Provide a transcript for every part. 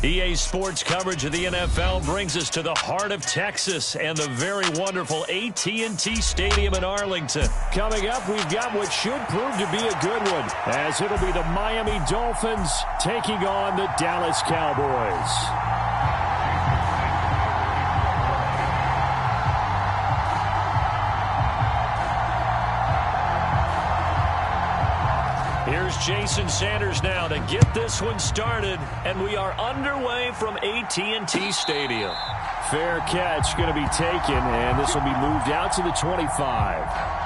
EA Sports coverage of the NFL brings us to the heart of Texas and the very wonderful AT&T Stadium in Arlington. Coming up, we've got what should prove to be a good one, as it'll be the Miami Dolphins taking on the Dallas Cowboys. Here's Jason Sanders now to get this one started, and we are underway from AT&T Stadium. Fair catch going to be taken, and this will be moved out to the 25.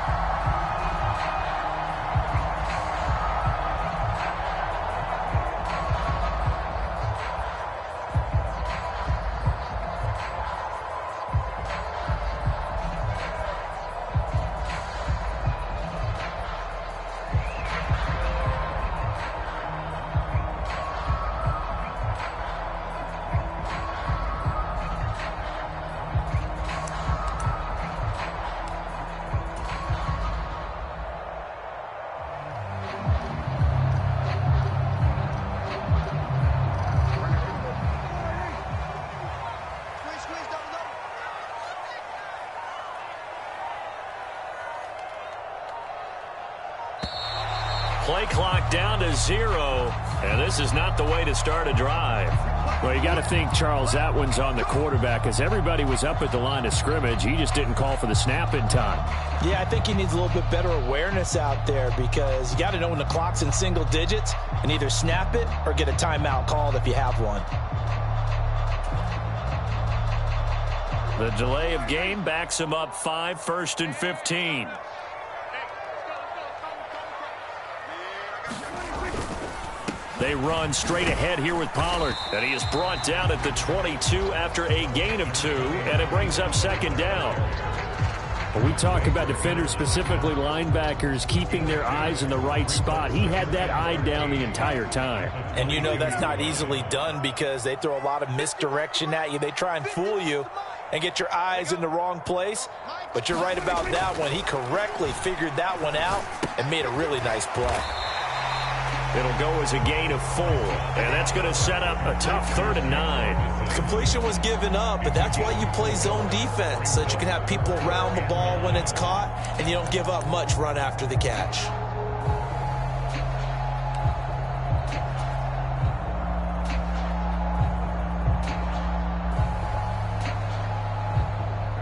Play clock down to 0, and this is not the way to start a drive. Well, you got to think, Charles, that one's on the quarterback, as everybody was up at the line of scrimmage. He just didn't call for the snap in time. Yeah, I think he needs a little bit better awareness out there, because you got to know when the clock's in single digits and either snap it or get a timeout called if you have one. The delay of game backs him up 5, 1st and 15. They run straight ahead here with Pollard, and he is brought down at the 22 after a gain of 2, and it brings up 2nd down. When we talk about defenders, specifically linebackers, keeping their eyes in the right spot, he had that eye down the entire time. And you know that's not easily done, because they throw a lot of misdirection at you. They try and fool you and get your eyes in the wrong place. But you're right about that one. He correctly figured that one out and made a really nice play. It'll go as a gain of 4, and that's going to set up a tough 3rd and 9. Completion was given up, but that's why you play zone defense, so that you can have people around the ball when it's caught, and you don't give up much run after the catch.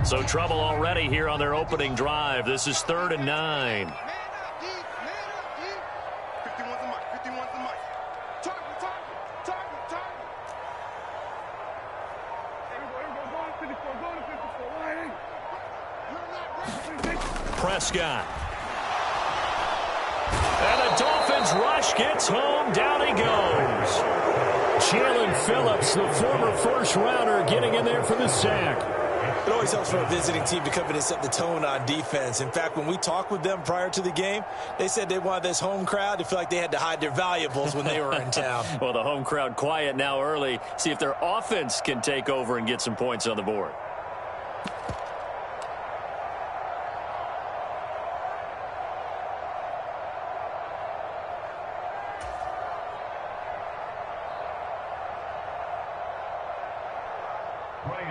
So trouble already here on their opening drive. This is 3rd and 9. Prescott. And the Dolphins rush gets home. Down he goes. Jalen Phillips, the former first-rounder, getting in there for the sack. It always helps for a visiting team to come in and set the tone on defense. In fact, when we talked with them prior to the game, they said they wanted this home crowd to feel like they had to hide their valuables when they were in town. Well, the home crowd quiet now early. See if their offense can take over and get some points on the board.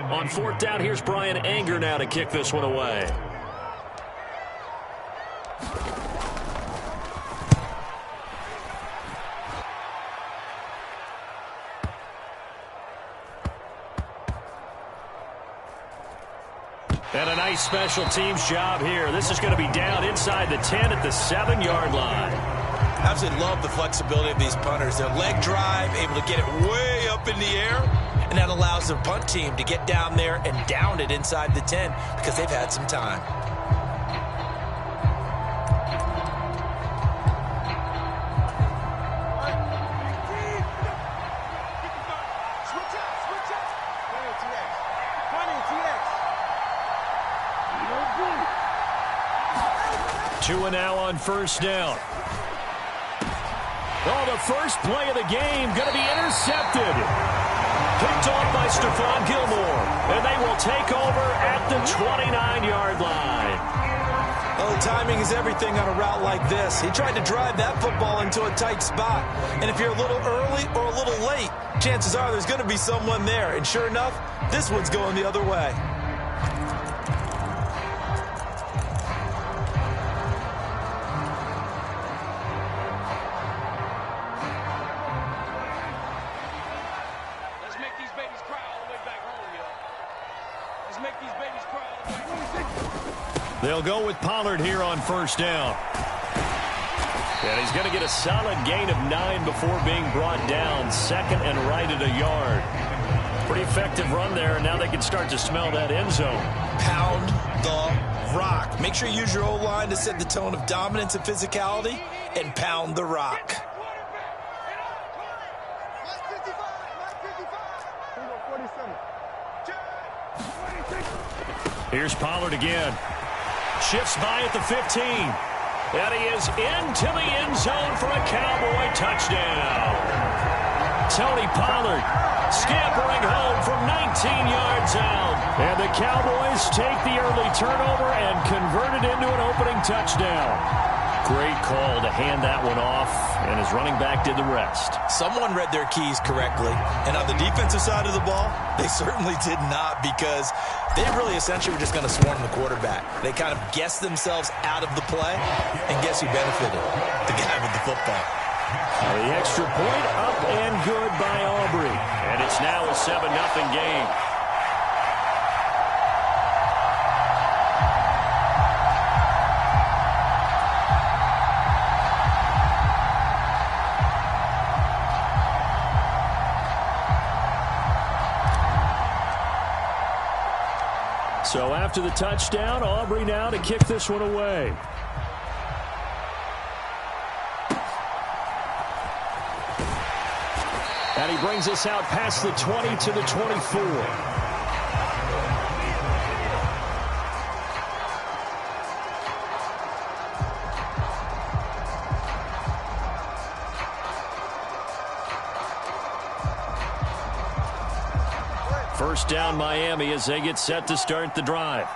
On 4th down, here's Brian Anger now to kick this one away. And a nice special teams job here. This is going to be down inside the 10 at the 7-yard line. I absolutely love the flexibility of these punters. Their leg drive, able to get it way up in the air, and that allows the punt team to get down there and down it inside the 10 because they've had some time. Two and now on 1st down. Oh, the first play of the game going to be intercepted. Picked off by Stephon Gilmore. And they will take over at the 29-yard line. Well, timing is everything on a route like this. He tried to drive that football into a tight spot. And if you're a little early or a little late, chances are there's going to be someone there. And sure enough, this one's going the other way. Let's make these babies cry all the way back home, yo. Let's make these babies cry all the way back home. They'll go with Pollard here on first down. And he's going to get a solid gain of 9 before being brought down. Second and right at a yard. Pretty effective run there, and now they can start to smell that end zone. Pound the rock. Make sure you use your O-line to set the tone of dominance and physicality, and pound the rock. Here's Pollard again. Shifts by at the 15. And he is into the end zone for a Cowboy touchdown. Tony Pollard scampering home from 19 yards out. And the Cowboys take the early turnover and convert it into an opening touchdown. Great call to hand that one off, and his running back did the rest. Someone read their keys correctly. And on the defensive side of the ball, they certainly did not, because they really essentially were just going to swarm the quarterback. They kind of guessed themselves out of the play, and guess who benefited? The guy with the football. The extra point up and good by Aubrey. And it's now a 7-0 game. So after the touchdown, Aubrey now to kick this one away. And he brings us out past the 20 to the 24. First down Miami as they get set to start the drive.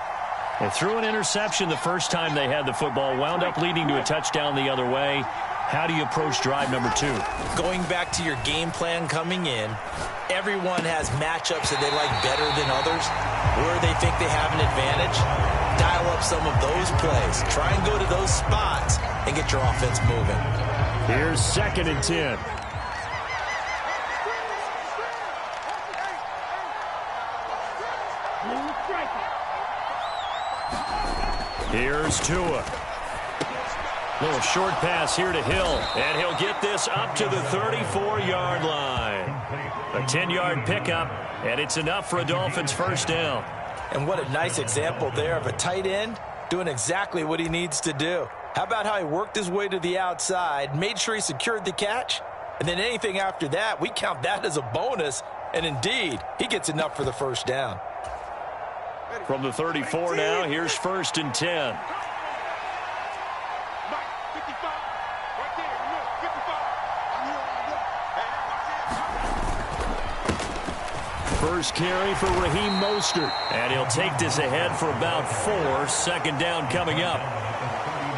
They threw an interception the first time they had the football, wound up leading to a touchdown the other way. How do you approach drive number 2? Going back to your game plan coming in, everyone has matchups that they like better than others, where they think they have an advantage. Dial up some of those plays. Try and go to those spots and get your offense moving. Here's 2nd and 10. Here's Tua. Little short pass here to Hill, and he'll get this up to the 34-yard line. A 10-yard pickup, and it's enough for a Dolphins first down. And what a nice example there of a tight end doing exactly what he needs to do. How about how he worked his way to the outside, made sure he secured the catch, and then anything after that, we count that as a bonus, and indeed, he gets enough for the first down. From the 34 now, here's 1st and 10. First carry for Raheem Mostert. And he'll take this ahead for about 4. 2nd down coming up.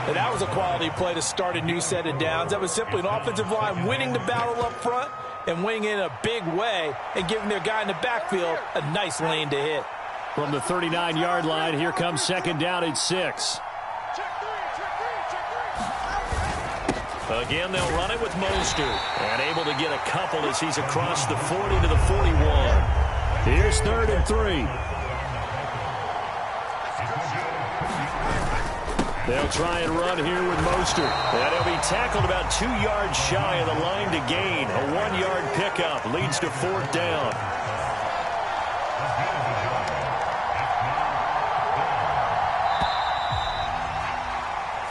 And that was a quality play to start a new set of downs. That was simply an offensive line winning the battle up front and winning in a big way and giving their guy in the backfield a nice lane to hit. From the 39-yard line, here comes 2nd down at 6. Again, they'll run it with Mostert. And able to get a couple as he's across the 40 to the 41. Here's 3rd and 3. They'll try and run here with Mostert. And he'll be tackled about 2 yards shy of the line to gain. A 1-yard pickup leads to 4th down.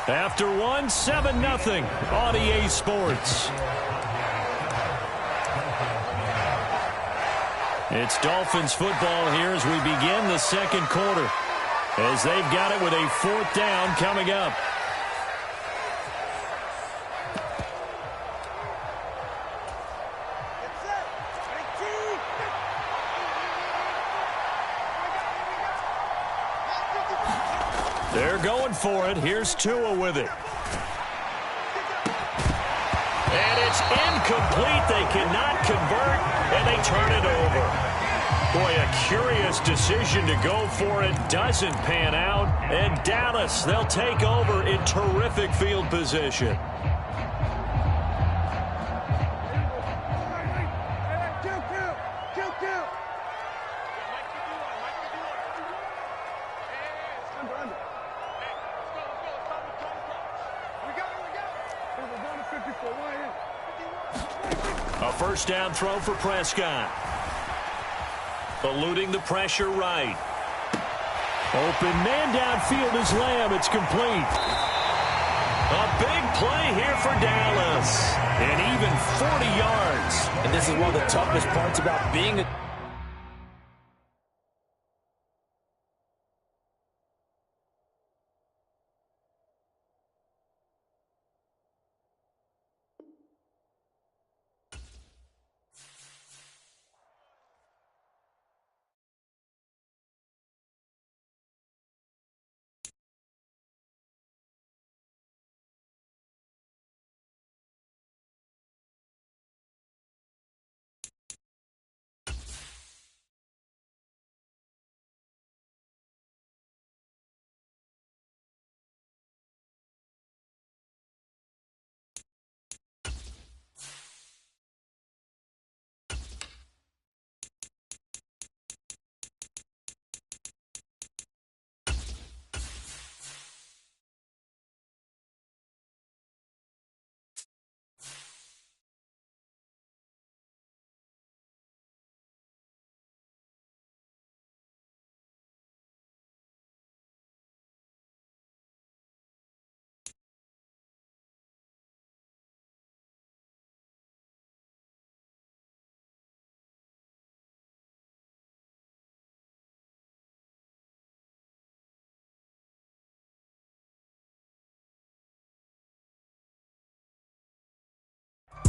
After 1, 7-0 on EA Sports. It's Dolphins football here as we begin the 2nd quarter, as they've got it with a 4th down coming up. They're going for it. Here's Tua with it. And it's incomplete. They cannot convert, And they turn it over. Boy, a curious decision to go for it. Doesn't pan out. And Dallas, they'll take over in terrific field position. A first down throw for Prescott. Eluding the pressure right. Open man downfield is Lamb. It's complete. A big play here for Dallas. And even 40 yards. And this is one of the toughest parts about being a...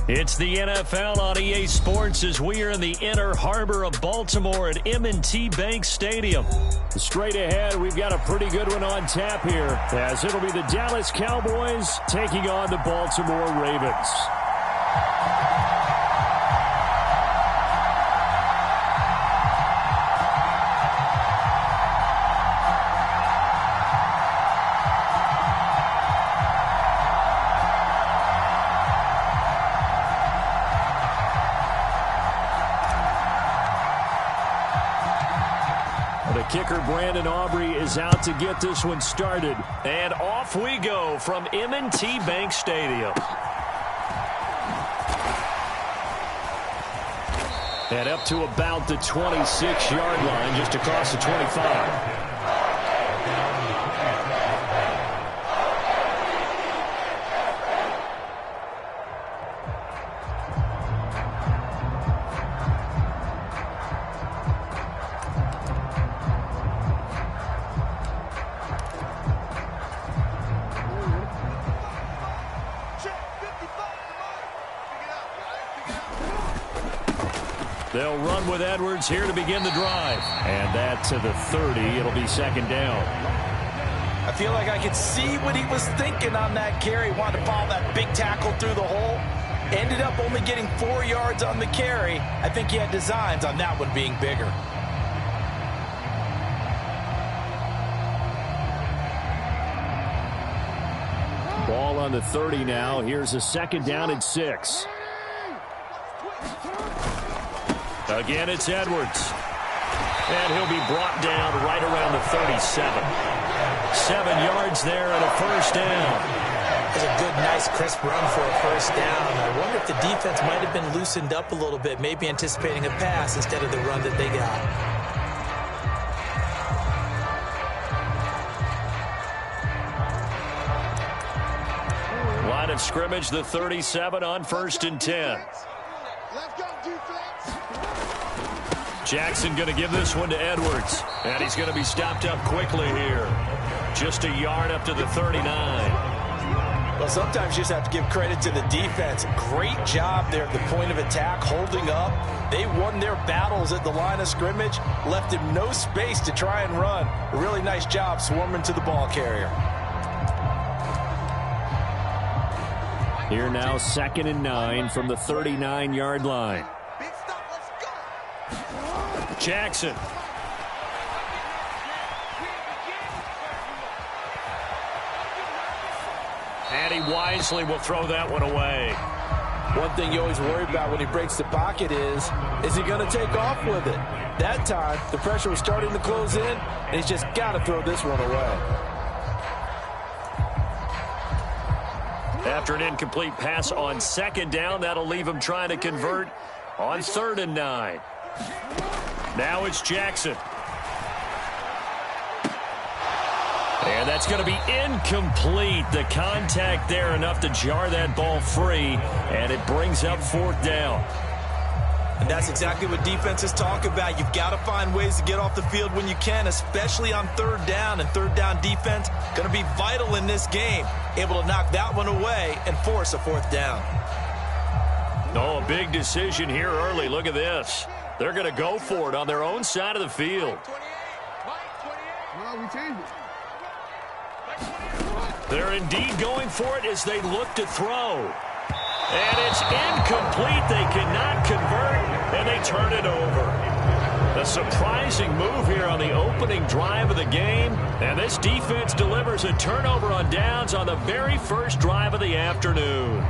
It's the NFL on EA Sports as we are in the inner harbor of Baltimore at M&T Bank Stadium. Straight ahead, we've got a pretty good one on tap here, as it'll be the Dallas Cowboys taking on the Baltimore Ravens. Kicker Brandon Aubrey is out to get this one started. And off we go from M&T Bank Stadium. And up to about the 26-yard line, just across the 25. They'll run with Edwards here to begin the drive. And that to the 30. It'll be second down. I feel like I could see what he was thinking on that carry. Wanted to follow that big tackle through the hole. Ended up only getting 4 yards on the carry. I think he had designs on that one being bigger. Ball on the 30 now. Here's a second down and 6. Again, it's Edwards. And he'll be brought down right around the 37. 7 yards there and a first down. It's a good, nice, crisp run for a first down. I wonder if the defense might have been loosened up a little bit, maybe anticipating a pass instead of the run that they got. Line of scrimmage, the 37 on 1st and 10. Jackson going to give this one to Edwards. And he's going to be stopped up quickly here. Just a yard up to the 39. Well, sometimes you just have to give credit to the defense. Great job there at the point of attack, holding up. They won their battles at the line of scrimmage, left him no space to try and run. A really nice job swarming to the ball carrier. Here now, 2nd and 9 from the 39-yard line. Big stop, let's go! Jackson. And he wisely will throw that one away. One thing you always worry about when he breaks the pocket is he going to take off with it? That time, the pressure was starting to close in, and he's just got to throw this one away. After an incomplete pass on second down, that'll leave him trying to convert on 3rd and 9. Now it's Jackson. And that's going to be incomplete. The contact there enough to jar that ball free, and it brings up 4th down. And that's exactly what defenses talk about. You've got to find ways to get off the field when you can, especially on 3rd down. And 3rd down defense going to be vital in this game. Able to knock that one away and force a 4th down. Oh, a big decision here early. Look at this. They're going to go for it on their own side of the field. They're indeed going for it as they look to throw. And it's incomplete. They cannot convert, and they turn it over. A surprising move here on the opening drive of the game. And this defense delivers a turnover on downs on the very first drive of the afternoon.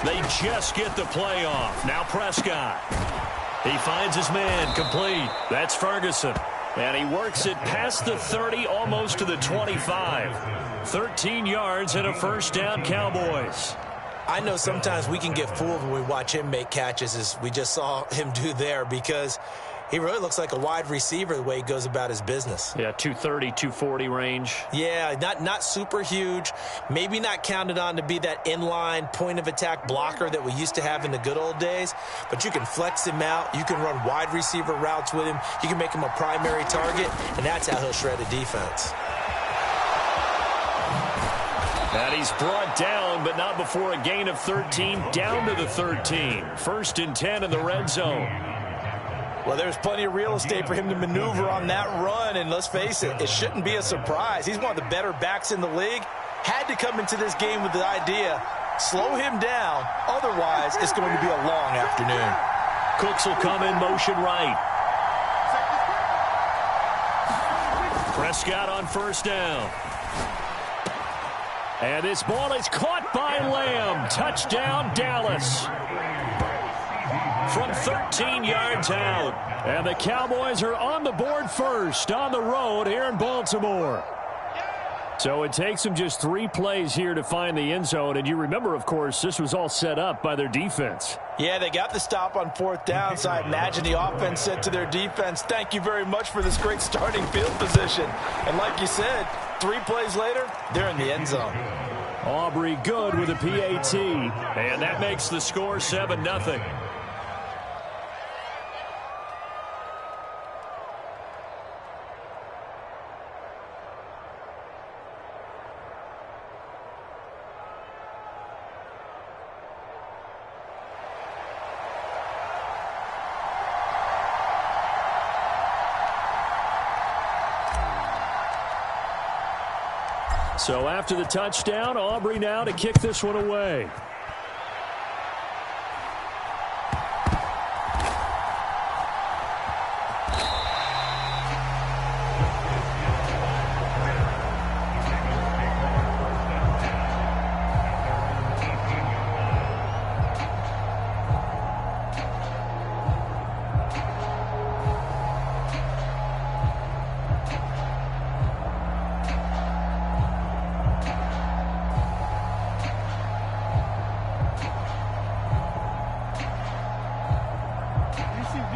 They just get the play off. Now Prescott. He finds his man complete. That's Ferguson. And he works it past the 30, almost to the 25. 13 yards and a 1st down, Cowboys. I know sometimes we can get fooled when we watch him make catches, as we just saw him do there, because he really looks like a wide receiver the way he goes about his business. Yeah, 230, 240 range. Yeah, not super huge. Maybe not counted on to be that inline point-of-attack blocker that we used to have in the good old days. But you can flex him out. You can run wide receiver routes with him. You can make him a primary target, and that's how he'll shred a defense. And he's brought down, but not before a gain of 13, down to the 13. 1st and 10 in the red zone. Well, there's plenty of real estate for him to maneuver on that run, and let's face it, it shouldn't be a surprise. He's one of the better backs in the league. Had to come into this game with the idea, slow him down, otherwise it's going to be a long afternoon. Cooks will come in motion right. Prescott on 1st down. And this ball is caught by Lamb. Touchdown, Dallas. From 13 yards out. And the Cowboys are on the board first on the road here in Baltimore. So it takes them just 3 plays here to find the end zone. And you remember, of course, this was all set up by their defense. Yeah, they got the stop on 4th down, so I imagine the offense said to their defense, thank you very much for this great starting field position. And like you said, 3 plays later, they're in the end zone. Aubrey good with a PAT. And that makes the score 7-0. So after the touchdown, Aubrey now to kick this one away.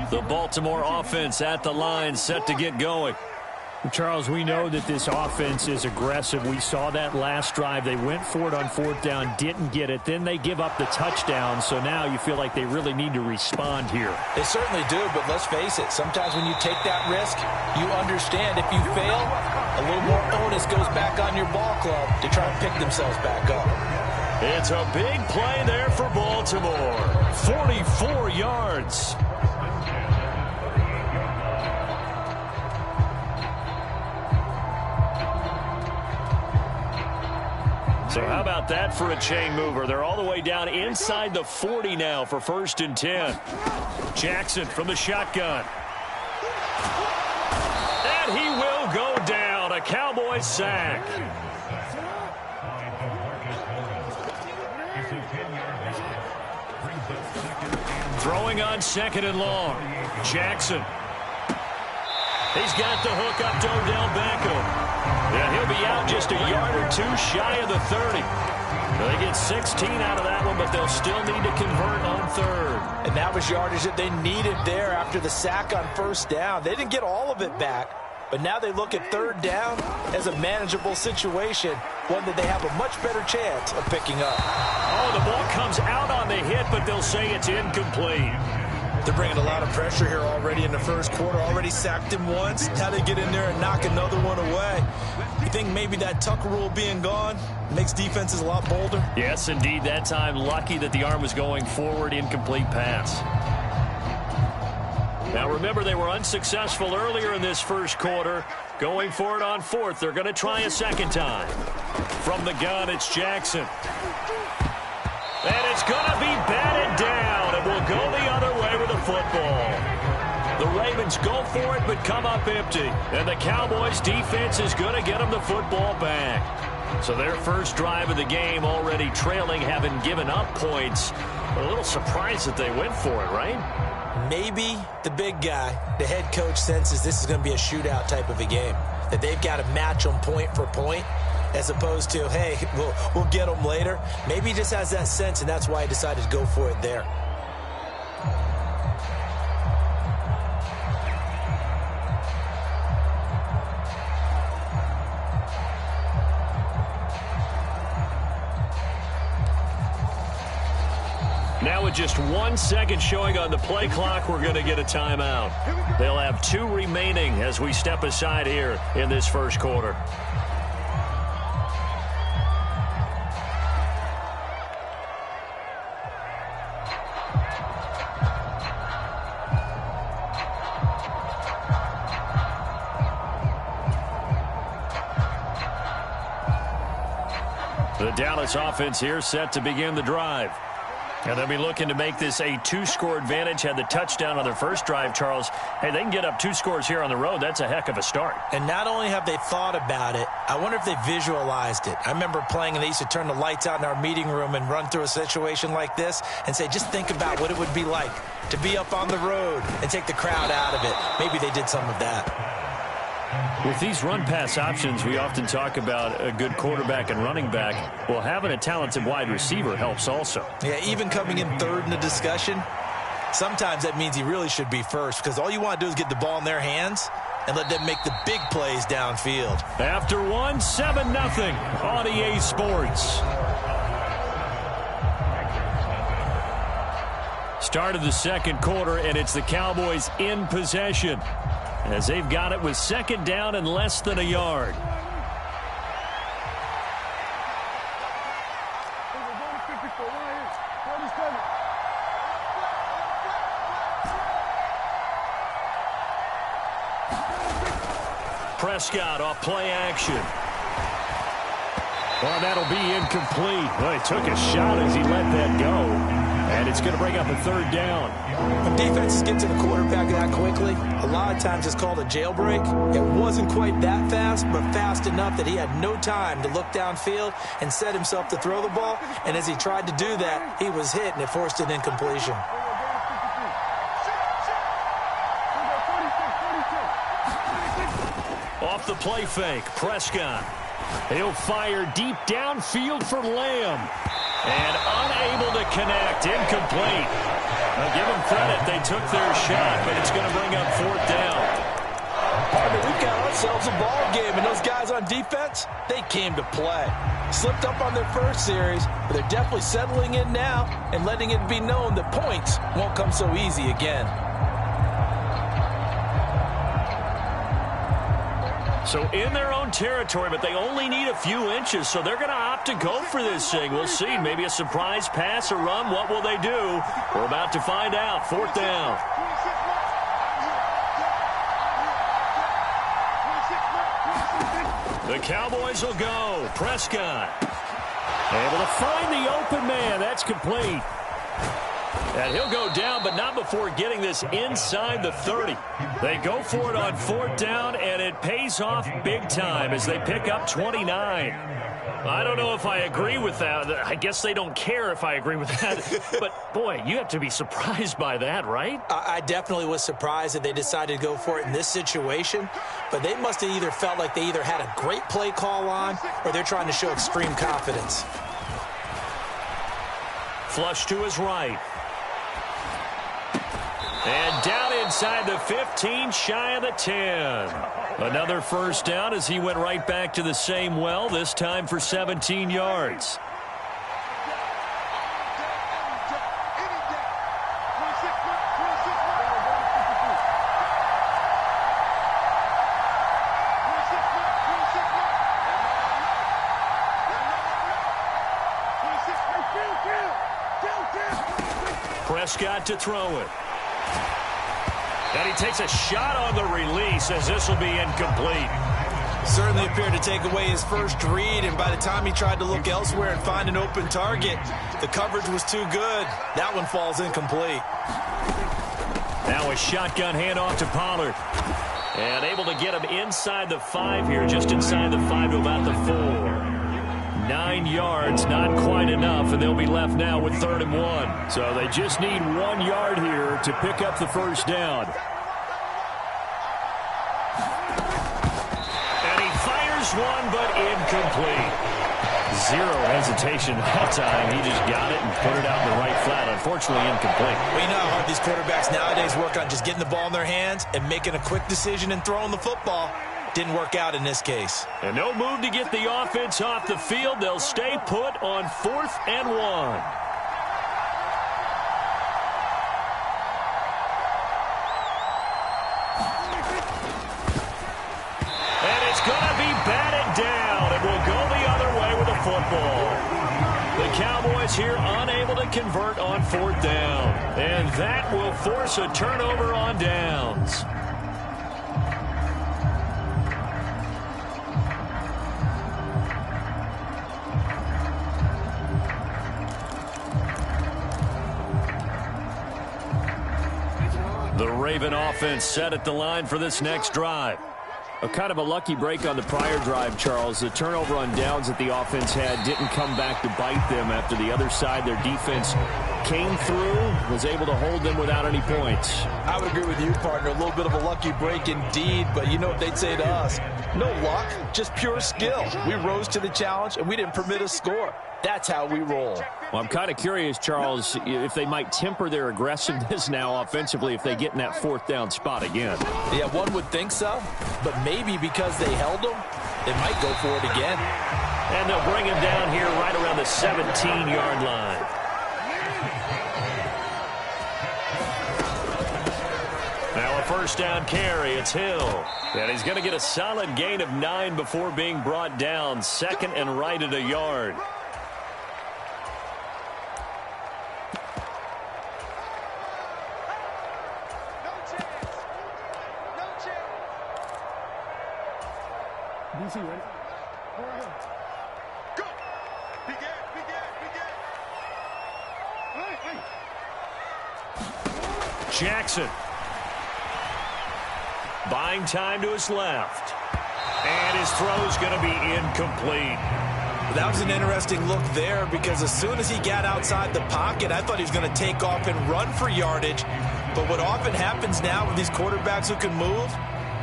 The Baltimore offense at the line, set to get going. Charles, we know that this offense is aggressive. We saw that last drive. They went for it on fourth down, didn't get it. Then they give up the touchdown, so now you feel like they really need to respond here. They certainly do, but let's face it. Sometimes when you take that risk, you understand if you fail, a little more onus goes back on your ball club to try and pick themselves back up. It's a big play there for Baltimore. 44 yards. So how about that for a chain mover? They're all the way down inside the 40 now for 1st and 10. Jackson from the shotgun. And he will go down. A Cowboys sack. Throwing on 2nd and long. Jackson. He's got the hook up to Odell Beckham. And he'll be out just a yard or two shy of the 30. They get 16 out of that one, but they'll still need to convert on 3rd. And that was yardage that they needed there after the sack on 1st down. They didn't get all of it back, but now they look at 3rd down as a manageable situation, one that they have a much better chance of picking up. Oh, the ball comes out on the hit, but they'll say it's incomplete. They're bringing a lot of pressure here already in the 1st quarter. Already sacked him once. Now they get in there and knock another one away. You think maybe that Tucker rule being gone makes defenses a lot bolder? Yes, indeed. That time, lucky that the arm was going forward. Incomplete pass. Now, remember, they were unsuccessful earlier in this 1st quarter. Going for it on 4th. They're going to try a 2nd time. From the gun, it's Jackson. And it's going to be batted down. It will go the other way with the football. The Ravens go for it, but come up empty. And the Cowboys' defense is going to get them the football back. So their first drive of the game already trailing, having given up points. A little surprised that they went for it, right? Maybe the big guy, the head coach, senses this is going to be a shootout type of a game. That they've got to match them point for point, as opposed to, hey, we'll get them later. Maybe he just has that sense, and that's why he decided to go for it there. Now with just 1 second showing on the play clock, we're going to get a timeout. They'll have 2 remaining as we step aside here in this 1st quarter. The Dallas offense here set to begin the drive. And they'll be looking to make this a 2-score advantage. Had the touchdown on their first drive, Charles. Hey, they can get up 2 scores here on the road. That's a heck of a start. And not only have they thought about it, I wonder if they visualized it. I remember playing, and they used to turn the lights out in our meeting room and run through a situation like this and say, just think about what it would be like to be up on the road and take the crowd out of it. Maybe they did some of that. With these run-pass options, we often talk about a good quarterback and running back. Well, having a talented wide receiver helps also. Yeah, even coming in 3rd in the discussion, sometimes that means he really should be first, because all you want to do is get the ball in their hands and let them make the big plays downfield. After 1, 7-0 on EA Sports. Start of the 2nd quarter, and it's the Cowboys in possession, as they've got it with 2nd down and less than a yard. Prescott off play action. Well, that'll be incomplete. Well, he took a shot as he let that go. And it's going to bring up a 3rd down. When defenses get to the quarterback that quickly, a lot of times it's called a jailbreak. It wasn't quite that fast, but fast enough that he had no time to look downfield and set himself to throw the ball. And as he tried to do that, he was hit, and it forced an incompletion. Off the play fake, Prescott. He'll fire deep downfield for Lamb. And unable to connect. Incomplete. Now, give them credit. They took their shot, but it's going to bring up 4th down. Partner, we've got ourselves a ball game, and those guys on defense, they came to play. Slipped up on their first series, but they're definitely settling in now and letting it be known that points won't come so easy again. So in their own territory, but they only need a few inches, so they're going to opt to go for this thing. We'll see. Maybe a surprise pass or run. What will they do? We're about to find out. 4th down. The Cowboys will go. Prescott able to find the open man. That's complete. And he'll go down, but not before getting this inside the 30. They go for it on 4th down, and it pays off big time as they pick up 29. I don't know if I agree with that. I guess they don't care if I agree with that. But, boy, you have to be surprised by that, right? I definitely was surprised that they decided to go for it in this situation. But they must have either felt like they either had a great play call on or they're trying to show extreme confidence. Flush to his right. And down inside the 15, shy of the 10. Another 1st down as he went right back to the same well, this time for 17 yards. Prescott to throw it. And he takes a shot on the release as this will be incomplete. Certainly appeared to take away his first read, and by the time he tried to look elsewhere and find an open target, the coverage was too good. That one falls incomplete. Now a shotgun handoff to Pollard. And able to get him inside the 5 here, just inside the 5 to about the 4. 9 yards, not quite enough, and they'll be left now with 3rd and 1. So they just need 1 yard here to pick up the 1st down. And he fires one, but incomplete. Zero hesitation that time. He just got it and put it out in the right flat. Unfortunately, incomplete. We know how these quarterbacks nowadays work on just getting the ball in their hands and making a quick decision and throwing the football. Didn't work out in this case. And no move to get the offense off the field. They'll stay put on 4th and 1. And it's going to be batted down. It will go the other way with the football. The Cowboys here unable to convert on 4th down. And that will force a turnover on downs. The Raven offense set at the line for this next drive. A kind of a lucky break on the prior drive, Charles. The turnover on downs that the offense had didn't come back to bite them after the other side. Their defense came through, was able to hold them without any points. I would agree with you, partner. A little bit of a lucky break indeed, but you know what they'd say to us? No luck, just pure skill. We rose to the challenge, and we didn't permit a score. That's how we roll. Well, I'm kind of curious, Charles, if they might temper their aggressiveness now offensively if they get in that 4th down spot again. Yeah, one would think so, but maybe because they held them, they might go for it again. And they'll bring him down here right around the 17-yard line. Now a 1st down carry. It's Hill. And he's going to get a solid gain of 9 before being brought down. 2nd and right at a yard. DC, ready? Go ahead. Go! Begin! Hey. Jackson. Buying time to his left. And his throw's going to be incomplete. That was an interesting look there because as soon as he got outside the pocket, I thought he was going to take off and run for yardage. But what often happens now with these quarterbacks who can move,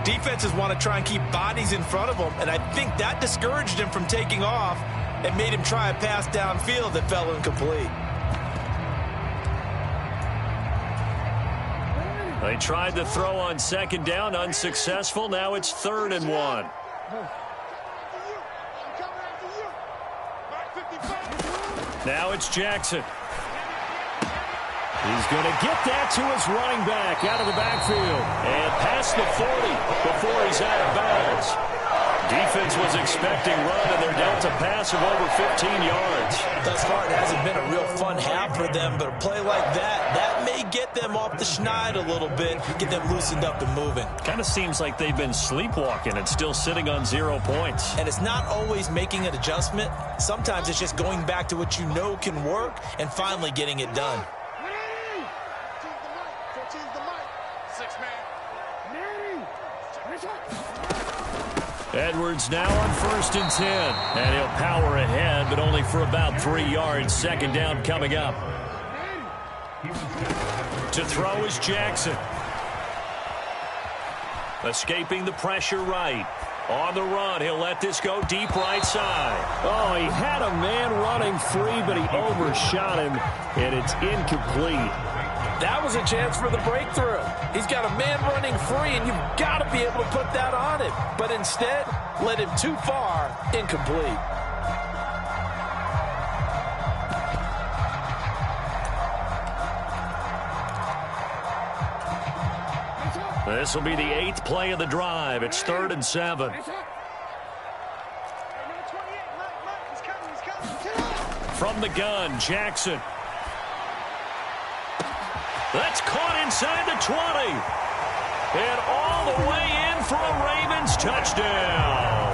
defenses want to try and keep bodies in front of them, and I think that discouraged him from taking off, and made him try a pass downfield that fell incomplete. They tried to throw on second down, unsuccessful. Now it's 3rd and 1. Now it's Jackson. He's going to get that to his running back out of the backfield. And past the 40 before he's out of bounds. Defense was expecting run, and they're dealt a pass of over 15 yards. Thus far, it hasn't been a real fun half for them, but a play like that may get them off the schneid a little bit, get them loosened up and moving. Kind of seems like they've been sleepwalking and still sitting on 0 points. And it's not always making an adjustment. Sometimes it's just going back to what you know can work and finally getting it done. Edwards now on 1st and 10. And he'll power ahead, but only for about 3 yards. Second down coming up. To throw is Jackson. Escaping the pressure right. On the run, he'll let this go deep right side. Oh, he had a man running free, but he overshot him, and it's incomplete. That was a chance for the breakthrough. He's got a man running free, and you've got to be able to put that on him. But instead, led him too far, incomplete. This will be the 8th play of the drive. It's 3rd and 7. From the gun, Jackson. That's caught inside the 20. And all the way in for a Ravens touchdown.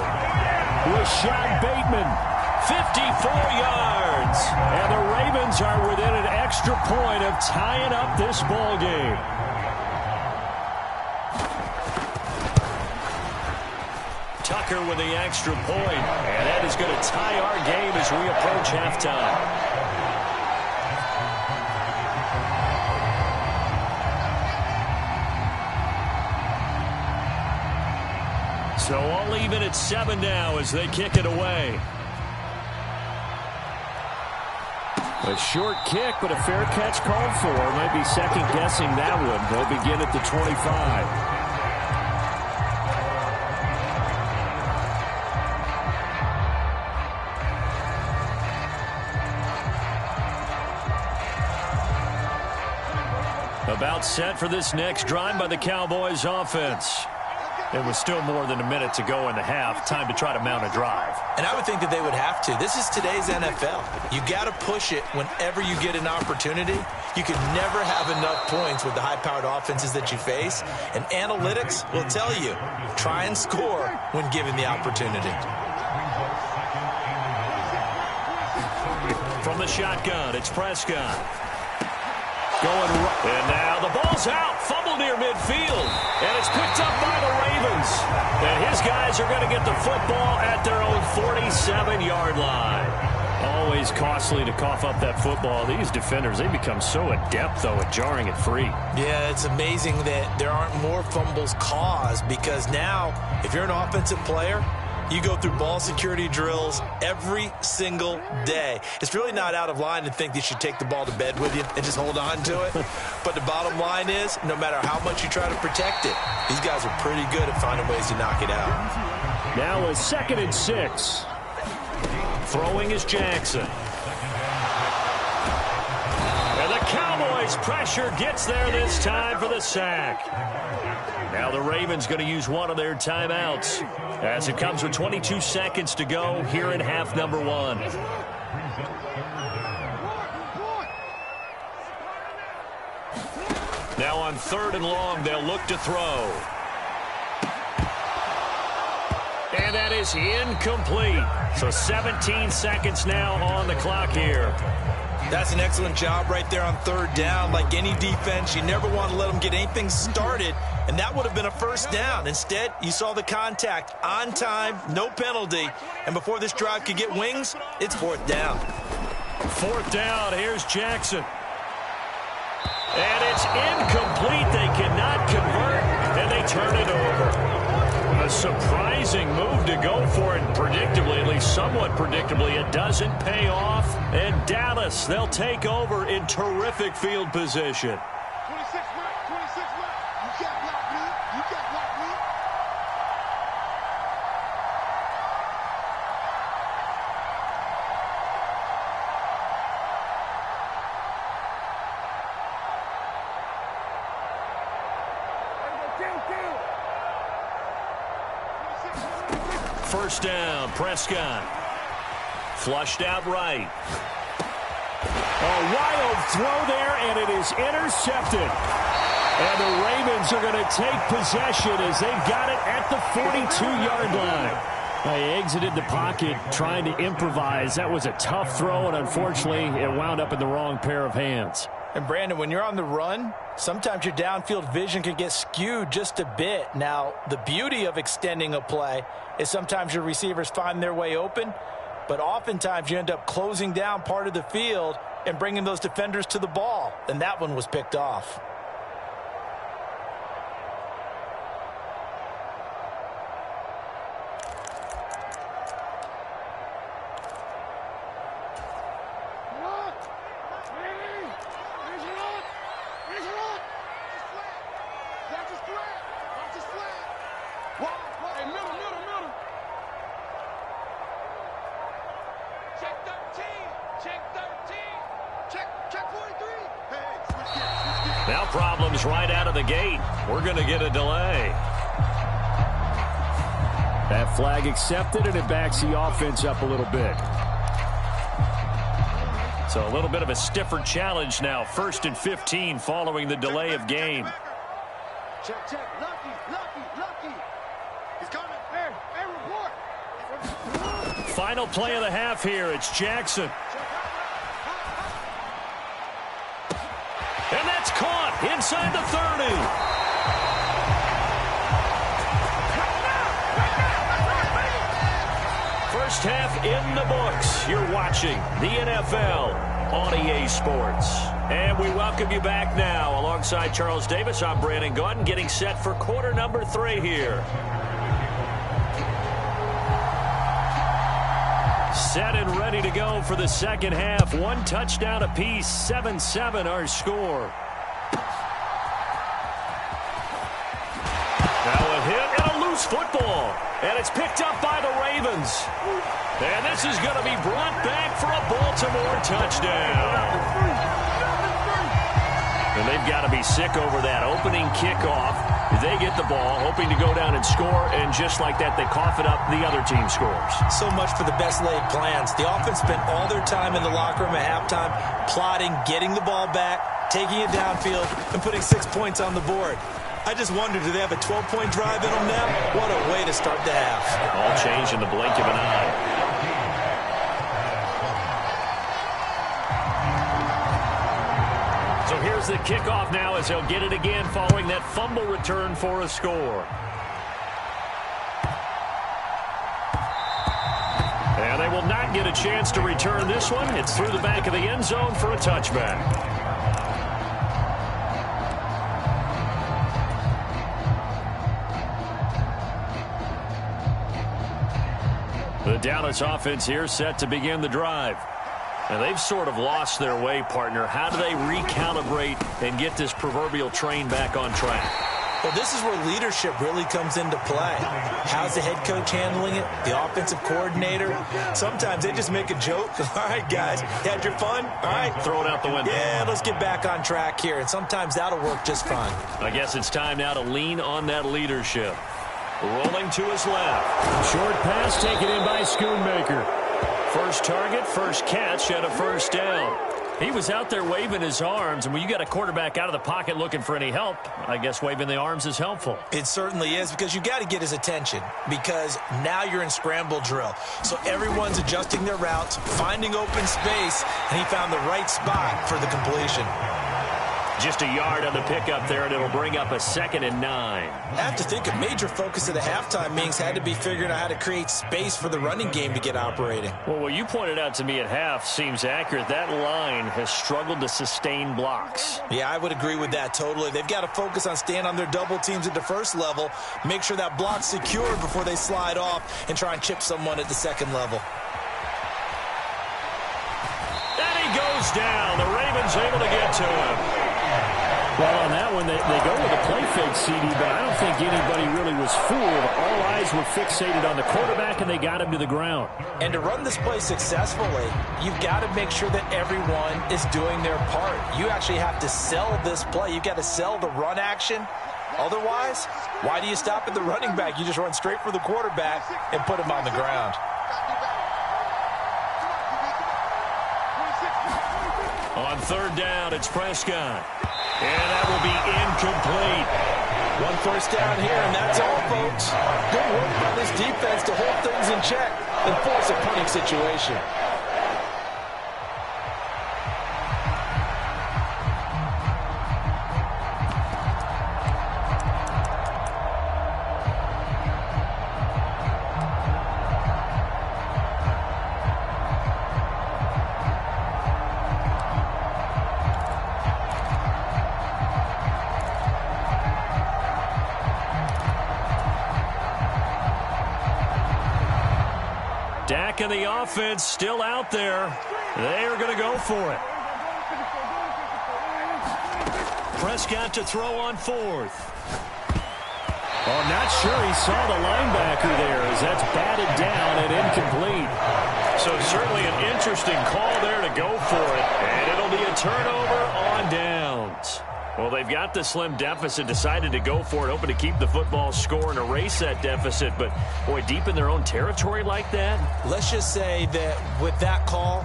Rashad Bateman, 54 yards. And the Ravens are within an extra point of tying up this ball game. Tucker with the extra point. And that is going to tie our game as we approach halftime. So all even at 7 now as they kick it away. A short kick, but a fair catch called for. Might be second-guessing that one. They'll begin at the 25. About set for this next drive by the Cowboys offense. It was still more than a minute to go in the half. Time to try to mount a drive. And I would think that they would have to. This is today's NFL. You got to push it whenever you get an opportunity. You can never have enough points with the high-powered offenses that you face. And analytics will tell you, try and score when given the opportunity. From the shotgun, it's Prescott. And now the ball's out. Fumble near midfield. And it's picked up by the Ravens. And his guys are going to get the football at their own 47-yard line. Always costly to cough up that football. These defenders, they become so adept, though, at jarring it free. Yeah, it's amazing that there aren't more fumbles caused because now, if you're an offensive player, you go through ball security drills every single day. It's really not out of line to think you should take the ball to bed with you and just hold on to it. But the bottom line is, no matter how much you try to protect it, these guys are pretty good at finding ways to knock it out. Now a 2nd and 6. Throwing is Jackson. And the Cowboys' pressure gets there this time for the sack. Now the Ravens going to use one of their timeouts as it comes with 22 seconds to go here in half number 1. Now on 3rd and long, they'll look to throw. And that is incomplete. So 17 seconds now on the clock here. That's an excellent job right there on 3rd down. Like any defense, you never want to let them get anything started, and that would have been a 1st down. Instead, you saw the contact on time, no penalty, and before this drive could get wings, it's 4th down. 4th down, here's Jackson. And it's incomplete. They cannot convert, and they turn it over. A surprising move to go for it predictably, at least somewhat predictably. It doesn't pay off. And Dallas, they'll take over in terrific field position. 26 Mike, 26 Mike. You can't block me. You can't block me. First down, Prescott. Flushed out right. A wild throw there, and it is intercepted. And the Ravens are going to take possession as they've got it at the 42-yard line. They exited the pocket trying to improvise. That was a tough throw, and unfortunately, it wound up in the wrong pair of hands. And, Brandon, when you're on the run, sometimes your downfield vision can get skewed just a bit. Now, the beauty of extending a play is sometimes your receivers find their way open, but oftentimes you end up closing down part of the field and bringing those defenders to the ball. And that one was picked off. Now problems right out of the gate. We're going to get a delay. That flag accepted, and it backs the offense up a little bit. So a little bit of a stiffer challenge now. 1st and 15 following the delay of game. Check, check. Lucky, lucky, lucky. He's coming. Hey, report. Final play of the half here. It's Jackson. And that's caught inside the 30. First half in the books. You're watching the NFL on EA Sports. And we welcome you back now. Alongside Charles Davis, I'm Brandon Gaudin, getting set for quarter number 3 here. Set and ready to go for the second half. 1 touchdown apiece, 7-7 our score. Now a hit and a loose football. And it's picked up by the Ravens. And this is going to be brought back for a Baltimore touchdown. And they've got to be sick over that opening kickoff. They get the ball, hoping to go down and score, and just like that, they cough it up, the other team scores. So much for the best laid plans. The offense spent all their time in the locker room at halftime plotting, getting the ball back, taking it downfield, and putting 6 points on the board. I just wonder, do they have a 12-point drive in them now? What a way to start the half. All changed in the blink of an eye. So here's the kickoff now as they'll get it again following that fumble return for a score. And they will not get a chance to return this one. It's through the back of the end zone for a touchback. The Dallas offense here set to begin the drive. And they've sort of lost their way, partner. How do they recalibrate and get this proverbial train back on track? Well, this is where leadership really comes into play. How's the head coach handling it? The offensive coordinator? Sometimes they just make a joke. All right, guys, you had your fun? All right. Throw it out the window. Yeah, let's get back on track here. And sometimes that'll work just fine. I guess it's time now to lean on that leadership. Rolling to his left. Short pass taken in by Schoonmaker. First target, first catch, and a first down. He was out there waving his arms, and when you got a quarterback out of the pocket looking for any help, I guess waving the arms is helpful. It certainly is, because you got to get his attention, because now you're in scramble drill. So everyone's adjusting their routes, finding open space, and he found the right spot for the completion. Just a yard on the pickup there, and it'll bring up a 2nd and 9. I have to think a major focus of the halftime meetings had to be figuring out how to create space for the running game to get operating. Well, what you pointed out to me at half seems accurate. That line has struggled to sustain blocks. Yeah, I would agree with that totally. They've got to focus on staying on their double teams at the first level, make sure that block's secured before they slide off and try and chip someone at the second level. And he goes down. The Ravens able to get to him. Well, on that one, they go with a play fake, CD, but I don't think anybody really was fooled. All eyes were fixated on the quarterback, and they got him to the ground. And to run this play successfully, you've got to make sure that everyone is doing their part. You actually have to sell this play. You've got to sell the run action. Otherwise, why do you stop at the running back? You just run straight for the quarterback and put him on the ground. On 3rd down, it's Prescott. And that will be incomplete. 1 first down here, and that's all, folks. Good work by this defense to hold things in check and force a punting situation. Dak and the offense still out there. They are going to go for it. Prescott to throw on 4th. Oh, not sure he saw the linebacker there as that's batted down and incomplete. So certainly an interesting call there to go for it. And it'll be a turnover on downs. Well, they've got the slim deficit, decided to go for it, hoping to keep the football score and erase that deficit. But, boy, deep in their own territory like that? Let's just say that with that call,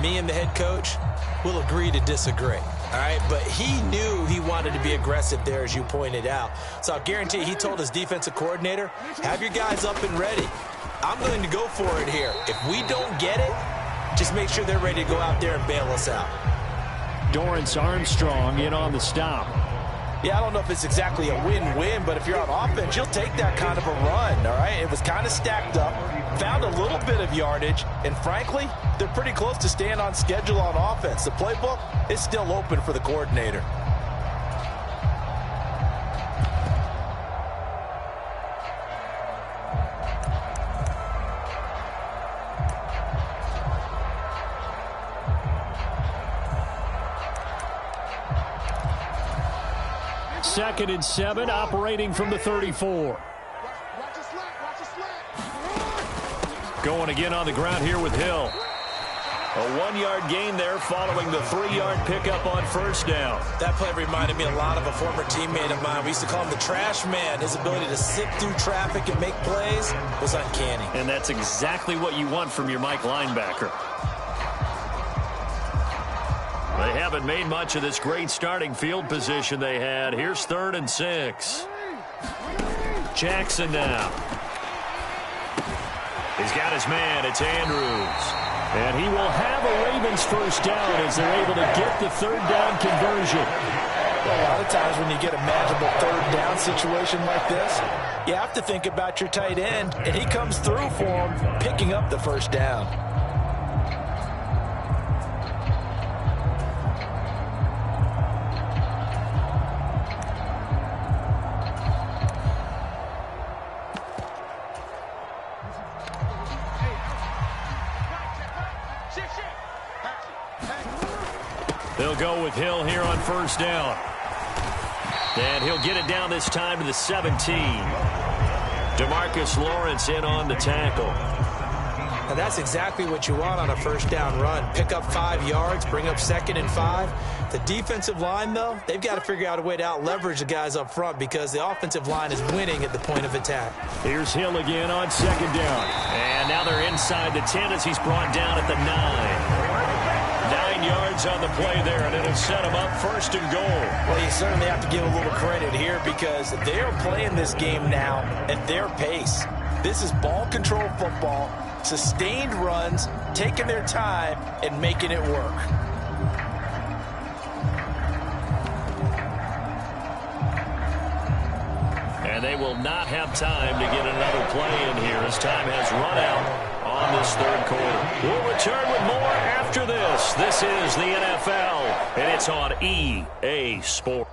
me and the head coach will agree to disagree. All right, but he knew he wanted to be aggressive there, as you pointed out. So I'll guarantee he told his defensive coordinator, have your guys up and ready. I'm going to go for it here. If we don't get it, just make sure they're ready to go out there and bail us out. Dorrance Armstrong in on the stop. Yeah, I don't know if it's exactly a win-win, but if you're on offense, you'll take that kind of a run, all right? It was kind of stacked up, found a little bit of yardage, and frankly, they're pretty close to staying on schedule on offense. The playbook is still open for the coordinator. Second and 7, operating from the 34. Going again on the ground here with Hill. A 1-yard gain there following the 3-yard pickup on 1st down. That play reminded me a lot of a former teammate of mine. We used to call him the trash man. His ability to sift through traffic and make plays was uncanny. And that's exactly what you want from your Mike linebacker. They haven't made much of this great starting field position they had. Here's 3rd and 6. Jackson now. He's got his man. It's Andrews. And he will have a Ravens 1st down as they're able to get the 3rd down conversion. Well, a lot of times when you get a manageable 3rd down situation like this, you have to think about your tight end, and he comes through for him, picking up the 1st down. They'll go with Hill here on 1st down. And he'll get it down this time to the 17. DeMarcus Lawrence in on the tackle. Now that's exactly what you want on a 1st down run. Pick up 5 yards, bring up 2nd and 5. The defensive line, though, they've got to figure out a way to out-leverage the guys up front because the offensive line is winning at the point of attack. Here's Hill again on 2nd down. And now they're inside the 10 as he's brought down at the 9. 9 yards on the play there, and it'll set him up 1st and goal. Well, you certainly have to give a little credit here because they're playing this game now at their pace. This is ball control football, sustained runs, taking their time and making it work. And they will not have time to get another play in here as time has run out on this third quarter. We'll return with more after this. This is the NFL, and it's on EA Sports.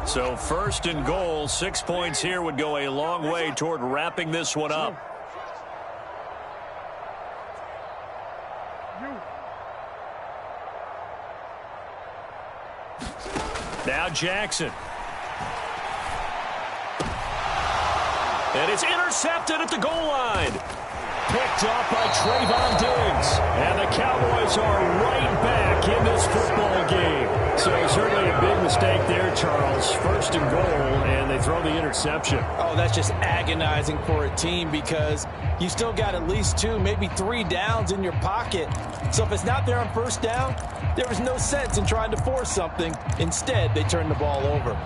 So first and goal, 6 points here would go a long way toward wrapping this one up. Now Jackson. And it's intercepted at the goal line. Picked up by Trayvon Diggs. And the Cowboys are right back in this football game. So certainly a big mistake there, Charles. First and goal, and they throw the interception. Oh, that's just agonizing for a team because you still got at least 2, maybe 3 downs in your pocket. So if it's not there on first down, there was no sense in trying to force something. Instead, they turn the ball over.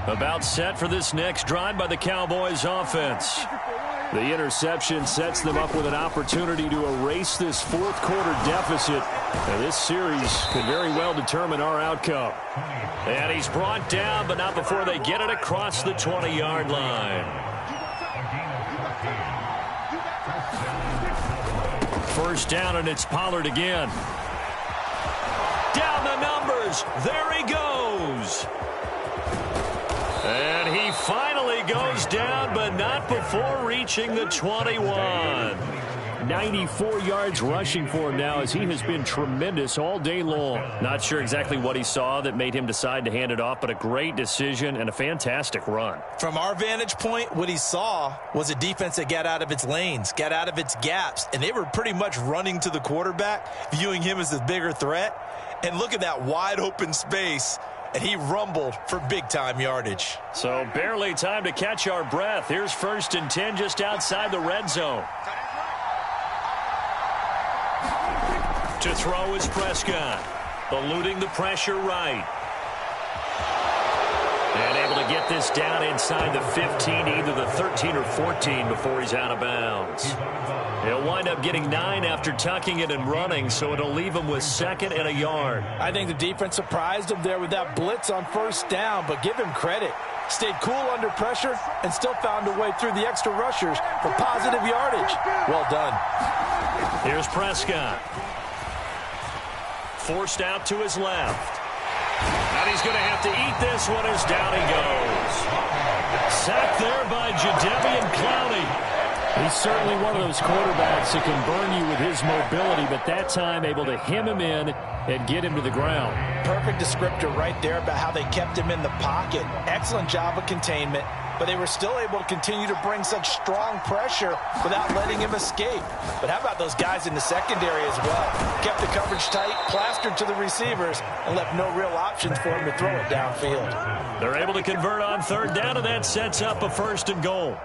About set for this next drive by the Cowboys offense. The interception sets them up with an opportunity to erase this fourth quarter deficit. And this series could very well determine our outcome. And he's brought down, but not before they get it across the 20-yard line. First down, and it's Pollard again. Down the numbers. There he goes. And he finally goes down, but not before reaching the 21. 94 yards rushing for him now as he has been tremendous all day long. Not sure exactly what he saw that made him decide to hand it off, but a great decision and a fantastic run. From our vantage point, what he saw was a defense that got out of its lanes, got out of its gaps, and they were pretty much running to the quarterback, viewing him as the bigger threat. And look at that wide open space. And he rumbled for big-time yardage. So barely time to catch our breath. Here's 1st and 10 just outside the red zone. To throw is Prescott. Eluding the pressure right. And able to get this down inside the 15, either the 13 or 14 before he's out of bounds. He'll wind up getting 9 after tucking it and running, so it'll leave him with 2nd and a yard. I think the defense surprised him there with that blitz on first down, but give him credit. Stayed cool under pressure and still found a way through the extra rushers for positive yardage. Well done. Here's Prescott. Forced out to his left. And he's going to have to eat this one as down he goes. Sacked there by Jadeveon Clowney. He's certainly one of those quarterbacks that can burn you with his mobility, but that time able to hem him in and get him to the ground. Perfect descriptor right there about how they kept him in the pocket. Excellent job of containment, but they were still able to continue to bring such strong pressure without letting him escape. But how about those guys in the secondary as well? Kept the coverage tight, plastered to the receivers, and left no real options for him to throw it downfield. They're able to convert on 3rd down, and that sets up a 1st and goal.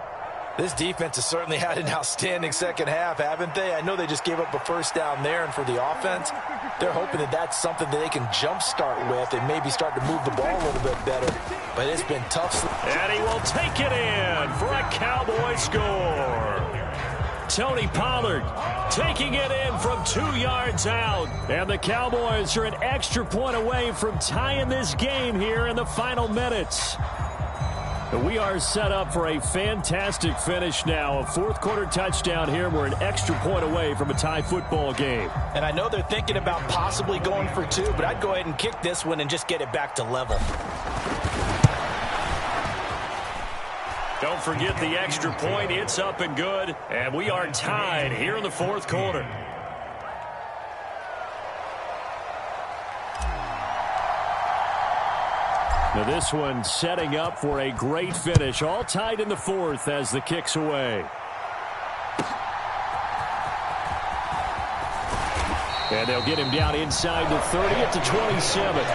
This defense has certainly had an outstanding second half, haven't they? I know they just gave up a 1st down there, and for the offense, they're hoping that that's something that they can jumpstart with and maybe start to move the ball a little bit better. But it's been tough. And he will take it in for a Cowboy score. Tony Pollard taking it in from 2 yards out. And the Cowboys are an extra point away from tying this game here in the final minutes. We are set up for a fantastic finish now. A 4th quarter touchdown here. We're an extra point away from a tie football game. And I know they're thinking about possibly going for 2, but I'd go ahead and kick this one and just get it back to level. Don't forget the extra point. It's up and good. And we are tied here in the 4th quarter. Now this one setting up for a great finish. All tied in the fourth as the kick's away. And they'll get him down inside the 30 at the 27.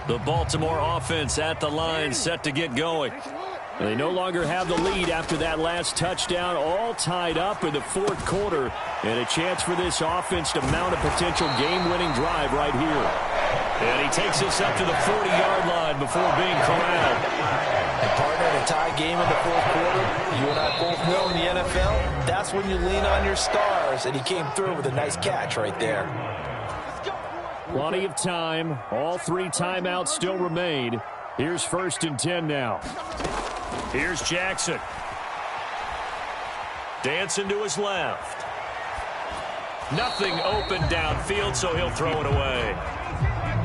The Baltimore offense at the line, set to get going. They no longer have the lead after that last touchdown, all tied up in the fourth quarter, and a chance for this offense to mount a potential game-winning drive right here. And he takes this up to the 40-yard line before being corralled. And partner, in a tie game in the fourth quarter, you and I both know in the NFL, that's when you lean on your stars, and he came through with a nice catch right there. Plenty of time. All three timeouts still remain. Here's 1st and 10 now. Here's Jackson. Dancing to his left. Nothing open downfield, so he'll throw it away.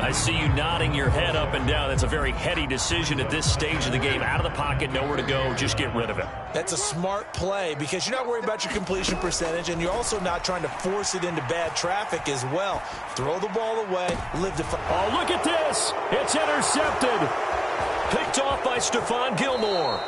I see you nodding your head up and down. That's a very heady decision at this stage of the game. Out of the pocket, nowhere to go. Just get rid of it. That's a smart play because you're not worried about your completion percentage, and you're also not trying to force it into bad traffic as well. Throw the ball away. Live to. Oh, look at this. It's intercepted. Picked off by Stephon Gilmore.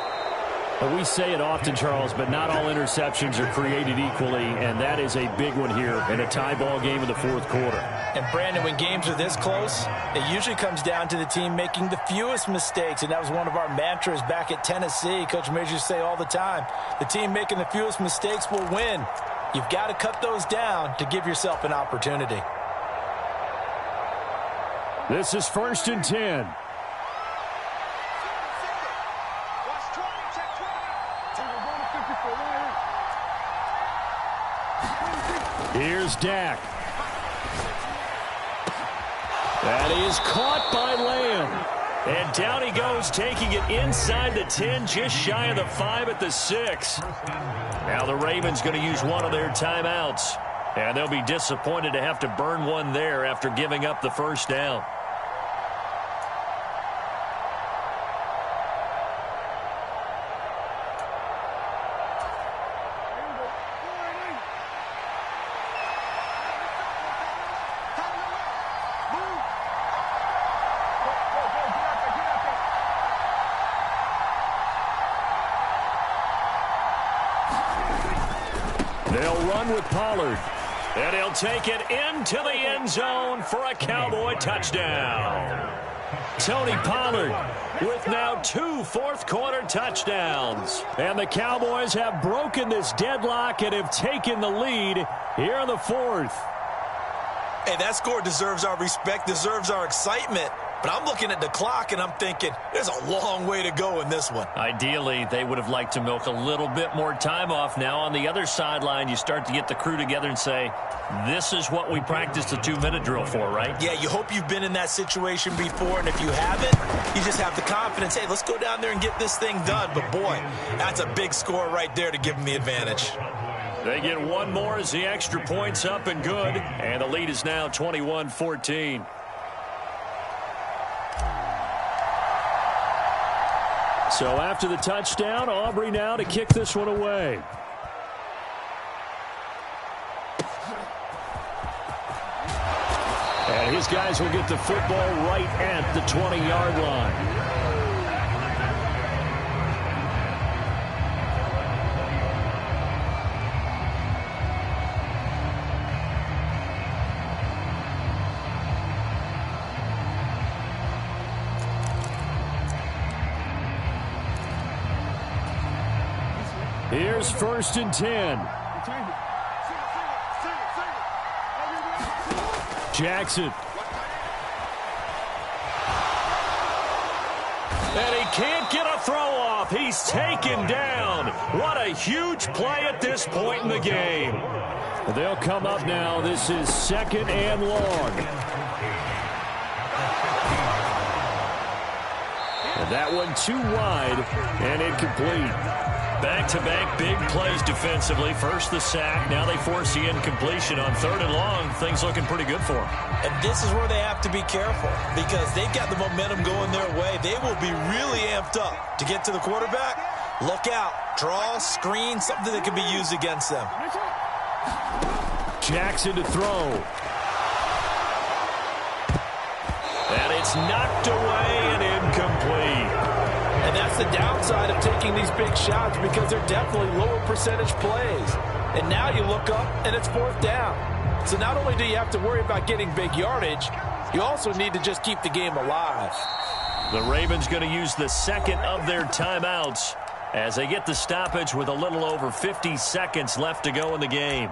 Well, we say it often, Charles, but not all interceptions are created equally, and that is a big one here in a tie ball game in the fourth quarter. And, Brandon, when games are this close, it usually comes down to the team making the fewest mistakes, and that was one of our mantras back at Tennessee. Coach Majors used to say all the time, the team making the fewest mistakes will win. You've got to cut those down to give yourself an opportunity. This is 1st and 10. Here's Dak. That is caught by Lamb. And down he goes, taking it inside the 10, just shy of the 5 at the 6. Now the Ravens going to use one of their timeouts. And they'll be disappointed to have to burn one there after giving up the first down. They'll run with Pollard. And he'll take it into the end zone for a Cowboy touchdown. Tony Pollard with now 2 fourth-quarter touchdowns. And the Cowboys have broken this deadlock and have taken the lead here in the fourth. Hey, that score deserves our respect, deserves our excitement. But I'm looking at the clock, and I'm thinking there's a long way to go in this one. Ideally, they would have liked to milk a little bit more time off. Now, on the other sideline, you start to get the crew together and say, this is what we practiced the 2-minute drill for, right? Yeah, you hope you've been in that situation before, and if you haven't, you just have the confidence, hey, let's go down there and get this thing done. But, boy, that's a big score right there to give them the advantage. They get one more as the extra point's up and good, and the lead is now 21-14. So after the touchdown, Aubrey now to kick this one away. And his guys will get the football right at the 20-yard line. Here's 1st and 10. Jackson. And he can't get a throw off. He's taken down. What a huge play at this point in the game. They'll come up now. This is 2nd and long. And that one too wide and incomplete. Back-to-back big plays defensively. First the sack. Now they force the incompletion on 3rd and long. Things looking pretty good for them. And this is where they have to be careful because they've got the momentum going their way. They will be really amped up to get to the quarterback. Look out. Draw, screen, something that can be used against them. Jackson to throw. And it's knocked away and incomplete. And that's the downside of taking these big shots because they're definitely lower percentage plays. And now you look up and it's 4th down. So not only do you have to worry about getting big yardage, you also need to just keep the game alive. The Ravens going to use the second of their timeouts as they get the stoppage with a little over 50 seconds left to go in the game.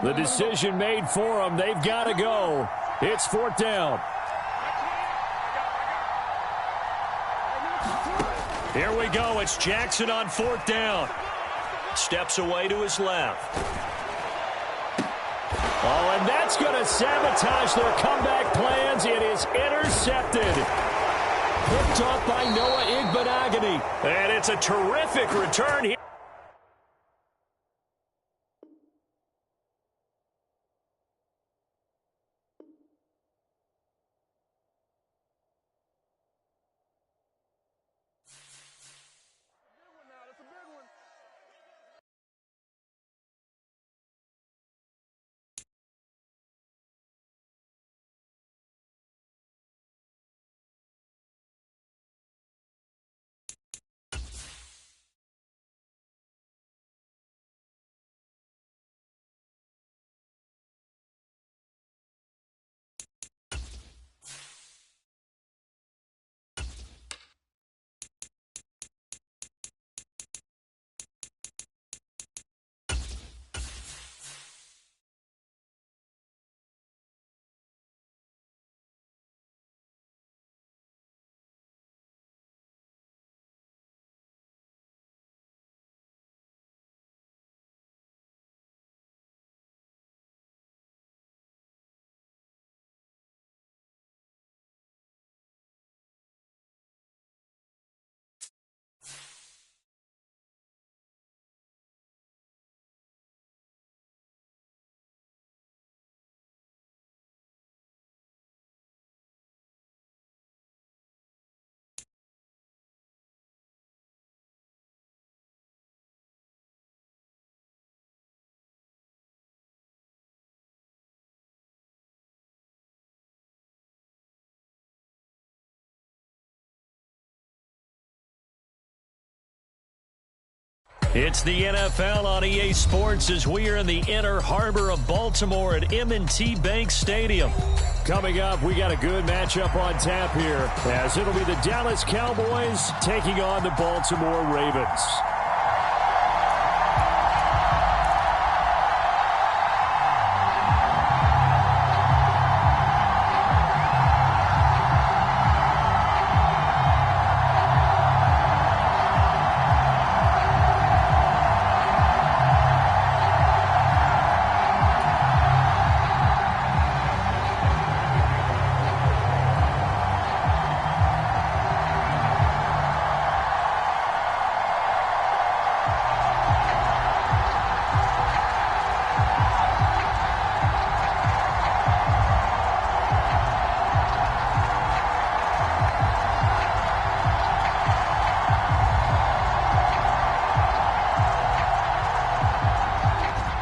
The decision made for them. They've got to go. It's 4th down. Here we go. It's Jackson on 4th down. Steps away to his left. Oh, and that's going to sabotage their comeback plans. It is intercepted. Picked off by Noah Igbenogany. And it's a terrific return here. It's the NFL on EA Sports as we are in the inner harbor of Baltimore at M&T Bank Stadium. Coming up, we got a good matchup on tap here as it'll be the Dallas Cowboys taking on the Baltimore Ravens.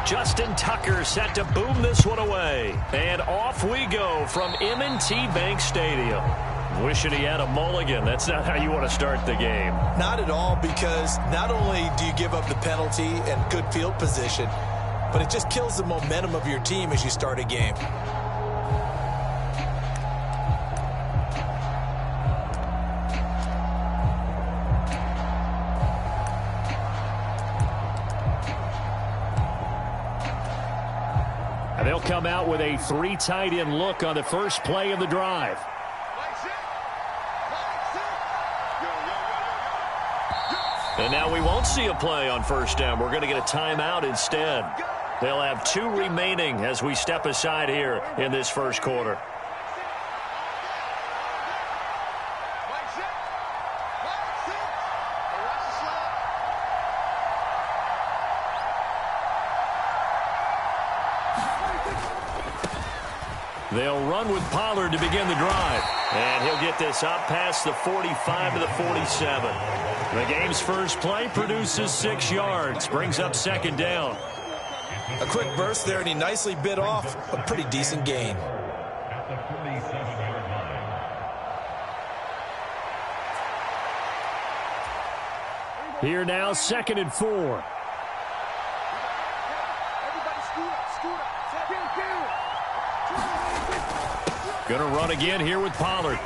Justin Tucker set to boom this one away. And off we go from M&T Bank Stadium. Wishing he had a mulligan. That's not how you want to start the game. Not at all, because not only do you give up the penalty and good field position, but it just kills the momentum of your team as you start a game. And they'll come out with a 3 tight end look on the first play of the drive. And now we won't see a play on first down. We're going to get a timeout instead. They'll have 2 remaining as we step aside here in this first quarter. They'll run with Pollard to begin the drive. And he'll get this up past the 45 to the 47. The game's first play produces 6 yards. Brings up second down. A quick burst there, and he nicely bit off a pretty decent gain. Here now, 2nd and 4. Gonna run again here with Pollard.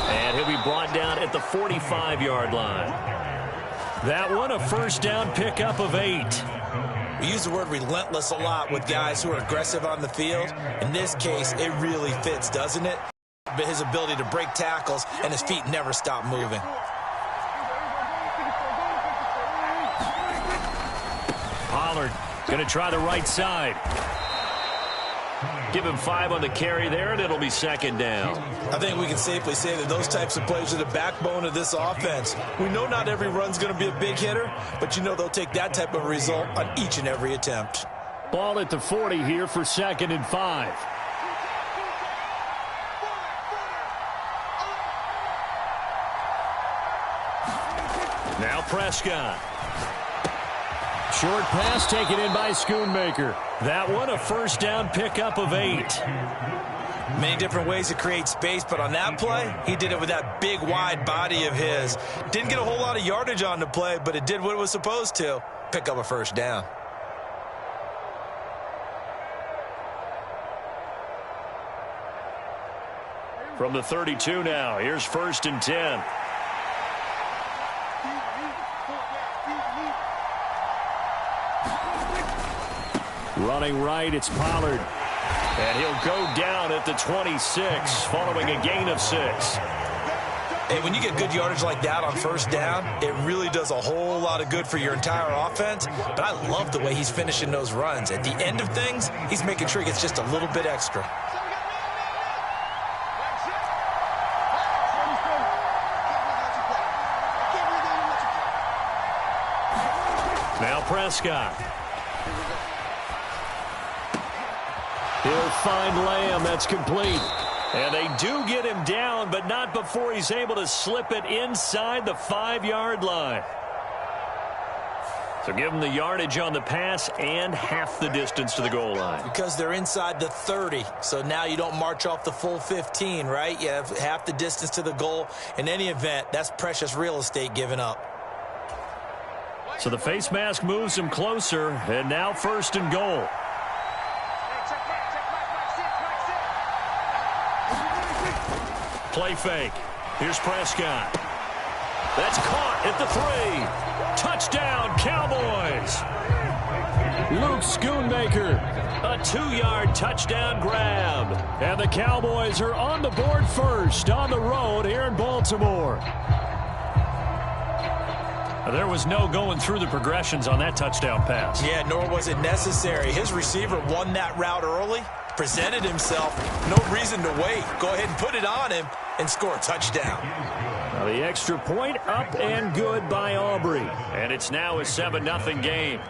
And he'll be brought down at the 45-yard line. That one, a first down pickup of 8. We use the word relentless a lot with guys who are aggressive on the field. In this case, it really fits, doesn't it? But his ability to break tackles and his feet never stop moving. Pollard going to try the right side. Give him 5 on the carry there, and it'll be second down. I think we can safely say that those types of plays are the backbone of this offense. We know not every run's going to be a big hitter, but you know they'll take that type of result on each and every attempt. Ball at the 40 here for 2nd and 5. Now Prescott. Short pass taken in by Schoonmaker. That one, a first down pickup of 8. Many different ways to create space, but on that play, he did it with that big, wide body of his. Didn't get a whole lot of yardage on the play, but it did what it was supposed to. Pick up a first down. From the 32 now, here's 1st and 10. Running right, it's Pollard. And he'll go down at the 26, following a gain of 6. Hey, when you get good yardage like that on first down, it really does a whole lot of good for your entire offense. But I love the way he's finishing those runs. At the end of things, he's making sure he gets just a little bit extra. Now Prescott. He'll find Lamb. That's complete. And they do get him down, but not before he's able to slip it inside the 5-yard line. So give him the yardage on the pass and half the distance to the goal line. Because they're inside the 30, so now you don't march off the full 15, right? You have half the distance to the goal. In any event, that's precious real estate given up. So the face mask moves him closer, and now 1st and goal. Play fake. Here's Prescott. That's caught at the 3. Touchdown, Cowboys. Luke Schoonmaker. A 2-yard touchdown grab. And the Cowboys are on the board first on the road here in Baltimore. There was no going through the progressions on that touchdown pass. Yeah, nor was it necessary. His receiver won that route early, presented himself. No reason to wait. Go ahead and put it on him and score a touchdown. Now the extra point up and good by Aubrey. And it's now a 7-0 game.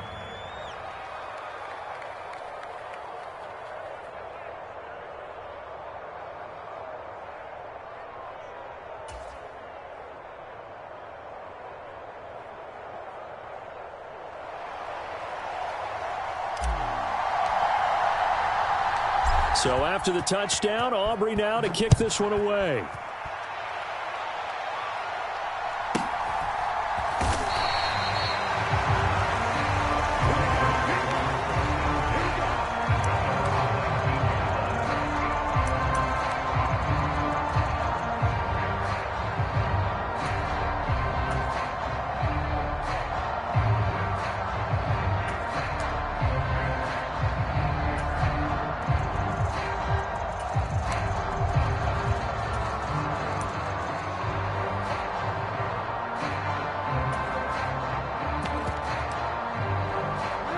So after the touchdown, Aubrey now to kick this one away.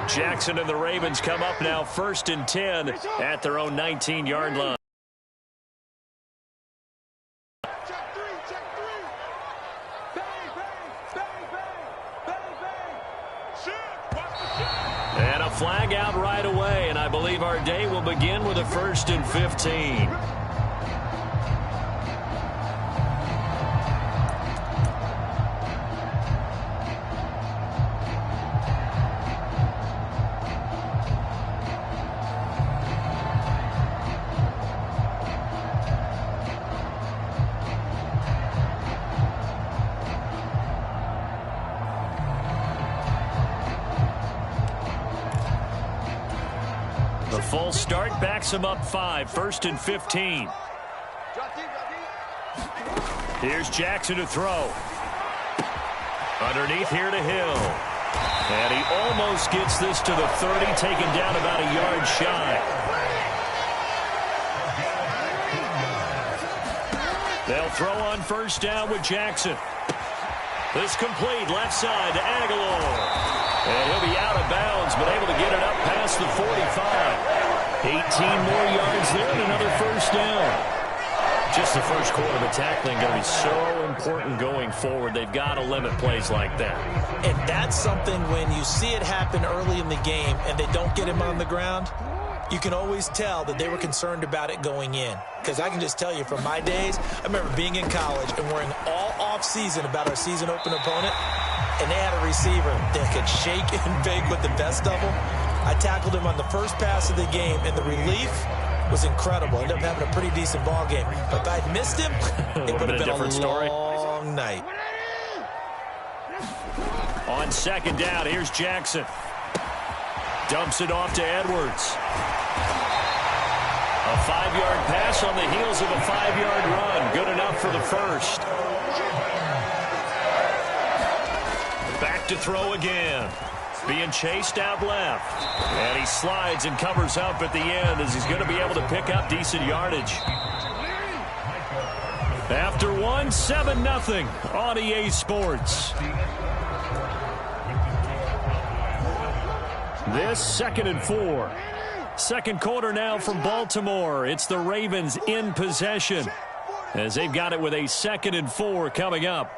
Jackson and the Ravens come up now 1st and 10 at their own 19-yard line. And a flag out right away, and I believe believe our day will begin with a 1st and 15. The full start backs him up 5, 1st and 15. Here's Jackson to throw. Underneath here to Hill. And he almost gets this to the 30, taken down about a yard shy. They'll throw on 1st down with Jackson. This complete left side to Aguilar. And he'll be out of bounds, but able to get it up past the 45. 18 more yards there and another 1st down. Just the first quarter of the tackling going to be so important going forward. They've got to limit plays like that. And that's something when you see it happen early in the game and they don't get him on the ground, you can always tell that they were concerned about it going in. Because I can just tell you from my days, I remember being in college and worrying all off-season about our season open opponent, and they had a receiver that could shake and bake with the best of them. I tackled him on the first pass of the game, and the relief was incredible. Ended up having a pretty decent ball game. But if I'd missed him, it would have been a long night. On 2nd down, here's Jackson. Dumps it off to Edwards. A 5-yard pass on the heels of a 5-yard run. Good enough for the 1st. Back to throw again. Being chased out left. And he slides and covers up at the end as he's going to be able to pick up decent yardage. After one, 7-0 on EA Sports. This 2nd and 4. Second quarter now from Baltimore. It's the Ravens in possession as they've got it with a 2nd and 4 coming up.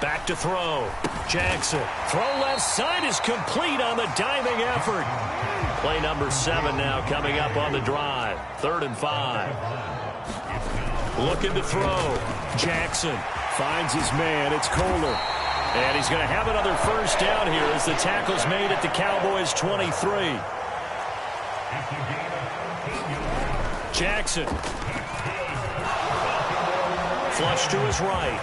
Back to throw. Jackson. Throw left side is complete on the diving effort. Play number 7 now coming up on the drive. 3rd and 5. Looking to throw. Jackson finds his man. It's Kohler. And he's going to have another 1st down here as the tackle's made at the Cowboys' 23. Jackson. Flush to his right.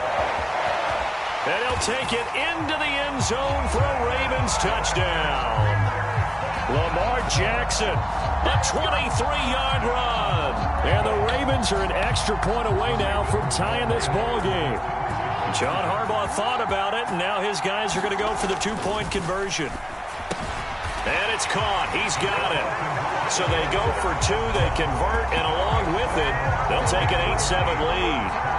And he'll take it into the end zone for a Ravens touchdown. Lamar Jackson, a 23-yard run. And the Ravens are an extra point away now from tying this ball game. John Harbaugh thought about it, and now his guys are going to go for the 2-point conversion. And it's caught. He's got it. So they go for 2, they convert, and along with it, they'll take an 8-7 lead.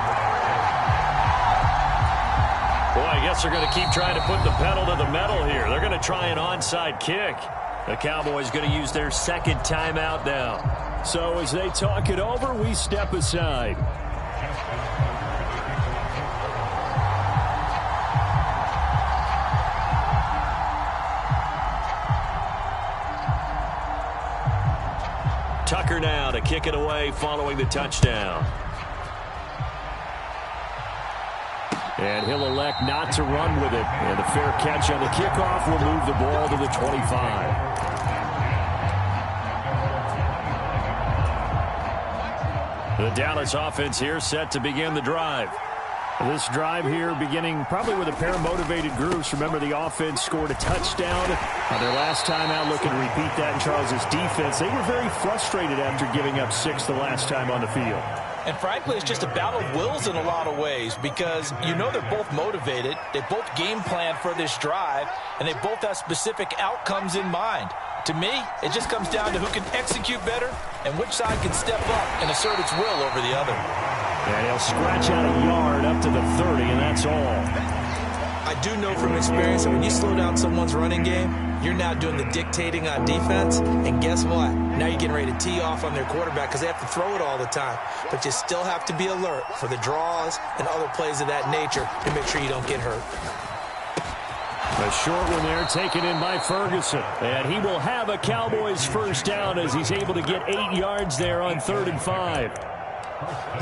Boy, I guess they're going to keep trying to put the pedal to the metal here. They're going to try an onside kick. The Cowboys going to use their 2nd timeout now. So as they talk it over, we step aside. Tucker now to kick it away following the touchdown. And he'll elect not to run with it. And a fair catch on the kickoff will move the ball to the 25. The Dallas offense here set to begin the drive. This drive here beginning probably with a pair of motivated groups. Remember, the offense scored a touchdown on their last time out. Looking to repeat that in Charles's defense. They were very frustrated after giving up 6 the last time on the field. And frankly, it's just a battle of wills in a lot of ways because you know they're both motivated. They both game plan for this drive, and they both have specific outcomes in mind. To me, it just comes down to who can execute better and which side can step up and assert its will over the other. And he'll scratch out a yard up to the 30, and that's all. I do know from experience that when you slow down someone's running game, you're now doing the dictating on defense. And guess what? Now you're getting ready to tee off on their quarterback because they have to throw it all the time. But you still have to be alert for the draws and other plays of that nature to make sure you don't get hurt. A short one there taken in by Ferguson. And he will have a Cowboys first down as he's able to get 8 yards there on 3rd and 5.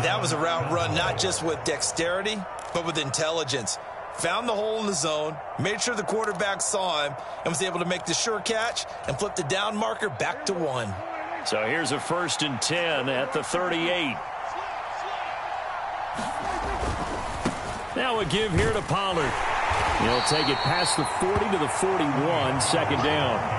That was a route run not just with dexterity, but with intelligence. Found the hole in the zone, made sure the quarterback saw him, and was able to make the sure catch and flip the down marker back to 1. So here's a 1st and 10 at the 38. Now a give here to Pollard. He'll take it past the 40 to the 41, 2nd down.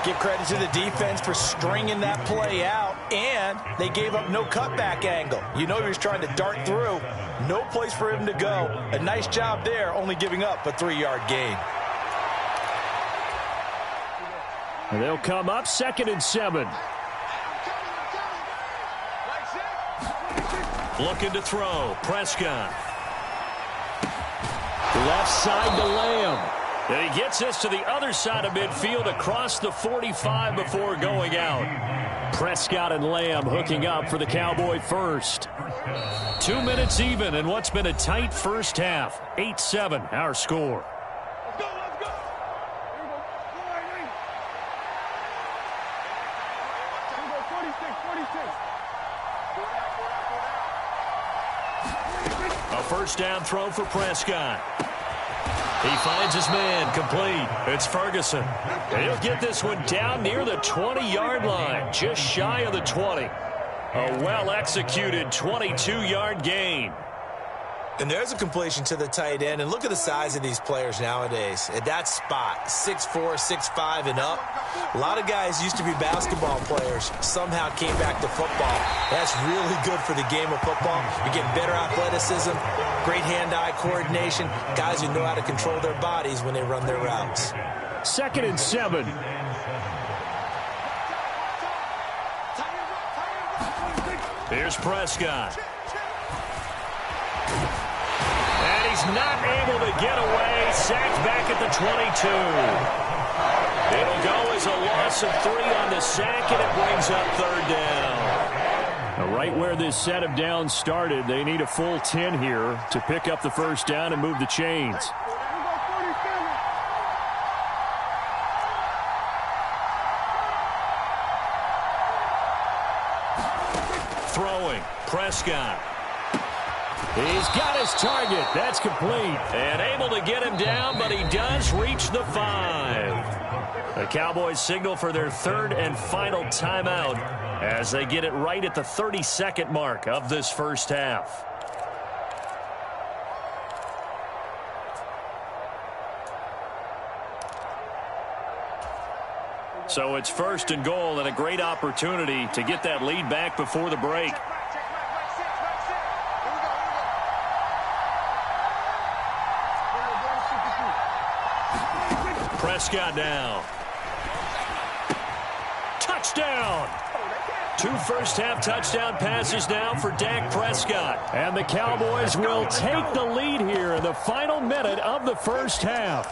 Give credit to the defense for stringing that play out, and they gave up no cutback angle. You know he was trying to dart through. No place for him to go. A nice job there, only giving up a 3-yard gain. And they'll come up 2nd and 7. Looking to throw. Prescott. Left side to Lamb. And he gets this to the other side of midfield across the 45 before going out. Prescott and Lamb hooking up for the Cowboy first. 2 minutes even in what's been a tight first half. 8-7 our score. A first down throw for Prescott. He finds his man, complete. It's Ferguson. And he'll get this one down near the 20-yard line, just shy of the 20. A well-executed 22-yard gain. And there's a completion to the tight end. And look at the size of these players nowadays. At that spot, 6'4", 6'5", and up. A lot of guys used to be basketball players. Somehow came back to football. That's really good for the game of football. You get better athleticism, great hand-eye coordination, guys who know how to control their bodies when they run their routes. 2nd and 7. Here's Prescott. And he's not able to get away. Sacked back at the 22. It'll go as a loss of 3 on the sack, and it brings up 3rd down. Right where this set of downs started, they need a full 10 here to pick up the first down and move the chains. Throwing, Prescott. He's got his target. That's complete. And able to get him down, but he does reach the 5. The Cowboys signal for their 3rd and final timeout as they get it right at the 32nd mark of this first half. So it's 1st and goal and a great opportunity to get that lead back before the break. Prescott now. Touchdown! 2 first-half touchdown passes now for Dak Prescott. And the Cowboys will take the lead here in the final minute of the first half.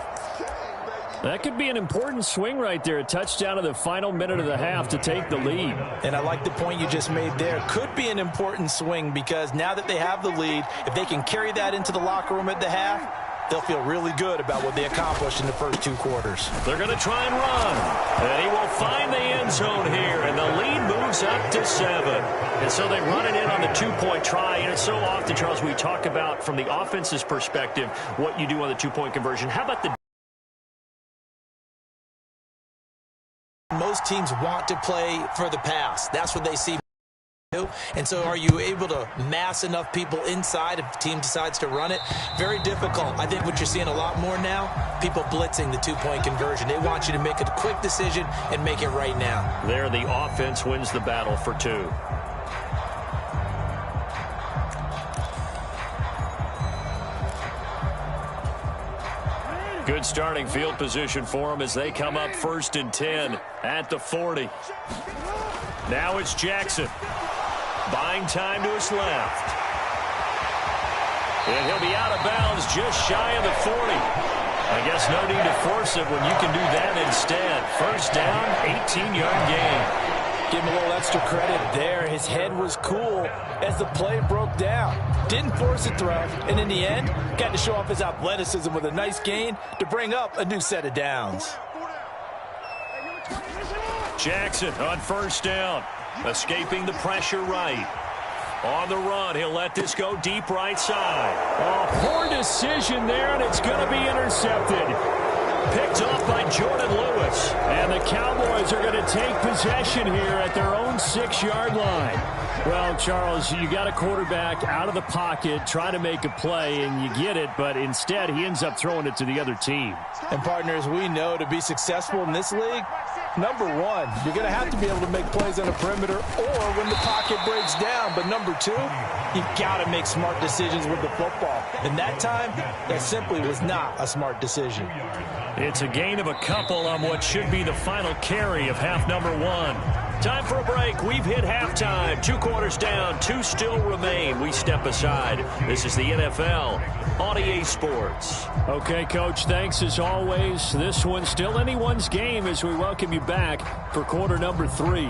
That could be an important swing right there. A touchdown in the final minute of the half to take the lead. And I like the point you just made there. Could be an important swing because now that they have the lead, if they can carry that into the locker room at the half, they'll feel really good about what they accomplished in the first 2 quarters. They're going to try and run. And he will find the end zone here. And the lead moves up to 7. And so they run it in on the 2-point try. And it's so often, Charles, we talk about from the offense's perspective what you do on the 2-point conversion. How about the most teams want to play for the pass. That's what they see. And so are you able to mass enough people inside if the team decides to run it? Very difficult. I think what you're seeing a lot more now, people blitzing the 2-point conversion. They want you to make a quick decision and make it right now. There, the offense wins the battle for 2. Good starting field position for them as they come up 1st and 10 at the 40. Now it's Jackson. Buying time to his left. And he'll be out of bounds just shy of the 40. I guess no need to force it when you can do that instead. First down, 18-yard gain. Give him a little extra credit there. His head was cool as the play broke down. Didn't force a throw, and in the end, got to show off his athleticism with a nice gain to bring up a new set of downs. Jackson on first down, escaping the pressure right. On the run, he'll let this go deep right side. Oh, poor decision there, and it's going to be intercepted. Picked off by Jordan Lewis. And the Cowboys are going to take possession here at their own 6-yard line. Well, Charles, you got a quarterback out of the pocket trying to make a play, and you get it, but instead he ends up throwing it to the other team. And, partners, we know to be successful in this league, number one, you're going to have to be able to make plays on the perimeter or when the pocket breaks down. But number two, you got to make smart decisions with the football. And that time, that simply was not a smart decision. It's a gain of a couple on what should be the final carry of half number one. Time for a break. We've hit halftime. 2 quarters down. 2 still remain. We step aside. This is the NFL on EA Sports. Okay, Coach, thanks as always. This one's still anyone's game as we welcome you back for quarter number 3.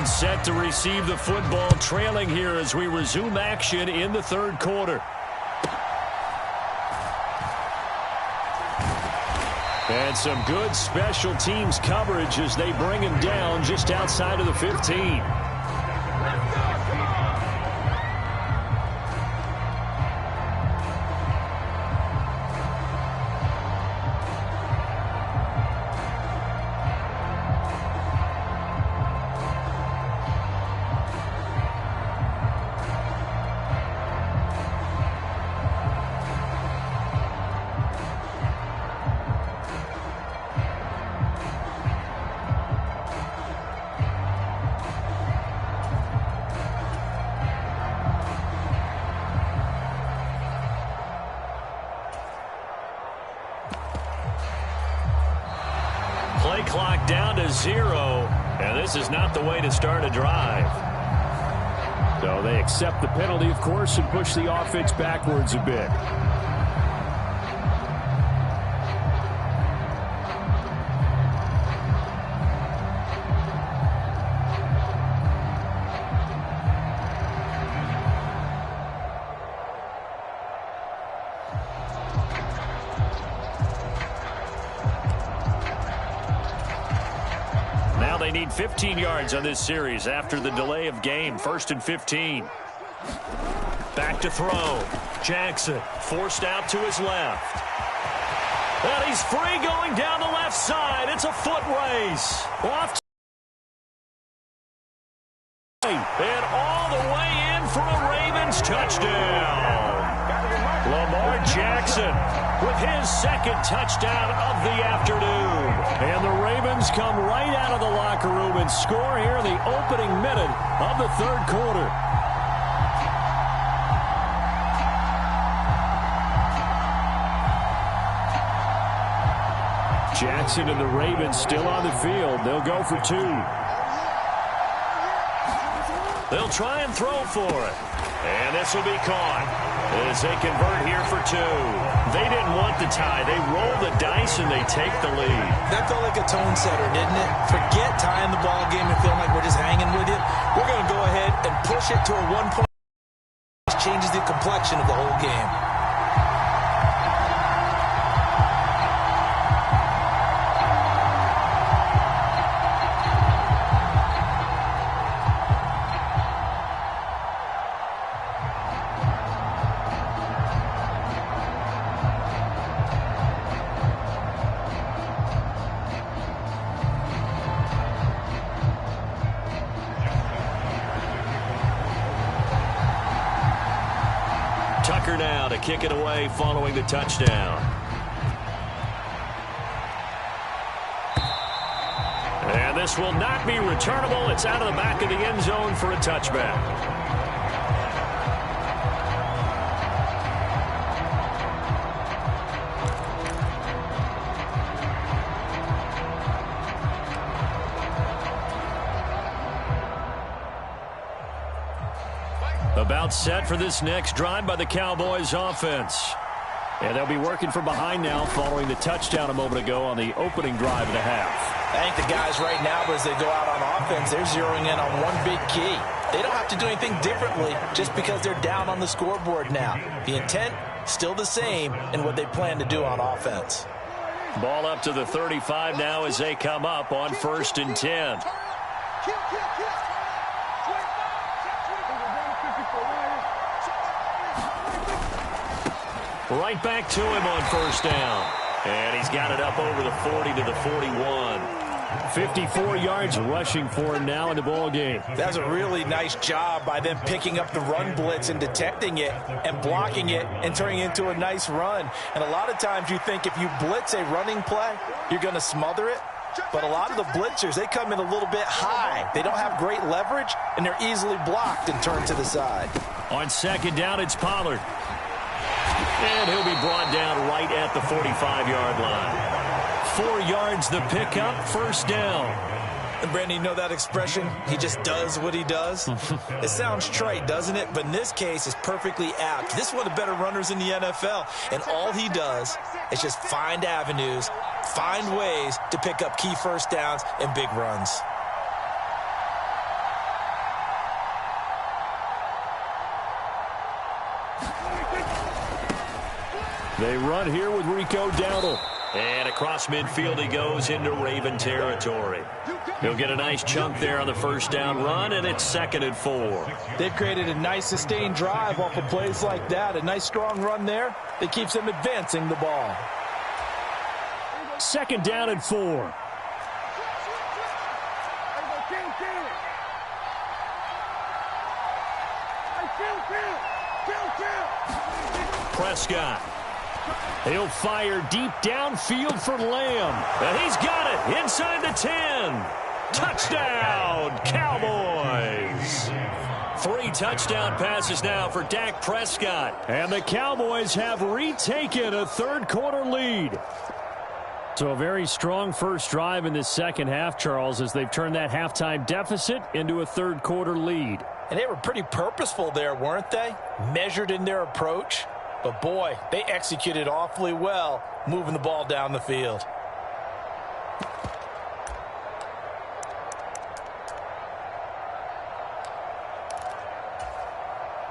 Set to receive the football, trailing here as we resume action in the third quarter. And some good special teams coverage as they bring him down just outside of the 15. Clock down to 0, and this is not the way to start a drive. So they accept the penalty, of course, and push the offense backwards a bit. They need 15 yards on this series after the delay of game. 1st and 15. Back to throw. Jackson forced out to his left. And he's free going down the left side. It's a foot race. Off and all the way in for a Ravens touchdown. Lamar Jackson with his 2nd touchdown of the afternoon. And the Ravens come right out of the locker room and score here in the opening minute of the third quarter. Jackson and the Ravens still on the field. They'll go for 2. They'll try and throw for it. And this will be caught as they convert here for 2. They didn't want the tie. They roll the dice and they take the lead. That felt like a tone setter, didn't it? Forget tying the ball game and feeling like we're just hanging with you. We're going to go ahead and push it to a 1-point. Changes the complexion of the whole game. Tucker now to kick it away following the touchdown. this will not be returnable. It's out of the back of the end zone for a touchback. About set for this next drive by the Cowboys offense. And they'll be working from behind now following the touchdown a moment ago on the opening drive of the half. I think the guys right now, as they go out on offense, they're zeroing in on one big key. They don't have to do anything differently just because they're down on the scoreboard now. The intent, still the same in what they plan to do on offense. Ball up to the 35 now as they come up on 1st and 10. Right back to him on 1st down. And he's got it up over the 40 to the 41. 54 yards rushing for him now in the ball game. That's a really nice job by them picking up the run blitz and detecting it and blocking it and turning it into a nice run. And a lot of times you think if you blitz a running play, you're going to smother it. But a lot of the blitzers, they come in a little bit high. They don't have great leverage, and they're easily blocked and turned to the side. On 2nd down, it's Pollard. And he'll be brought down right at the 45-yard line. 4 yards the pickup, 1st down. And Brandon, you know that expression? He just does what he does? It sounds trite, doesn't it? But in this case, it's perfectly apt. This is one of the better runners in the NFL. And all he does is just find avenues, find ways to pick up key 1st downs and big runs. They run here with Rico Dowdle. And across midfield he goes into Raven territory. He'll get a nice chunk there on the 1st down run, and it's 2nd and 4. They've created a nice sustained drive off of plays like that. A nice strong run there that keeps them advancing the ball. 2nd down and 4. Prescott. He'll fire deep downfield for Lamb. And he's got it inside the 10. Touchdown, Cowboys. 3 touchdown passes now for Dak Prescott. And the Cowboys have retaken a 3rd quarter lead. So a very strong first drive in this second half, Charles, as they've turned that halftime deficit into a 3rd quarter lead. And they were pretty purposeful there, weren't they? Measured in their approach. But, boy, they executed awfully well moving the ball down the field.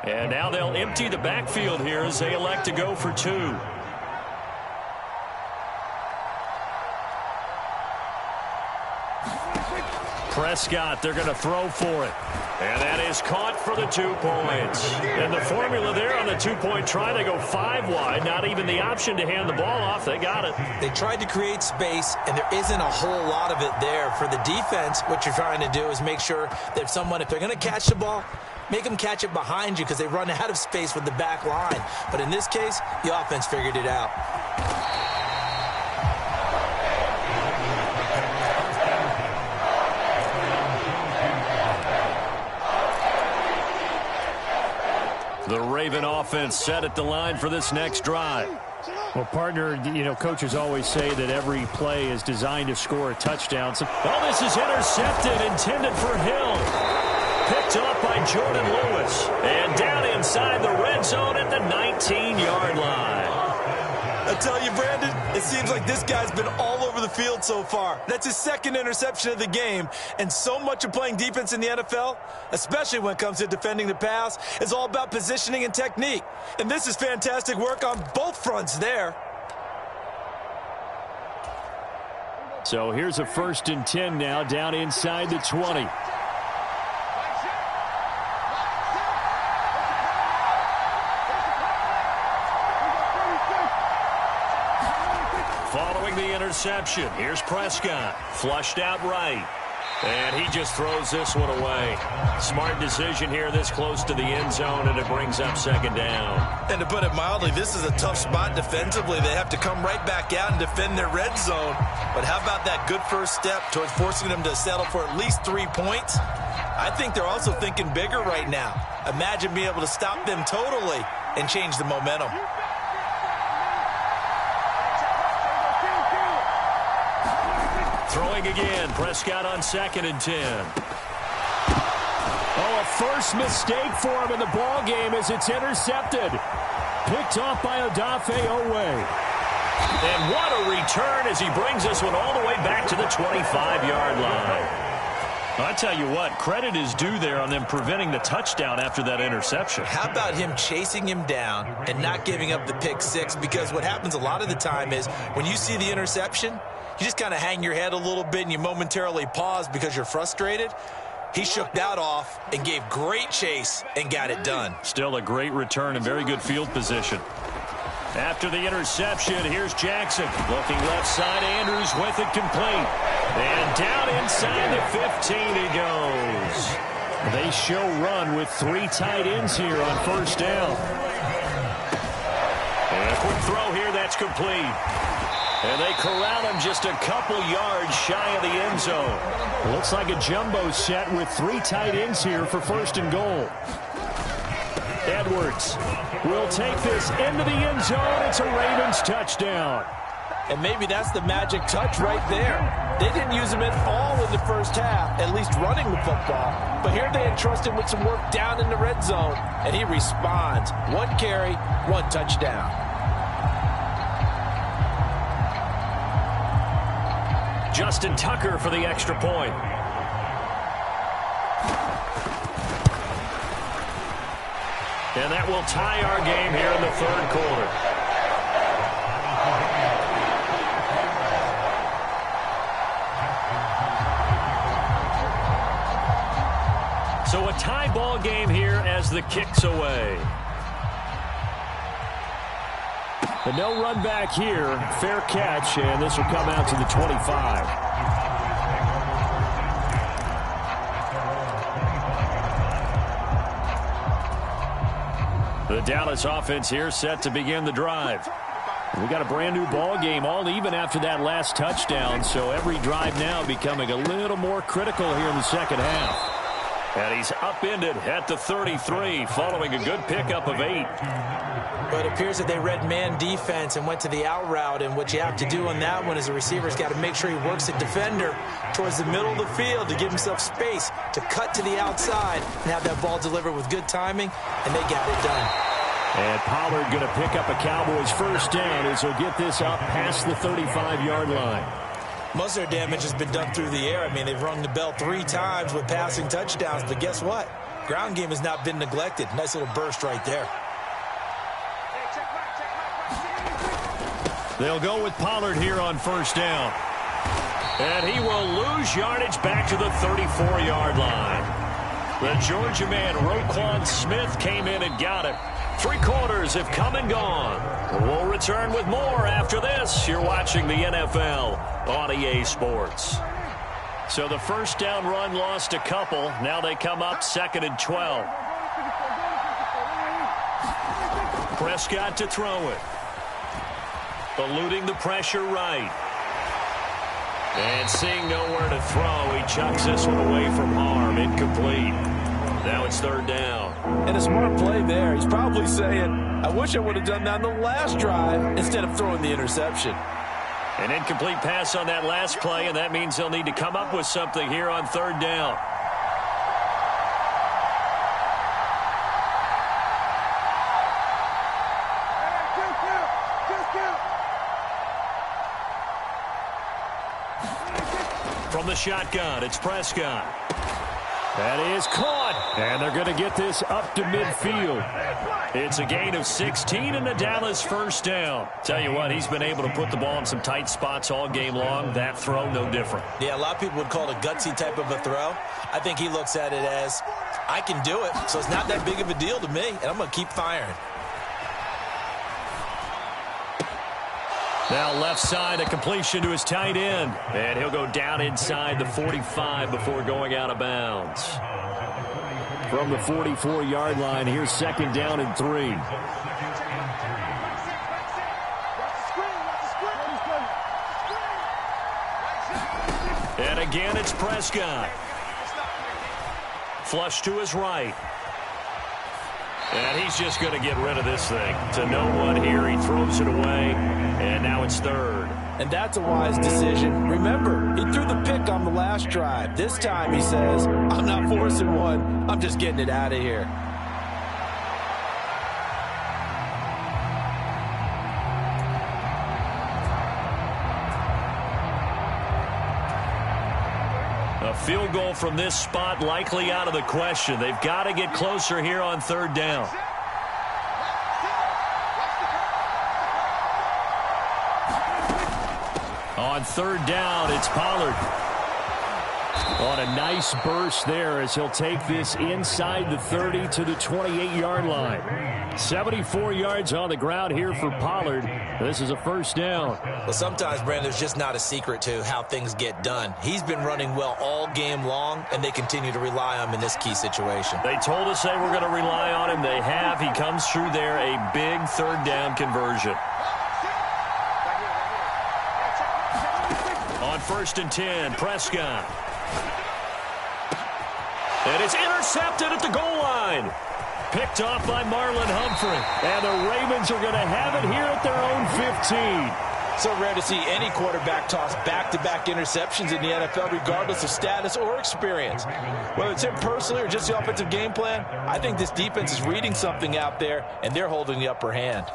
And now they'll empty the backfield here as they elect to go for 2. Prescott, they're going to throw for it. And that is caught for the 2 points. And the formula there on the 2-point try, they go 5 wide. Not even the option to hand the ball off. They got it. They tried to create space, and there isn't a whole lot of it there. For the defense, what you're trying to do is make sure that if they're going to catch the ball, make them catch it behind you because they run out of space with the back line. But in this case, the offense figured it out. The Raven offense set at the line for this next drive. Well, partner, coaches always say that every play is designed to score a touchdown. So, this is intercepted, intended for Hill. Picked up by Jordan Lewis. And down inside the red zone at the 19-yard line. I tell you, Brandon, it seems like this guy's been all over the field so far. That's his 2nd interception of the game. And so much of playing defense in the NFL, especially when it comes to defending the pass, is all about positioning and technique. And this is fantastic work on both fronts there. So here's a 1st and 10 now down inside the 20. Following the interception, here's Prescott. Flushed out right. And he just throws this one away. Smart decision here this close to the end zone, and it brings up second down. And to put it mildly, this is a tough spot defensively. They have to come right back out and defend their red zone. But how about that good first step towards forcing them to settle for at least 3 points? I think they're also thinking bigger right now. Imagine being able to stop them totally and change the momentum. Throwing again. Prescott on 2nd and 10. Oh, a first mistake for him in the ball game as it's intercepted. Picked off by Odafe Owe. And what a return as he brings this one all the way back to the 25-yard line. I tell you what, credit is due there on them preventing the touchdown after that interception. How about him chasing him down and not giving up the pick six? Because what happens a lot of the time is when you see the interception, you just kind of hang your head a little bit and you momentarily pause because you're frustrated. He shook that off and gave great chase and got it done. Still a great return and very good field position. After the interception, here's Jackson. Looking left side, Andrews with it complete. And down inside the 15 he goes. They show run with 3 tight ends here on first down. And a quick throw here, that's complete. And they corral him just a couple yards shy of the end zone. Looks like a jumbo set with 3 tight ends here for first and goal. Edwards will take this into the end zone. It's a Ravens touchdown. And maybe that's the magic touch right there. They didn't use him at all in the first half, at least running the football. But here they entrust him with some work down in the red zone, and he responds. 1 carry, 1 touchdown. Justin Tucker for the extra point. And that will tie our game here in the 3rd quarter. So a tie ball game here as the kick's away. But no run back here. Fair catch, and this will come out to the 25. The Dallas offense here set to begin the drive. We got a brand new ball game, all even after that last touchdown, so every drive now becoming a little more critical here in the second half. And he's upended at the 33 following a good pickup of 8. But it appears that they read man defense and went to the out route, and what you have to do on that one is the receiver's got to make sure he works the defender towards the middle of the field to give himself space to cut to the outside and have that ball delivered with good timing, and they got it done. And Pollard going to pick up a Cowboys first down as he'll get this up past the 35-yard line. Most of their damage has been done through the air. I mean, they've rung the bell 3 times with passing touchdowns, but guess what? Ground game has not been neglected. Nice little burst right there. They'll go with Pollard here on first down. And he will lose yardage back to the 34-yard line. The Georgia man, Roquan Smith, came in and got it. 3 quarters have come and gone. We'll return with more after this. You're watching the NFL on EA Sports. So the first down run lost a couple. Now they come up 2nd and 12. Prescott to throw it. Eluding the pressure right. And seeing nowhere to throw, he chucks this one away from harm. Incomplete. Now it's 3rd down. And a smart play there. He's probably saying, I wish I would have done that on the last drive instead of throwing the interception. An incomplete pass on that last play, and that means they'll need to come up with something here on 3rd down. From the shotgun, it's Prescott. That is caught, and they're going to get this up to midfield. It's a gain of 16 and the Dallas first down. Tell you what, he's been able to put the ball in some tight spots all game long. That throw, no different. Yeah, a lot of people would call it a gutsy type of a throw. I think he looks at it as, I can do it, so it's not that big of a deal to me, and I'm going to keep firing. Now left side, a completion to his tight end. And he'll go down inside the 45 before going out of bounds. From the 44-yard line, here's second down and 3. And again, it's Prescott. Flush to his right. And he's just going to get rid of this thing. To no one here, he throws it away, and now it's third. And that's a wise decision. Remember, he threw the pick on the last drive. This time he says, I'm not forcing one. I'm just getting it out of here. A field goal from this spot likely out of the question. They've got to get closer here on third down. On third down, it's Pollard. On a nice burst there as he'll take this inside the 30 to the 28-yard line. 74 yards on the ground here for Pollard. This is a first down. Well, sometimes, Brandon, there's just not a secret to how things get done. He's been running well all game long, and they continue to rely on him in this key situation. They told us they were going to rely on him. They have. He comes through there, a big third down conversion. On 1st and 10, Prescott. And it's intercepted at the goal line. Picked off by Marlon Humphrey. And the Ravens are going to have it here at their own 15. So rare to see any quarterback toss back-to-back interceptions in the NFL, regardless of status or experience. Whether it's him personally or just the offensive game plan, I think this defense is reading something out there, and they're holding the upper hand.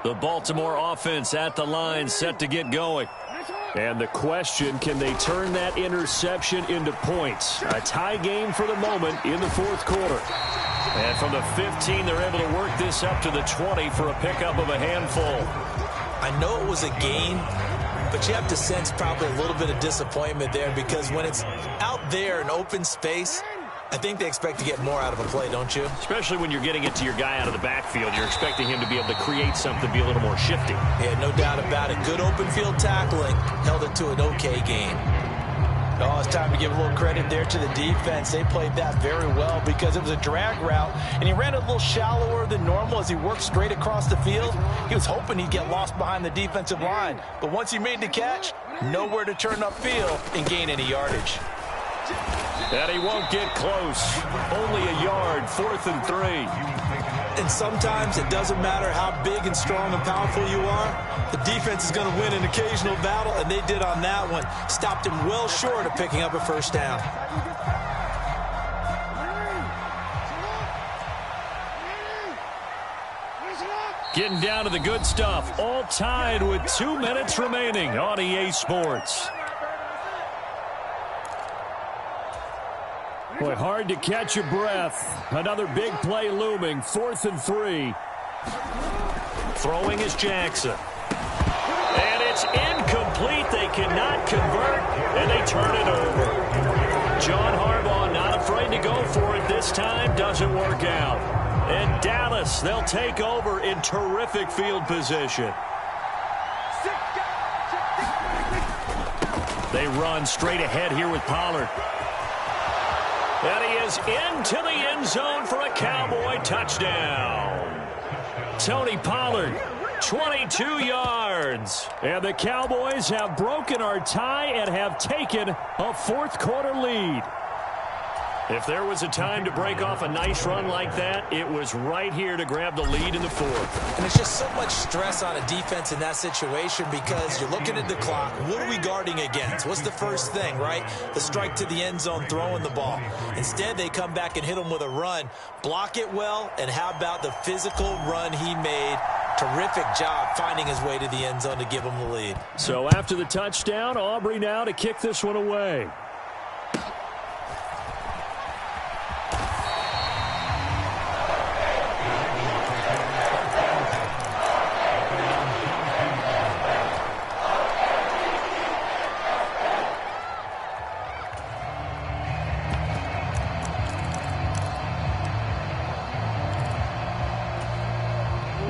The Baltimore offense at the line, set to get going. And the question, can they turn that interception into points? A tie game for the moment in the fourth quarter. And from the 15, they're able to work this up to the 20 for a pickup of a handful. I know it was a gain, but you have to sense probably a little bit of disappointment there, because when it's out there in open space, I think they expect to get more out of a play, don't you? Especially when you're getting it to your guy out of the backfield. You're expecting him to be able to create something, be a little more shifty. Yeah, no doubt about it. Good open field tackling held it to an okay game. Oh, it's time to give a little credit there to the defense. They played that very well because it was a drag route, and he ran a little shallower than normal as he worked straight across the field. He was hoping he'd get lost behind the defensive line, but once he made the catch, nowhere to turn upfield and gain any yardage. And he won't get close. Only a yard, 4th and 3. And sometimes it doesn't matter how big and strong and powerful you are. The defense is going to win an occasional battle, and they did on that one. Stopped him well short of picking up a first down. Getting down to the good stuff. All tied with 2 minutes remaining on EA Sports. Boy, hard to catch your breath. Another big play looming. 4th and 3. Throwing is Jackson. And it's incomplete. They cannot convert, and they turn it over. John Harbaugh not afraid to go for it this time. Doesn't work out. And Dallas, they'll take over in terrific field position. They run straight ahead here with Pollard. And he is into the end zone for a Cowboy touchdown. Tony Pollard, 22 yards. And the Cowboys have broken our tie and have taken a fourth quarter lead. If there was a time to break off a nice run like that, it was right here to grab the lead in the fourth. And it's just so much stress on a defense in that situation because you're looking at the clock. What are we guarding against? What's the first thing, right? The strike to the end zone, throwing the ball. Instead, they come back and hit him with a run. Block it well, and how about the physical run he made? Terrific job finding his way to the end zone to give him the lead. So after the touchdown, Aubrey now to kick this one away.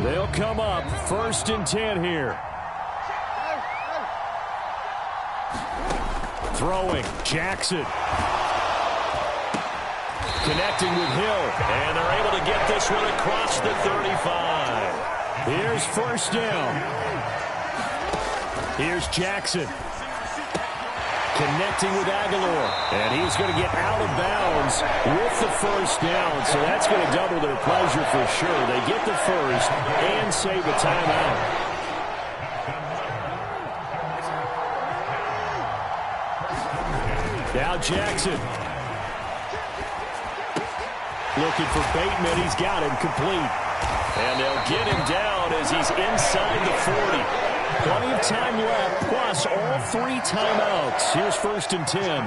They'll come up 1st and 10 here. Throwing, Jackson. Connecting with Hill. And they're able to get this one across the 35. Here's first down. Here's Jackson. Connecting with Aguilar. And he's going to get out of bounds with the first down. So that's going to double their pleasure for sure. They get the first and save a timeout. Now Jackson. Looking for Bateman. He's got him complete. And they'll get him down as he's inside the 40. Plenty of time left, plus all 3 timeouts. Here's first and 10.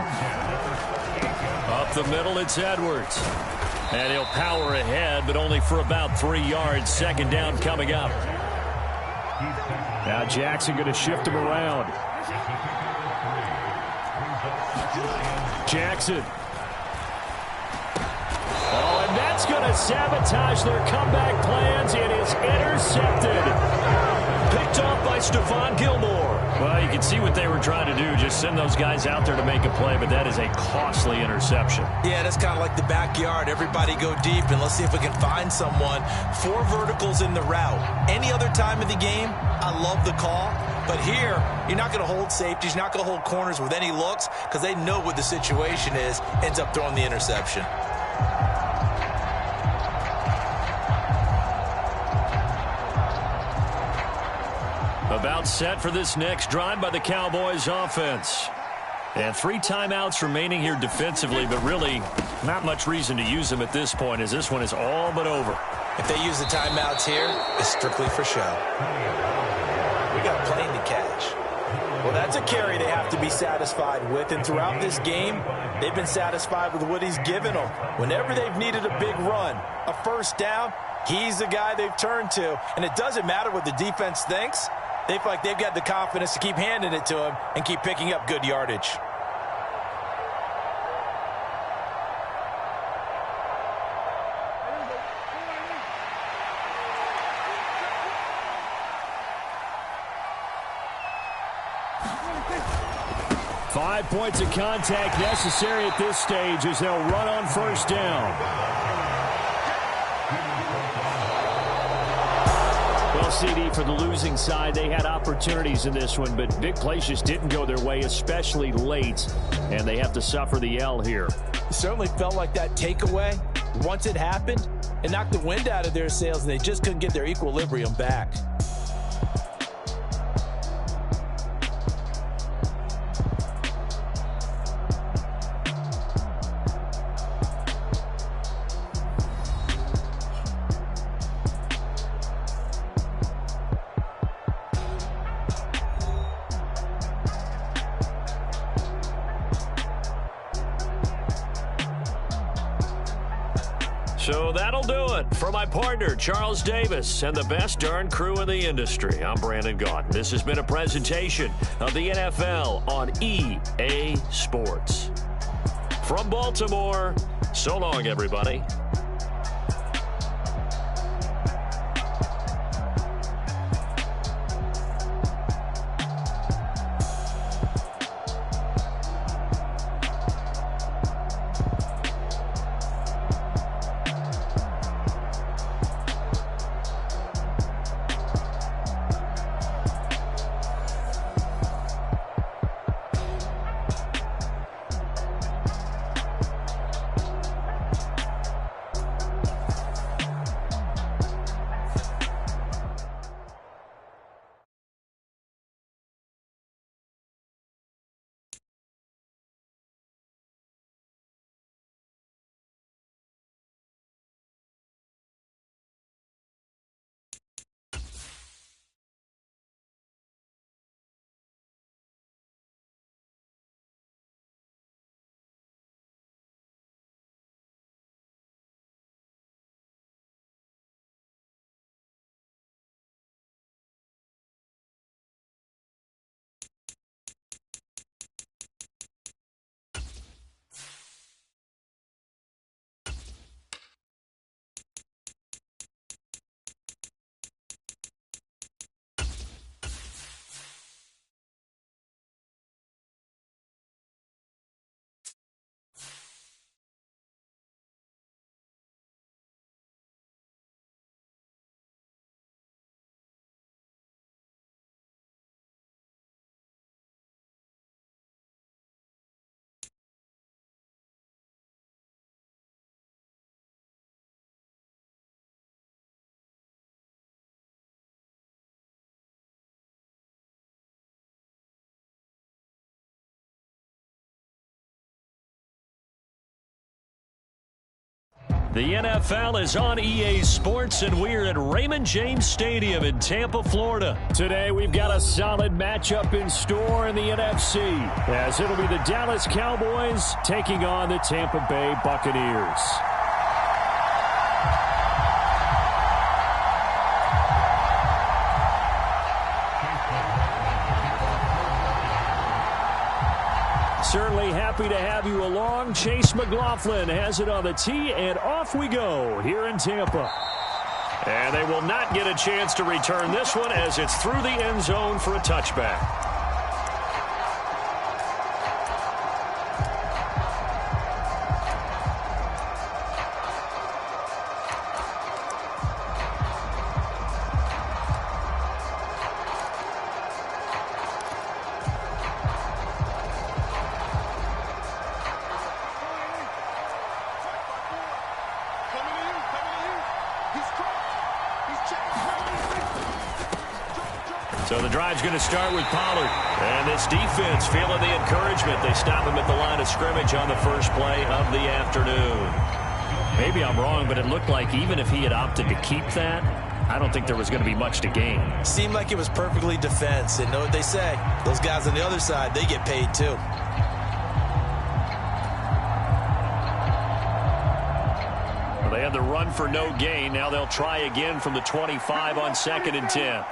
Up the middle, it's Edwards. And he'll power ahead, but only for about 3 yards. Second down coming up. Now Jackson going to shift him around. Jackson. Oh, and that's going to sabotage their comeback plans. It is intercepted. Picked off by Stephon Gilmore. Well, you can see what they were trying to do. Just send those guys out there to make a play, but that is a costly interception. Yeah, that's kind of like the backyard. Everybody go deep, and let's see if we can find someone. 4 verticals in the route. Any other time of the game, I love the call. But here, you're not going to hold safeties. You're not going to hold corners with any looks because they know what the situation is. Ends up throwing the interception. About set for this next drive by the Cowboys offense. And 3 timeouts remaining here defensively, but really not much reason to use them at this point as this one is all but over. If they use the timeouts here, it's strictly for show. We got a plane to catch. Well, that's a carry they have to be satisfied with, and throughout this game, they've been satisfied with what he's given them. Whenever they've needed a big run, a first down, he's the guy they've turned to. And it doesn't matter what the defense thinks. They feel like they've got the confidence to keep handing it to him and keep picking up good yardage. Five points of contact necessary at this stage as they'll run on first down. Well, CD, for the losing side, they had opportunities in this one, but big plays just didn't go their way, especially late, and they have to suffer the L here. It certainly felt like that takeaway, once it happened, it knocked the wind out of their sails, and they just couldn't get their equilibrium back. So that'll do it for my partner, Charles Davis, and the best darn crew in the industry. I'm Brandon Gaudin. This has been a presentation of the NFL on EA Sports. From Baltimore, so long, everybody. The NFL is on EA Sports, and we're at Raymond James Stadium in Tampa, Florida. Today, we've got a solid matchup in store in the NFC, as it'll be the Dallas Cowboys taking on the Tampa Bay Buccaneers. Certainly happy to have you along. Chase McLaughlin has it on the tee, and off we go here in Tampa. And they will not get a chance to return this one as it's through the end zone for a touchback. So the drive's going to start with Pollard. And this defense feeling the encouragement. They stop him at the line of scrimmage on the first play of the afternoon. Maybe I'm wrong, but it looked like even if he had opted to keep that, I don't think there was going to be much to gain. Seemed like it was perfectly defense. And know what they say? Those guys on the other side, they get paid too. Well, they had the run for no gain. Now they'll try again from the 25 on 2nd and 10.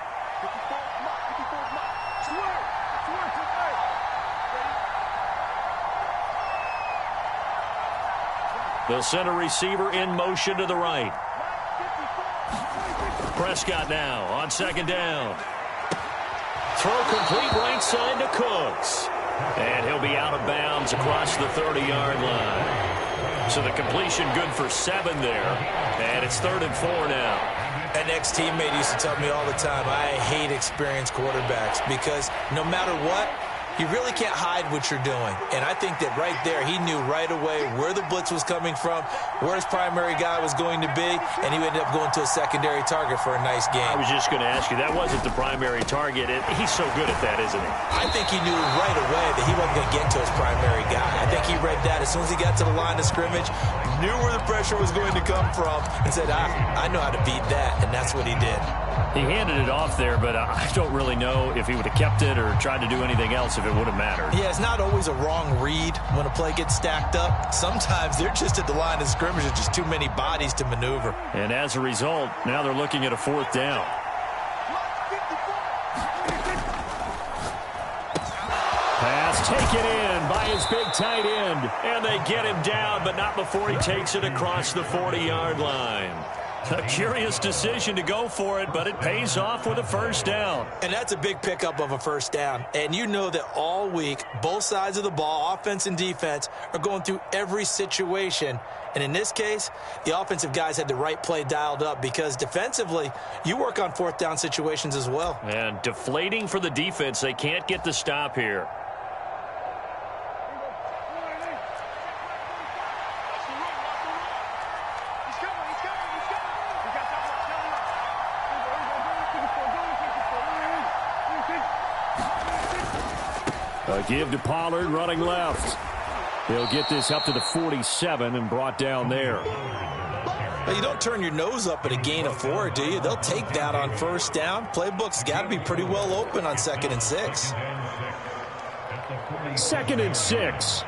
They'll send a receiver in motion to the right. Prescott now on 2nd down. Throw complete right side to Cooks. And he'll be out of bounds across the 30-yard line. So the completion good for 7 there. And it's 3rd and 4 now. An ex-teammate used to tell me all the time, I hate experienced quarterbacks because no matter what, you really can't hide what you're doing. And I think that right there, he knew right away where the blitz was coming from, where his primary guy was going to be, and he ended up going to a secondary target for a nice game. I was just going to ask you, that wasn't the primary target. He's so good at that, isn't he? I think he knew right away that he wasn't going to get to his primary guy. I think he read that as soon as he got to the line of scrimmage, knew where the pressure was going to come from, and said, I know how to beat that, and that's what he did. He handed it off there, but I don't really know if he would have kept it or tried to do anything else if it would have mattered. Yeah, it's not always a wrong read when a play gets stacked up. Sometimes they're just at the line of scrimmage. There's just too many bodies to maneuver. And as a result, now they're looking at a 4th down. Pass taken in by his big tight end. And they get him down, but not before he takes it across the 40-yard line. A curious decision to go for it, but it pays off with a 1st down. And that's a big pickup of a 1st down. And you know that all week, both sides of the ball, offense and defense, are going through every situation. And in this case, the offensive guys had the right play dialed up because defensively, you work on 4th down situations as well. And deflating for the defense. They can't get the stop here. A give to Pollard running left. He'll get this up to the 47 and brought down there. Well, you don't turn your nose up at a gain of 4, do you? They'll take that on 1st down. Playbook's got to be pretty well open on 2nd and 6. 2nd and 6.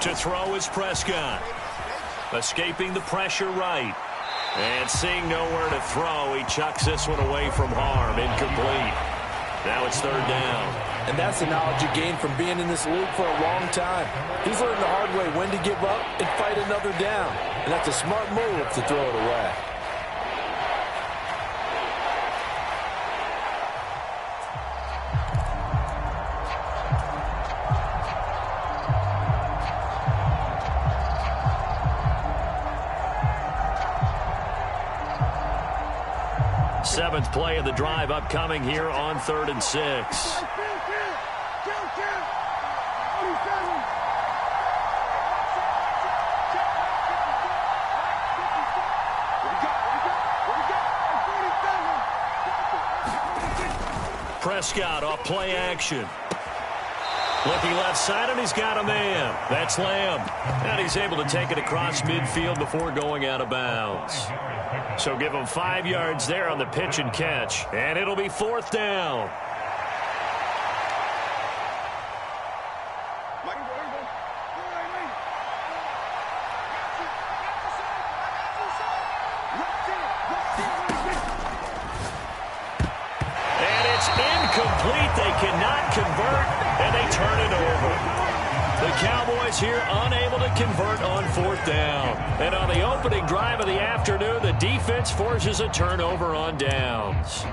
To throw is Prescott. Escaping the pressure right. And seeing nowhere to throw, he chucks this one away from harm. Incomplete. Now it's 3rd down. And that's the knowledge you gain from being in this league for a long time. He's learned the hard way when to give up and fight another down. And that's a smart move to throw it away. Seventh play of the drive upcoming here on 3rd and 6. Prescott off play action. Looking left side, and he's got a man. That's Lamb. And he's able to take it across midfield before going out of bounds. So give him 5 yards there on the pitch and catch. And it'll be 4th down. And it's incomplete. They cannot convert, and they turn it over. The Cowboys here unable to convert on 4th down. And on the opening drive of the afternoon, the defense forces a turnover on downs.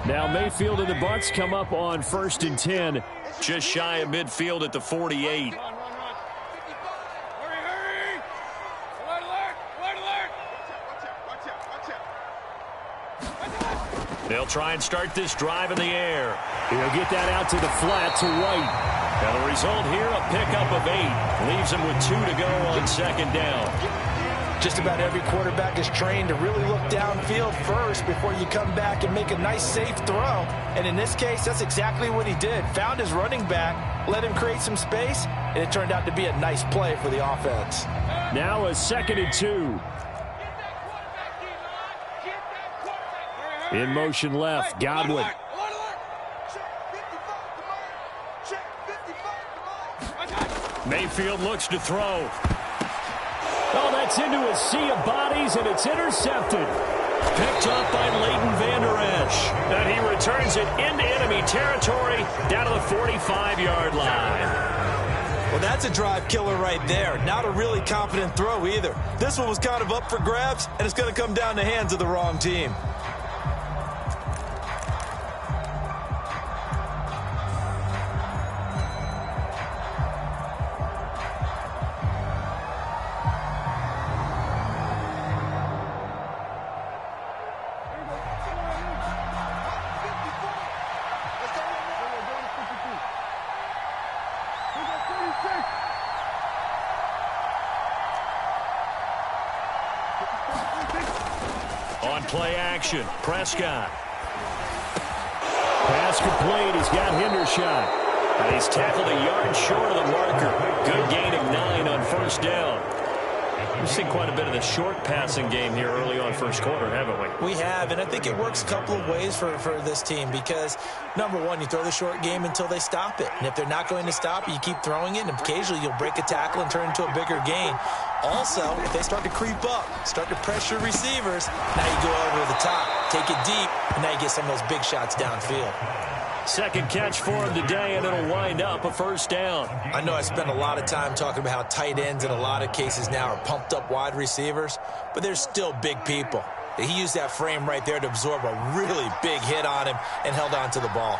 Now Mayfield and the Bucs come up on 1st and 10, just shy of midfield at the 48. They'll try and start this drive in the air. He'll get that out to the flat to White. Now the result here, a pickup of 8. Leaves him with 2 to go on 2nd down. Just about every quarterback is trained to really look downfield first before you come back and make a nice, safe throw. And in this case, that's exactly what he did. Found his running back, let him create some space, and it turned out to be a nice play for the offense. Now a 2nd and 2. In motion left, Godwin. Mayfield looks to throw. Oh, that's into a sea of bodies, and it's intercepted. Picked up by Leighton Vander Esch. And he returns it into enemy territory down to the 45-yard line. Well, that's a drive killer right there. Not a really confident throw either. This one was kind of up for grabs, and it's going to come down the hands of the wrong team. On play action, Prescott. Pass complete. He's got Hendershot. And he's tackled a yard short of the marker. Good gain of 9 on 1st down. We've seen quite a bit of the short passing game here early on 1st quarter, haven't we? We have, and I think it works a couple of ways for this team because, number one, you throw the short game until they stop it. And if they're not going to stop it, you keep throwing it, and occasionally you'll break a tackle and turn into a bigger gain. Also, if they start to creep up, start to pressure receivers, now you go over the top, take it deep, and now you get some of those big shots downfield. 2nd catch for him today, and it'll wind up a 1st down. I know I spent a lot of time talking about how tight ends in a lot of cases now are pumped up wide receivers, but they're still big people. He used that frame right there to absorb a really big hit on him and held on to the ball.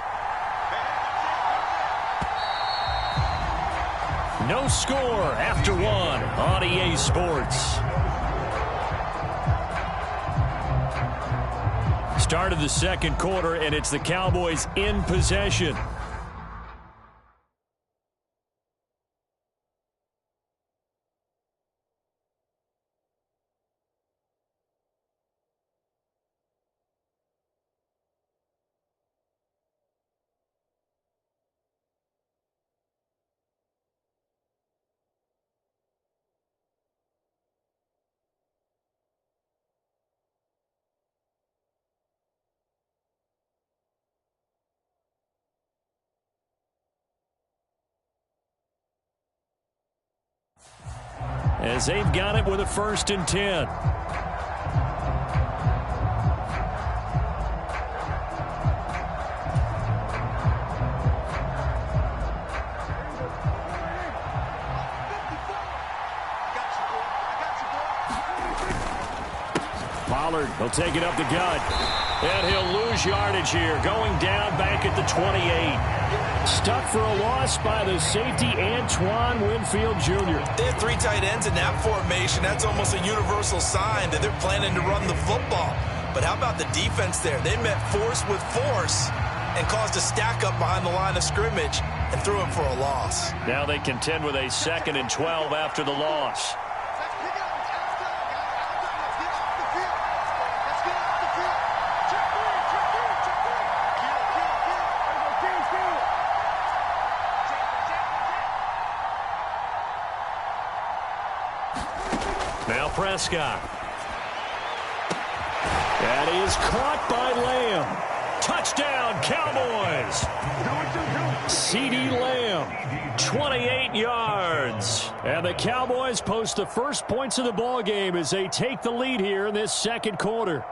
No score after 1 on EA Sports. Start of the 2nd quarter, and it's the Cowboys in possession. As they've got it with a 1st and 10. Pollard, he'll take it up the gut. And he'll lose yardage here, going down back at the 28. Stuck for a loss by the safety, Antoine Winfield Jr. They have 3 tight ends in that formation. That's almost a universal sign that they're planning to run the football. But how about the defense there? They met force with force. and caused a stack up behind the line of scrimmage and threw him for a loss. Now they contend with a 2nd and 12 after the loss. Now Prescott. That is caught by Lamb. Touchdown, Cowboys. CeeDee Lamb, 28 yards. And the Cowboys post the first points of the ball game as they take the lead here in this second quarter.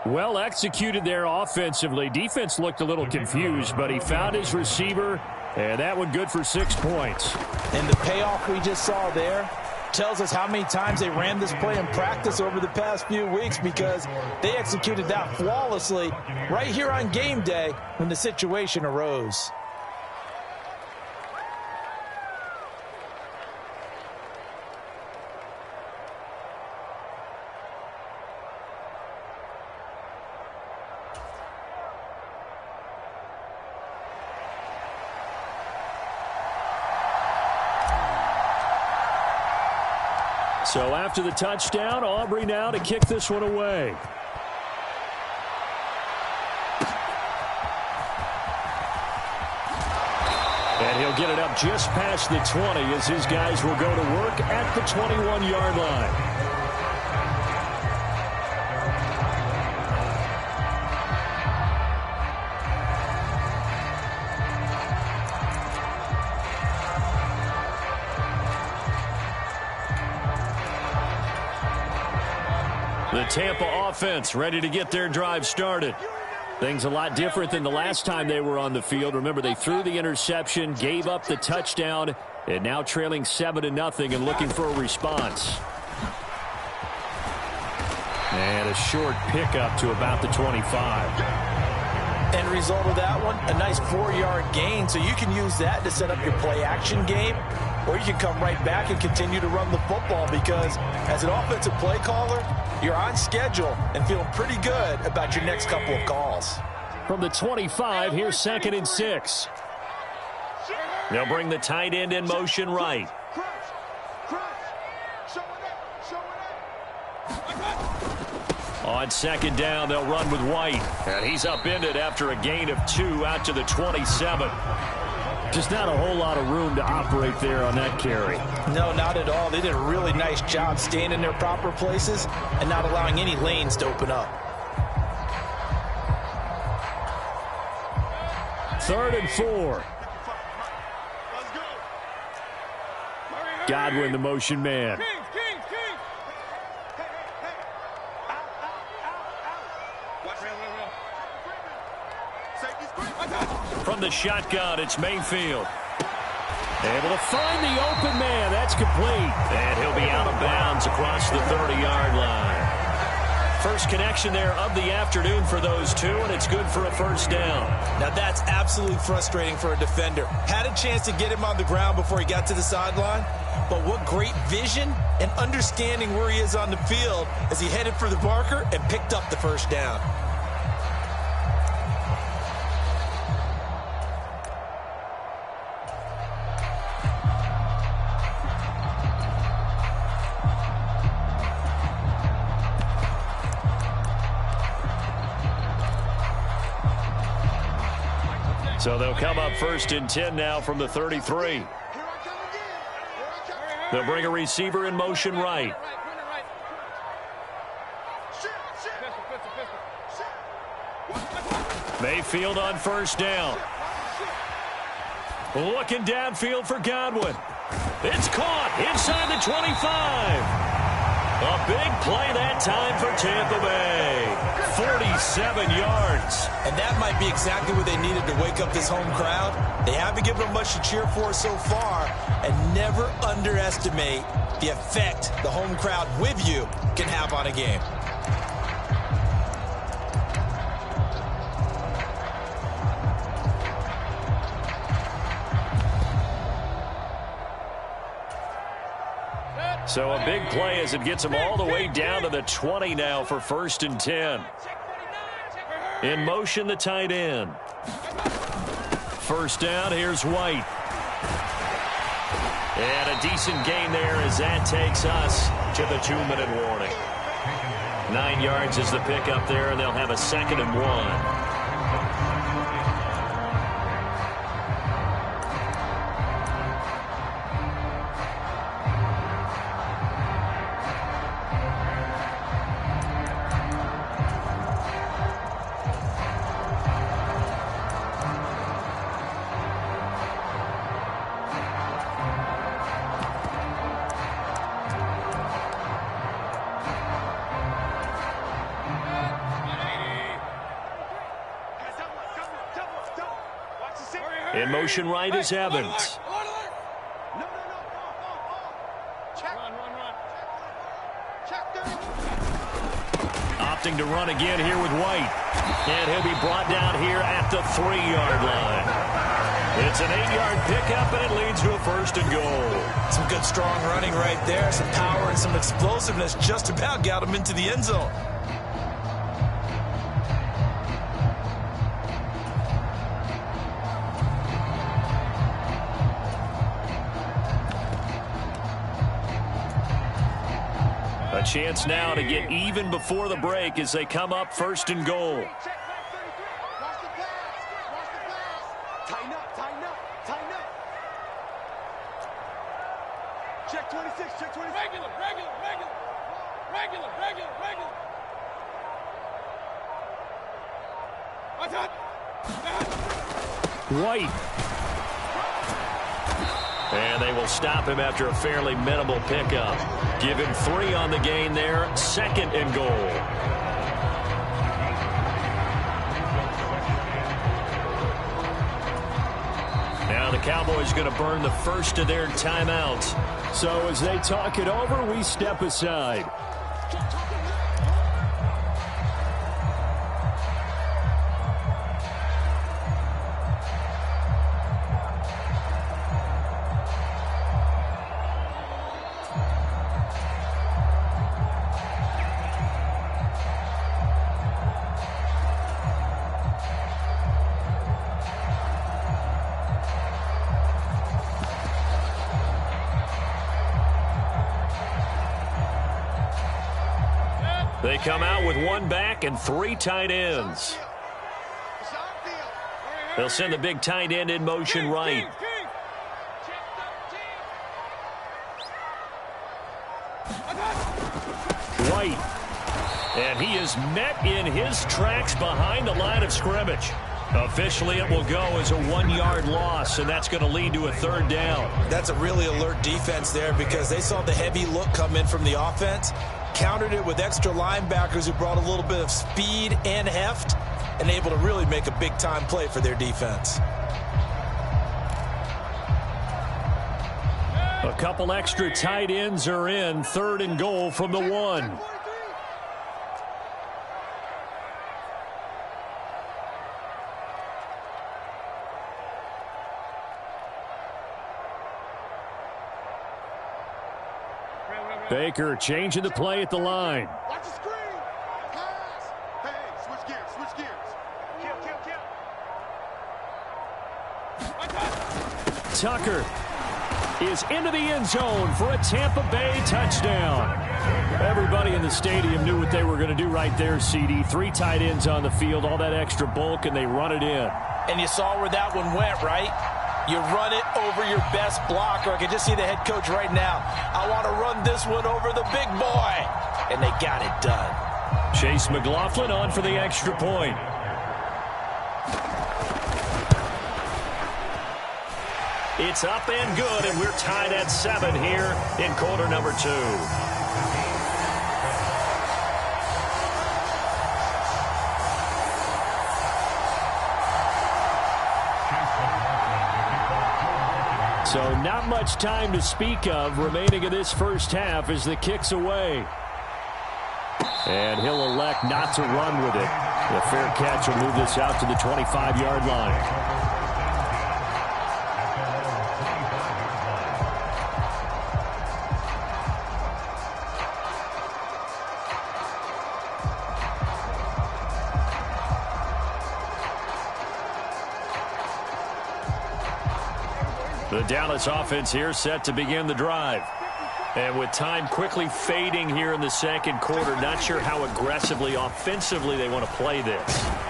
Well executed there offensively. Defense looked a little confused, but he found his receiver, and that one good for 6 points. And the payoff we just saw there tells us how many times they ran this play in practice over the past few weeks, because they executed that flawlessly right here on game day when the situation arose. So after the touchdown, Aubrey now to kick this one away. And he'll get it up just past the 20 as his guys will go to work at the 21-yard line. The Tampa offense ready to get their drive started. Things a lot different than the last time they were on the field. Remember, they threw the interception, gave up the touchdown, and now trailing 7-0 and looking for a response. And a short pickup to about the 25. End result of that one, a nice 4-yard gain, so you can use that to set up your play-action game, or you can come right back and continue to run the football, because as an offensive play caller, you're on schedule and feeling pretty good about your next couple of calls. From the 25, here's 2nd and 6. They'll bring the tight end in motion right. On 2nd down, they'll run with White. And he's upended after a gain of 2 out to the 27. Just not a whole lot of room to operate there on that carry. No, not at all. They did a really nice job staying in their proper places and not allowing any lanes to open up. 3rd and 4. Godwin, the motion man. From the shotgun, it's Mayfield. Able to find the open man. That's complete. And he'll be out of bounds across the 30-yard line. First connection there of the afternoon for those two, and it's good for a first down. Now that's absolutely frustrating for a defender. Had a chance to get him on the ground before he got to the sideline, but what great vision and understanding where he is on the field as he headed for the marker and picked up the first down. So they'll come up 1st and 10 now from the 33. They'll bring a receiver in motion right. Mayfield on 1st down. Looking downfield for Godwin. It's caught inside the 25. A big play that time for Tampa Bay. 47 yards. And that might be exactly what they needed to wake up this home crowd. They haven't given them much to cheer for so far. And never underestimate the effect the home crowd with you can have on a game. So a big play as it gets them all the way down to the 20 now for 1st and 10. In motion, the tight end. First down, here's White. And a decent gain there as that takes us to the 2-minute warning. 9 yards is the pickup there, and they'll have a 2nd and 1. In motion right is Evans. Opting to run again here with White. And he'll be brought down here at the 3-yard line. It's an 8-yard pickup, and it leads to a 1st and goal. Some good strong running right there. Some power and some explosiveness just about got him into the end zone. A chance now to get even before the break as they come up 1st and goal. Tighten up, tighten up, tighten up. Check 26, check 26. Regular. White. And they will stop him after a fairly minimal pickup. Give him 3 on the gain there. 2nd and goal. Now the Cowboys going to burn the first of their timeouts. So as they talk it over, we step aside. They come out with 1 back and 3 tight ends. They'll send the big tight end in motion right. White. And he is met in his tracks behind the line of scrimmage. Officially, it will go as a 1-yard loss, and that's going to lead to a 3rd down. That's a really alert defense there because they saw the heavy look come in from the offense, countered it with extra linebackers who brought a little bit of speed and heft, and able to really make a big-time play for their defense. A couple extra tight ends are in. 3rd and goal from the 1. Baker changing the play at the line. Watch the screen. Pass. Hey, switch gears, switch gears. Kill. Tucker is into the end zone for a Tampa Bay touchdown. Everybody in the stadium knew what they were going to do right there, CD. 3 tight ends on the field, all that extra bulk, and they run it in. And you saw where that one went, right? You run it over your best blocker. I can just see the head coach right now. I want to run this one over the big boy. And they got it done. Chase McLaughlin on for the extra point. It's up and good, and we're tied at 7 here in quarter number 2. So not much time to speak of remaining in this first half as the kick's away. And he'll elect not to run with it. The fair catch will move this out to the 25-yard line. The Dallas offense here set to begin the drive. And with time quickly fading here in the second quarter, not sure how aggressively, offensively they want to play this.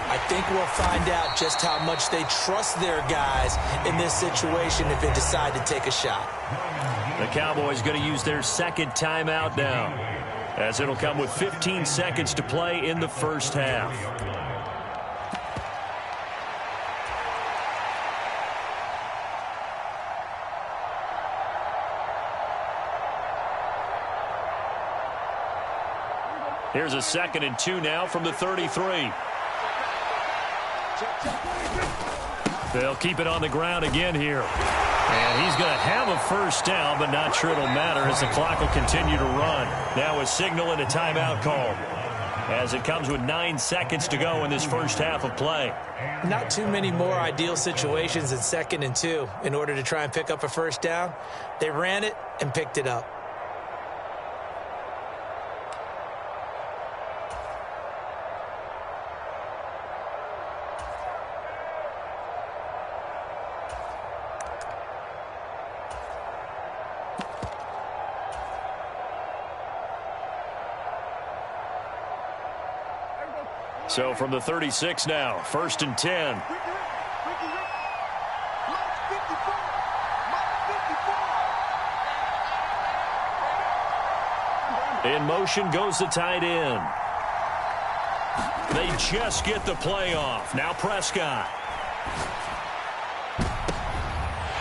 I think we'll find out just how much they trust their guys in this situation if they decide to take a shot. The Cowboys going to use their second timeout now, as it'll come with 15 seconds to play in the first half. Here's a 2nd and 2 now from the 33. They'll keep it on the ground again here. And he's going to have a first down, but not sure it'll matter as the clock will continue to run. Now a signal and a timeout call, as it comes with 9 seconds to go in this first half of play. Not too many more ideal situations in 2nd and 2 in order to try and pick up a first down. They ran it and picked it up. So from the 36 now, 1st and 10. In motion goes the tight end. They just get the play off. Now Prescott.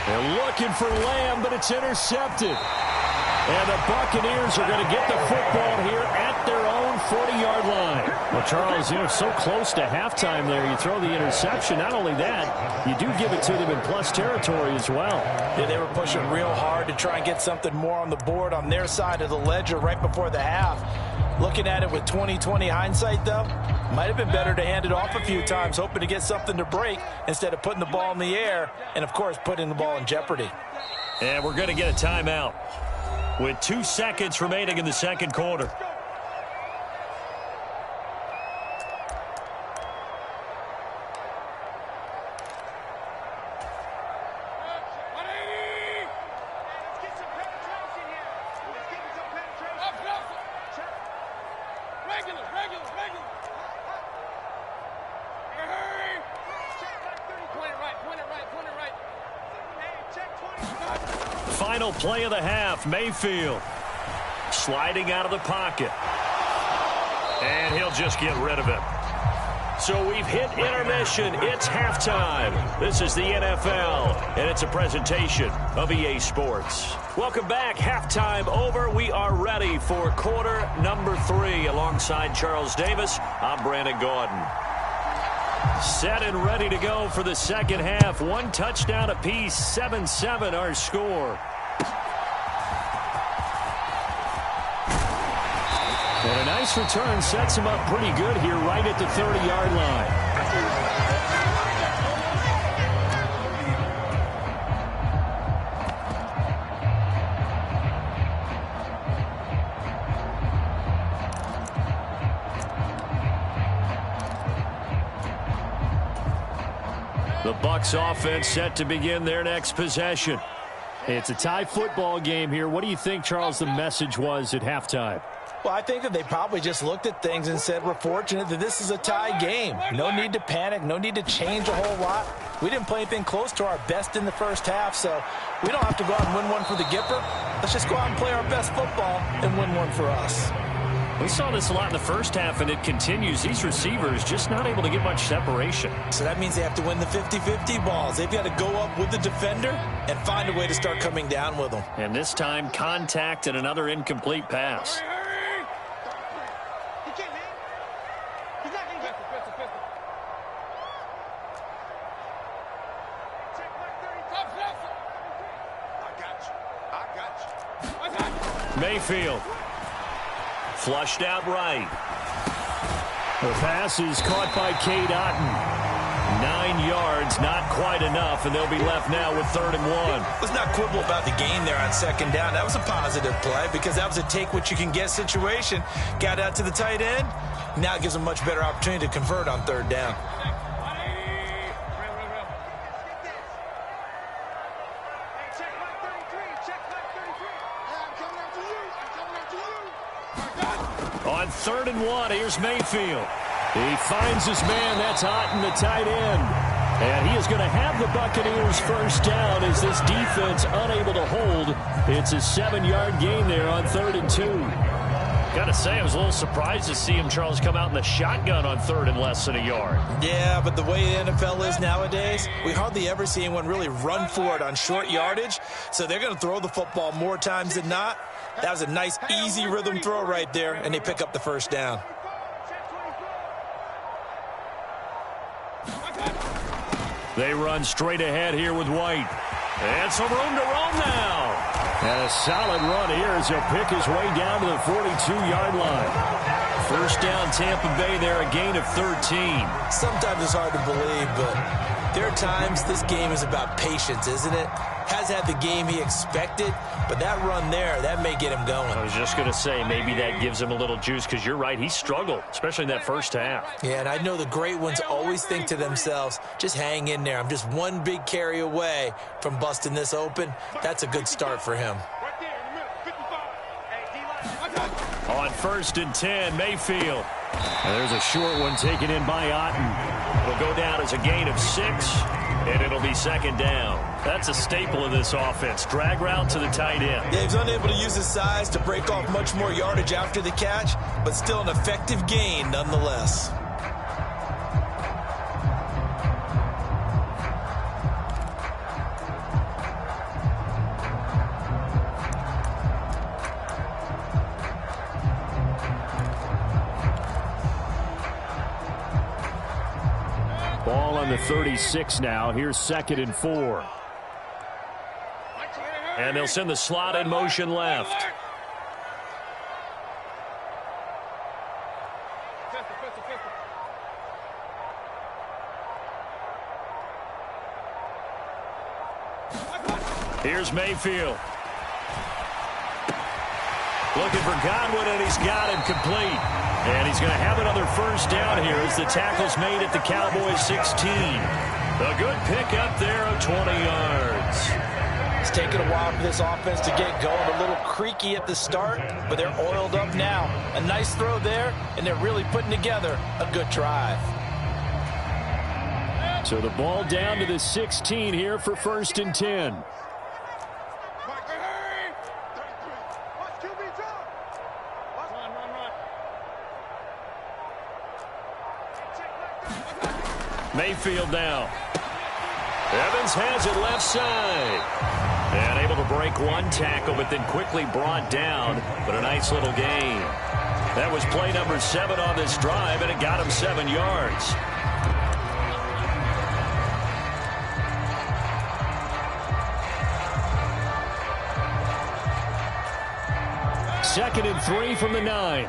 They're looking for Lamb, but it's intercepted. And the Buccaneers are going to get the football here at their own 40-yard line. Well, Charles, you know, so close to halftime there. You throw the interception. Not only that, you do give it to them in plus territory as well. Yeah, they were pushing real hard to try and get something more on the board on their side of the ledger right before the half. Looking at it with 20/20 hindsight, though, might have been better to hand it off a few times, hoping to get something to break instead of putting the ball in the air and, of course, putting the ball in jeopardy. And we're going to get a timeout with 2 seconds remaining in the second quarter. Final play of the half, Mayfield sliding out of the pocket. And he'll just get rid of it. So we've hit intermission. It's halftime. This is the NFL, and it's a presentation of EA Sports. Welcome back. Halftime over. We are ready for quarter number 3. Alongside Charles Davis, I'm Brandon Gordon. Set and ready to go for the second half. 1 touchdown apiece, 7-7 our score. And a nice return sets him up pretty good here right at the 30-yard line. The Bucs offense set to begin their next possession. It's a tie football game here. What do you think, Charles, the message was at halftime? Well, I think that they probably just looked at things and said, we're fortunate that this is a tie game. No need to panic. No need to change a whole lot. We didn't play anything close to our best in the first half, so we don't have to go out and win one for the Gipper. Let's just go out and play our best football and win one for us. We saw this a lot in the first half, and it continues. These receivers just not able to get much separation. So that means they have to win the 50-50 balls. They've got to go up with the defender and find a way to start coming down with them. And this time, contact and another incomplete pass. Mayfield. Flushed out right. The pass is caught by Cade Otton. 9 yards, not quite enough, and they'll be left now with 3rd and 1. Let's not quibble about the gain there on 2nd down. That was a positive play because that was a take-what-you-can-get situation. Got out to the tight end. Now it gives them a much better opportunity to convert on 3rd down. On 3rd and 1, here's Mayfield. He finds his man. That's Otten, the tight end. And he is going to have the Buccaneers first down as this defense unable to hold. It's a 7-yard gain there on 3rd and 2. Got to say, I was a little surprised to see him, Charles, come out in the shotgun on 3rd and less than a yard. Yeah, but the way the NFL is nowadays, we hardly ever see anyone really run for it on short yardage. So they're going to throw the football more times than not. That was a nice, easy rhythm throw right there, and they pick up the first down. They run straight ahead here with White. And some room to roam now. And a solid run here as he'll pick his way down to the 42-yard line. First down, Tampa Bay there, a gain of 13. Sometimes it's hard to believe, but there are times this game is about patience, isn't it? Has had the game he expected, but that run there, that may get him going. I was just going to say, maybe that gives him a little juice, because you're right, he struggled, especially in that first half. Yeah, and I know the great ones always think to themselves, just hang in there. I'm just one big carry away from busting this open. That's a good start for him. On 1st and 10, Mayfield. And there's a short one taken in by Otten. It'll go down as a gain of 6, and it'll be 2nd down. That's a staple of this offense. Drag route to the tight end. Yeah, he's unable to use his size to break off much more yardage after the catch, but still an effective gain nonetheless. Ball on the 36 now. Here's 2nd and 4. And they'll send the slot in motion left. Here's Mayfield. Looking for Godwin, and he's got him complete. And he's going to have another first down here as the tackle's made at the Cowboys 16. A good pickup there of 20 yards. It's taken a while for this offense to get going. A little creaky at the start, but they're oiled up now. A nice throw there, and they're really putting together a good drive. So the ball down to the 16 here for 1st and 10. Mayfield now. Evans has it left side. And able to break one tackle, but then quickly brought down. But a nice little gain. That was play number 7 on this drive, and it got him 7 yards. Second and 3 from the 9.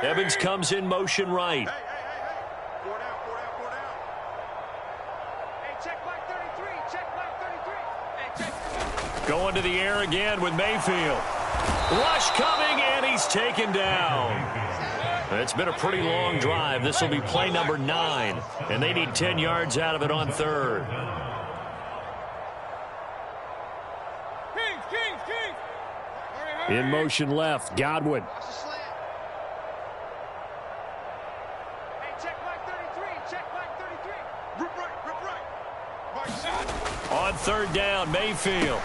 Evans comes in motion right. Going to the air again with Mayfield. Rush coming, and he's taken down. It's been a pretty long drive. This will be play number 9, and they need 10 yards out of it on 3rd. In motion left, Godwin. On 3rd down, Mayfield.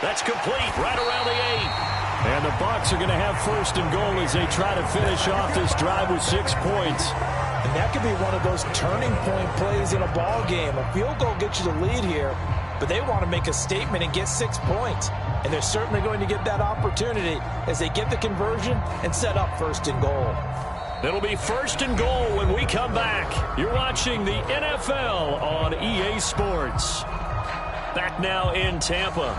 That's complete right around the 8. And the Bucs are going to have 1st and goal as they try to finish off this drive with 6 points. And that could be one of those turning point plays in a ball game. A field goal gets you the lead here, but they want to make a statement and get 6 points. And they're certainly going to get that opportunity as they get the conversion and set up 1st and goal. It'll be 1st and goal when we come back. You're watching the NFL on EA Sports. Back now in Tampa.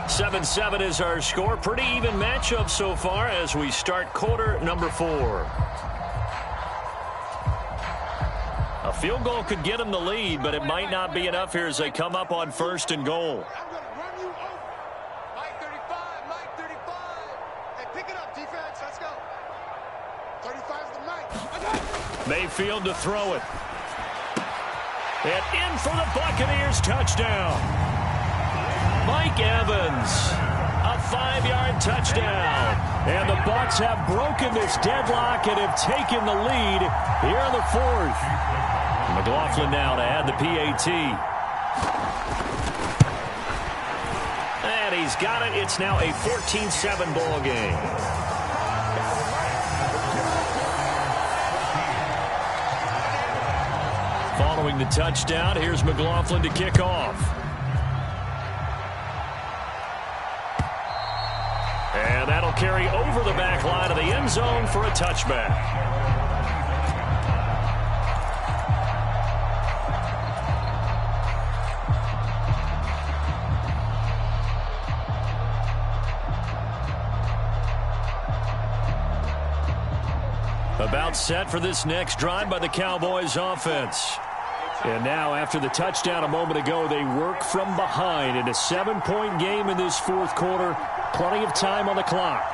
7-7 is our score. Pretty even matchup so far as we start quarter number 4. A field goal could get them the lead, but it might not be enough here as they come up on 1st and goal. Mayfield to throw it. And in for the Buccaneers touchdown. Mike Evans, a 35-yard touchdown. And the Bucs have broken this deadlock and have taken the lead here in the fourth. McLaughlin now to add the PAT. And he's got it. It's now a 14-7 ball game. Following the touchdown, here's McLaughlin to kick off. And that'll carry over the back line of the end zone for a touchback. About set for this next drive by the Cowboys offense. And now after the touchdown a moment ago, they work from behind in a 7-point game in this fourth quarter. Plenty of time on the clock.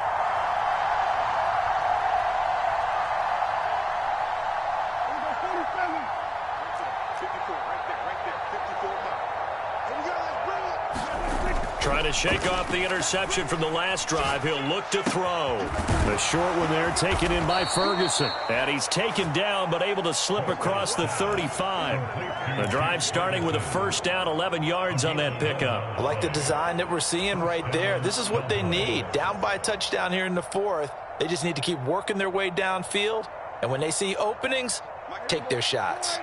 Trying to shake off the interception from the last drive. He'll look to throw. The short one there taken in by Ferguson. And he's taken down but able to slip across the 35. The drive starting with a first down, 11 yards on that pickup. I like the design that we're seeing right there. This is what they need. Down by a touchdown here in the fourth. They just need to keep working their way downfield. And when they see openings, take their shots.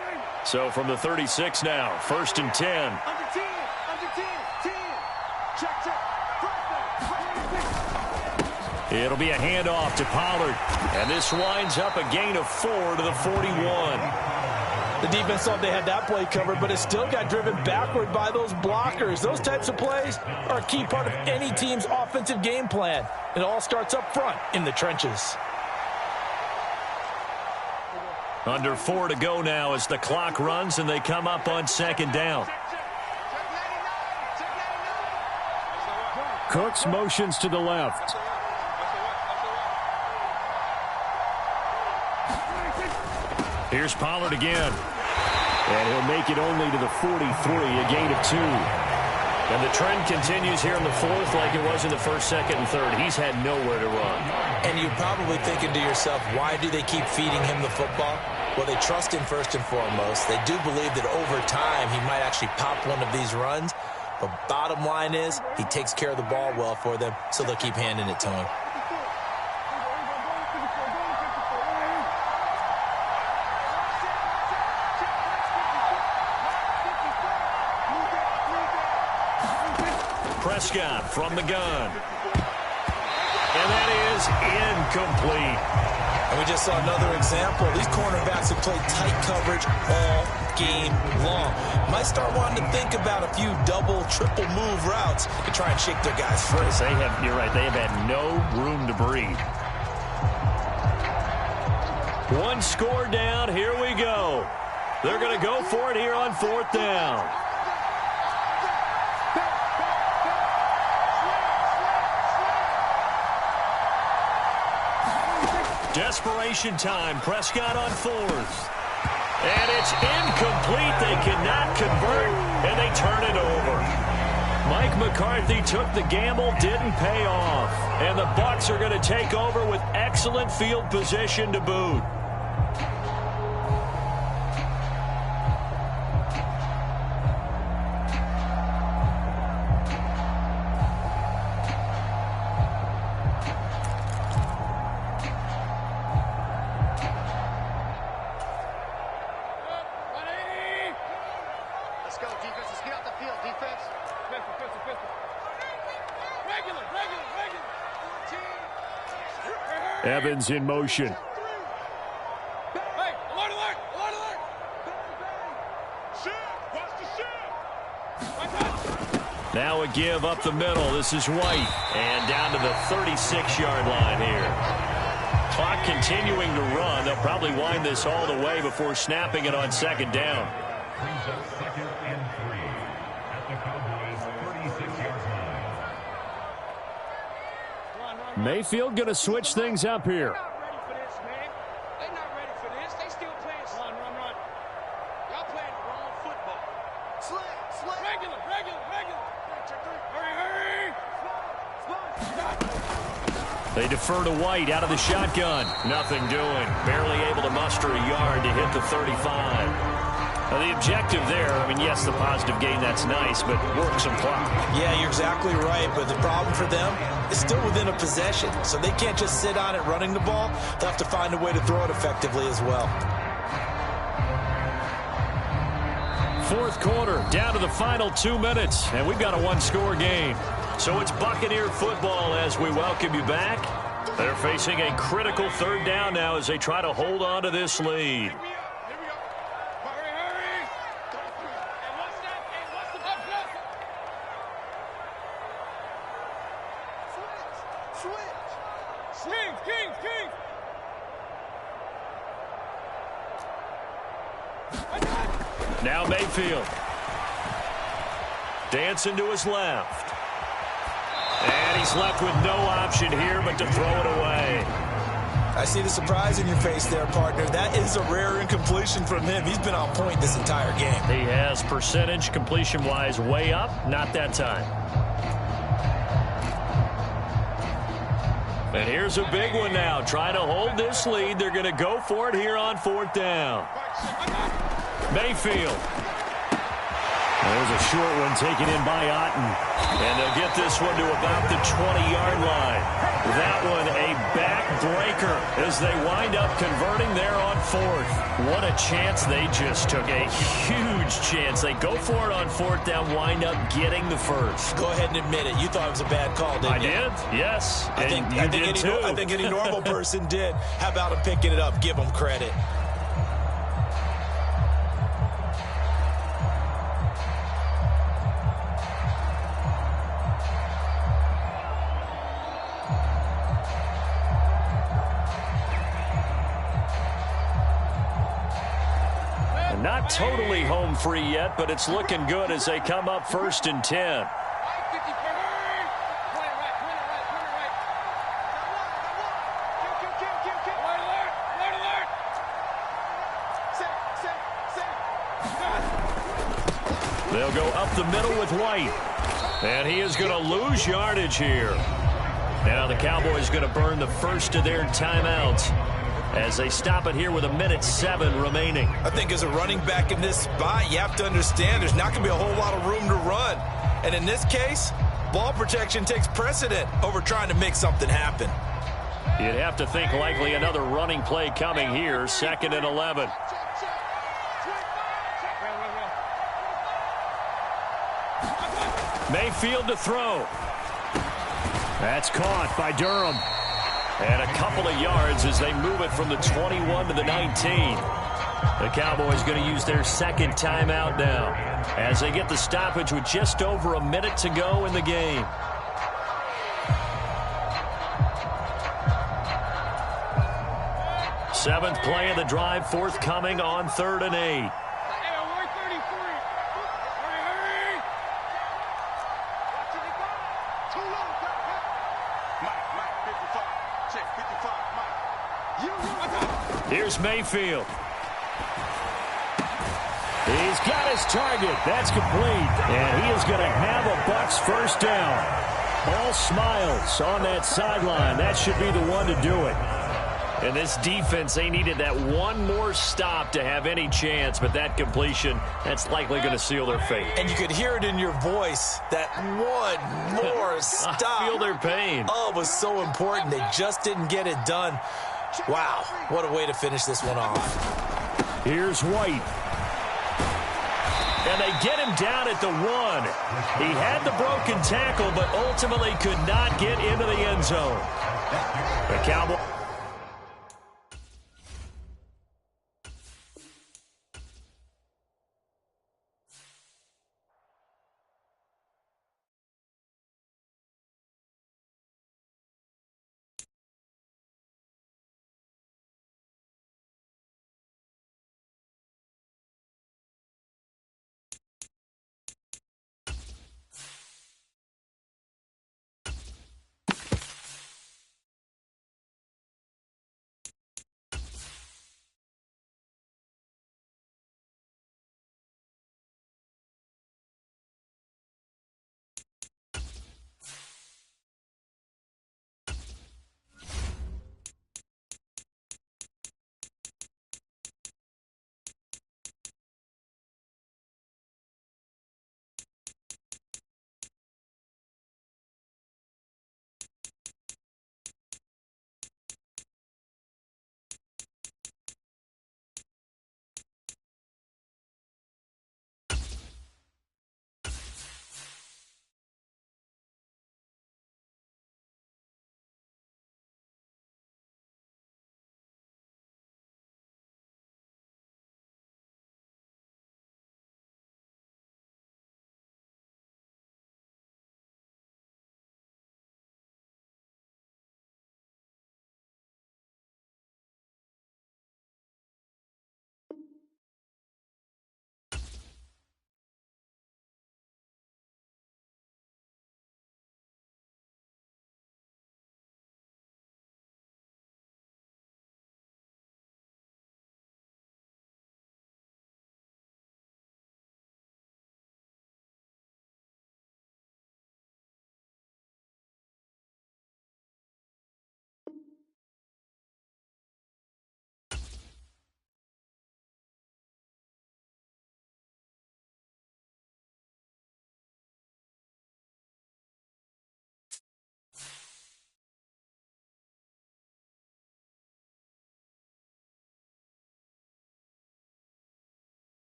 So from the 36 now, first and 10. It'll be a handoff to Pollard. And this winds up a gain of 4 to the 41. The defense thought they had that play covered, but it still got driven backward by those blockers. Those types of plays are a key part of any team's offensive game plan. It all starts up front in the trenches. Under 4 to go now as the clock runs and they come up on second down. Cooks motions to the left. Here's Pollard again. And he'll make it only to the 43, a gain of 2. And the trend continues here in the fourth like it was in the first, second, and third. He's had nowhere to run. And you're probably thinking to yourself, why do they keep feeding him the football? Well, they trust him first and foremost. They do believe that over time he might actually pop one of these runs. But bottom line is he takes care of the ball well for them, so they'll keep handing it to him. Prescott from the gun. And that is incomplete. And we just saw another example. These cornerbacks have played tight coverage all game long. Might start wanting to think about a few double, triple move routes to try and shake their guys free. You're right, they have had no room to breathe. One score down, here we go. They're going to go for it here on fourth down. Desperation time. Prescott on fourth. And it's incomplete. They cannot convert, and they turn it over. Mike McCarthy took the gamble, didn't pay off. And the Bucs are going to take over with excellent field position to boot. Evans in motion. Hey, alert, alert, alert, alert. Now a give up the middle. This is White. And down to the 36-yard line here. Clock continuing to run. They'll probably wind this all the way before snapping it on second down. Second and 3 at the Cowboys' 36-yard line. Mayfield going to switch things up here. They're not ready for this, man. They're not ready for this. They still playing run. Y'all playing the wrong football. Slant. Regular. Hurry. They defer to White out of the shotgun. Nothing doing. Barely able to muster a yard to hit the 35. Now, the objective there, I mean, yes, the positive gain, that's nice, but work some clock. Yeah, you're exactly right, but the problem for them is still within a possession, so they can't just sit on it running the ball. They'll have to find a way to throw it effectively as well. Fourth quarter, down to the final 2 minutes, and we've got a one-score game. So it's Buccaneer football as we welcome you back. They're facing a critical third down now as they try to hold on to this lead. Now Mayfield. Dancing to his left. And he's left with no option here but to throw it away. I see the surprise in your face there, partner. That is a rare incompletion from him. He's been on point this entire game. He has percentage completion-wise way up. Not that time. And here's a big one now. Trying to hold this lead. They're going to go for it here on fourth down. Mayfield. There's a short one taken in by Otten. And they'll get this one to about the 20-yard line. That one a backbreaker as they wind up converting there on fourth. What a chance they just took. A huge chance. They go for it on fourth down, wind up getting the first. Go ahead and admit it. You thought it was a bad call, didn't you? I did, yes. I think any normal person did. How about him picking it up? Give him credit. Not totally home free yet, but it's looking good as they come up 1st and 10. They'll go up the middle with White. And he is going to lose yardage here. Now the Cowboys going to burn the first of their timeouts as they stop it here with 1:07 remaining. I think as a running back in this spot, you have to understand there's not going to be a whole lot of room to run. And in this case, ball protection takes precedent over trying to make something happen. You'd have to think likely another running play coming here, 2nd and 11. Mayfield to throw. That's caught by Durham. And a couple of yards as they move it from the 21 to the 19. The Cowboys going to use their second timeout now as they get the stoppage with just over a minute to go in the game. Seventh play of the drive forthcoming on 3rd and 8. Here's Mayfield. He's got his target. That's complete. And he is going to have a Bucs first down. All smiles on that sideline. That should be the one to do it. And this defense, they needed that one more stop to have any chance, but that completion, that's likely going to seal their fate. And you could hear it in your voice, that one more stop. I feel their pain. Oh, it was so important. They just didn't get it done. Wow, what a way to finish this one off. Here's White. And they get him down at the 1. He had the broken tackle, but ultimately could not get into the end zone. The Cowboys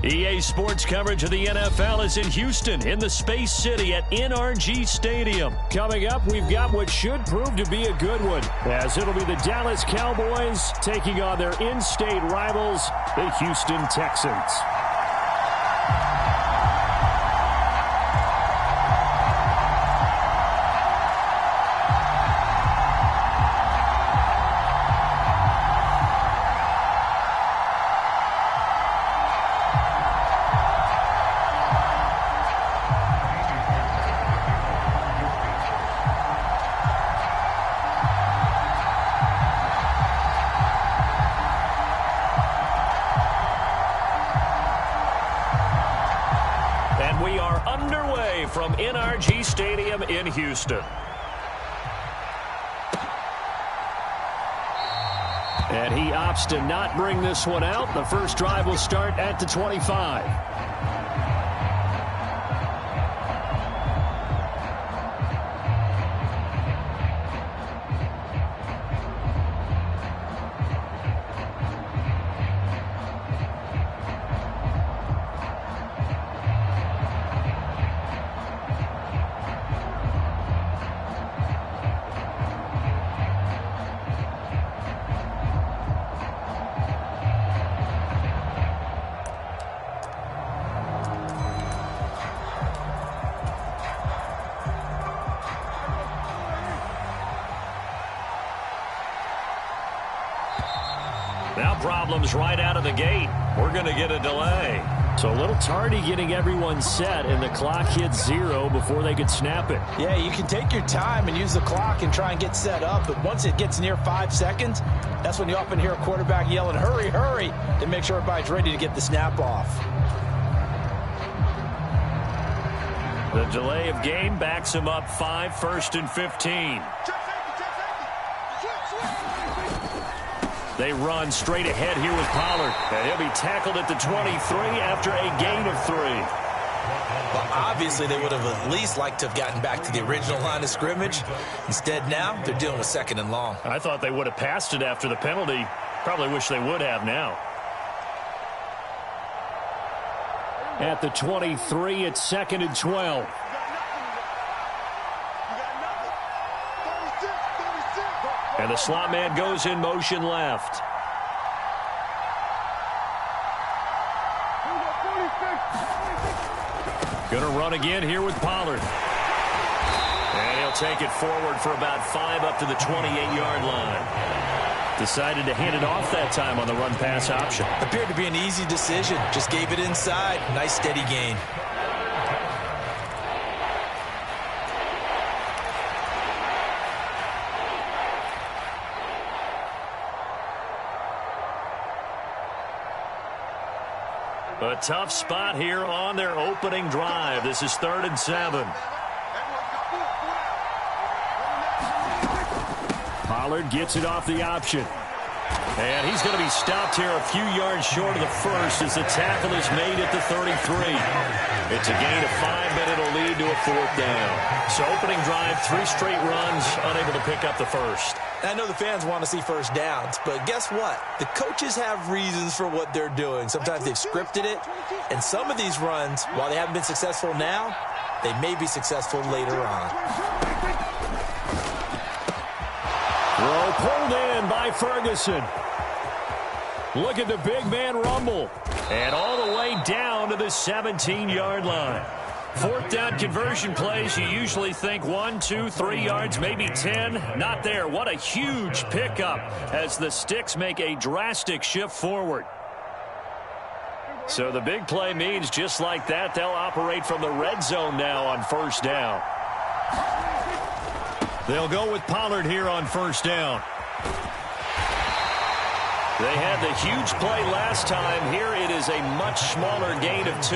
EA Sports coverage of the NFL is in Houston in the Space City at NRG Stadium. Coming up, we've got what should prove to be a good one, as it'll be the Dallas Cowboys taking on their in-state rivals, the Houston Texans. From NRG Stadium in Houston. And he opts to not bring this one out. The first drive will start at the 25. Now problems right out of the gate. We're going to get a delay. So a little tardy getting everyone set, and the clock hits 0 before they could snap it. Yeah, you can take your time and use the clock and try and get set up, but once it gets near 5 seconds, that's when you often hear a quarterback yelling, hurry, hurry, to make sure everybody's ready to get the snap off. The delay of game backs him up 5, 1st and 15. They run straight ahead here with Pollard. And he'll be tackled at the 23 after a gain of 3. Well, obviously, they would have at least liked to have gotten back to the original line of scrimmage. Instead, now they're dealing with 2nd and long. I thought they would have passed it after the penalty. Probably wish they would have now. At the 23, it's 2nd and 12. And the slot man goes in motion left. Gonna run again here with Pollard. And he'll take it forward for about 5 up to the 28-yard line. Decided to hand it off that time on the run-pass option. Appeared to be an easy decision. Just gave it inside. Nice steady gain. A tough spot here on their opening drive. This is 3rd and 7. Pollard gets it off the option. And he's going to be stopped here a few yards short of the first as the tackle is made at the 33. It's a gain of 5, but it'll lead to a 4th down. So opening drive, 3 straight runs, unable to pick up the first. I know the fans want to see first downs, but guess what? The coaches have reasons for what they're doing. Sometimes they've scripted it, and some of these runs, while they haven't been successful now, they may be successful later on. Throw pulled in by Ferguson. Look at the big man rumble. And all the way down to the 17-yard line. 4th down conversion plays, you usually think 1, 2, 3 yards, maybe 10. Not there. What a huge pickup as the Sticks make a drastic shift forward. So the big play means just like that, they'll operate from the red zone now on 1st down. They'll go with Pollard here on 1st down. They had the huge play last time. Here it is a much smaller gain of 2.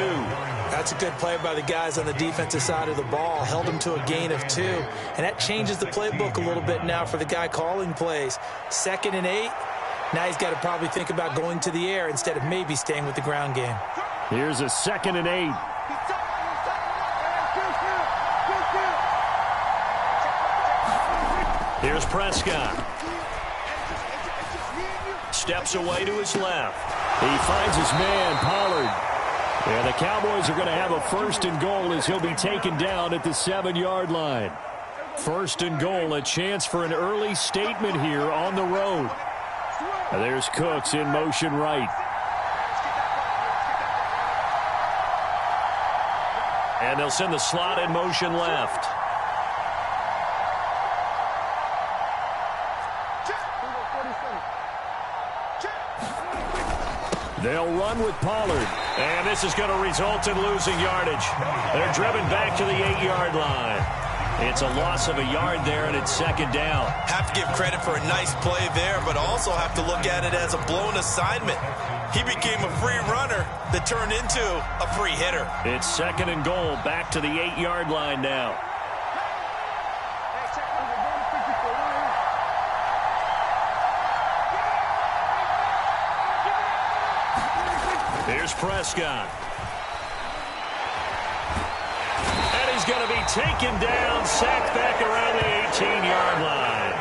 That's a good play by the guys on the defensive side of the ball. Held them to a gain of 2. And that changes the playbook a little bit now for the guy calling plays. 2nd and 8. Now he's got to probably think about going to the air instead of maybe staying with the ground game. Here's a 2nd and 8. Here's Prescott. Steps away to his left. He finds his man, Pollard. And the Cowboys are going to have a 1st and goal as he'll be taken down at the 7-yard line. 1st and goal, a chance for an early statement here on the road. And there's Cooks in motion right. And they'll send the slot in motion left. They'll run with Pollard. And this is going to result in losing yardage. They're driven back to the 8-yard line. It's a loss of a yard there, and it's 2nd down. Have to give credit for a nice play there, but also have to look at it as a blown assignment. He became a free runner that turned into a free hitter. It's 2nd and goal, back to the 8-yard line now. Here's Prescott. And he's going to be taken down, sacked back around the 18-yard line.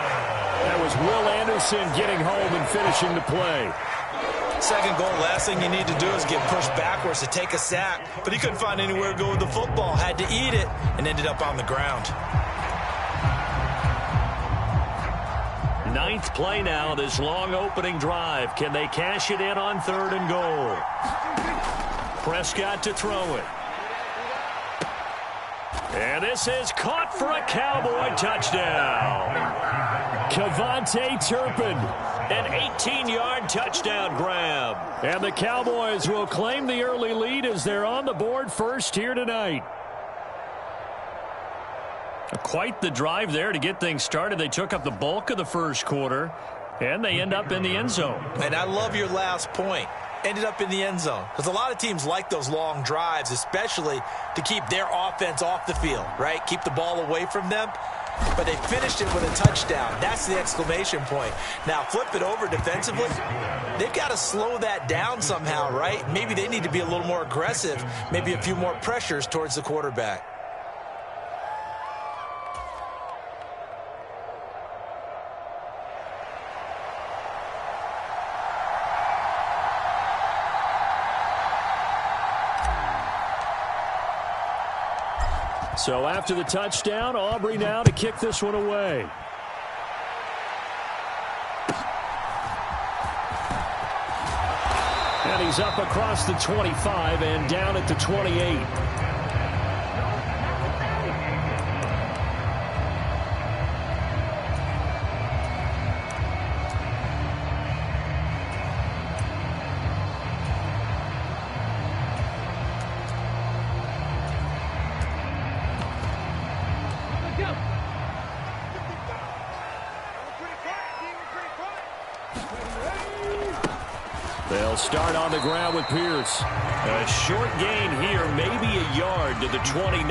That was Will Anderson getting home and finishing the play. 2nd goal, last thing you need to do is get pushed backwards to take a sack. But he couldn't find anywhere to go with the football, had to eat it, and ended up on the ground. 9th play now, this long opening drive. Can they cash it in on 3rd and goal? Prescott to throw it. And this is caught for a Cowboy touchdown. Kevontae Turpin, an 18-yard touchdown grab. And the Cowboys will claim the early lead as they're on the board first here tonight. Quite the drive there to get things started. They took up the bulk of the first quarter, and they end up in the end zone. And I love your last point. Ended up in the end zone. Because a lot of teams like those long drives, especially to keep their offense off the field, right? Keep the ball away from them. But they finished it with a touchdown. That's the exclamation point. Now, flip it over defensively. They've got to slow that down somehow, right? Maybe they need to be a little more aggressive. Maybe a few more pressures towards the quarterback. So after the touchdown, Aubrey now to kick this one away. And he's up across the 25 and down at the 28. They'll start on the ground with Pierce. A short gain here, maybe a yard to the 29.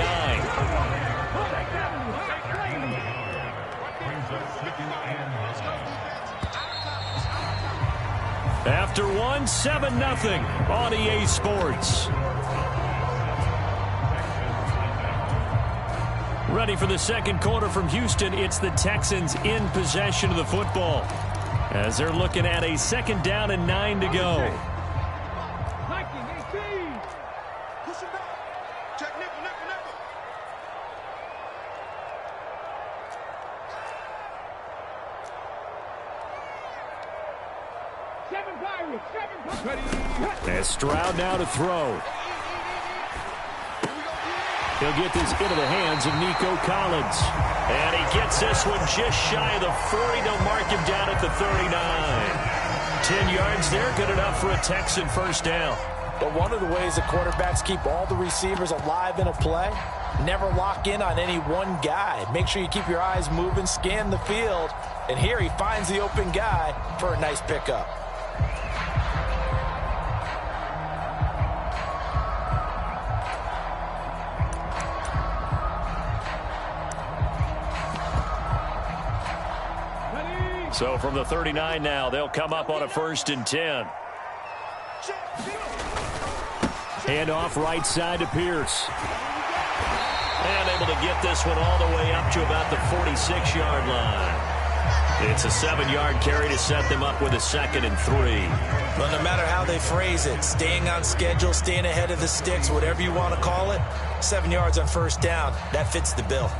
After one, 7-0 on EA Sports. Ready for the second quarter from Houston. It's the Texans in possession of the football, as they're looking at a 2nd down and 9 to go. And Stroud now to throw. He'll get this into the hands of Nico Collins. And he gets this one just shy of the 40. They'll mark him down at the 39. 10 yards there, good enough for a Texan 1st down. But one of the ways the quarterbacks keep all the receivers alive in a play, never lock in on any one guy. Make sure you keep your eyes moving, scan the field. And here he finds the open guy for a nice pickup. So from the 39 now, they'll come up on a 1st and 10. Hand off right side to Pierce. And able to get this one all the way up to about the 46-yard line. It's a 7-yard carry to set them up with a 2nd and 3. Well, no matter how they phrase it, staying on schedule, staying ahead of the sticks, whatever you want to call it, 7 yards on first down, that fits the bill.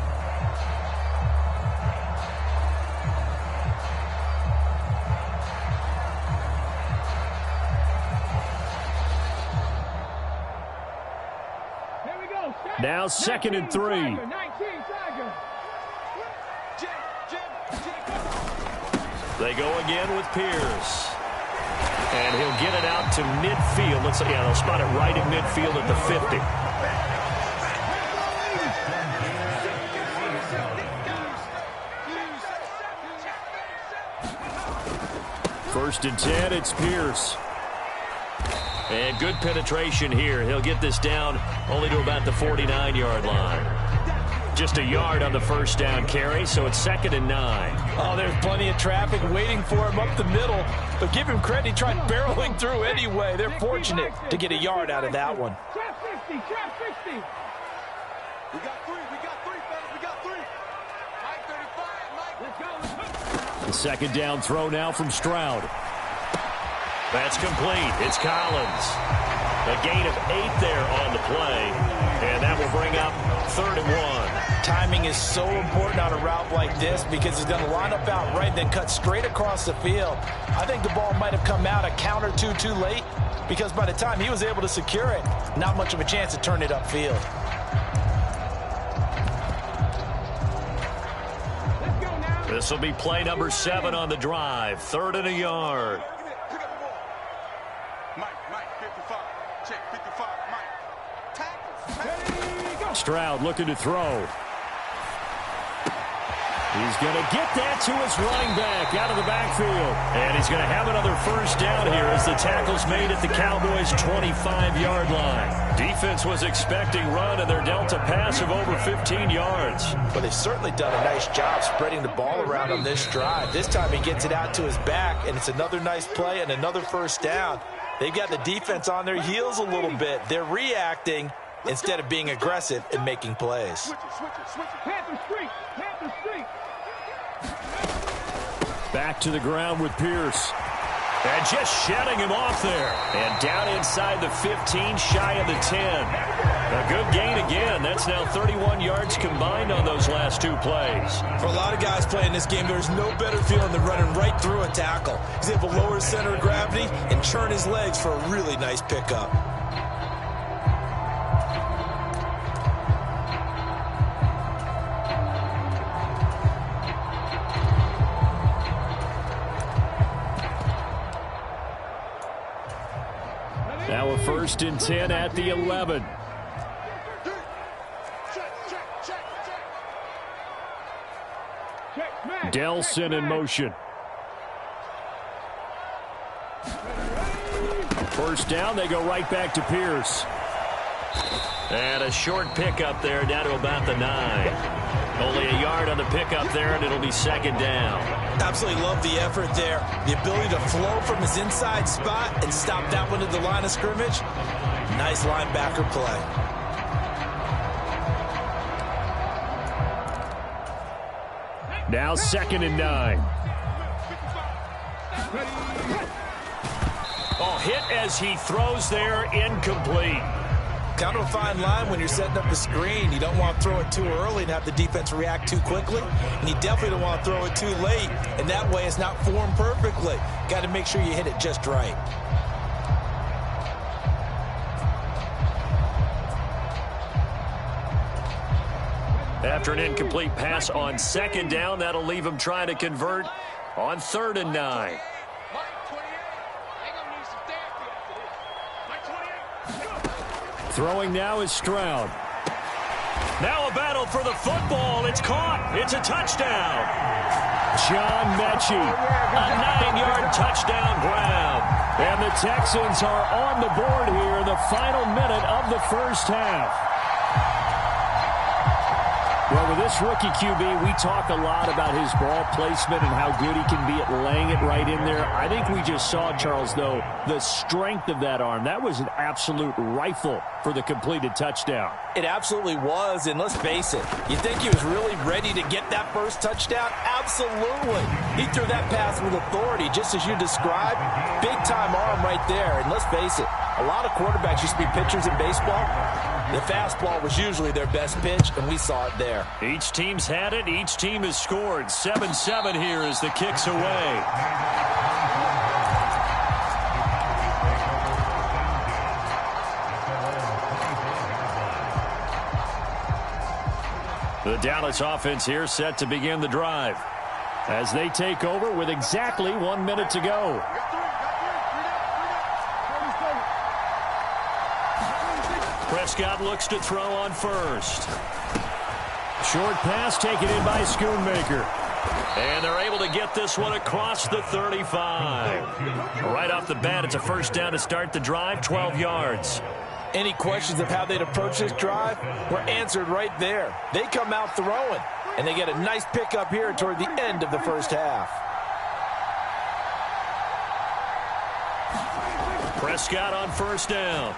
Now 2nd and 3. They go again with Pierce. And he'll get it out to midfield. Looks like, yeah, they'll spot it right at midfield at the 50. First and 10, it's Pierce. And good penetration here. He'll get this down only to about the 49-yard line. Just a yard on the first down carry, so it's 2nd and 9. Oh, there's plenty of traffic waiting for him up the middle. But give him credit, he tried barreling through anyway. They're fortunate to get a yard out of that one. Trap 50, trap 50. We got three, fellas, we got three. Mike 35, Mike. Let's go. The second down throw now from Stroud. That's complete. It's Collins. A gain of 8 there on the play. And that will bring up 3rd and 1. Timing is so important on a route like this because he's going to line up out right, then cut straight across the field. I think the ball might have come out a count or two too late because by the time he was able to secure it, not much of a chance to turn it upfield. This will be play number 7 on the drive. 3rd and a yard. Stroud looking to throw. He's going to get that to his running back out of the backfield. And he's going to have another first down here as the tackle's made at the Cowboys' 25-yard line. Defense was expecting run, and they're dealt a pass of over 15 yards. But they've certainly done a nice job spreading the ball around on this drive. This time he gets it out to his back, and it's another nice play and another first down. They've got the defense on their heels a little bit. They're reacting instead of being aggressive and making plays. Switch it. Panther Street. Back to the ground with Pierce. And just shutting him off there. And down inside the 15, shy of the 10. A good gain again. That's now 31 yards combined on those last 2 plays. For a lot of guys playing this game, there's no better feeling than running right through a tackle. He's able to lower his center of gravity and churn his legs for a really nice pickup. Now a 1st and 10 at the 11. Delson in motion. First down, they go right back to Pierce. And a short pickup there down to about the 9. Only a yard on the pickup there, and it'll be 2nd down. Absolutely love the effort there. The ability to flow from his inside spot and stop that one at the line of scrimmage. Nice linebacker play. Now 2nd and 9. Oh, hit as he throws there, incomplete. Kind of a fine line when you're setting up the screen. You don't want to throw it too early and have the defense react too quickly. And you definitely don't want to throw it too late. And that way it's not formed perfectly. Got to make sure you hit it just right. After an incomplete pass on 2nd down, that'll leave him trying to convert on 3rd and 9. Throwing now is Stroud. Now a battle for the football. It's caught. It's a touchdown. John Mechie, a 9-yard touchdown grab. And the Texans are on the board here in the final minute of the first half. Well, with With this rookie QB, we talk a lot about his ball placement and how good he can be at laying it right in there. I think we just saw, Charles, though, the strength of that arm. That was an absolute rifle for the completed touchdown. It absolutely was, and let's face it, you think he was really ready to get that first touchdown? Absolutely. He threw that pass with authority, just as you described. Big-time arm right there, and let's face it, a lot of quarterbacks used to be pitchers in baseball. The fastball was usually their best pitch, and we saw it there. Each team's had it. Each team has scored. 7-7 here as the kick's away. The Dallas offense here set to begin the drive as they take over with exactly 1 minute to go. Prescott looks to throw on first. Short pass taken in by Schoonmaker. And they're able to get this one across the 35. Right off the bat, it's a first down to start the drive, 12 yards. Any questions of how they'd approach this drive were answered right there. They come out throwing, and they get a nice pickup here toward the end of the first half. Prescott on first down.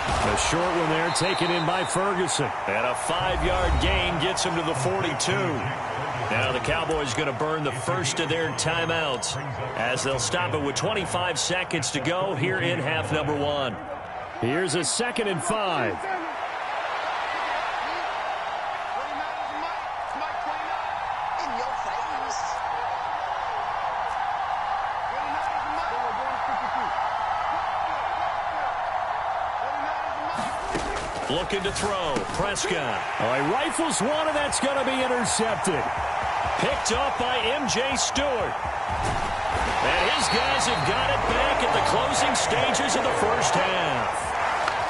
A short one there taken in by Ferguson. And a 5-yard gain gets him to the 42. Now the Cowboys going to burn the first of their timeouts as they'll stop it with 25 seconds to go here in half number 1. Here's a 2nd and 5. Looking to throw. Prescott. Oh, he rifles one, and that's going to be intercepted. Picked up by M.J. Stewart. And his guys have got it back at the closing stages of the first half.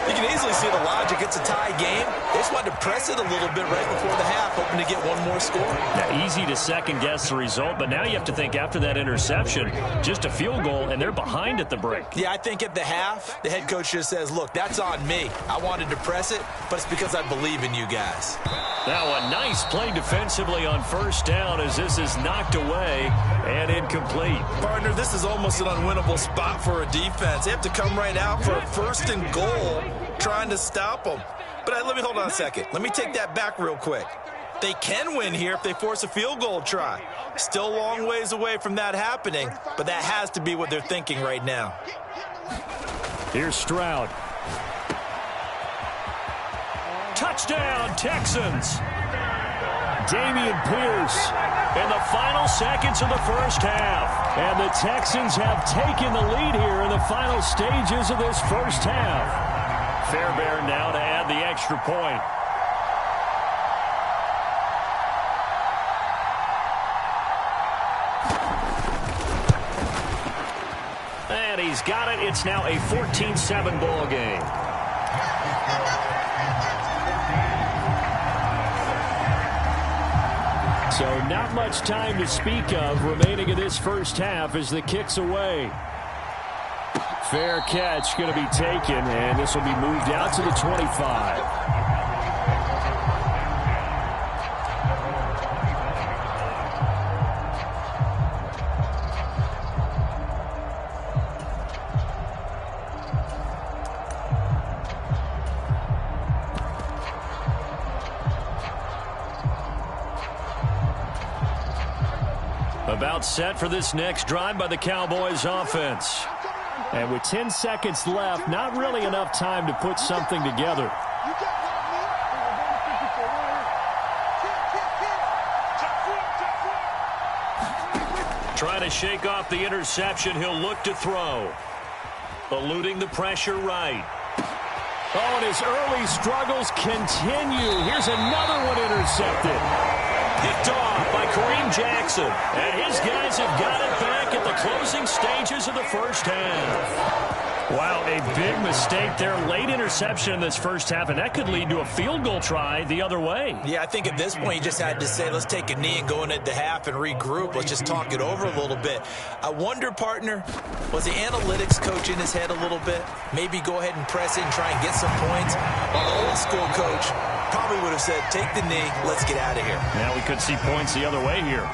You can easily see the logic. It's a tie game. They just wanted to press it a little bit right before the half, hoping to get one more score. Now, easy to second-guess the result, but now you have to think after that interception, just a field goal, and they're behind at the break. Yeah, I think at the half, the head coach just says, look, that's on me. I wanted to press it, but it's because I believe in you guys. Now a nice play defensively on first down as this is knocked away and incomplete. Partner, this is almost an unwinnable spot for a defense. They have to come right out for a 1st and goal trying to stop them. But let me hold on a second. Let me take that back real quick. They can win here if they force a field goal try. Still a long ways away from that happening, but that has to be what they're thinking right now. Here's Stroud. Touchdown, Texans. Dameon Pierce in the final seconds of the first half. And the Texans have taken the lead here in the final stages of this first half. Fairbairn now to add the extra point. And he's got it. It's now a 14-7 ball game. So not much time to speak of remaining in this first half as the kick's away. Fair catch going to be taken, and this will be moved out to the 25. About set for this next drive by the Cowboys offense. And with 10 seconds left, not really enough time to put something together. Trying to shake off the interception, he'll look to throw. Eluding the pressure right. Oh, and his early struggles continue. Here's another one intercepted. Picked off by Kareem Jackson. And his guys have got it back at the closing stages of the first half. Wow, a big mistake there. Late interception in this first half, and that could lead to a field goal try the other way. Yeah, I think at this point you just had to say, let's take a knee and go into the half and regroup. Let's just talk it over a little bit. I wonder, partner, was the analytics coach in his head a little bit? Maybe go ahead and press it and try and get some points. While the old school coach probably would have said, take the knee, let's get out of here. Now we could see points the other way here.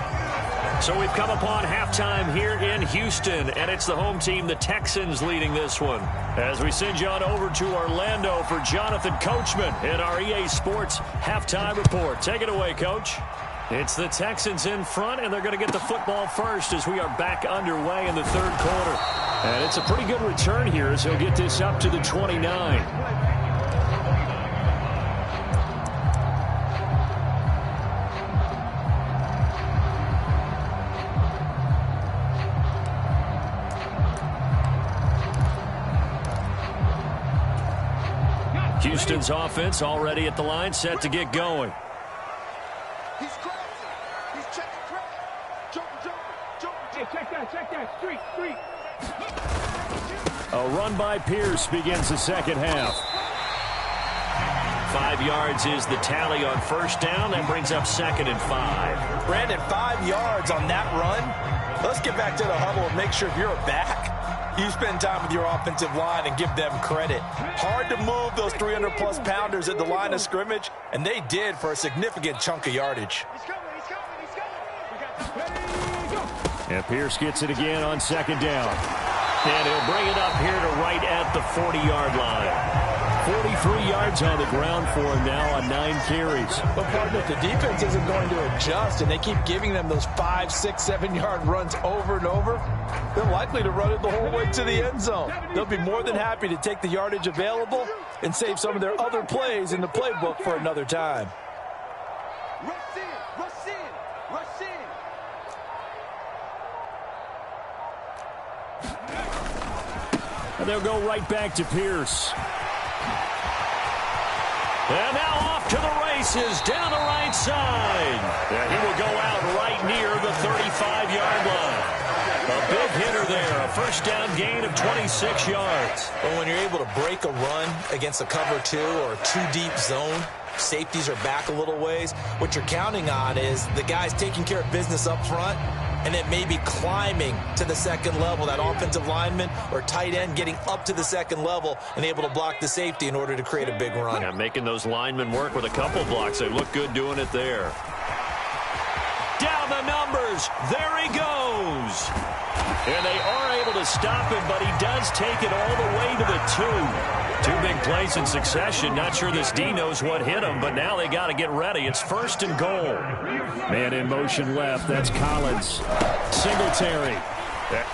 So we've come upon halftime here in Houston, and it's the home team, the Texans, leading this one. As we send you on over to Orlando for Jonathan Coachman in our EA Sports Halftime Report. Take it away, Coach. It's the Texans in front, and they're going to get the football first as we are back underway in the third quarter. And it's a pretty good return here as he'll get this up to the 29. Houston's offense already at the line, set to get going. He's crossing. He's checking crack. Jumper. Hey, check that. Street. A run by Pierce begins the second half. 5 yards is the tally on first down. That brings up 2nd and 5. Brandon, 5 yards on that run. Let's get back to the huddle and make sure if you're back, you spend time with your offensive line and give them credit. Hard to move those 300-plus pounders at the line of scrimmage, and they did for a significant chunk of yardage. And Pierce gets it again on 2nd down. And he'll bring it up here to right at the 40-yard line. 43 yards on the ground for him now on 9 carries. But, partner, if the defense isn't going to adjust and they keep giving them those 5, 6, 7-yard runs over and over, they're likely to run it the whole way to the end zone. They'll be more than happy to take the yardage available and save some of their other plays in the playbook for another time. Rush in. And they'll go right back to Pierce. And now off to the races down the right side. And he will go out right near the 35-yard line. A big hitter there, a first down gain of 26 yards. But when you're able to break a run against a cover 2 or 2-deep zone, safeties are back a little ways. What you're counting on is the guys taking care of business up front and then maybe climbing to the second level, that offensive lineman or tight end getting up to the second level and able to block the safety in order to create a big run. Yeah, making those linemen work with a couple blocks. They look good doing it there. Down the numbers. There he goes. And they are able to stop him, but he does take it all the way to the 2. 2 big plays in succession. Not sure this D knows what hit him, but now they got to get ready. It's 1st and goal. Man in motion left. That's Collins. Singletary.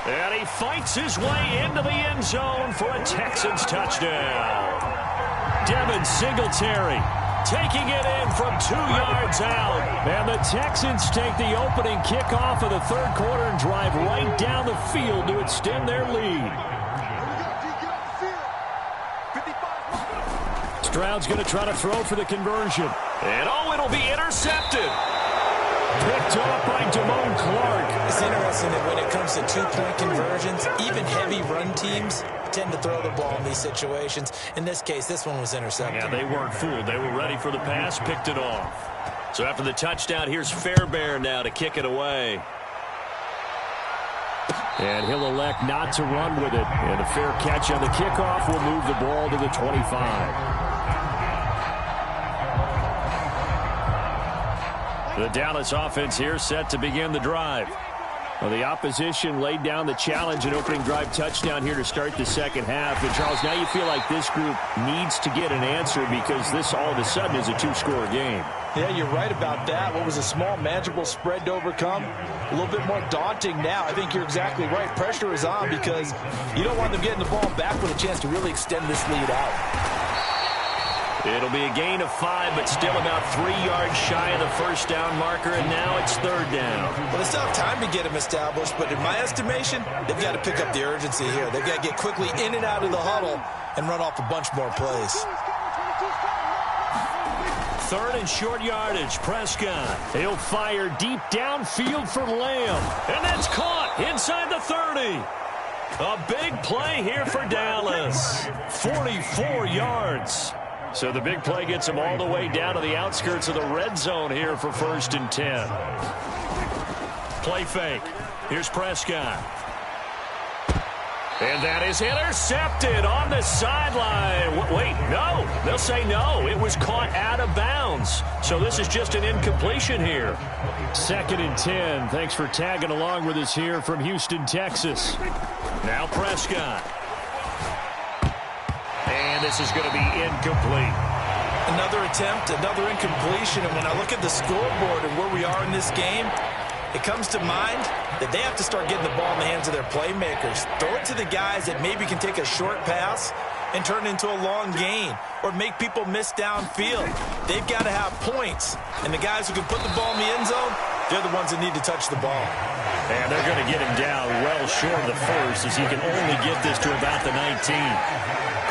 And he fights his way into the end zone for a Texans touchdown. Devin Singletary taking it in from 2 yards out. And the Texans take the opening kickoff of the third quarter and drive right down the field to extend their lead. Stroud's going to try to throw for the conversion. And it'll be intercepted. Picked off by Damone Clark. It's interesting that when it comes to 2-point conversions, even heavy run teams tend to throw the ball in these situations. In this case, this one was intercepted. Yeah, they weren't fooled. They were ready for the pass, picked it off. So after the touchdown, here's Fairbairn now to kick it away. And he'll elect not to run with it. And a fair catch on the kickoff will move the ball to the 25. The Dallas offense here set to begin the drive. Well, the opposition laid down the challenge and opening drive touchdown here to start the second half. And, Charles, now you feel like this group needs to get an answer because this all of a sudden is a 2-score game. Yeah, you're right about that. What was a small, manageable spread to overcome, a little bit more daunting now. I think you're exactly right. Pressure is on because you don't want them getting the ball back with a chance to really extend this lead out. It'll be a gain of 5, but still about 3 yards shy of the first down marker, and now it's 3rd down. Well, they still have time to get them established, but in my estimation, they've got to pick up the urgency here. They've got to get quickly in and out of the huddle and run off a bunch more plays. 3rd and short yardage. Prescott. He'll fire deep downfield for Lamb. And that's caught inside the 30. A big play here for Dallas. 44 yards. So the big play gets him all the way down to the outskirts of the red zone here for 1st and 10. Play fake. Here's Prescott. And that is intercepted on the sideline. Wait, no. They'll say no. It was caught out of bounds. So this is just an incompletion here. 2nd and 10. Thanks for tagging along with us here from Houston, Texas. Now Prescott. And this is going to be incomplete. Another attempt, another incompletion. And when I look at the scoreboard and where we are in this game, it comes to mind that they have to start getting the ball in the hands of their playmakers. Throw it to the guys that maybe can take a short pass and turn it into a long gain or make people miss downfield. They've got to have points. And the guys who can put the ball in the end zone, they're the ones that need to touch the ball. And they're going to get him down well short of the first as he can only get this to about the 19.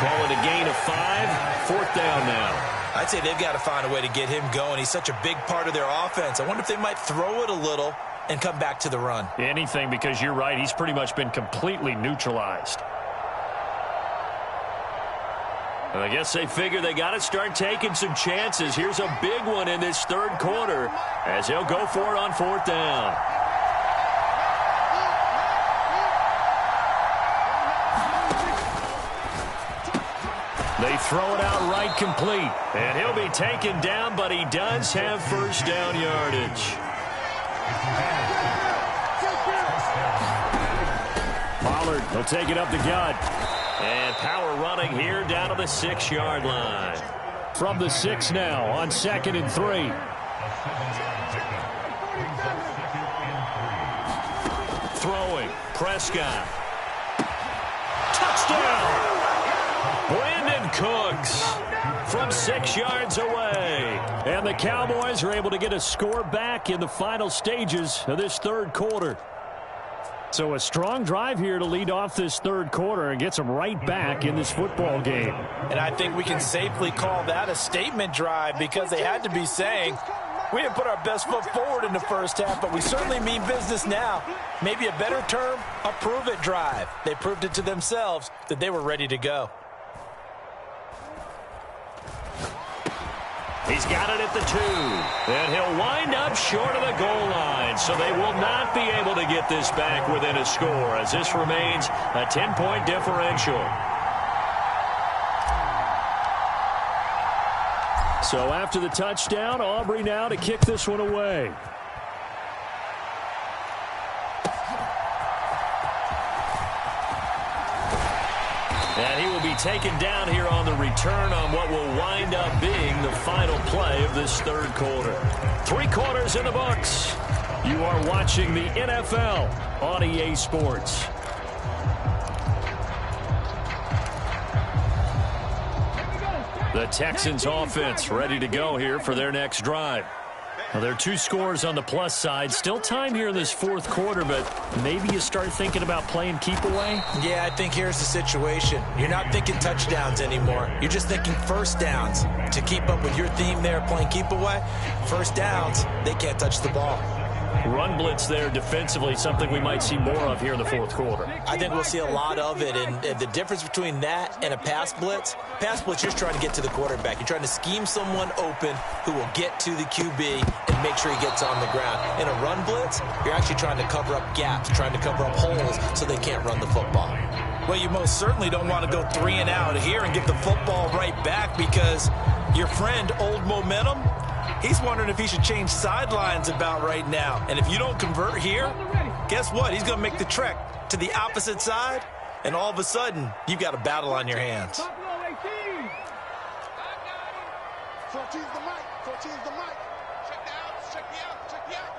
Call it a gain of 5. 4th down now. I'd say they've got to find a way to get him going. He's such a big part of their offense. I wonder if they might throw it a little and come back to the run. Anything, because you're right. He's pretty much been completely neutralized. And I guess they figure they got to start taking some chances. Here's a big one in this 3rd quarter as he'll go for it on 4th down. They throw it out right complete. And he'll be taken down, but he does have 1st down yardage. Pollard will take it up the gut. And power running here down to the 6-yard line. From the 6 now on 2nd and 3. Throwing. Prescott. Touchdown! Brandon Cooks from 6 yards away. And the Cowboys are able to get a score back in the final stages of this 3rd quarter. So a strong drive here to lead off this 3rd quarter and gets them right back in this football game. And I think we can safely call that a statement drive because they had to be saying, we didn't put our best foot forward in the first half, but we certainly mean business now. Maybe a better term, a prove-it drive. They proved it to themselves that they were ready to go. He's got it at the 2. And he'll wind up short of the goal line. So they will not be able to get this back within a score as this remains a 10-point differential. So after the touchdown, Aubrey now to kick this one away. And he will be taken down here on the return on what will wind up being the final play of this 3rd quarter. 3 quarters in the books. You are watching the NFL on EA Sports. The Texans offense ready to go here for their next drive. Well, there are 2 scores on the plus side. Still time here in this 4th quarter, but maybe you start thinking about playing keep away? Yeah, I think here's the situation. You're not thinking touchdowns anymore. You're just thinking 1st downs. To keep up with your theme there, playing keep away, 1st downs, they can't touch the ball. Run blitz there defensively, something we might see more of here in the 4th quarter. I think we'll see a lot of it, and the difference between that and a pass blitz, you're just trying to get to the quarterback. You're trying to scheme someone open who will get to the QB and make sure he gets on the ground. In a run blitz, you're actually trying to cover up gaps, trying to cover up holes so they can't run the football. Well, you most certainly don't want to go 3 and out here and get the football right back because your friend, Old Momentum, he's wondering if he should change sidelines about right now. And if you don't convert here, guess what? He's going to make the trek to the opposite side, and all of a sudden, you've got a battle on your hands. 14's the mic. 14's the mic. Check the outs. Check the outs. Check the outs.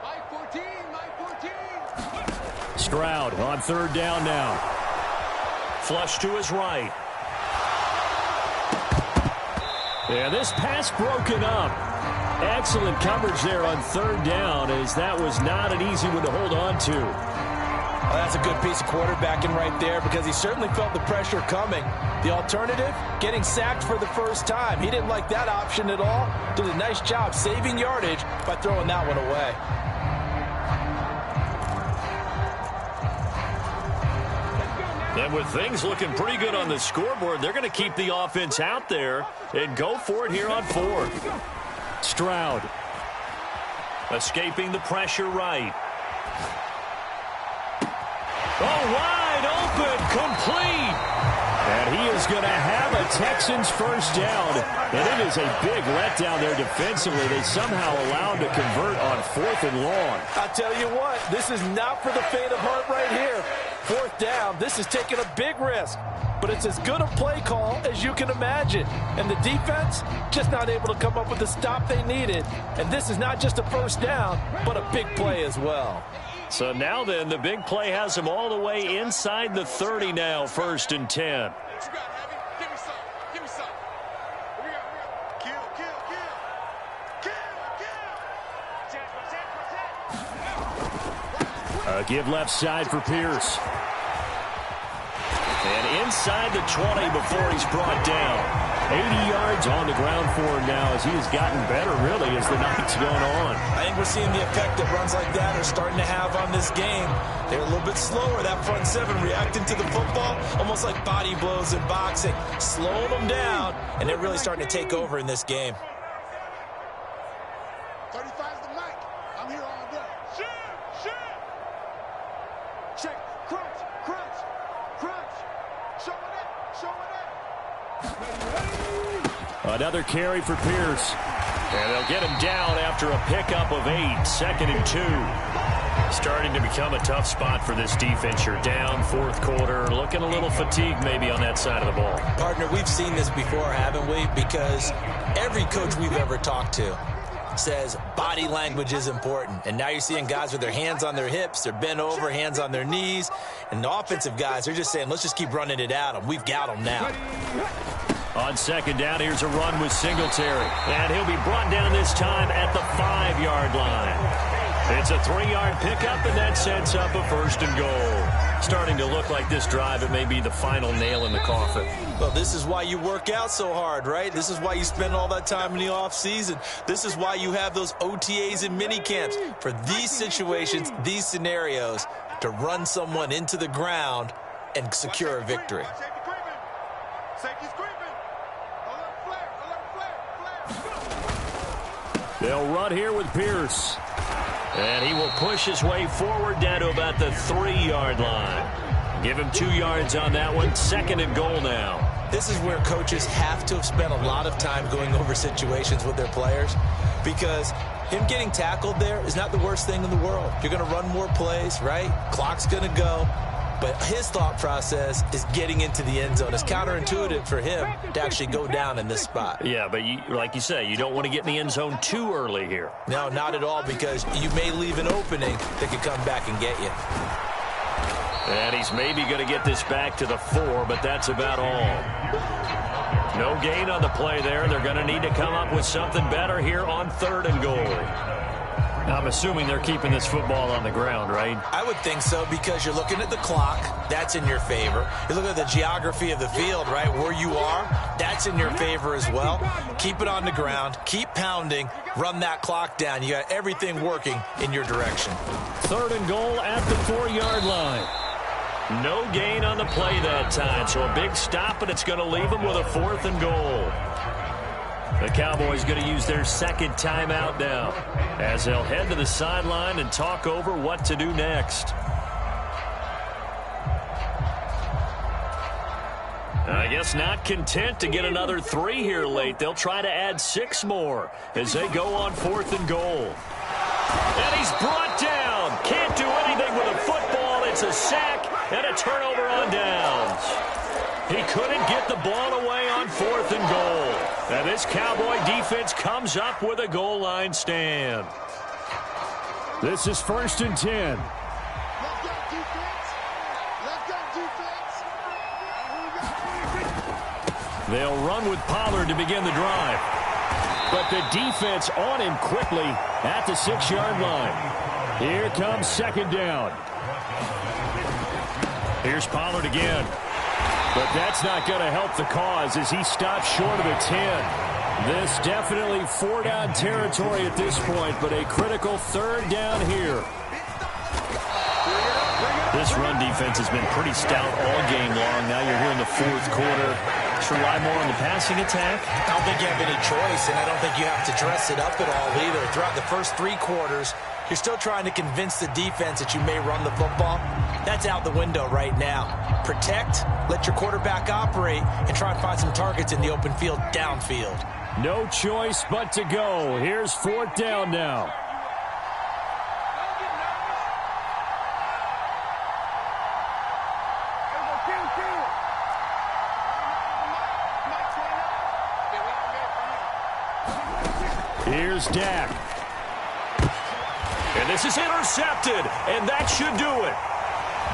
Mike 14. Mike 14. Stroud on 3rd down now. Flush to his right. And this pass broken up. Excellent coverage there on 3rd down as that was not an easy one to hold on to. Well, that's a good piece of quarterbacking right there because he certainly felt the pressure coming. The alternative, getting sacked for the 1st time. He didn't like that option at all. Did a nice job saving yardage by throwing that one away. And with things looking pretty good on the scoreboard, they're going to keep the offense out there and go for it here on 4th. Stroud escaping the pressure right. Oh, wide open complete. And he is going to have a Texans first down. And it is a big letdown there defensively. They somehow allowed to convert on 4th and long. I tell you what, this is not for the faint of heart right here. 4th down, this is taking a big risk. But it's as good a play call as you can imagine. And the defense just not able to come up with the stop they needed. And this is not just a first down, but a big play as well. So now then, the big play has them all the way inside the 30 now, 1st and 10. Give left side for Pierce. And inside the 20 before he's brought down. 80 yards on the ground for him now as he has gotten better, really, as the night's gone on. I think we're seeing the effect that runs like that are starting to have on this game. They're a little bit slower, that front seven, reacting to the football, almost like body blows in boxing, slowing them down, and they're really starting to take over in this game. 35's the mic. I'm here all day. Shoot! Check. Crunch. Another carry for Pierce. And they'll get him down after a pickup of 8. 2nd and 2. Starting to become a tough spot for this defense. You're down 4th quarter. Looking a little fatigued maybe on that side of the ball. Partner, we've seen this before, haven't we? Because every coach we've ever talked to says body language is important. And now you're seeing guys with their hands on their hips, they're bent over, hands on their knees. And the offensive guys, they're just saying, let's just keep running it at them. We've got them now. On 2nd down, here's a run with Singletary. And he'll be brought down this time at the 5-yard line. It's a 3-yard pickup, and that sets up a 1st and goal. Starting to look like this drive, it may be the final nail in the coffin. Well, this is why you work out so hard, right? This is why you spend all that time in the offseason. This is why you have those OTAs and mini camps. For these situations, these scenarios, to run someone into the ground and secure a victory. They'll run here with Pierce. And he will push his way forward down to about the 3-yard line. Give him 2 yards on that one. 2nd and goal now. This is where coaches have to have spent a lot of time going over situations with their players, because him getting tackled there is not the worst thing in the world. You're going to run more plays, right? Clock's going to go. But his thought process is getting into the end zone. It's counterintuitive for him to actually go down in this spot. Yeah, but like you say, you don't want to get in the end zone too early here. No, not at all, because you may leave an opening that could come back and get you. And he's maybe going to get this back to the 4, but that's about all. No gain on the play there. They're going to need to come up with something better here on 3rd and goal. I'm assuming they're keeping this football on the ground, right? I would think so, because you're looking at the clock. That's in your favor. You're looking at the geography of the field, right? Where you are, that's in your favor as well. Keep it on the ground. Keep pounding. Run that clock down. You got everything working in your direction. 3rd and goal at the 4-yard line. No gain on the play that time, so a big stop, and it's going to leave them with a 4th and goal. The Cowboys going to use their 2nd timeout now as they'll head to the sideline and talk over what to do next. I guess not content to get another 3 here late. They'll try to add 6 more as they go on 4th and goal. And he's brought down. Can't do anything with a football. It's a sack and a turnover on downs. He couldn't get the ball away on 4th and goal. And this Cowboy defense comes up with a goal line stand. This is 1st and 10. Let's go, defense. Let's go, defense. They'll run with Pollard to begin the drive. But the defense on him quickly at the 6-yard line. Here comes 2nd down. Here's Pollard again. But that's not going to help the cause as he stops short of the 10. This definitely 4-down territory at this point, but a critical 3rd down here. This run defense has been pretty stout all game long. Now you're here in the 4th quarter. Should rely more on the passing attack? I don't think you have any choice, and I don't think you have to dress it up at all either. Throughout the first 3 quarters, you're still trying to convince the defense that you may run the football. That's out the window right now. Protect, let your quarterback operate, and try and find some targets in the open field downfield. No choice but to go. Here's 4th down now. Here's Dak. And this is intercepted, and that should do it.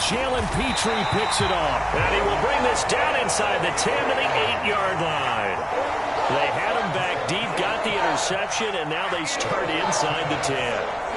Jalen Petrie picks it off. And he will bring this down inside the 10 to the 8-yard line. They had him back deep, got the interception, and now they start inside the 10.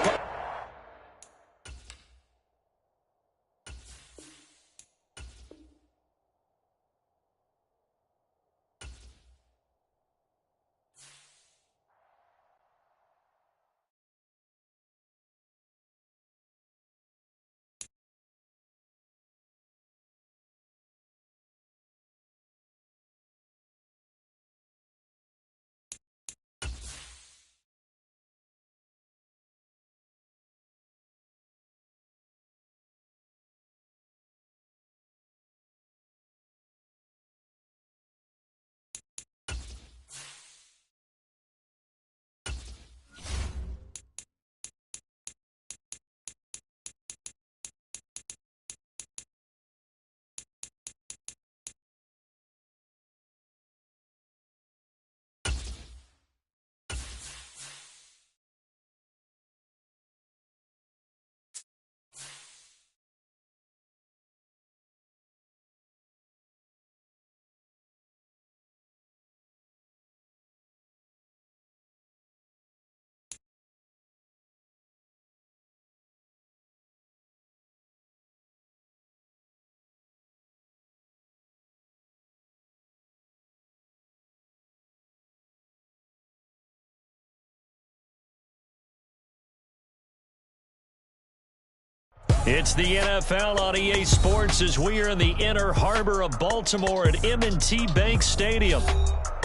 It's the NFL on EA Sports as we are in the inner harbor of Baltimore at M&T Bank Stadium.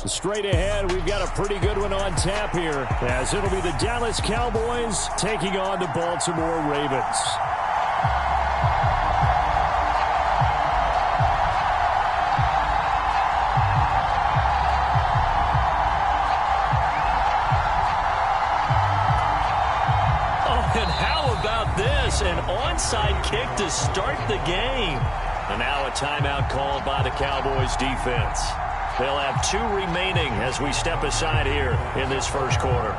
Straight ahead, we've got a pretty good one on tap here, as it'll be the Dallas Cowboys taking on the Baltimore Ravens. An onside kick to start the game. And now a timeout called by the Cowboys defense. They'll have 2 remaining as we step aside here in this first quarter.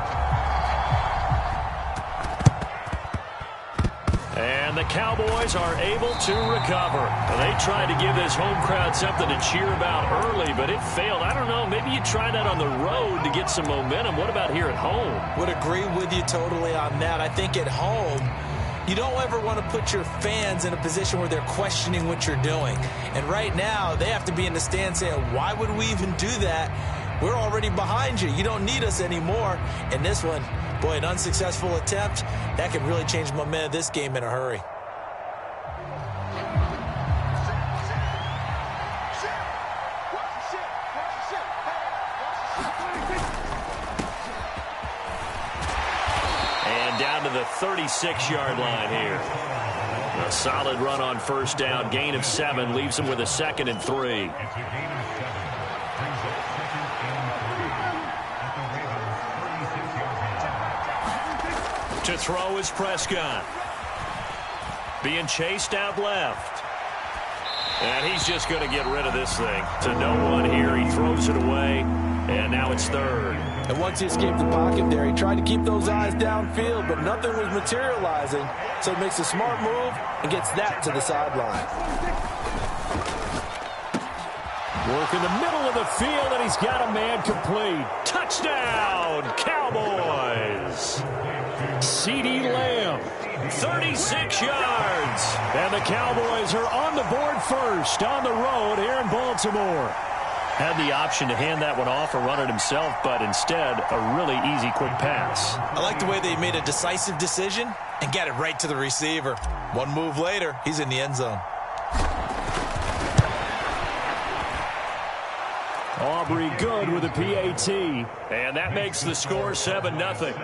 And the Cowboys are able to recover. They tried to give this home crowd something to cheer about early, but it failed. I don't know, maybe you try that on the road to get some momentum. What about here at home? Would agree with you totally on that. I think at home, you don't ever want to put your fans in a position where they're questioning what you're doing. And right now, they have to be in the stand saying, why would we even do that? We're already behind you. You don't need us anymore. And this one, boy, an unsuccessful attempt, that could really change the momentum of this game in a hurry. Down to the 36-yard line here. A solid run on first down. Gain of 7 leaves him with a 2nd and 3. To throw is Prescott. Being chased out left. And he's just going to get rid of this thing. To no one here. He throws it away. And now it's 3rd. And once he escaped the pocket there, he tried to keep those eyes downfield, but nothing was materializing. So he makes a smart move and gets that to the sideline. Work in the middle of the field, and he's got a man complete. Touchdown, Cowboys! CeeDee Lamb, 36 yards. And the Cowboys are on the board first on the road here in Baltimore. Had the option to hand that one off or run it himself, but instead, a really easy, quick pass. I like the way they made a decisive decision and got it right to the receiver. One move later, he's in the end zone. Aubrey good with a PAT. And that makes the score 7-0.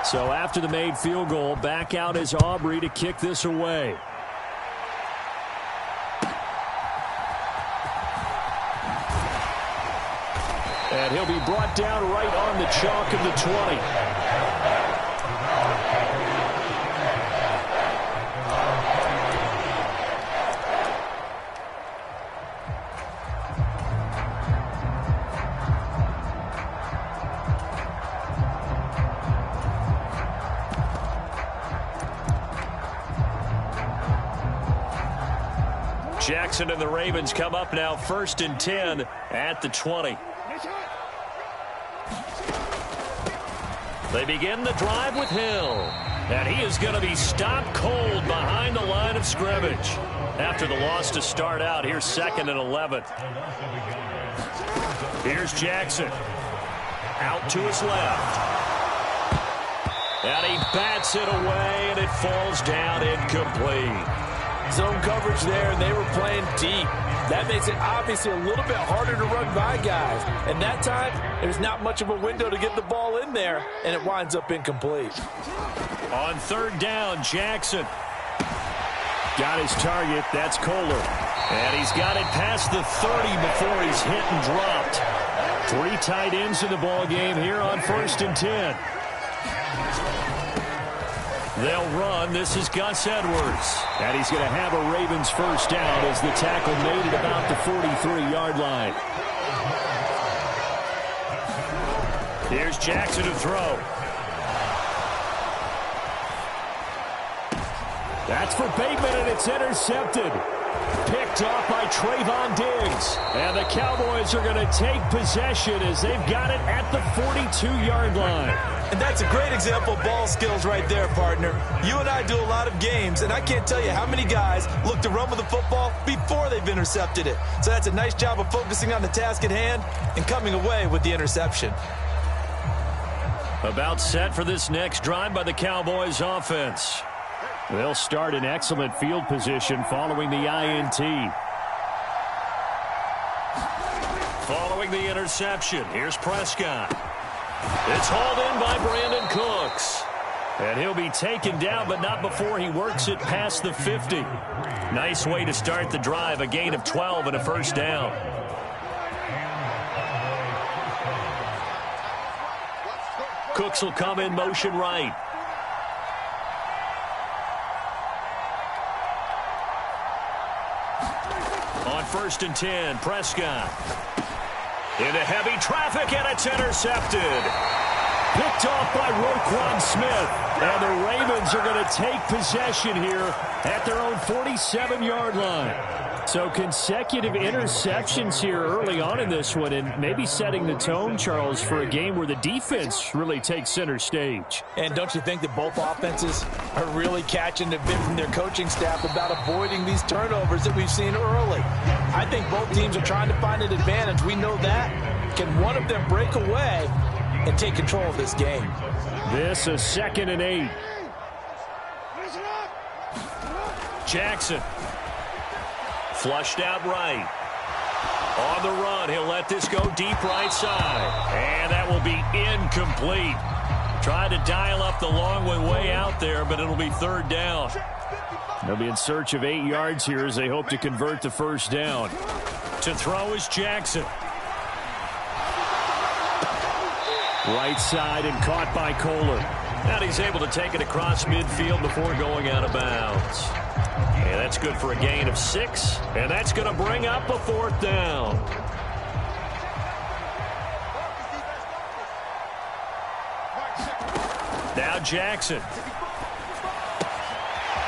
So after the made field goal, back out is Aubrey to kick this away. And he'll be brought down right on the chalk of the 20. Jackson and the Ravens come up now 1st and 10 at the 20. They begin the drive with Hill. And he is going to be stopped cold behind the line of scrimmage. After the loss to start out, here's 2nd and 11. Here's Jackson. Out to his left. And he bats it away, and it falls down incomplete. Zone coverage there, and they were playing deep. That makes it obviously a little bit harder to run by guys. And that time, there's not much of a window to get the ball in there, and it winds up incomplete. On 3rd down, Jackson. Got his target. That's Kohler. And he's got it past the 30 before he's hit and dropped. 3 tight ends in the ball game here on 1st and 10. They'll run. This is Gus Edwards. And he's going to have a Ravens first down as the tackle made at about the 43-yard line. Here's Jackson to throw. That's for Bateman, and it's intercepted. Picked off by Trayvon Diggs. And the Cowboys are going to take possession as they've got it at the 42-yard line. And that's a great example of ball skills right there, partner. You and I do a lot of games, and I can't tell you how many guys look to run with the football before they've intercepted it. So that's a nice job of focusing on the task at hand and coming away with the interception. About set for this next drive by the Cowboys offense. They'll start in excellent field position following the INT. Following the interception, here's Prescott. It's hauled in by Brandon Cooks. And he'll be taken down, but not before he works it past the 50. Nice way to start the drive, a gain of 12 and a first down. Cooks will come in motion right. On 1st and 10, Prescott. Into heavy traffic, and it's intercepted. Picked off by Roquan Smith. And the Ravens are going to take possession here at their own 47-yard line. So consecutive interceptions here early on in this one, and maybe setting the tone, Charles, for a game where the defense really takes center stage. And don't you think that both offenses are really catching the bit from their coaching staff about avoiding these turnovers that we've seen early? I think both teams are trying to find an advantage. We know that. Can one of them break away and take control of this game? This is 2nd and 8. Jackson. Flushed out right. On the run, he'll let this go deep right side. And that will be incomplete. Tried to dial up the long way out there, but it'll be 3rd down. They'll be in search of 8 yards here as they hope to convert the first down. To throw is Jackson. Right side and caught by Kohler. And he's able to take it across midfield before going out of bounds. And that's good for a gain of 6. And that's going to bring up a 4th down. Now Jackson.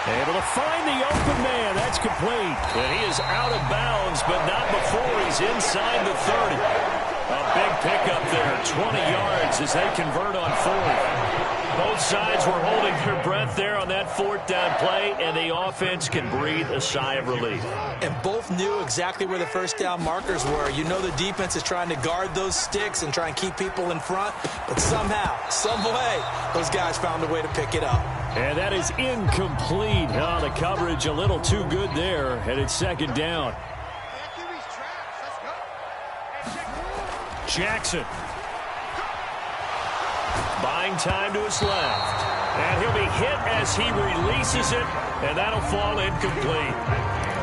Able to find the open man. That's complete. And he is out of bounds, but not before he's inside the 30. A big pickup there, 20 yards as they convert on 4th. Both sides were holding their breath there on that 4th down play, and the offense can breathe a sigh of relief. And both knew exactly where the first down markers were. You know the defense is trying to guard those sticks and try and keep people in front, but somehow, some way, those guys found a way to pick it up. And that is incomplete. Oh, the coverage a little too good there, and it's 2nd down. Jackson. Buying time to his left. And he'll be hit as he releases it, and that'll fall incomplete.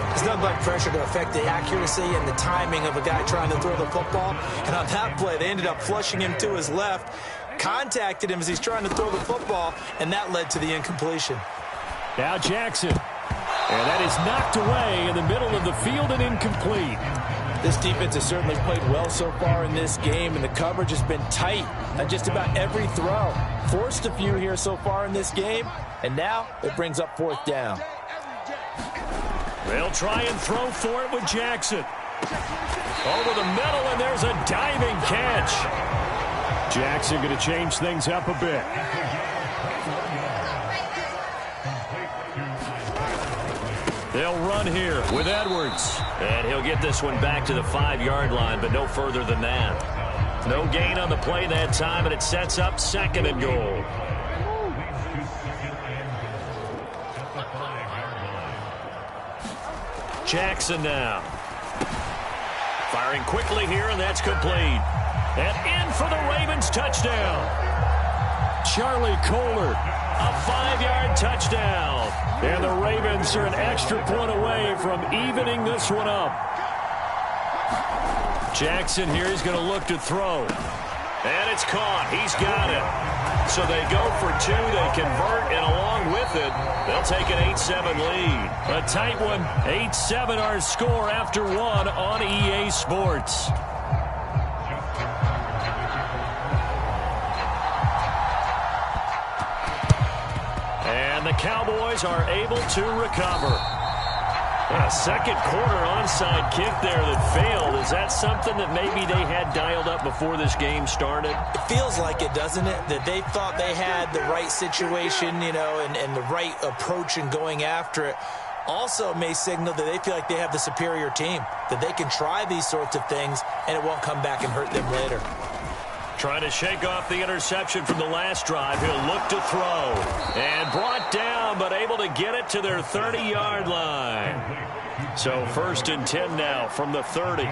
There's nothing like pressure to affect the accuracy and the timing of a guy trying to throw the football. And on that play, they ended up flushing him to his left, contacted him as he's trying to throw the football, and that led to the incompletion. Now Jackson. And that is knocked away in the middle of the field and incomplete. This defense has certainly played well so far in this game, and the coverage has been tight on just about every throw. Forced a few here so far in this game, and now it brings up 4th down. They'll try and throw for it with Jackson. Over the middle, and there's a diving catch. Jackson going to change things up a bit. They'll run here with Edwards. And he'll get this one back to the 5-yard line, but no further than that. No gain on the play that time, and it sets up 2nd and goal. Jackson now. Firing quickly here, and that's complete. And in for the Ravens touchdown. Charlie Kohler, a 5-yard touchdown. And the Ravens are an extra point away from evening this one up. Jackson here is going to look to throw. And it's caught. He's got it. So they go for 2. They convert, and along with it, they'll take an 8-7 lead. A tight one. 8-7 our score after 1 on EA Sports. And the Cowboys are able to recover. A second quarter onside kick there that failed. Is that something that maybe they had dialed up before this game started? It feels like it, doesn't it? That they thought they had the right situation, you know, and the right approach in going after it. Also may signal that they feel like they have the superior team, that they can try these sorts of things and it won't come back and hurt them later. Trying to shake off the interception from the last drive. He'll look to throw. And brought down, but able to get it to their 30-yard line. So 1st and 10 now from the 30.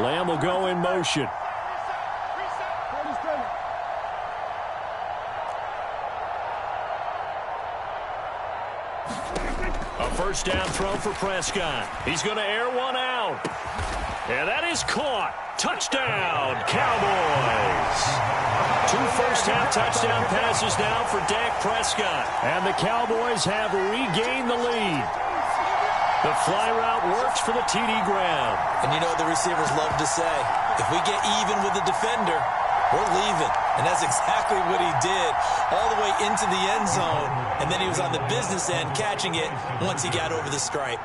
Lamb will go in motion. A 1st down throw for Prescott. He's going to air one out. And that is caught. Touchdown, Cowboys. 2 first-half touchdown passes now for Dak Prescott. And the Cowboys have regained the lead. The fly route works for the TD Graham. And you know what the receivers love to say? If we get even with the defender, we're leaving. And that's exactly what he did all the way into the end zone. And then he was on the business end catching it once he got over the stripe.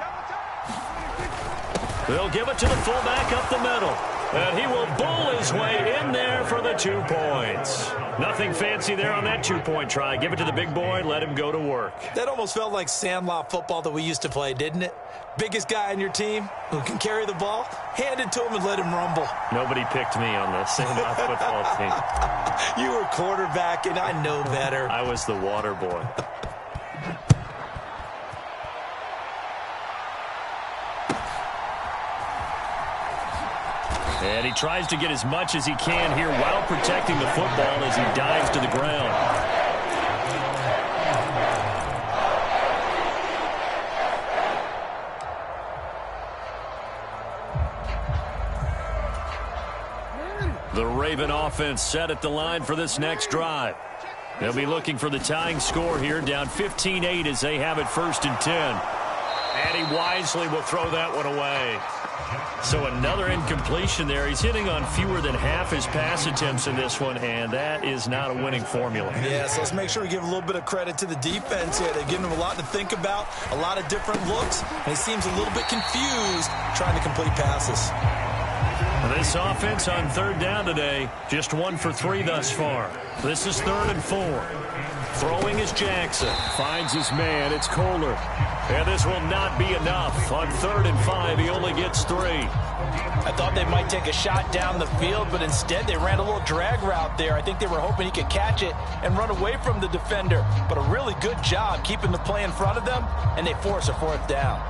They'll give it to the fullback up the middle. And he will bull his way in there for the 2 points. Nothing fancy there on that 2-point try. Give it to the big boy, let him go to work. That almost felt like sandlot football that we used to play, didn't it? Biggest guy on your team who can carry the ball, hand it to him and let him rumble. Nobody picked me on the sandlot football team. You were quarterback, and I know better. I was the water boy. And he tries to get as much as he can here while protecting the football as he dives to the ground. The Raven offense set at the line for this next drive. They'll be looking for the tying score here, down 15-8 as they have it 1st and 10. And he wisely will throw that one away. So another incompletion there. He's hitting on fewer than half his pass attempts in this one, and that is not a winning formula. Yeah, so let's make sure we give a little bit of credit to the defense here. They've given him a lot to think about, a lot of different looks, and he seems a little bit confused trying to complete passes. This offense on 3rd down today, just 1 for 3 thus far. This is 3rd and 4. Throwing is Jackson. Finds his man. It's Kohler. And this will not be enough. On 3rd and 5, he only gets 3. I thought they might take a shot down the field, but instead they ran a little drag route there. I think they were hoping he could catch it and run away from the defender. But a really good job keeping the play in front of them, and they force a 4th down.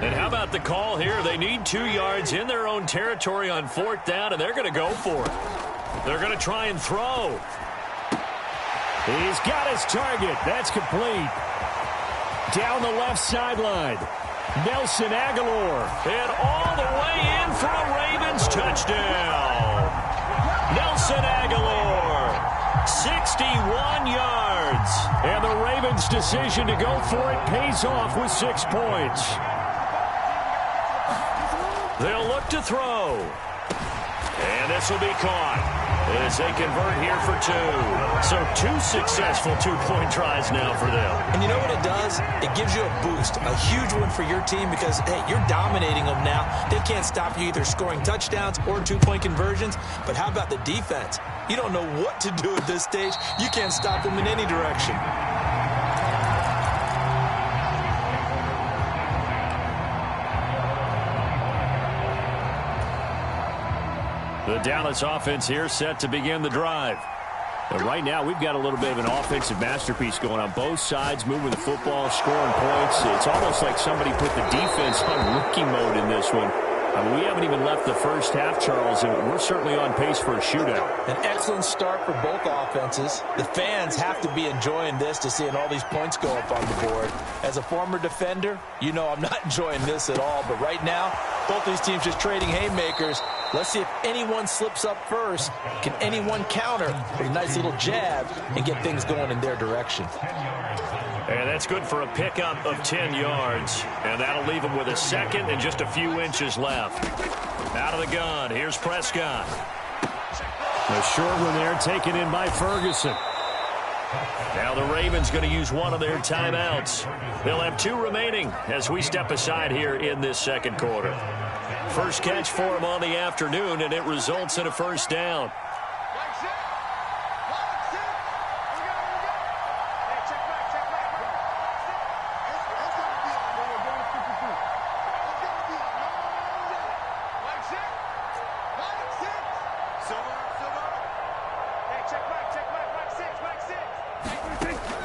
And how about the call here? They need 2 yards in their own territory on 4th down, and they're going to go for it. They're going to try and throw. He's got his target. That's complete. Down the left sideline. Nelson Aguilar. And all the way in for a Ravens touchdown. Nelson Aguilar. 61 yards. And the Ravens' decision to go for it pays off with 6 points. They'll look to throw. And this will be caught as they convert here for 2. So 2 successful two-point tries now for them. And you know what it does? It gives you a boost, a huge one for your team because, hey, you're dominating them now. They can't stop you either scoring touchdowns or 2-point conversions. But how about the defense? You don't know what to do at this stage. You can't stop them in any direction. The Dallas offense here set to begin the drive. And right now, we've got a little bit of an offensive masterpiece going on both sides, moving the football, scoring points. It's almost like somebody put the defense on rookie mode in this one. We haven't even left the first half, Charles, and we're certainly on pace for a shootout. An excellent start for both offenses. The fans have to be enjoying this to seeing all these points go up on the board. As a former defender, you know I'm not enjoying this at all. But right now, both these teams just trading haymakers. Let's see if anyone slips up first. Can anyone counter with a nice little jab and get things going in their direction? And that's good for a pickup of 10 yards. And that'll leave them with a second and just a few inches left. Out of the gun, here's Prescott. The short one there taken in by Ferguson. Now the Ravens going to use one of their timeouts. They'll have 2 remaining as we step aside here in this second quarter. First catch for him on the afternoon, and it results in a first down.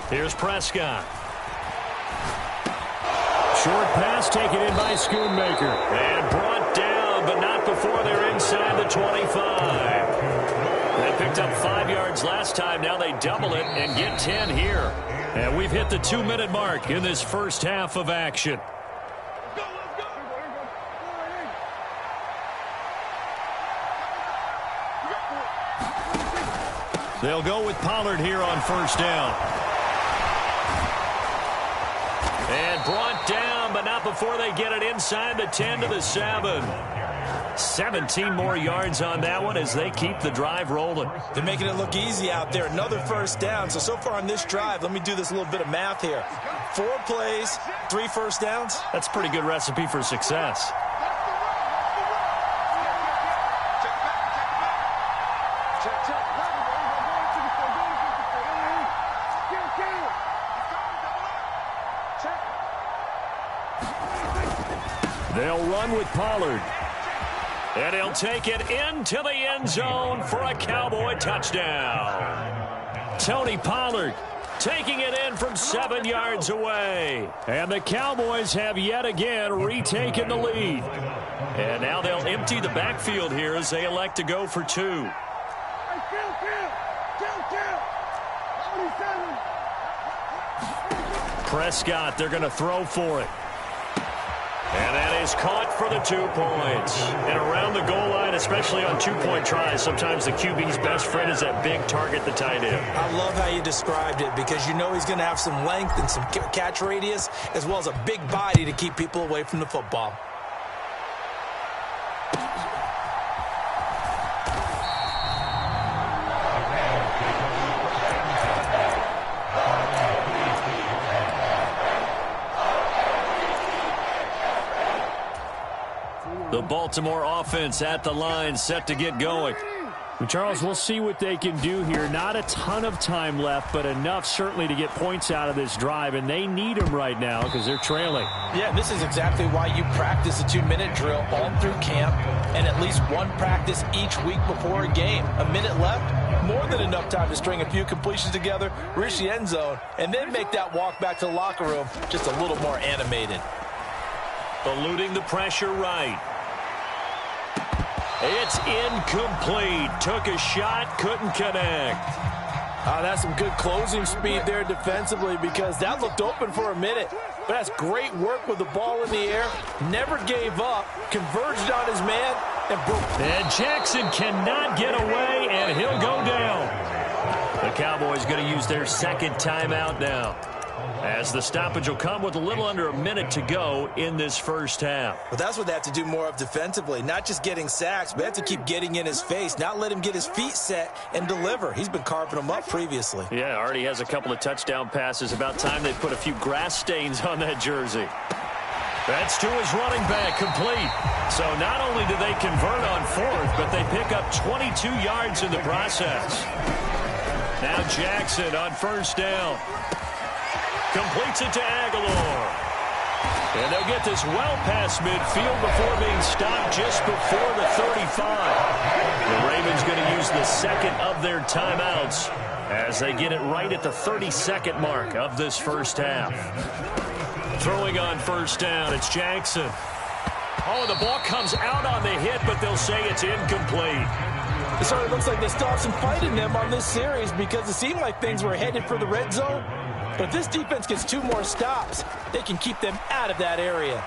Here's Prescott. Short pass taken in by Schoonmaker. And brought down, but not before they're inside the 25. They picked up 5 yards last time. Now they double it and get 10 here. And we've hit the 2-minute mark in this first half of action. They'll go with Pollard here on first down. And brought down, but not before they get it inside the 10 to the 7. 17 more yards on that one as they keep the drive rolling. They're making it look easy out there. Another first down. So far on this drive, let me do this little bit of math here. 4 plays, 3 first downs. That's a pretty good recipe for success. They'll run with Pollard. And he'll take it into the end zone for a Cowboy touchdown. Tony Pollard taking it in from 7 yards away. And the Cowboys have yet again retaken the lead. And now they'll empty the backfield here as they elect to go for 2. Prescott, they're going to throw for it. And that is caught for the 2 points. And around the goal line, especially on 2-point tries, sometimes the QB's best friend is that big target, the tight end. I love how you described it because you know he's going to have some length and some catch radius as well as a big body to keep people away from the football. Baltimore offense at the line, set to get going. Charles, we'll see what they can do here. Not a ton of time left, but enough certainly to get points out of this drive, and they need them right now because they're trailing. Yeah, this is exactly why you practice a 2-minute drill all through camp and at least one practice each week before a game. A minute left, more than enough time to string a few completions together, reach the end zone, and then make that walk back to the locker room just a little more animated. Eluding the pressure right. It's incomplete. Took a shot, couldn't connect. That's some good closing speed there defensively because that looked open for a minute. But that's great work with the ball in the air. Never gave up. Converged on his man and broke. And Jackson cannot get away, and he'll go down. The Cowboys going to use their second timeout now, as the stoppage will come with a little under a minute to go in this first half. But that's what they have to do more of defensively. Not just getting sacks, but they have to keep getting in his face, not let him get his feet set and deliver. He's been carving them up previously. Yeah, already has a couple of touchdown passes. About time they put a few grass stains on that jersey. That's to his running back, complete. So not only do they convert on fourth, but they pick up 22 yards in the process. Now Jackson on first down. Completes it to Aguilar. And they'll get this well past midfield before being stopped just before the 35. The Ravens going to use the second of their timeouts as they get it right at the 32nd mark of this first half. Throwing on first down, it's Jackson. Oh, the ball comes out on the hit, but they'll say it's incomplete. It certainly looks like they still have some fight in them on this series because it seemed like things were headed for the red zone. But if this defense gets 2 more stops, they can keep them out of that area.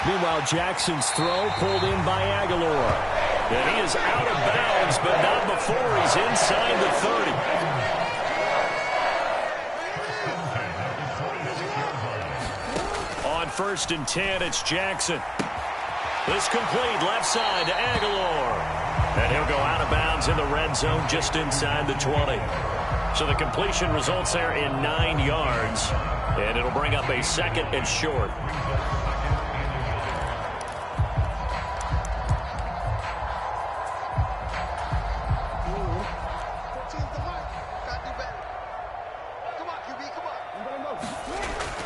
Meanwhile, Jackson's throw pulled in by Aguilar. And he is out of bounds, but not before he's inside the 30. On first and 10, it's Jackson. This complete left side to Aguilar. And he'll go out of bounds in the red zone just inside the 20. So the completion results there in 9 yards. And it'll bring up a second and short.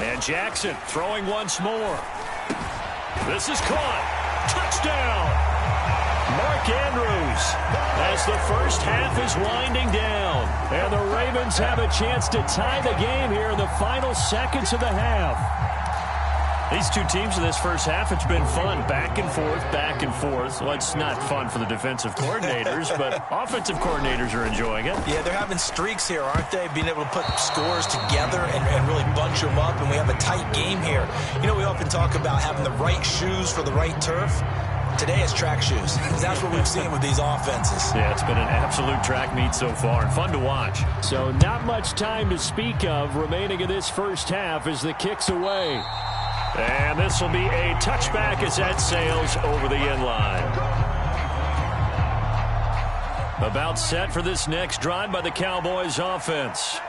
And Jackson throwing once more. This is caught. Touchdown! Mark Andrews, as the first half is winding down. And the Ravens have a chance to tie the game here in the final seconds of the half. These two teams in this first half, it's been fun. Back and forth, back and forth. Well, it's not fun for the defensive coordinators, but offensive coordinators are enjoying it. Yeah, they're having streaks here, aren't they? Being able to put scores together and really bunch them up, and we have a tight game here. You know, we often talk about having the right shoes for the right turf. Today it's track shoes. That's what we've seen with these offenses. Yeah, it's been an absolute track meet so far, and fun to watch. So not much time to speak of remaining in this first half as the kick's away. And this will be a touchback as that sails over the end line. About set for this next drive by the Cowboys offense.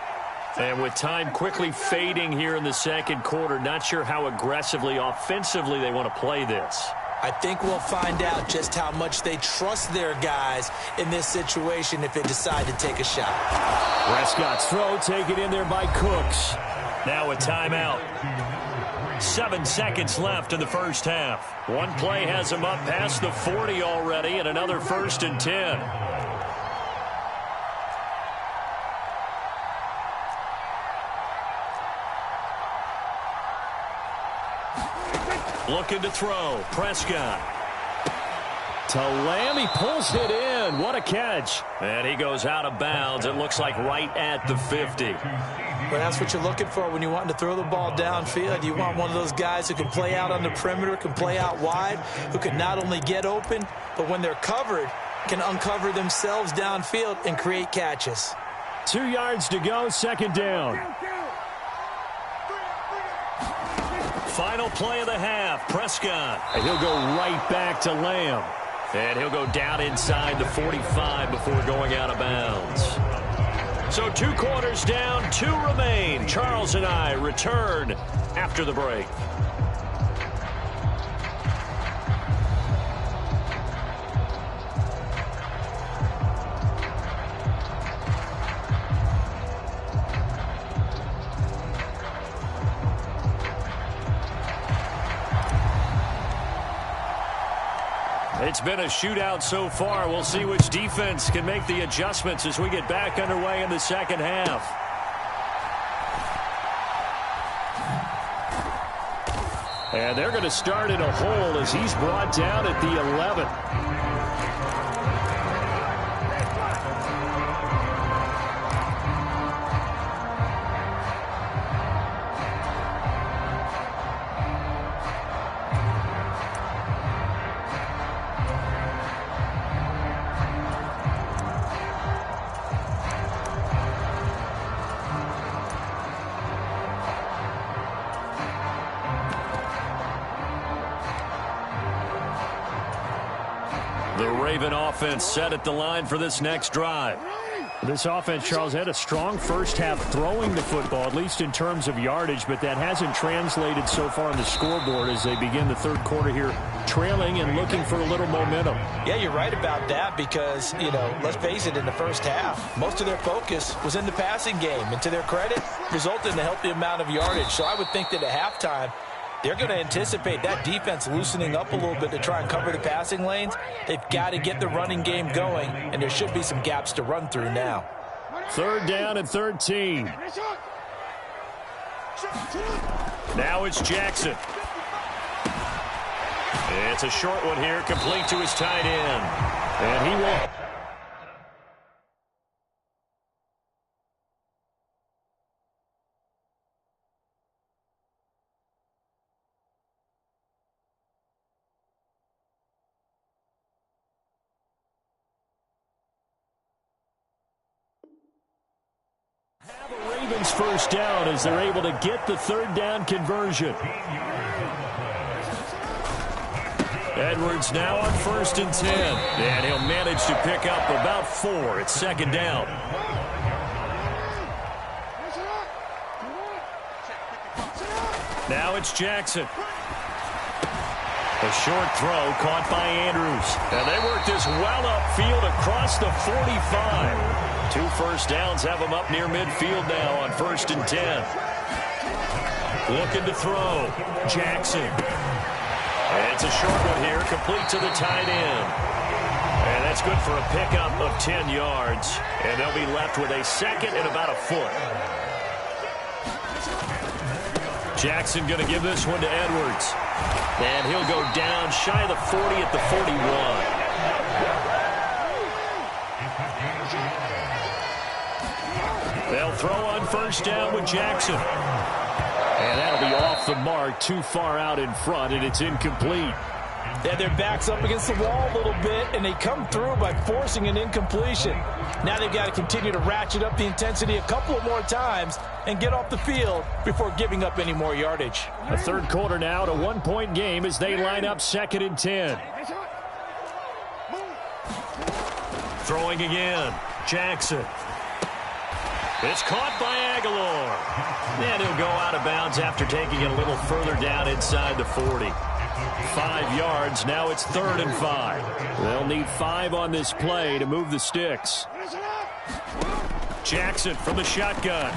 And with time quickly fading here in the second quarter, not sure how aggressively, offensively they want to play this. I think we'll find out just how much they trust their guys in this situation if they decide to take a shot. Prescott's throw taken in there by Cooks. Now a timeout. 7 seconds left in the first half. One play has him up past the 40 already, and another first and 10. Looking to throw. Prescott. To Lamb, he pulls it in. What a catch. And he goes out of bounds. It looks like right at the 50. But that's what you're looking for when you want to throw the ball downfield. You want one of those guys who can play out on the perimeter, can play out wide, who can not only get open, but when they're covered, can uncover themselves downfield and create catches. 2 yards to go, second down. Final play of the half, Prescott. And he'll go right back to Lamb. And he'll go down inside the 45 before going out of bounds. So 2 quarters down, 2 remain. Charles and I return after the break. been a shootout so far. We'll see which defense can make the adjustments as we get back underway in the second half. And they're going to start in a hole as he's brought down at the 11. The Raven offense set at the line for this next drive. This offense, Charles, had a strong first half throwing the football, at least in terms of yardage, but that hasn't translated so far on the scoreboard as they begin the third quarter here, trailing and looking for a little momentum. Yeah, you're right about that because, let's face it, in the first half, most of their focus was in the passing game. And to their credit, resulted in a healthy amount of yardage. So I would think that at halftime, they're going to anticipate that defense loosening up a little bit to try and cover the passing lanes. They've got to get the running game going, and there should be some gaps to run through now. Third down and 13. Now it's Jackson. It's a short one here, complete to his tight end. And he will... Ravens first down as they're able to get the third down conversion. Edwards now on 1st and 10. And he'll manage to pick up about 4. It's second down. Now it's Jackson. A short throw caught by Andrews. And they work this well upfield across the 45. 2 first downs have them up near midfield now on 1st and 10. Looking to throw. Jackson. And it's a short one here, complete to the tight end. And that's good for a pickup of 10 yards. And they'll be left with a second and about a foot. Jackson going to give this one to Edwards. And he'll go down shy of the 40 at the 41. They'll throw on 1st down with Jackson. And that'll be off the mark, too far out in front, and it's incomplete. Yeah, their back's up against the wall a little bit, and they come through by forcing an incompletion. Now they've got to continue to ratchet up the intensity a couple of more times and get off the field before giving up any more yardage. The third quarter now, to 1-point game as they line up 2nd and 10. Throwing again. Jackson. It's caught by Aguilar. And he'll go out of bounds after taking it a little further down inside the 40. 5 yards. Now it's 3rd and 5. They'll need 5 on this play to move the sticks. Jackson from the shotgun.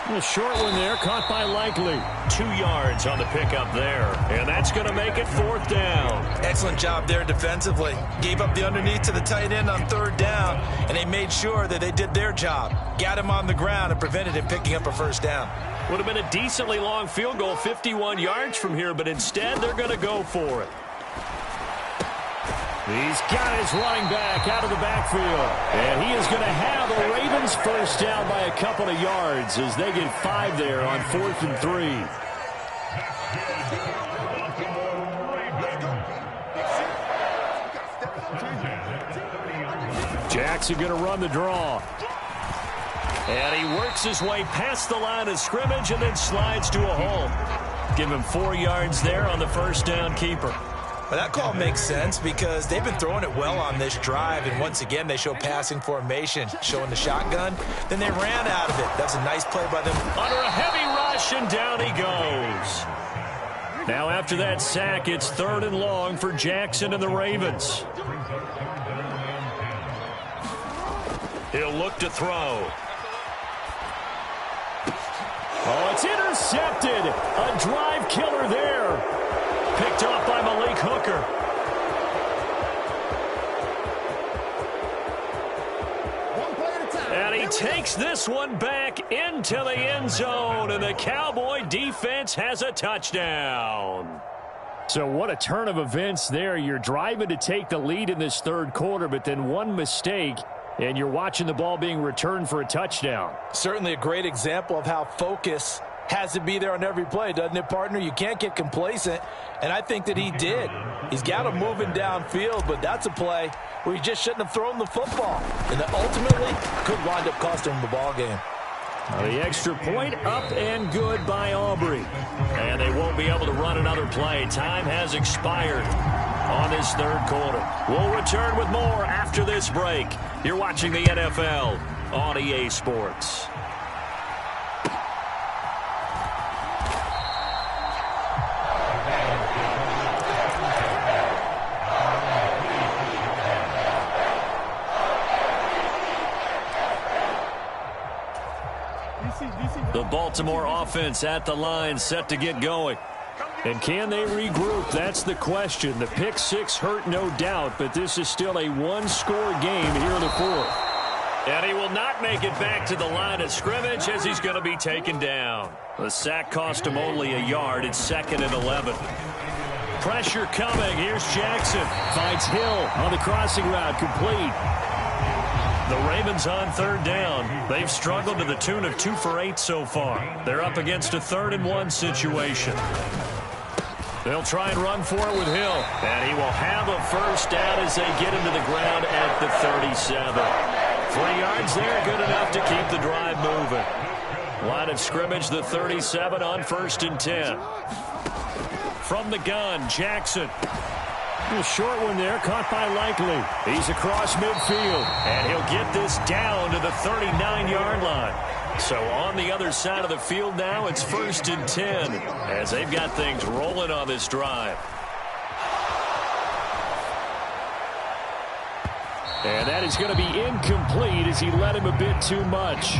A short one there, caught by Likely. 2 yards on the pickup there. And that's going to make it 4th down. Excellent job there defensively. Gave up the underneath to the tight end on 3rd down, and they made sure that they did their job. Got him on the ground and prevented him picking up a 1st down. Would have been a decently long field goal, 51 yards from here, but instead they're going to go for it. He's got his running back out of the backfield. And he is going to have a Ravens 1st down by a couple of yards as they get 5 there on 4th and 3. Jackson going to run the draw. And he works his way past the line of scrimmage and then slides to a hole. Give him 4 yards there on the 1st down keeper. Well, that call makes sense because they've been throwing it well on this drive, and once again they show passing formation, showing the shotgun. Then they ran out of it. That's a nice play by them. Under a heavy rush, and down he goes. Now after that sack, it's 3rd and long for Jackson and the Ravens. He'll look to throw. Oh, it's intercepted. A drive killer there. Picked off by Malik Hooker. takes this one back into the end zone, and the Cowboy defense has a touchdown. So what a turn of events there. You're driving to take the lead in this third quarter, but then one mistake, and you're watching the ball being returned for a touchdown. Certainly a great example of how focus has to be there on every play, doesn't it, partner? You can't get complacent, and I think that he did. He's got him moving downfield, but that's a play where he just shouldn't have thrown the football, and that ultimately could wind up costing him the ball game. The extra point up and good by Aubrey. And they won't be able to run another play. Time has expired on this third quarter. We'll return with more after this break. You're watching the NFL on EA Sports. The Baltimore offense at the line, set to get going. And can they regroup? That's the question. The pick six hurt, no doubt, but this is still a one-score game here in the fourth. And he will not make it back to the line of scrimmage as he's going to be taken down. The sack cost him only a yard. It's 2nd and 11. Pressure coming. Here's Jackson. Finds Hill on the crossing route. Complete. The Ravens on third down. They've struggled to the tune of 2 for 8 so far. They're up against a 3rd and 1 situation. They'll try and run for it with Hill. And he will have a first down as they get him to the ground at the 37. 3 yards there, good enough to keep the drive moving. Line of scrimmage, the 37 on 1st and 10. From the gun, Jackson. A short one there, caught by Likely. He's across midfield, and he'll get this down to the 39-yard line. So on the other side of the field now, it's 1st and 10 as they've got things rolling on this drive. And that is going to be incomplete as he led him a bit too much.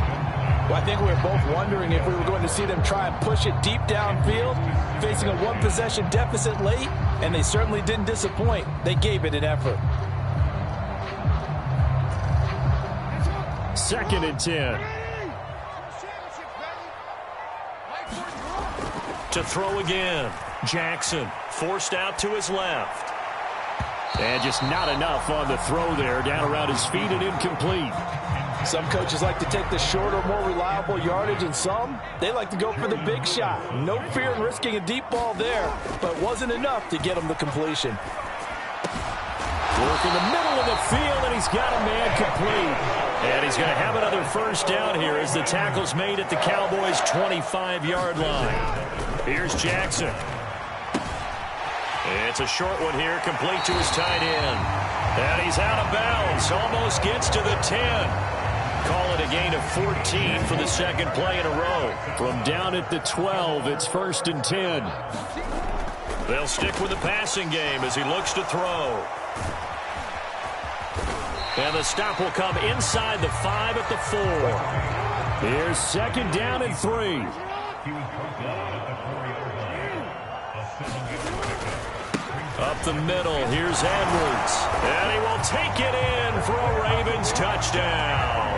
Well, I think we were both wondering if we were going to see them try and push it deep downfield, facing a one-possession deficit late, and they certainly didn't disappoint. They gave it an effort. 2nd and 10. To throw again. Jackson forced out to his left. And just not enough on the throw there. Down around his feet and incomplete. Some coaches like to take the shorter, more reliable yardage, and some, they like to go for the big shot. No fear in risking a deep ball there, but it wasn't enough to get him the completion. Work in the middle of the field, and he's got a man complete. And he's going to have another first down here as the tackle's made at the Cowboys' 25-yard line. Here's Jackson. It's a short one here, complete to his tight end. And he's out of bounds, almost gets to the 10. Call it a gain of 14 for the second play in a row. From down at the 12, it's 1st and 10. They'll stick with the passing game as he looks to throw. And the stop will come inside the 5 at the 4. Here's 2nd down and 3. Up the middle, here's Edwards. And he will take it in for a Ravens touchdown.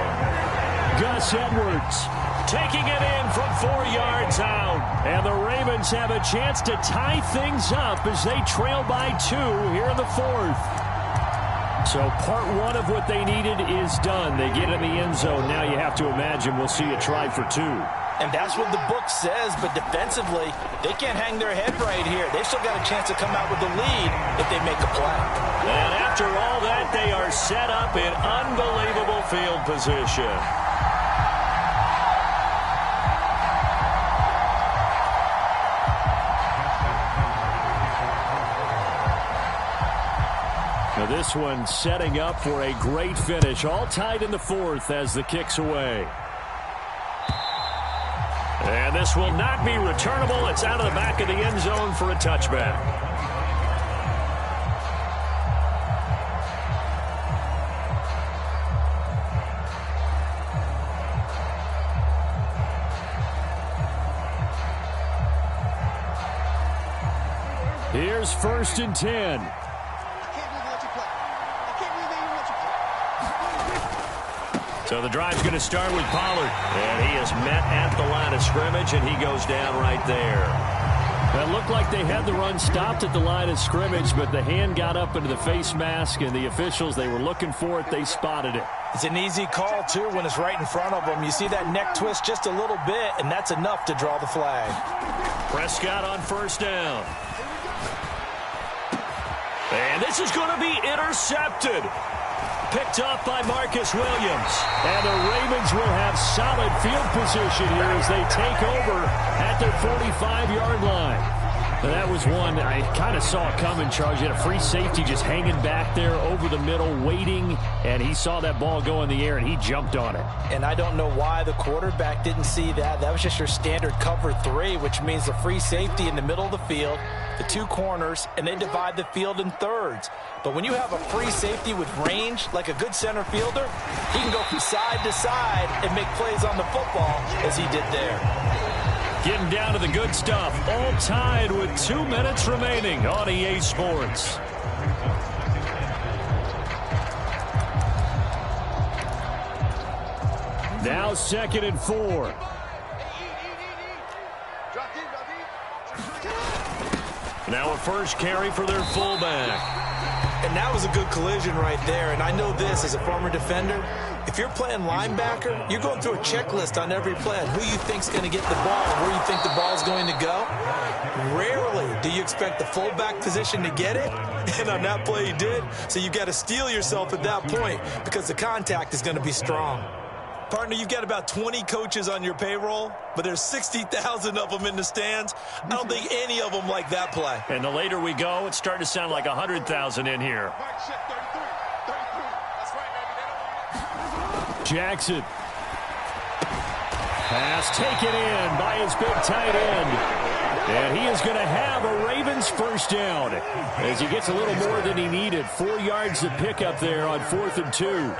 Gus Edwards taking it in from 4 yards out. And the Ravens have a chance to tie things up as they trail by 2 here in the 4th. So part 1 of what they needed is done. They get in the end zone. Now you have to imagine we'll see a try for 2. And that's what the book says, but defensively, they can't hang their head right here. They've still got a chance to come out with the lead if they make a play. And after all that, they are set up in unbelievable field position. Now this one setting up for a great finish. All tied in the 4th as the kick's away. And this will not be returnable. It's out of the back of the end zone for a touchback. Here's 1st and 10. So the drive's going to start with Pollard. And he is met at the line of scrimmage, and he goes down right there. It looked like they had the run stopped at the line of scrimmage, but the hand got up into the face mask, and the officials, they were looking for it. They spotted it. It's an easy call, too, when it's right in front of them. You see that neck twist just a little bit, and that's enough to draw the flag. Prescott on first down. And this is going to be intercepted. Picked off by Marcus Williams. And the Ravens will have solid field position here as they take over at their 45-yard line. That was one I kind of saw it coming, Charles. You had a free safety just hanging back there over the middle, waiting, and he saw that ball go in the air, and he jumped on it. And I don't know why the quarterback didn't see that. That was just your standard cover 3, which means the free safety in the middle of the field, the 2 corners, and they divide the field in thirds. But when you have a free safety with range, like a good center fielder, he can go from side to side and make plays on the football as he did there. Getting down to the good stuff. All tied with 2 minutes remaining on EA Sports. Now 2nd and 4. Now a first carry for their fullback. And that was a good collision right there. And I know this as a former defender. If you're playing linebacker, you're going through a checklist on every play. Who you think's going to get the ball, where you think the ball's going to go. Rarely do you expect the fullback position to get it. And on that play he did. So you got to steel yourself at that point because the contact is going to be strong. Partner, you've got about 20 coaches on your payroll, but there's 60,000 of them in the stands. I don't think any of them like that play. And the later we go, it's starting to sound like 100,000 in here. Jackson. Pass taken in by his big tight end. And he is going to have a Ravens first down as he gets a little more than he needed. 4 yards to pick up there on 4th and 2.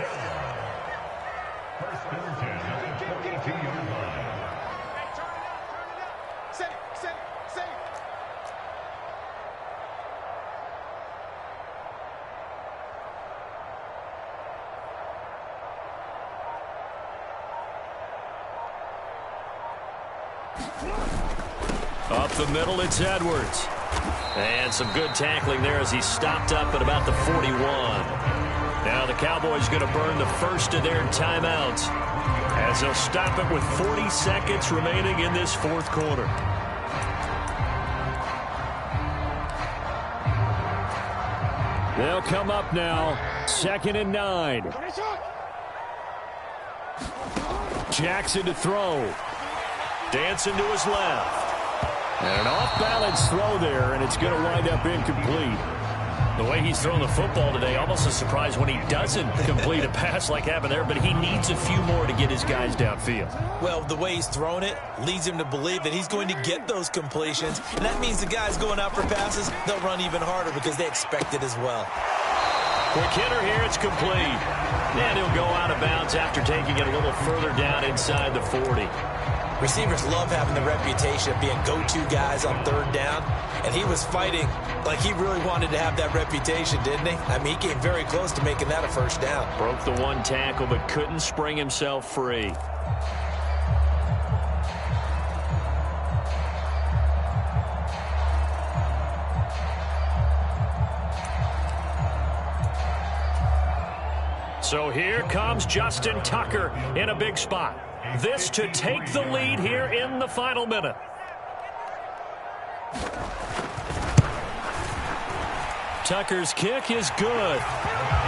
Up the middle, it's Edwards. And some good tackling there as he stopped up at about the 41. Now the Cowboys going to burn the first of their timeouts as they'll stop it with 40 seconds remaining in this 4th quarter. They'll come up now, 2nd and 9. Jackson to throw. Dancing to his left. And an off-balance throw there, and it's going to wind up incomplete. The way he's thrown the football today, almost a surprise when he doesn't complete a pass like happened there, but he needs a few more to get his guys downfield. Well, the way he's thrown it leads him to believe that he's going to get those completions, and that means the guys going out for passes, they'll run even harder because they expect it as well. Quick hitter here, it's complete. And he'll go out of bounds after taking it a little further down inside the 40. Receivers love having the reputation of being go-to guys on 3rd down, and he was fighting like he really wanted to have that reputation, didn't he? I mean, he came very close to making that a first down. Broke the 1 tackle, but couldn't spring himself free. So here comes Justin Tucker in a big spot. This to take the lead here in the final minute. Tucker's kick is good.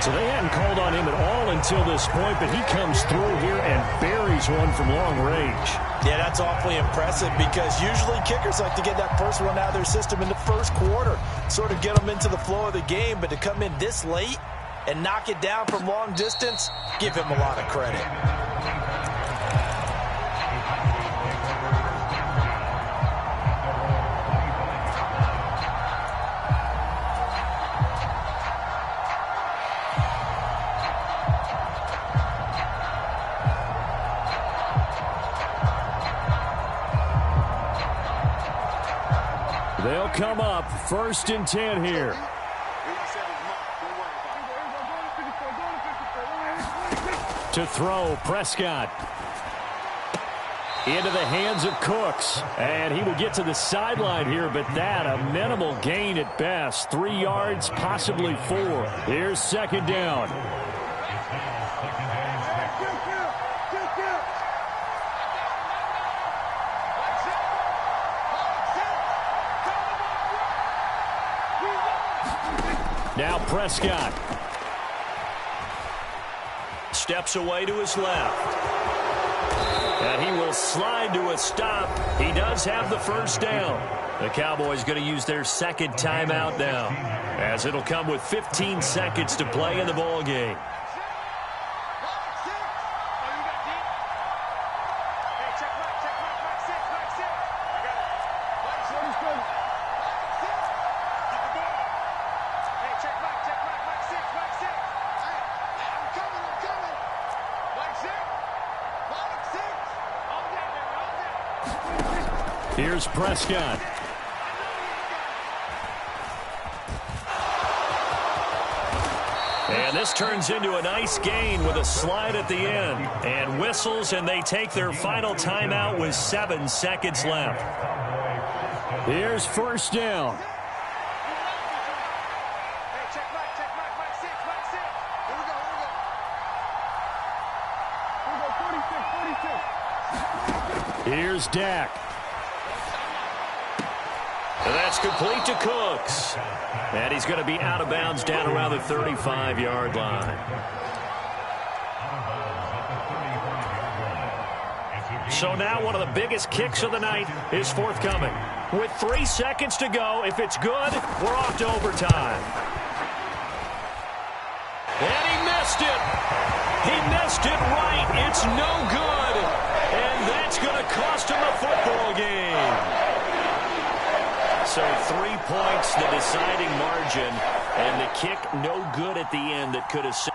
So they hadn't called on him at all until this point, but he comes through here and buries one from long range. Yeah, that's awfully impressive because usually kickers like to get that first one out of their system in the 1st quarter, sort of get them into the flow of the game, but to come in this late and knock it down from long distance, give him a lot of credit. They'll come up 1st and 10 here. To throw, Prescott. Into the hands of Cooks. And he will get to the sideline here, but that a minimal gain at best. 3 yards, possibly 4. Here's second down. Now Prescott. Steps away to his left. And he will slide to a stop. He does have the first down. The Cowboys going to use their second timeout now, as it'll come with 15 seconds to play in the ball game. Here's Prescott. And this turns into a nice gain with a slide at the end. And whistles, and they take their final timeout with 7 seconds left. Here's first down. Here's Dak. And that's complete to Cooks. And he's going to be out of bounds down around the 35-yard line. So now one of the biggest kicks of the night is forthcoming. With 3 seconds to go, if it's good, we're off to overtime. And he missed it. He missed it right. It's no good. And that's going to cost him a football game. So 3 points, the deciding margin, and the kick no good at the end that could have saved.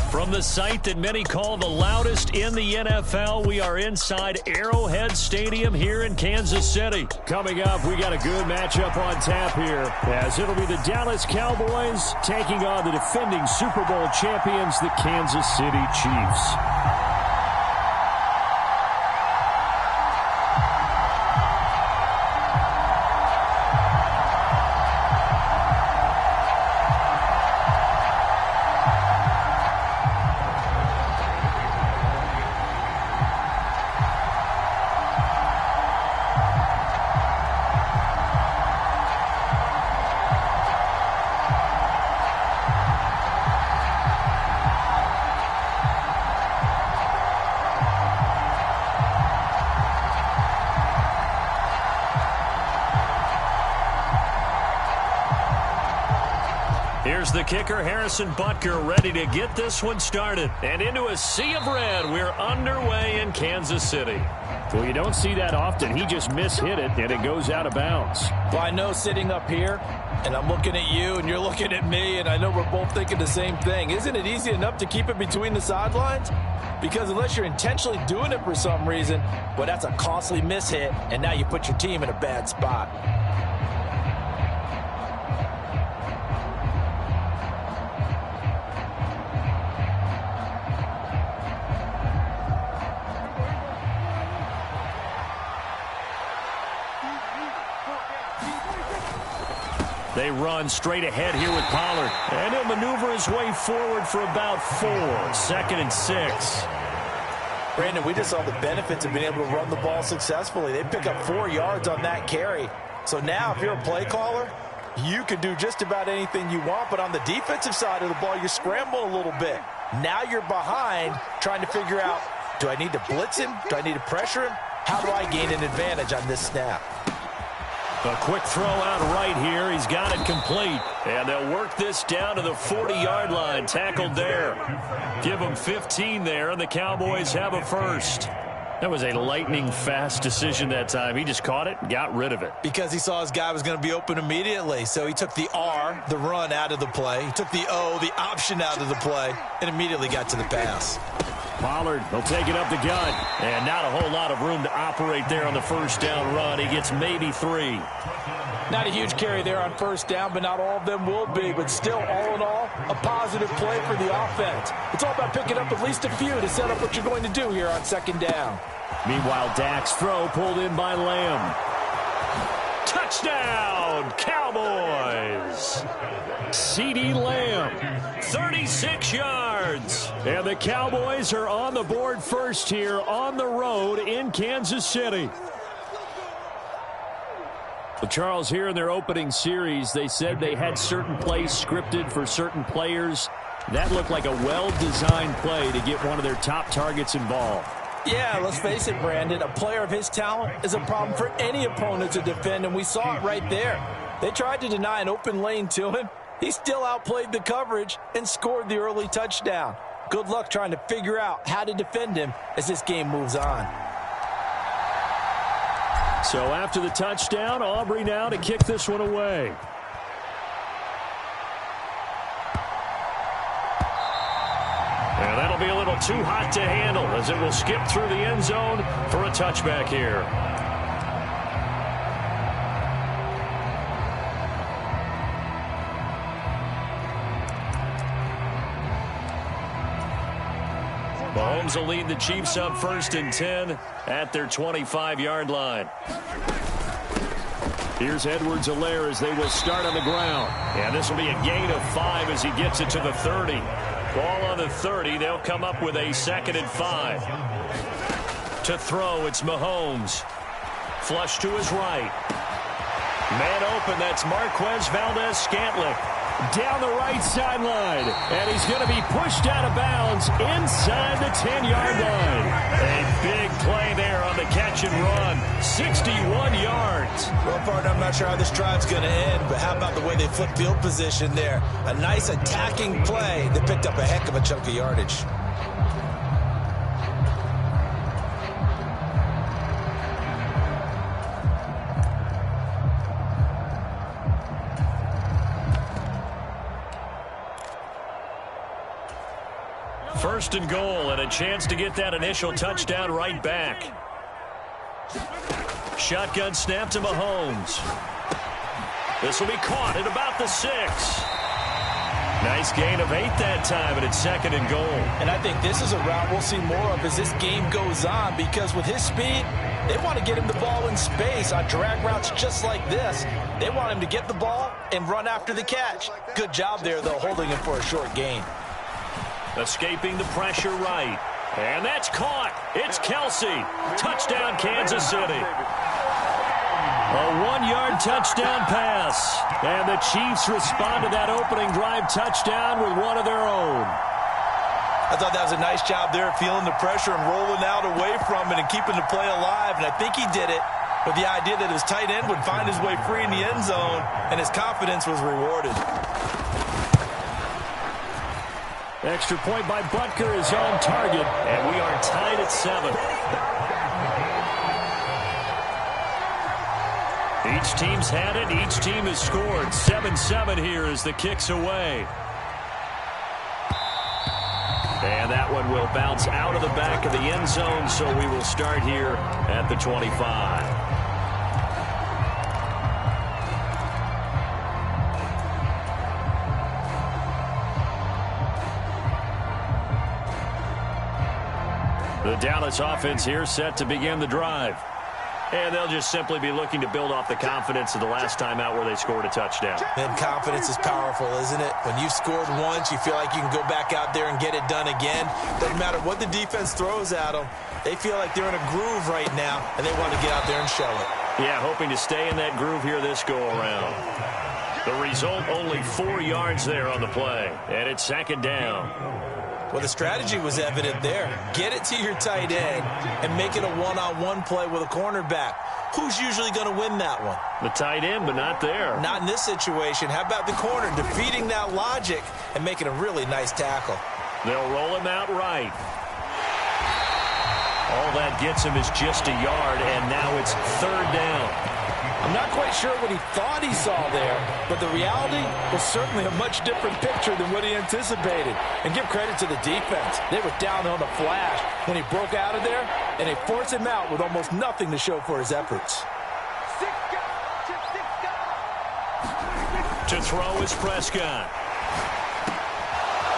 From the site that many call the loudest in the NFL, we are inside Arrowhead Stadium here in Kansas City. Coming up, we got a good matchup on tap here, as it'll be the Dallas Cowboys taking on the defending Super Bowl champions, the Kansas City Chiefs. There's the kicker, Harrison Butker, ready to get this one started. And into a sea of red, we're underway in Kansas City. Well, you don't see that often. He just mishit it, and it goes out of bounds. Well, I know sitting up here, and I'm looking at you, and you're looking at me, and I know we're both thinking the same thing. Isn't it easy enough to keep it between the sidelines? Because unless you're intentionally doing it for some reason, well, that's a costly mishit, and now you put your team in a bad spot. They run straight ahead here with Pollard. And he'll maneuver his way forward for about 4. 2nd and 6. Brandon, we just saw the benefits of being able to run the ball successfully. They pick up 4 yards on that carry. So now if you're a play caller, you can do just about anything you want. But on the defensive side of the ball, you're scrambling a little bit. Now you're behind trying to figure out, do I need to blitz him? Do I need to pressure him? How do I gain an advantage on this snap? A quick throw out right here. He's got it complete. And they'll work this down to the 40-yard line. Tackled there. Give them 15 there, and the Cowboys have a first. That was a lightning-fast decision that time. He just caught it and got rid of it. Because he saw his guy was going to be open immediately. So he took the R, the run, out of the play. He took the O, the option, out of the play, and immediately got to the pass. Pollard will take it up the gut. And not a whole lot of room to operate there on the first down run. He gets maybe 3. Not a huge carry there on first down, but not all of them will be. But still, all in all, a positive play for the offense. It's all about picking up at least a few to set up what you're going to do here on second down. Meanwhile, Dak's throw pulled in by Lamb. Touchdown, Cowboys! CeeDee Lamb, 36 yards. And the Cowboys are on the board first here on the road in Kansas City. Well, Charles, here in their opening series, they said they had certain plays scripted for certain players. That looked like a well-designed play to get one of their top targets involved. Yeah, let's face it, Brandon. A player of his talent is a problem for any opponent to defend, and we saw it right there. They tried to deny an open lane to him. He still outplayed the coverage and scored the early touchdown. Good luck trying to figure out how to defend him as this game moves on. So after the touchdown, Aubrey now to kick this one away. And that'll be a little too hot to handle as it will skip through the end zone for a touchback here. Mahomes will lead the Chiefs up 1st and 10 at their 25-yard line. Here's Edwards-Helaire as they will start on the ground. And this will be a gain of 5 as he gets it to the 30. Ball on the 30. They'll come up with a 2nd and 5. To throw, it's Mahomes. Flush to his right. Man open, that's Marquez Valdez-Scantling. Down the right sideline. And he's going to be pushed out of bounds inside the 10-yard line. A big play there on the catch and run. 61 yards. Well, partner, I'm not sure how this drive's going to end, but how about the way they flipped field position there? A nice attacking play that picked up a heck of a chunk of yardage. First and goal, and a chance to get that initial touchdown right back. Shotgun snap to Mahomes. This will be caught at about the 6. Nice gain of 8 that time, and it's 2nd and goal. And I think this is a route we'll see more of as this game goes on, because with his speed, they want to get him the ball in space on drag routes just like this. They want him to get the ball and run after the catch. Good job there, though, holding him for a short gain. Escaping the pressure right. And that's caught. It's Kelsey. Touchdown, Kansas City. A 1-yard touchdown pass. And the Chiefs respond to that opening drive touchdown with one of their own. I thought that was a nice job there, feeling the pressure and rolling out away from it and keeping the play alive. And I think he did it with the idea that his tight end would find his way free in the end zone, and his confidence was rewarded. Extra point by Butker is on target, and we are tied at 7. Each team's had it. Each team has scored. 7-7 here as the kick's away. And that one will bounce out of the back of the end zone, so we will start here at the 25. The Dallas offense here set to begin the drive. And they'll just simply be looking to build off the confidence of the last time out where they scored a touchdown. And confidence is powerful, isn't it? When you've scored once, you feel like you can go back out there and get it done again. Doesn't matter what the defense throws at them. They feel like they're in a groove right now, and they want to get out there and show it. Yeah, hoping to stay in that groove here this go-around. The result, only 4 yards there on the play. And it's 2nd down. Well, the strategy was evident there. Get it to your tight end and make it a one-on-one play with a cornerback. Who's usually going to win that one? The tight end, but not there. Not in this situation. How about the corner defeating that logic and making a really nice tackle? They'll roll him out right. All that gets him is just a yard, and now it's 3rd down. I'm not quite sure what he thought he saw there, but the reality was certainly a much different picture than what he anticipated. And give credit to the defense. They were down on the flash when he broke out of there, and they forced him out with almost nothing to show for his efforts. To throw is Prescott.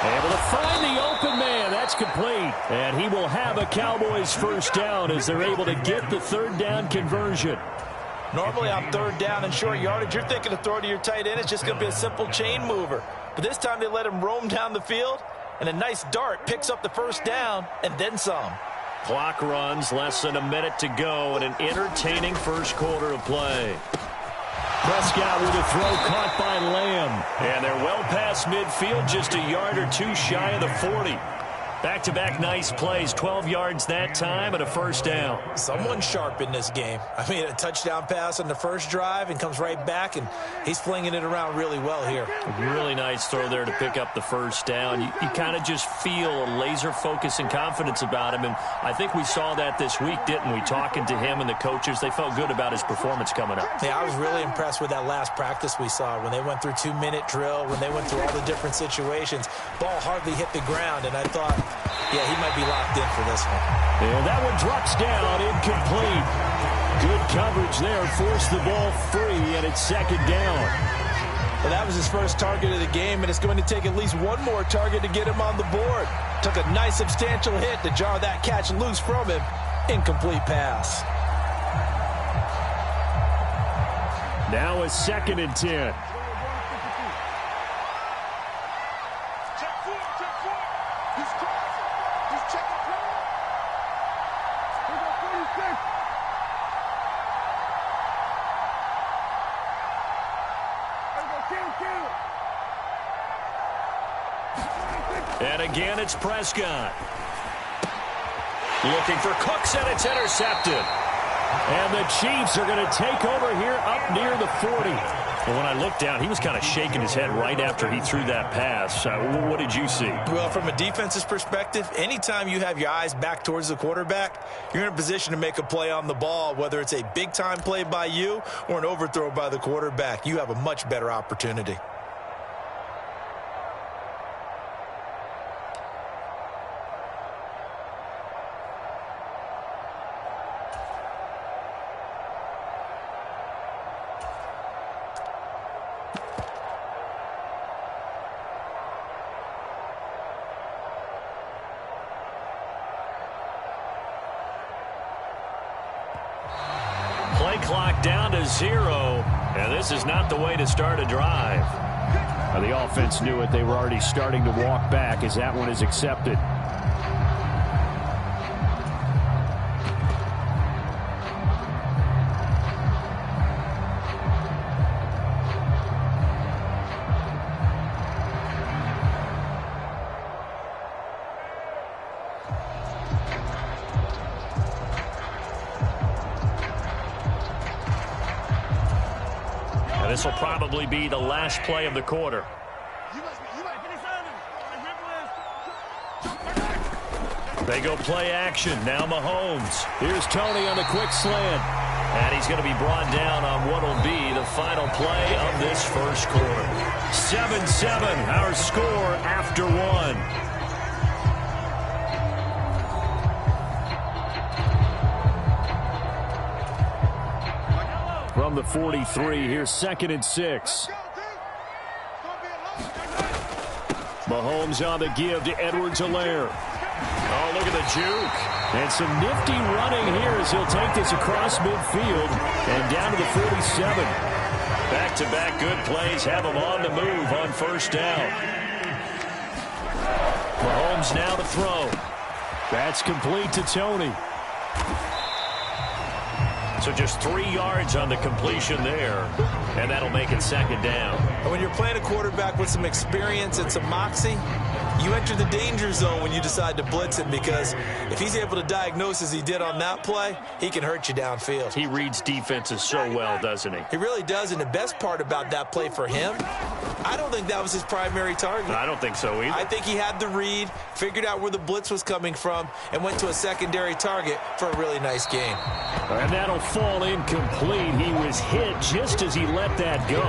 Able to find the open man. That's complete. And he will have a Cowboys 1st down as they're able to get the 3rd down conversion. Normally on 3rd down and short yardage, you're thinking to throw to your tight end. It's just going to be a simple chain mover. But this time they let him roam down the field, and a nice dart picks up the 1st down and then some. Clock runs, less than a minute to go, and an entertaining 1st quarter of play. Prescott with a throw caught by Lamb. And they're well past midfield, just a yard or 2 shy of the 40. Back-to-back nice plays, 12 yards that time and a 1st down. Someone's sharp in this game. I mean, a touchdown pass on the first drive and comes right back, and he's flinging it around really well here. A really nice throw there to pick up the 1st down. You kind of just feel a laser focus and confidence about him, and I think we saw that this week, didn't we? Talking to him and the coaches, they felt good about his performance coming up. Yeah, I was really impressed with that last practice we saw when they went through 2-minute drill, when they went through all the different situations. Ball hardly hit the ground, and I thought, yeah, he might be locked in for this one. And that one drops down, incomplete. Good coverage there, forced the ball free, and it's 2nd down. Well, that was his first target of the game, and it's going to take at least one more target to get him on the board. Took a nice substantial hit to jar that catch loose from him. Incomplete pass. Now a 2nd and 10. And again, it's Prescott. Looking for Cooks, and it's intercepted. And the Chiefs are going to take over here up near the 40. Well, when I looked down, he was kind of shaking his head right after he threw that pass. What did you see? Well, from a defense's perspective, anytime you have your eyes back towards the quarterback, you're in a position to make a play on the ball, whether it's a big-time play by you or an overthrow by the quarterback. You have a much better opportunity. Play clock down to 0, and this is not the way to start a drive. Now, the offense knew it. They were already starting to walk back as that one is accepted. This will probably be the last play of the quarter. They go play action. Now Mahomes. Here's Tony on the quick slant. And he's going to be brought down on what will be the final play of this first quarter. 7-7, our score after one. From the 43, here's 2nd and 6. Mahomes on the give to Edwards-Helaire. Oh, look at the juke. And some nifty running here as he'll take this across midfield and down to the 47. Back-to-back good plays have him on the move on first down. Mahomes now to throw. That's complete to Tony. So just 3 yards on the completion there, and that'll make it 2nd down. And when you're playing a quarterback with some experience and some moxie, you enter the danger zone when you decide to blitz him, because if he's able to diagnose as he did on that play, he can hurt you downfield. He reads defenses so well, doesn't he? He really does, and the best part about that play for him, I don't think that was his primary target. I don't think so either. I think he had the read, figured out where the blitz was coming from, and went to a secondary target for a really nice game. And that'll fall incomplete. He was hit just as he let that go.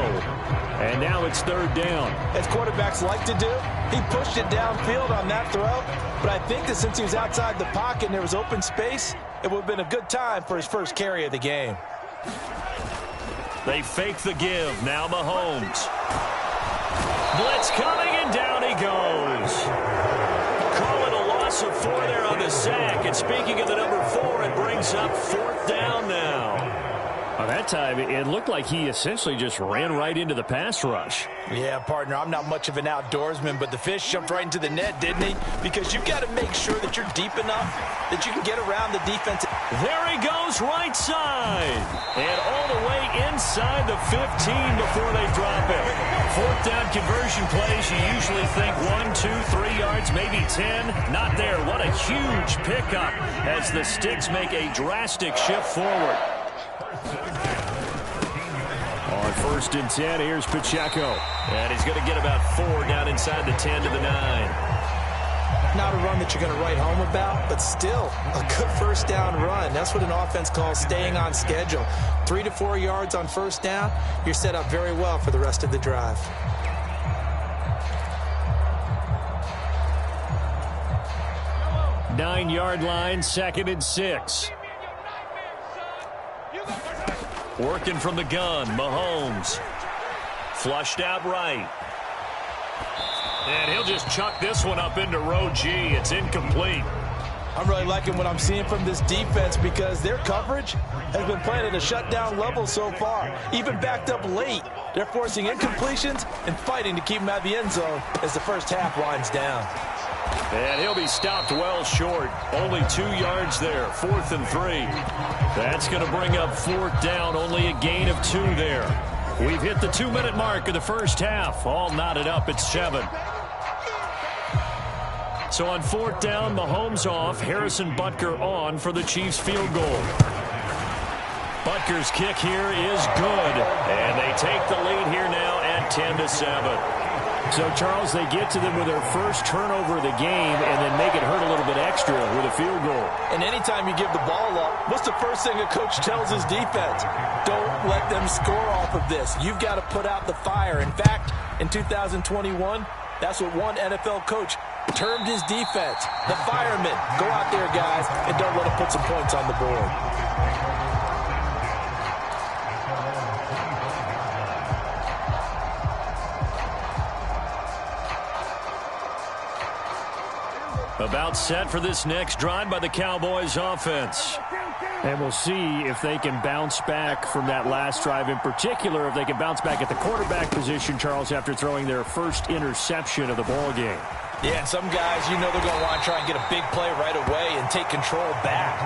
And now it's 3rd down. As quarterbacks like to do, he pushed it downfield on that throw. But I think that since he was outside the pocket and there was open space, it would have been a good time for his first carry of the game. They fake the give. Now Mahomes. Blitz coming, and down he goes. Call it a loss of 4 there on the sack. And speaking of the number 4, it brings up 4th down now. Well, that time, it looked like he essentially just ran right into the pass rush. Yeah, partner, I'm not much of an outdoorsman, but the fish jumped right into the net, didn't he? Because you've got to make sure that you're deep enough that you can get around the defense. There he goes, right side. And all the way inside the 15 before they drop it. 4th down conversion plays, you usually think 1, 2, 3 yards, maybe 10. Not there. What a huge pickup as the Sticks make a drastic shift forward. On 1st and 10, here's Pacheco. And he's going to get about 4 down inside the 10 to the 9. Not a run that you're going to write home about, but still a good 1st down run. That's what an offense calls staying on schedule. 3 to 4 yards on 1st down, you're set up very well for the rest of the drive. Nine-yard line, 2nd and 6. Working from the gun, Mahomes. Flushed out right. And he'll just chuck this one up into row G. It's incomplete. I'm really liking what I'm seeing from this defense because their coverage has been playing at a shutdown level so far. Even backed up late, they're forcing incompletions and fighting to keep them out of the end zone as the first half winds down. And he'll be stopped well short. Only 2 yards there. 4th and 3. That's going to bring up 4th down. Only a gain of 2 there. We've hit the 2-minute mark of the first half. All knotted up at 7. So on 4th down, Mahomes off. Harrison Butker on for the Chiefs field goal. Butker's kick here is good. And they take the lead here now at 10-7. So, Charles, they get to them with their first turnover of the game and then make it hurt a little bit extra with a field goal. And anytime you give the ball up, what's the first thing a coach tells his defense? Don't let them score off of this. You've got to put out the fire. In fact, in 2021, that's what one NFL coach termed his defense. The firemen. Go out there, guys, and don't let them put some points on the board. About set for this next drive by the Cowboys offense. And we'll see if they can bounce back from that last drive, in particular if they can bounce back at the quarterback position, Charles, after throwing their first interception of the ball game. Yeah, and some guys, you know they're going to want to try and get a big play right away and take control back.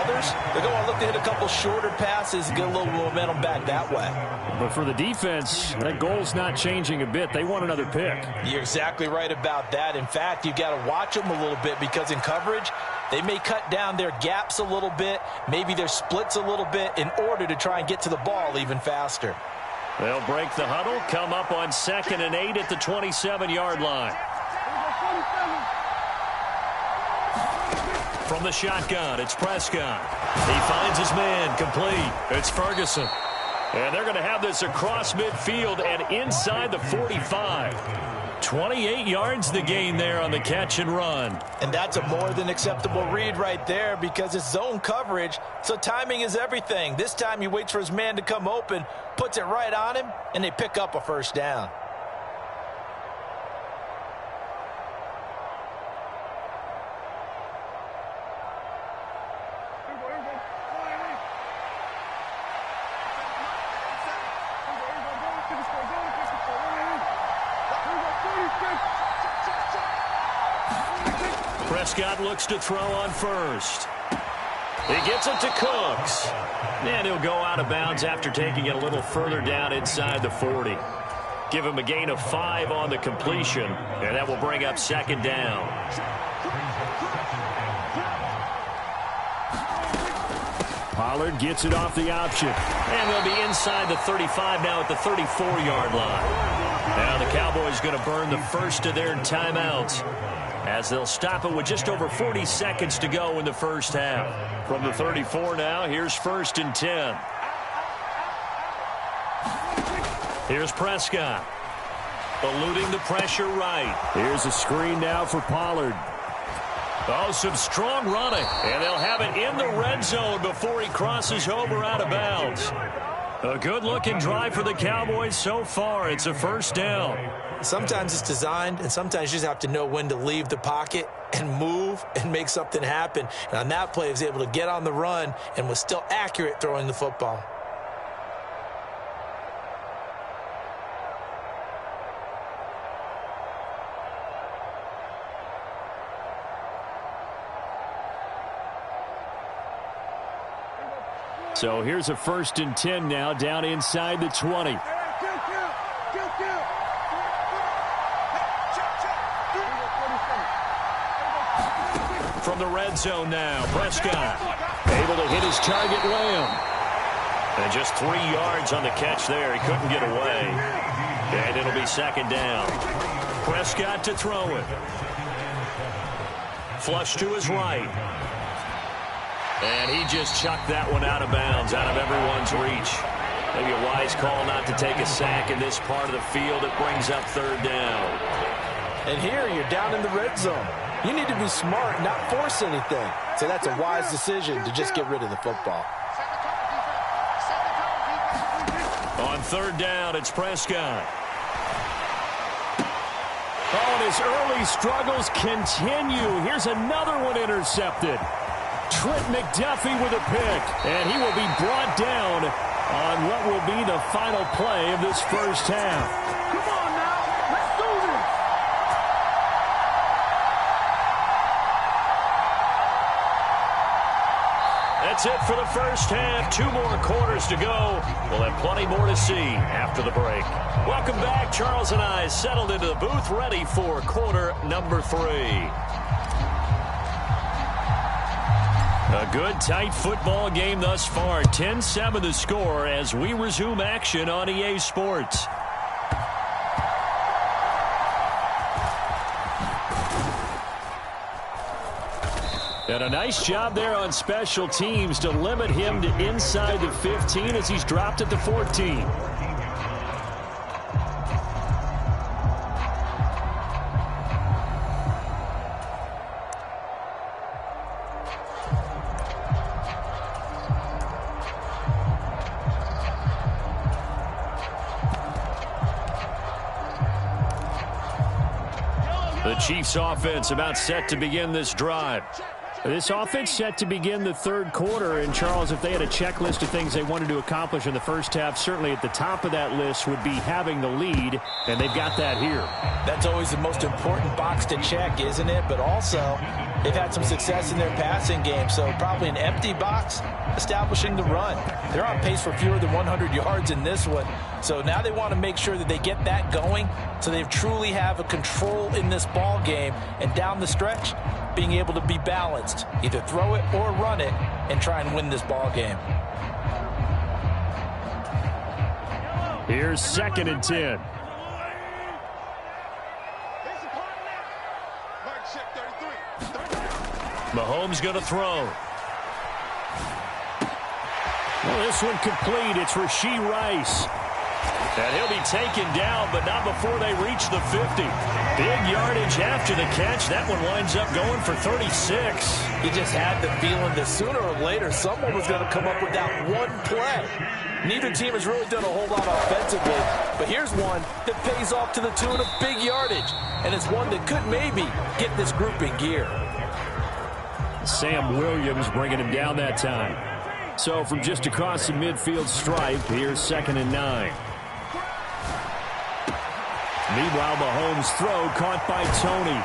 Others, they're going to look to hit a couple shorter passes and get a little momentum back that way. But for the defense, that goal's not changing a bit. They want another pick. You're exactly right about that. In fact, you've got to watch them a little bit because in coverage, they may cut down their gaps a little bit, maybe their splits a little bit in order to try and get to the ball even faster. They'll break the huddle, come up on 2nd and 8 at the 27-yard line. From the shotgun, it's Prescott. He finds his man, complete. It's Ferguson. And they're going to have this across midfield and inside the 45. 28 yards the gain there on the catch and run. And that's a more than acceptable read right there because it's zone coverage, so timing is everything. This time he waits for his man to come open, puts it right on him, and they pick up a first down. Prescott looks to throw on first. He gets it to Cooks. And he'll go out of bounds after taking it a little further down inside the 40. Give him a gain of 5 on the completion, and that will bring up second down. Pollard gets it off the option. And they'll be inside the 35 now at the 34-yard line. Now the Cowboys going to burn the first of their timeouts, as they'll stop it with just over 40 seconds to go in the first half. From the 34 now, here's 1st and 10. Here's Prescott. Eluding the pressure right. Here's a screen now for Pollard. Oh, some strong running. And they'll have it in the red zone before he crosses over out of bounds. A good-looking drive for the Cowboys so far. It's a first down. Sometimes it's designed, and sometimes you just have to know when to leave the pocket and move and make something happen. And on that play, he was able to get on the run and was still accurate throwing the football. So here's a 1st and 10 now, down inside the 20. From the red zone now, Prescott able to hit his target, Lamb. And just 3 yards on the catch there. He couldn't get away. And it'll be second down. Prescott to throw it. Flush to his right. And he just chucked that one out of bounds, out of everyone's reach. Maybe a wise call not to take a sack in this part of the field. It brings up third down. And here you're down in the red zone. You need to be smart, not force anything. So that's a wise decision to just get rid of the football. On third down, it's Prescott. Oh, and his early struggles continue. Here's another one intercepted. Trent McDuffie with a pick, and he will be brought down on what will be the final play of this first half. Come on now, let's do this. That's it for the first half. 2 more quarters to go. We'll have plenty more to see after the break. Welcome back. Charles and I settled into the booth, ready for quarter number 3. A good, tight football game thus far. 10-7 the score as we resume action on EA Sports. And a nice job there on special teams to limit him to inside the 15 as he's dropped at the 14. The Chiefs offense about set to begin this drive. This offense set to begin the third quarter. And, Charles, if they had a checklist of things they wanted to accomplish in the first half, certainly at the top of that list would be having the lead, and they've got that here. That's always the most important box to check, isn't it? But also, they've had some success in their passing game, so probably an empty box establishing the run. They're on pace for fewer than 100 yards in this one, so now they want to make sure that they get that going so they truly have a control in this ball game, and down the stretch, being able to be balanced, either throw it or run it, and try and win this ball game. Here's 2nd and 10. Mahomes going to throw. Well, this one complete. It's Rashee Rice. And he'll be taken down, but not before they reach the 50. Big yardage after the catch. That one winds up going for 36. You just had the feeling that sooner or later someone was going to come up with that one play. Neither team has really done a whole lot offensively, but here's one that pays off to the tune of big yardage, and it's one that could maybe get this group in gear. Sam Williams bringing him down that time. So from just across the midfield stripe, here's 2nd and 9. Meanwhile, Mahomes' throw caught by Tony.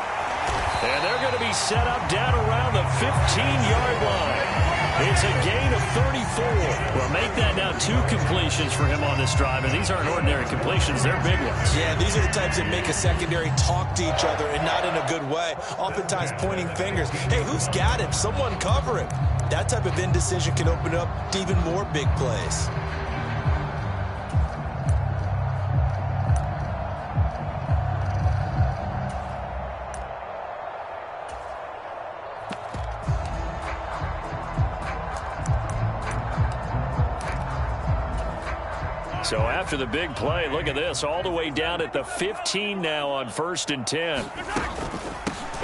And they're going to be set up down around the 15-yard line. It's a gain of 34. Well, make that now 2 completions for him on this drive. And these aren't ordinary completions. They're big ones. Yeah, these are the types that make a secondary talk to each other, and not in a good way. Oftentimes pointing fingers. Hey, who's got him? Someone cover him. That type of indecision can open up to even more big plays. So after the big play, look at this, all the way down at the 15 now on 1st and 10.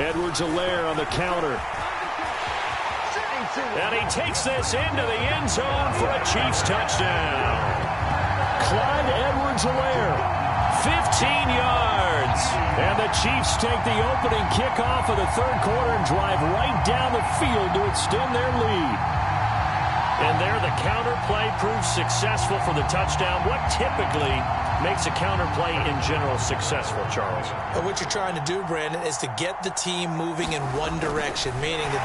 Edwards-Helaire on the counter. And he takes this into the end zone for a Chiefs touchdown. Clyde Edwards-Helaire, 15 yards. And the Chiefs take the opening kickoff of the 3rd quarter and drive right down the field to extend their lead. And there, the counter play proves successful for the touchdown. What typically makes a counter play in general successful, Charles? But what you're trying to do, Brandon, is to get the team moving in one direction, meaning the...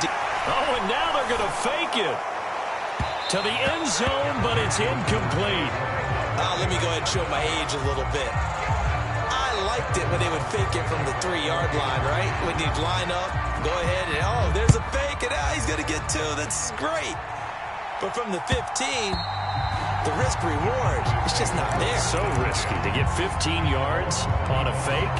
Oh, and now they're going to fake it to the end zone, but it's incomplete. Let me go ahead and show my age a little bit. I liked it when they would fake it from the 3-yard line, right? When you'd line up, go ahead and, oh, there's a fake, and he's going to get 2. That's great. But from the 15, the risk-reward, it's just not there. So risky to get 15 yards on a fake.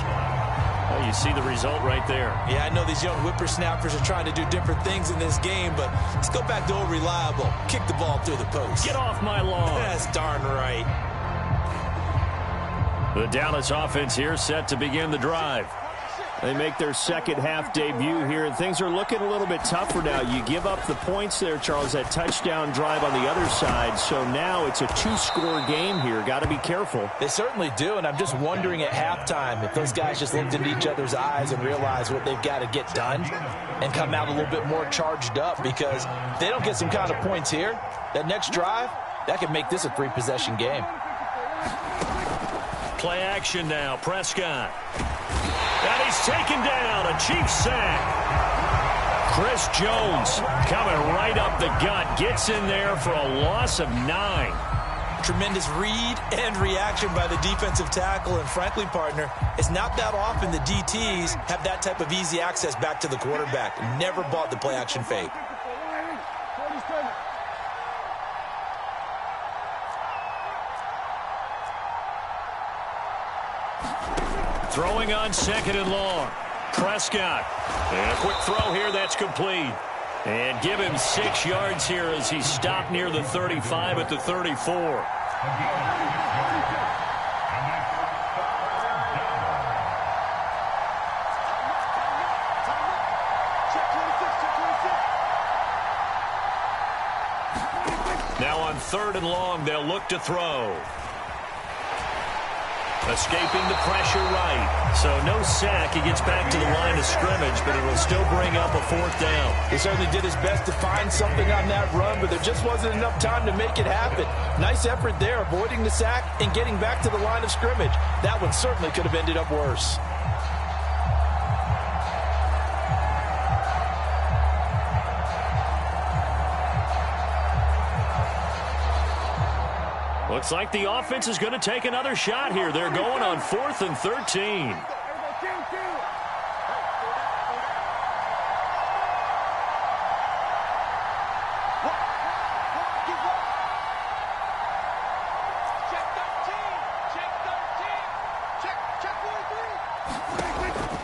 Well, you see the result right there. Yeah, I know these young whippersnappers are trying to do different things in this game, but let's go back to old reliable. Kick the ball through the post. Get off my lawn. That's darn right. The Dallas offense here set to begin the drive. They make their second half debut here, and things are looking a little bit tougher now. You give up the points there, Charles, that touchdown drive on the other side. So now it's a 2-score game here. Got to be careful. They certainly do, and I'm just wondering at halftime if those guys just looked into each other's eyes and realized what they've got to get done and come out a little bit more charged up, because if they don't get some kind of points here, that next drive, that could make this a 3-possession game. Play action now. Prescott. And he's taken down. A Chiefs sack. Chris Jones coming right up the gut. Gets in there for a loss of 9. Tremendous read and reaction by the defensive tackle. And frankly, partner, it's not that often the DTs have that type of easy access back to the quarterback. Never bought the play action fake. Throwing on 2nd and long. Prescott. And a quick throw here that's complete. And give him 6 yards here as he's stopped near the 35 at the 34. Now on 3rd and long, they'll look to throw. Escaping the pressure right. So no sack. He gets back to the line of scrimmage, but it'll still bring up a 4th down. He certainly did his best to find something on that run, but there just wasn't enough time to make it happen. Nice effort there, avoiding the sack and getting back to the line of scrimmage. That one certainly could have ended up worse. Looks like the offense is going to take another shot here. They're going on 4th and 13.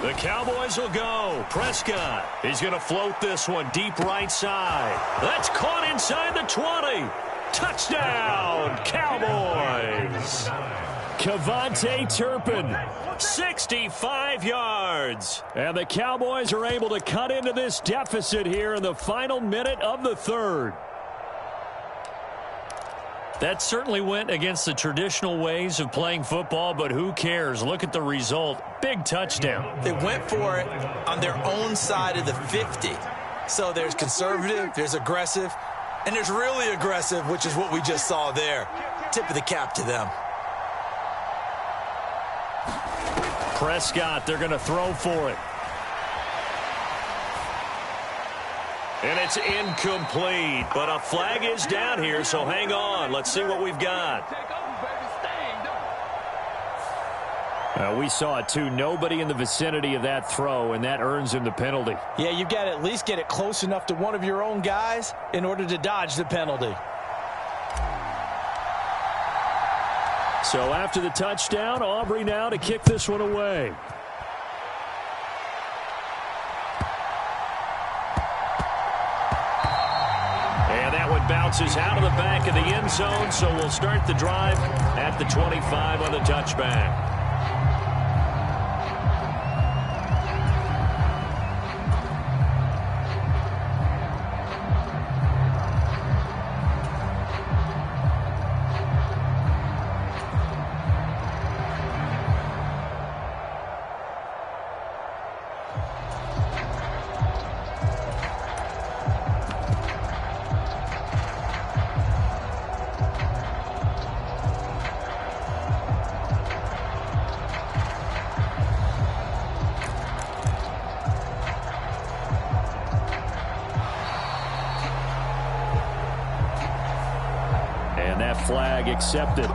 The Cowboys will go. Prescott. He's going to float this one deep right side. That's caught inside the 20. Touchdown, Cowboys. Kevontae Turpin, 65 yards. And the Cowboys are able to cut into this deficit here in the final minute of the third. That certainly went against the traditional ways of playing football, but who cares? Look at the result. Big touchdown. They went for it on their own side of the 50. So there's conservative, there's aggressive, and there's really aggressive, which is what we just saw there. Tip of the cap to them. Prescott, they're going to throw for it. And it's incomplete, but a flag is down here, so hang on. Let's see what we've got. We saw it, too. Nobody in the vicinity of that throw, and that earns him the penalty. Yeah, you've got to at least get it close enough to one of your own guys in order to dodge the penalty. So after the touchdown, Aubrey now to kick this one away. Bounces out of the back of the end zone, so we'll start the drive at the 25 on the touchback. Flag accepted.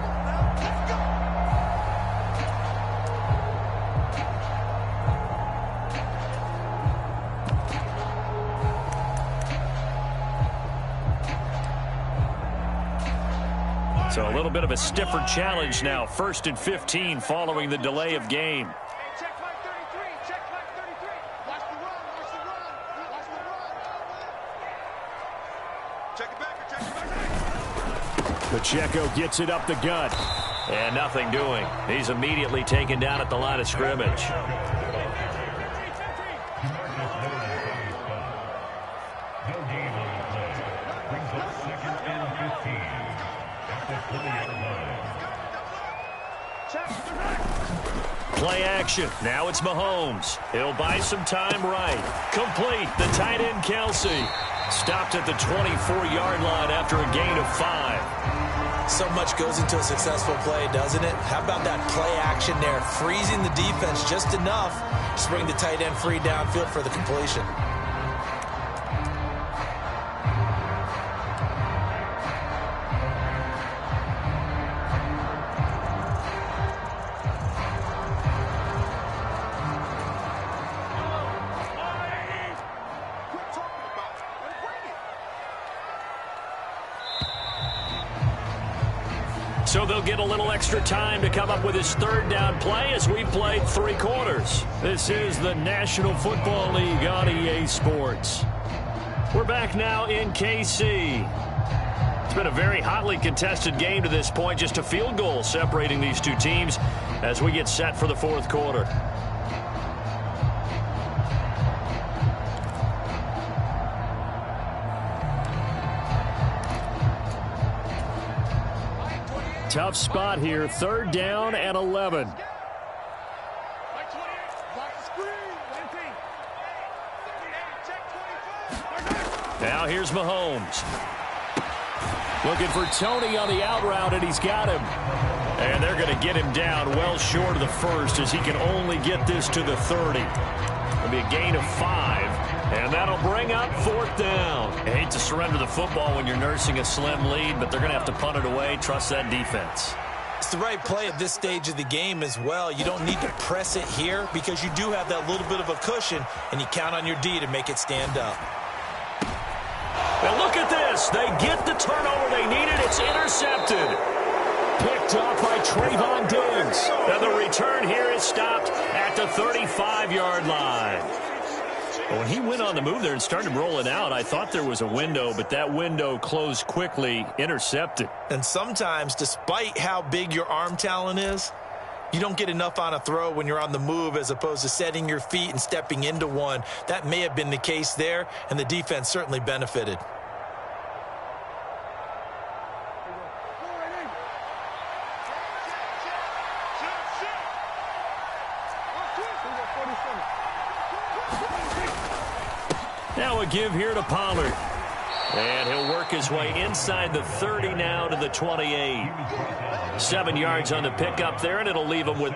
So a little bit of a stiffer challenge now. 1st and 15 following the delay of game. Check flag 33. Check flag 33. Watch the run. Watch the run. Watch the run. Check it back. Check it back. Pacheco gets it up the gut. And nothing doing. He's immediately taken down at the line of scrimmage. Play action. Now it's Mahomes. He'll buy some time right. Complete. The tight end, Kelsey. Stopped at the 24-yard line after a gain of 5. So much goes into a successful play, doesn't it? How about that play action there? Freezing the defense just enough to bring the tight end free downfield for the completion. So they'll get a little extra time to come up with his 3rd down play as we played 3 quarters. This is the National Football League on EA Sports. We're back now in KC. It's been a very hotly contested game to this point. Just a field goal separating these two teams as we get set for the 4th quarter. Tough spot here. 3rd down and 11. Now here's Mahomes. Looking for Tony on the out route, and he's got him. And they're going to get him down well short of the 1st as he can only get this to the 30. It'll be a gain of 5. And that'll bring up 4th down. I hate to surrender the football when you're nursing a slim lead, but they're going to have to punt it away. Trust that defense. It's the right play at this stage of the game as well. You don't need to press it here because you do have that little bit of a cushion, and you count on your D to make it stand up. Now look at this. They get the turnover they needed. It's intercepted. Picked off by Trayvon Diggs. And the return here is stopped at the 35-yard line. When he went on the move there and started rolling out, I thought there was a window, but that window closed quickly, intercepted. And sometimes, despite how big your arm talent is, you don't get enough on a throw when you're on the move as opposed to setting your feet and stepping into one. That may have been the case there, and the defense certainly benefited. Now a give here to Pollard. And he'll work his way inside the 30 now to the 28. 7 yards on the pickup there, and it'll leave him with...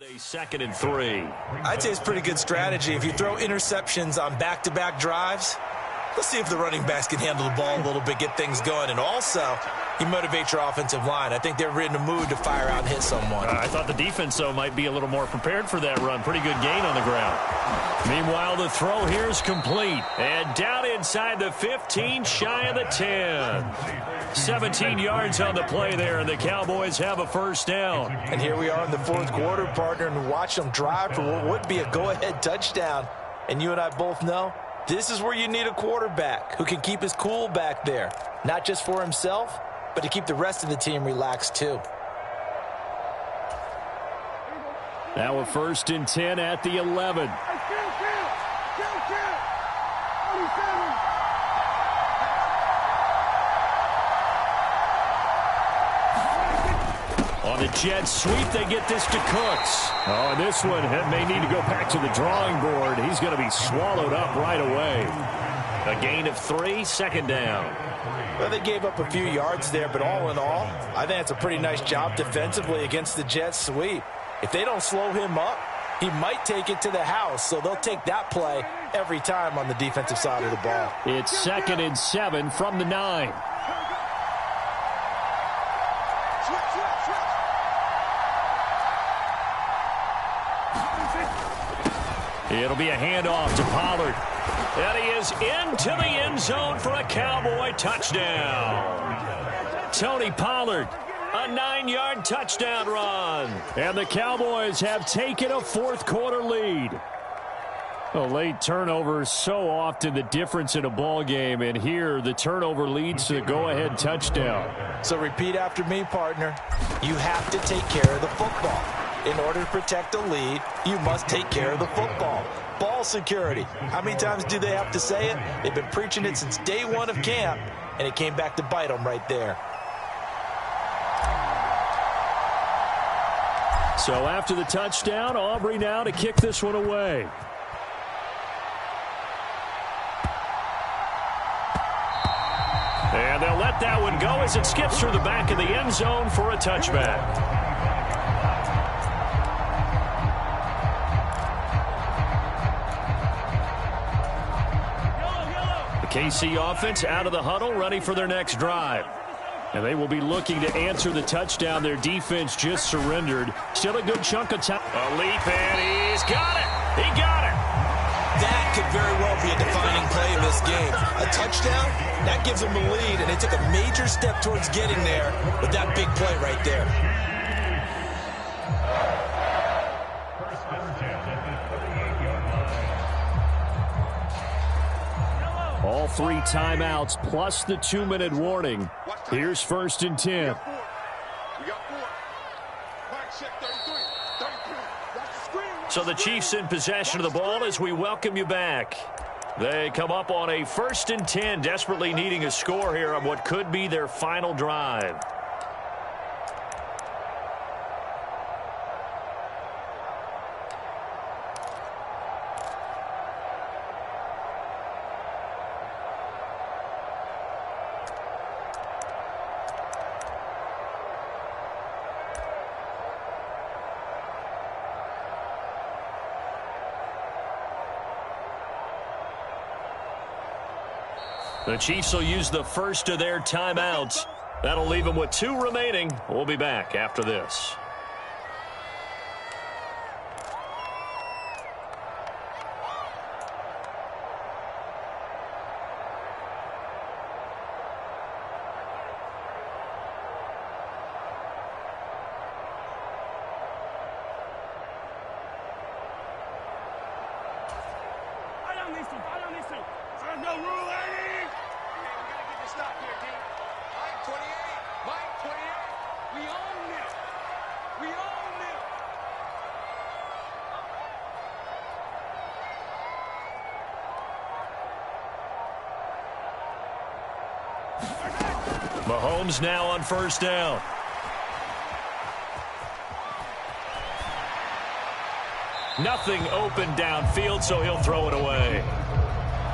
A 2nd and 3. I'd say it's pretty good strategy. If you throw interceptions on back-to-back drives, let's see if the running backs can handle the ball a little bit, get things going. And also, you motivate your offensive line. I think they're in a mood to fire out and hit someone. I thought the defense, though, might be a little more prepared for that run. Pretty good gain on the ground. Meanwhile, the throw here is complete. And down inside the 15, shy of the 10. 17 yards on the play there, and the Cowboys have a first down. And here we are in the 4th quarter, partner, and watch them drive for what would be a go-ahead touchdown. And you and I both know this is where you need a quarterback who can keep his cool back there, not just for himself, but to keep the rest of the team relaxed too. Now a 1st and 10 at the 11. On the jet sweep, they get this to Cooks. Oh, and this one may need to go back to the drawing board. He's going to be swallowed up right away. A gain of 3, 2nd down. Well, they gave up a few yards there, but all in all, I think it's a pretty nice job defensively against the jet sweep. If they don't slow him up, he might take it to the house, so they'll take that play every time on the defensive side of the ball. It's 2nd and 7 from the 9. It'll be a handoff to Pollard. And he is into the end zone for a Cowboy touchdown. Tony Pollard, a 9-yard touchdown run. And the Cowboys have taken a 4th quarter lead. A late turnover is so often the difference in a ball game, and here the turnover leads to the go-ahead touchdown. So repeat after me, partner. You have to take care of the football. In order to protect a lead, you must take care of the football. Ball security. How many times do they have to say it? They've been preaching it since day 1 of camp, and it came back to bite them right there. So after the touchdown, Aubrey now to kick this one away. And they'll let that one go as it skips through the back of the end zone for a touchback. KC offense out of the huddle, ready for their next drive. And they will be looking to answer the touchdown their defense just surrendered. Still a good chunk of time. A leap, and he's got it. He got it. That could very well be a defining play in this game. A touchdown, that gives them the lead, and they took a major step towards getting there with that big play right there. All 3 timeouts plus the 2-minute warning. Here's 1st and 10. So the Chiefs in possession of the ball as we welcome you back. They come up on a 1st and 10, desperately needing a score here on what could be their final drive. The Chiefs will use the first of their timeouts. That'll leave them with 2 remaining. We'll be back after this. No rule, Eddie! We gotta get this stop here, D. Mike 28. Mike 28. We own it. We own it. Mahomes now on first down. Nothing open downfield, so he'll throw it away.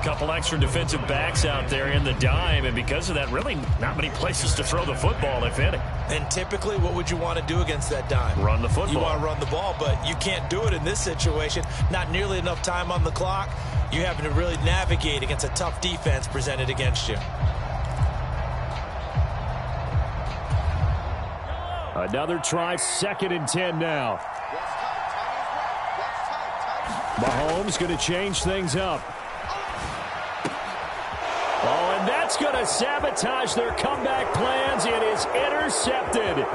Couple extra defensive backs out there in the dime, and because of that, really not many places to throw the football, if any. And typically, what would you want to do against that dime? Run the football. You want to run the ball, but you can't do it in this situation. Not nearly enough time on the clock. You're having to really navigate against a tough defense presented against you. Another try, 2nd and 10 now. Mahomes going to change things up. Oh, and that's going to sabotage their comeback plans. It is intercepted.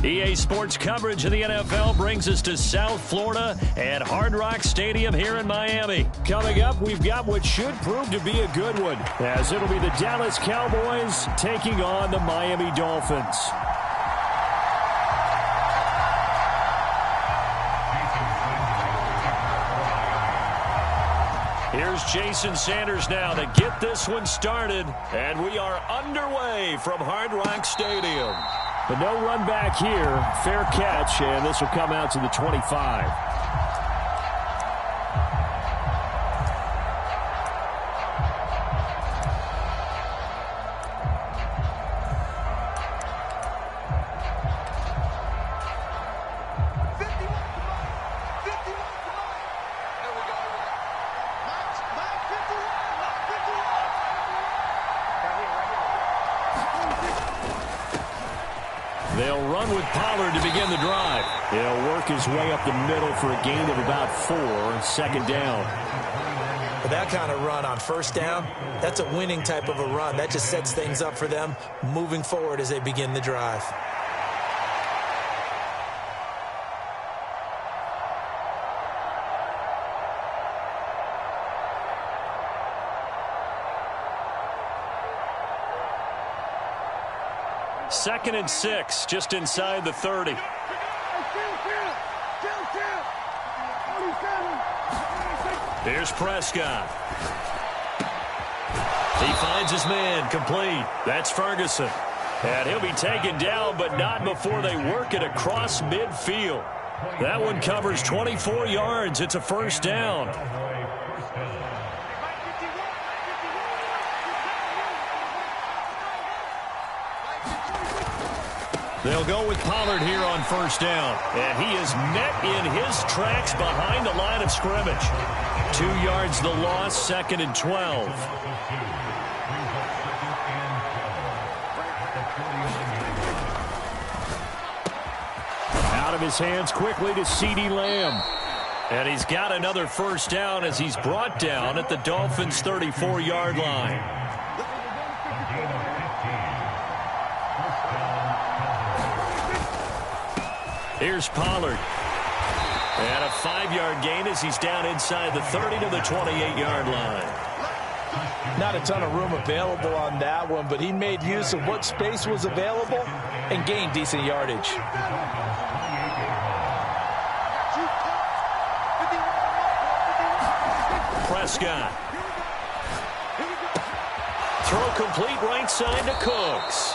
EA Sports coverage of the NFL brings us to South Florida at Hard Rock Stadium here in Miami. Coming up, we've got what should prove to be a good one, as it'll be the Dallas Cowboys taking on the Miami Dolphins. Here's Jason Sanders now to get this one started, and we are underway from Hard Rock Stadium. But no run back here. Fair catch, and this will come out to the 25. They'll run with Pollard to begin the drive. He'll work his way up the middle for a gain of about 4, 2nd down. that kind of run on first down, that's a winning type of a run. That just sets things up for them moving forward as they begin the drive. Second and 6, just inside the 30. Here's Prescott. He finds his man, complete. That's Ferguson. And he'll be taken down, but not before they work it across midfield. That one covers 24 yards. It's a first down. They'll go with Pollard here on first down. And he is met in his tracks behind the line of scrimmage. 2 yards the loss, second and 12. Out of his hands quickly to CeeDee Lamb. And he's got another first down as he's brought down at the Dolphins' 34-yard line. Here's Pollard. And a 5-yard gain as he's down inside the 30 to the 28-yard line. Not a ton of room available on that one, but he made use of what space was available and gained decent yardage. Prescott. Throw complete right side to Cooks.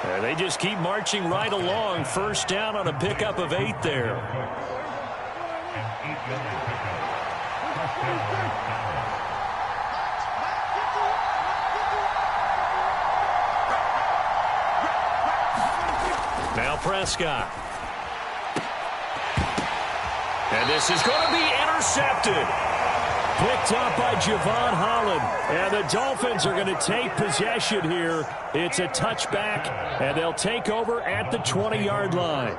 And they just keep marching right along. First down on a pickup of 8 there. Now Prescott. And this is going to be intercepted. Picked up by Javon Holland. And the Dolphins are going to take possession here. It's a touchback, and they'll take over at the 20-yard line.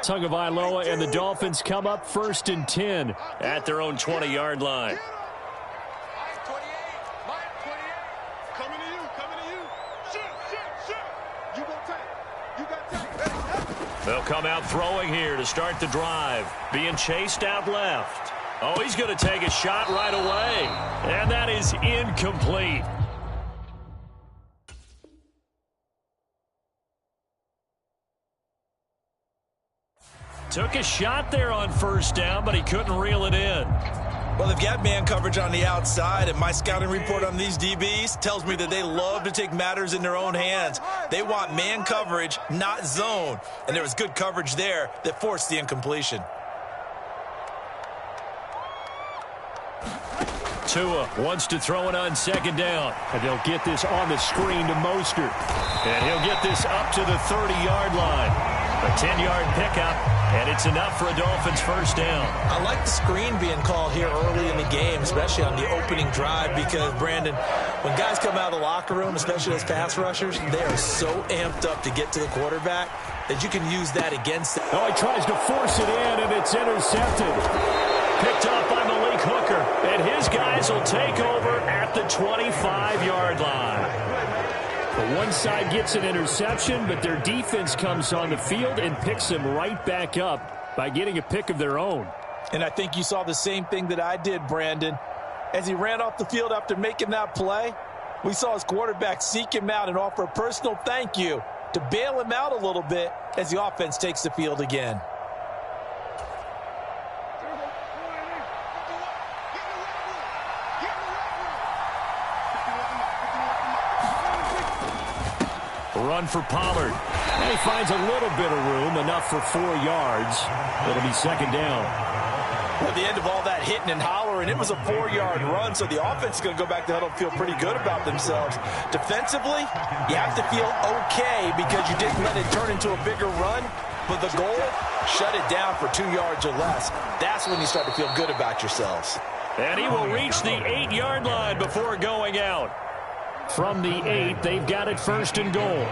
Tagovailoa and the Dolphins come up first and 10 at their own 20-yard line. They'll come out throwing here to start the drive. Being chased out left. Oh, he's going to take a shot right away. And that is incomplete. Took a shot there on first down, but he couldn't reel it in. Well, they've got man coverage on the outside, and my scouting report on these DBs tells me that they love to take matters in their own hands. They want man coverage, not zone. And there was good coverage there that forced the incompletion. Tua wants to throw it on second down. And they'll get this on the screen to Mostert. And he'll get this up to the 30-yard line. A 10-yard pickup, and it's enough for a Dolphins first down. I like the screen being called here early in the game, especially on the opening drive, because, Brandon, when guys come out of the locker room, especially as pass rushers, they are so amped up to get to the quarterback that you can use that against them. Oh, he tries to force it in, and it's intercepted. Picked off by Malik Hooker, and his guys will take over at the 25-yard line. One side gets an interception, but their defense comes on the field and picks them right back up by getting a pick of their own. And I think you saw the same thing that I did, Brandon. As he ran off the field after making that play, we saw his quarterback seek him out and offer a personal thank you to bail him out a little bit as the offense takes the field again. Run for Pollard. And he finds a little bit of room, enough for 4 yards. It'll be second down. At the end of all that hitting and hollering, it was a 4-yard run, so the offense is going to go back to huddle and feel pretty good about themselves. Defensively, you have to feel okay because you didn't let it turn into a bigger run, but the goal, shut it down for 2 yards or less. That's when you start to feel good about yourselves. And he will reach the 8-yard line before going out. From the 8, they've got it first and goal.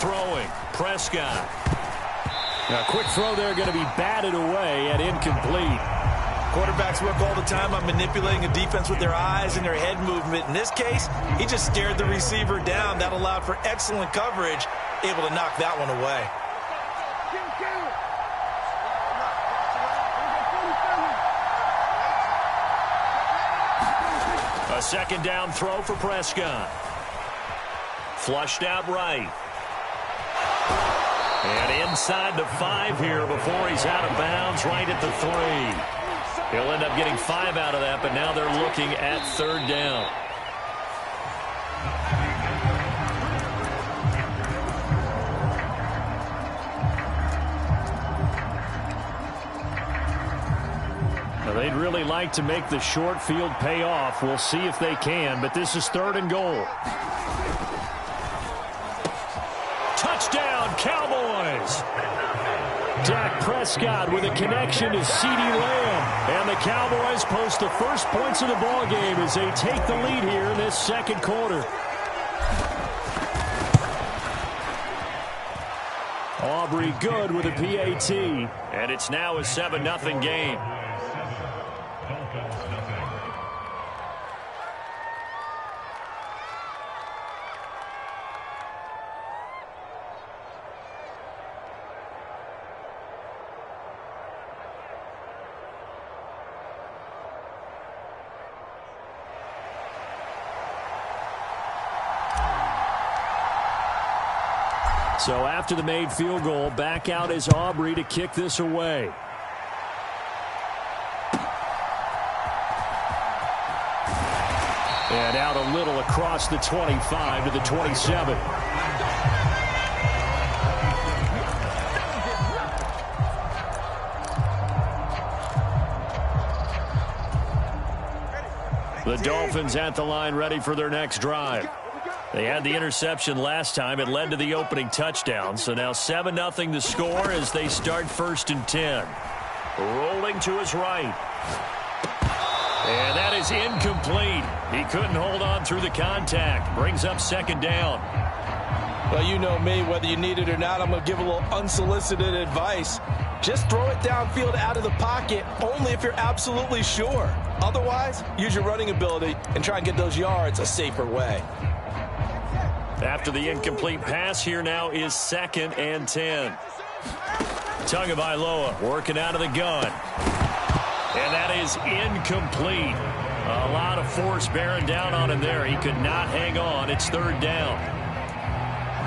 Throwing, Prescott. Now, a quick throw there going to be batted away and incomplete. Quarterbacks work all the time on manipulating a defense with their eyes and their head movement. In this case, he just stared the receiver down. That allowed for excellent coverage, able to knock that one away. A second down throw for Prescott. Flushed out right. And inside the 5 here before he's out of bounds right at the 3. He'll end up getting 5 out of that, but now they're looking at third down. Now they'd really like to make the short field pay off. We'll see if they can, but this is third and goal. Touchdown, Cowboys! Dak Prescott with a connection to CeeDee Lamb. And the Cowboys post the first points of the ballgame as they take the lead here in this second quarter. Aubrey good with a PAT. And it's now a 7-0 game. So after the made field goal, back out is Aubrey to kick this away. And out a little across the 25 to the 27. The Dolphins at the line ready for their next drive. They had the interception last time. It led to the opening touchdown. So now 7-0 the score as they start first and 10. Rolling to his right. And that is incomplete. He couldn't hold on through the contact. Brings up second down. Well, you know me, whether you need it or not, I'm going to give a little unsolicited advice. Just throw it downfield out of the pocket only if you're absolutely sure. Otherwise, use your running ability and try and get those yards a safer way. After the incomplete pass, here now is 2nd and 10. Tagovailoa working out of the gun. And that is incomplete. A lot of force bearing down on him there. He could not hang on. It's third down.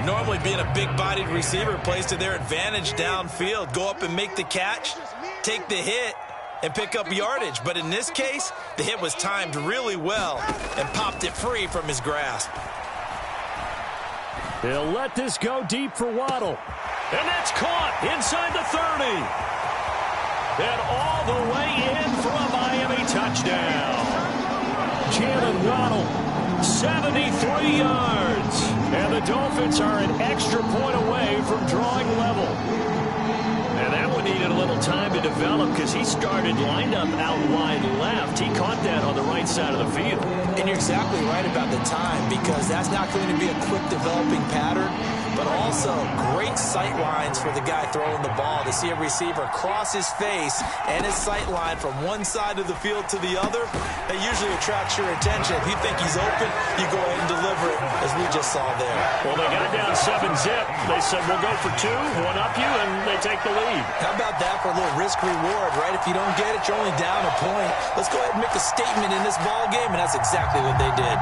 Normally being a big-bodied receiver plays to their advantage downfield. Go up and make the catch, take the hit, and pick up yardage. But in this case, the hit was timed really well and popped it free from his grasp. They'll let this go deep for Waddle. And that's caught inside the 30. And all the way in for a Miami touchdown. Jalen Waddle, 73 yards. And the Dolphins are an extra point away from drawing level. And that one needed a little time to develop because he started lined up out wide left. He caught that on the right side of the field. And you're exactly right about the time because that's not going to be a quick developing pattern, but also great sight lines for the guy throwing the ball to see a receiver cross his face and his sight line from one side of the field to the other. That usually attracts your attention. If you think he's open, you go ahead and deliver it, as we just saw there. Well, they got down 7-zip. They said, we'll go for 2, one up you, and they take the lead. How about that for a little risk-reward, right? If you don't get it, you're only down a point. Let's go ahead and make a statement in this ball game, and that's exactly what they did.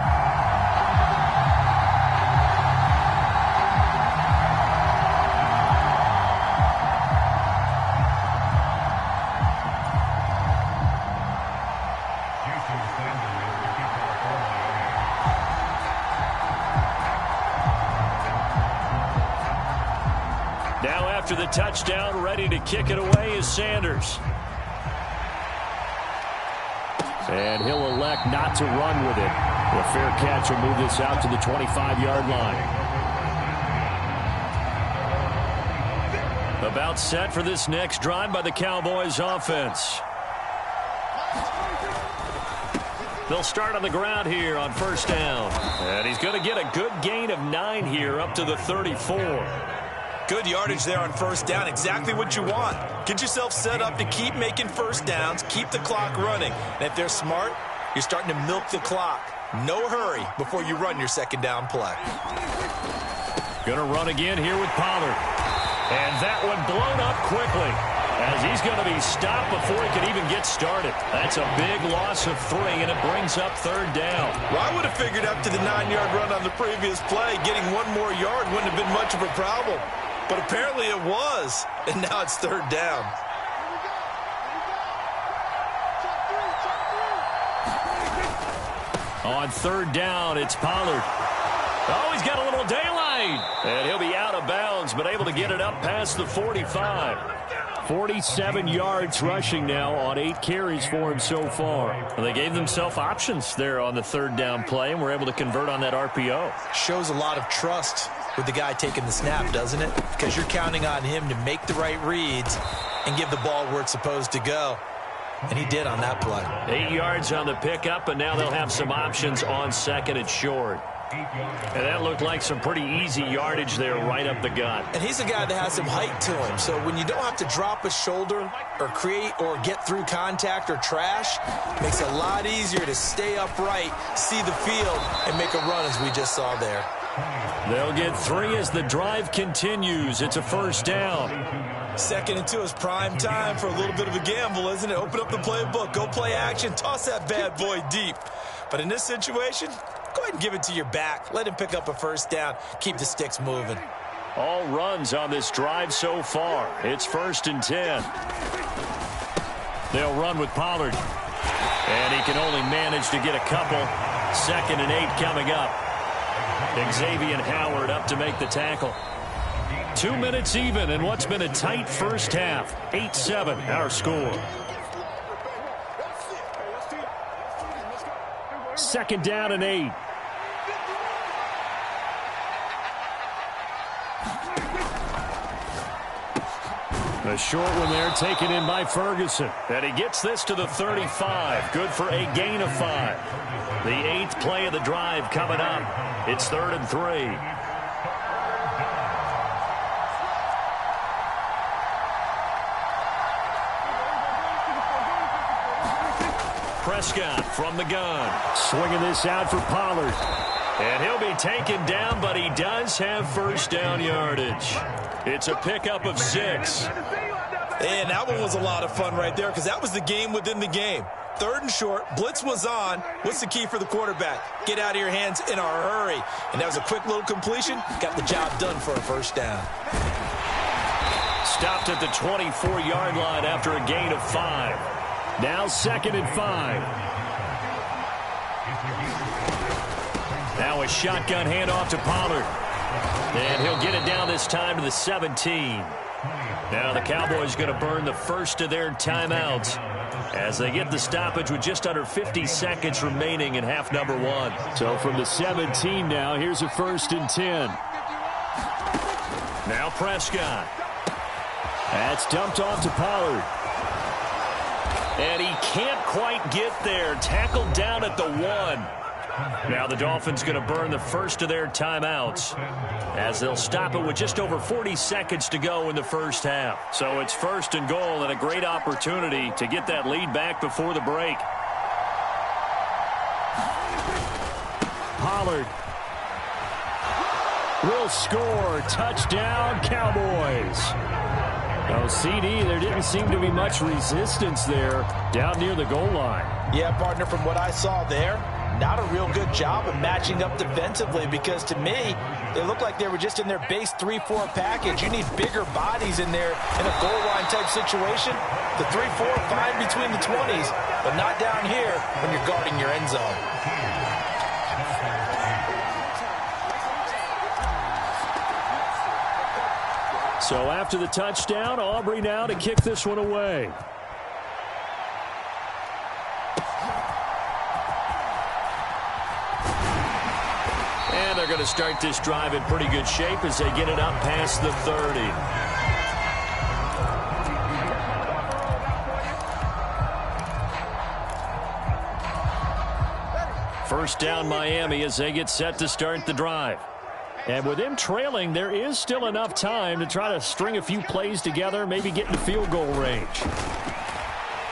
Now after the touchdown, ready to kick it away is Sanders. And he'll elect not to run with it. A fair catch will move this out to the 25-yard line. About set for this next drive by the Cowboys offense. They'll start on the ground here on first down. And he's going to get a good gain of 9 here up to the 34. Good yardage there on first down. Exactly what you want. Get yourself set up to keep making first downs, keep the clock running. And if they're smart, you're starting to milk the clock. No hurry before you run your second down play. Going to run again here with Pollard. And that one blown up quickly as he's going to be stopped before he can even get started. That's a big loss of 3, and it brings up third down. Well, I would have figured after the 9-yard run on the previous play, getting 1 more yard wouldn't have been much of a problem. But apparently it was, and now it's third down. On third down, it's Pollard. Oh, he's got a little daylight. And he'll be out of bounds, but able to get it up past the 45. 47 yards rushing now on 8 carries for him so far. Well, they gave themselves options there on the third down play, and were able to convert on that RPO. Shows a lot of trust with the guy taking the snap, doesn't it? Because you're counting on him to make the right reads and give the ball where it's supposed to go. And he did on that play. 8 yards on the pickup, and now they'll have some options on second and short. And that looked like some pretty easy yardage there right up the gut. And he's a guy that has some height to him. So when you don't have to drop a shoulder or create or get through contact or trash, it makes it a lot easier to stay upright, see the field, and make a run as we just saw there. They'll get 3 as the drive continues. It's a first down. 2nd and 2 is prime time for a little bit of a gamble, isn't it? Open up the playbook, go play action, toss that bad boy deep. But in this situation, go ahead and give it to your back. Let him pick up a first down. Keep the sticks moving. All runs on this drive so far. It's 1st and 10. They'll run with Pollard. And he can only manage to get a couple. 2nd and 8 coming up. Xavier Howard up to make the tackle. 2 minutes even in what's been a tight first half. 8-7 our score. 2nd down and 8. A short one there taken in by Ferguson. And he gets this to the 35. Good for a gain of 5. The 8th play of the drive coming up. It's 3rd and 3. Prescott from the gun. Swinging this out for Pollard. And he'll be taken down, but he does have first down yardage. It's a pickup of 6. And that one was a lot of fun right there because that was the game within the game. 3rd and short. Blitz was on. What's the key for the quarterback? Get out of your hands in a hurry. And that was a quick little completion. Got the job done for a first down. Stopped at the 24-yard line after a gain of 5. Now 2nd and 5. Now a shotgun handoff to Pollard. And he'll get it down this time to the 17. Now the Cowboys going to burn the first of their timeouts as they get the stoppage with just under 50 seconds remaining in half number 1. So from the 17 now, here's a 1st and 10. Now Prescott. That's dumped off to Pollard. And he can't quite get there. Tackled down at the 1. Now the Dolphins going to burn the first of their timeouts as they'll stop it with just over 40 seconds to go in the first half. So it's 1st and goal and a great opportunity to get that lead back before the break. Pollard will score. Touchdown, Cowboys. No, CD, there didn't seem to be much resistance there down near the goal line. Yeah, partner, from what I saw there, not a real good job of matching up defensively because to me, they looked like they were just in their base 3-4 package. You need bigger bodies in there in a goal line type situation. The 3-4 fine between the 20s, but not down here when you're guarding your end zone. So after the touchdown, Aubrey now to kick this one away. And they're going to start this drive in pretty good shape as they get it up past the 30. First down Miami as they get set to start the drive. And with them trailing, there is still enough time to try to string a few plays together, maybe get into field goal range.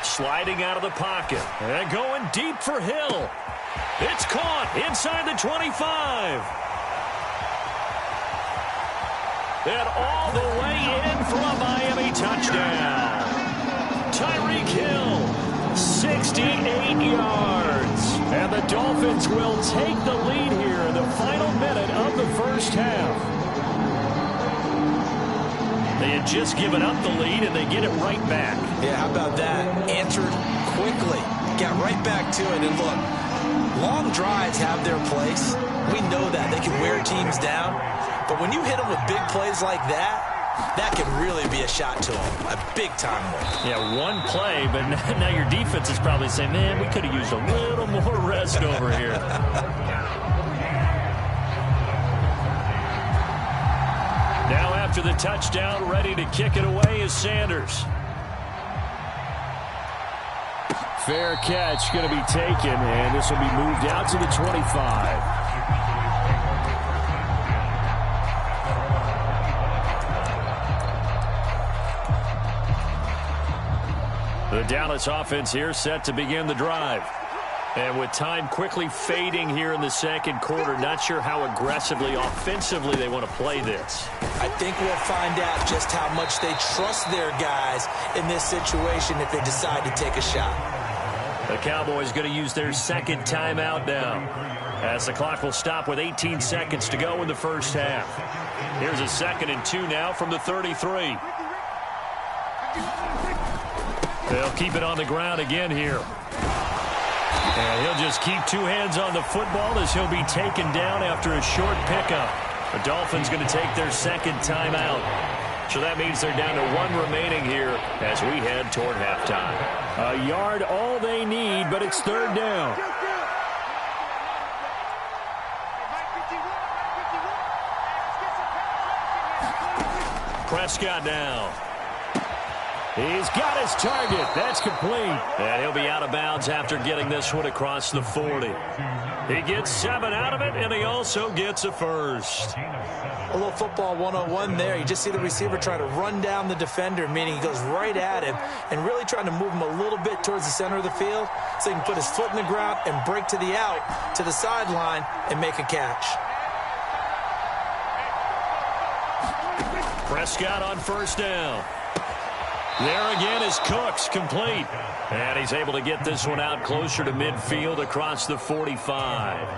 Sliding out of the pocket and going deep for Hill. It's caught inside the 25. And all the way in for a Miami touchdown. Tyreek Hill, 68 yards. And the Dolphins will take the lead here in the final minute of the first half. They had just given up the lead, and they get it right back. Yeah, how about that? Answered quickly. Got right back to it. And look, long drives have their place. We know that. They can wear teams down. But when you hit them with big plays like that, that can really be a shot to them. A big-time one. Yeah, one play, but now your defense is probably saying, man, we could have used a little more rest over here. Now after the touchdown, ready to kick it away is Sanders. Fair catch going to be taken, and this will be moved out to the 25. The Dallas offense here set to begin the drive. And with time quickly fading here in the second quarter, not sure how aggressively, offensively they want to play this. I think we'll find out just how much they trust their guys in this situation if they decide to take a shot. The Cowboys going to use their second timeout now, as the clock will stop with 18 seconds to go in the first half. Here's a 2nd and 2 now from the 33. They'll keep it on the ground again here. And he'll just keep two hands on the football as he'll be taken down after a short pickup. The Dolphins going to take their second timeout. So that means they're down to one remaining here as we head toward halftime. A yard all they need, but it's third down. Prescott down. He's got his target. That's complete. And he'll be out of bounds after getting this one across the 40. He gets 7 out of it, and he also gets a first. A little football 101 there. You just see the receiver trying to run down the defender, meaning he goes right at him and really trying to move him a little bit towards the center of the field so he can put his foot in the ground and break to the out, to the sideline, and make a catch. Prescott on first down. There again is Cooks, complete. And he's able to get this one out closer to midfield across the 45.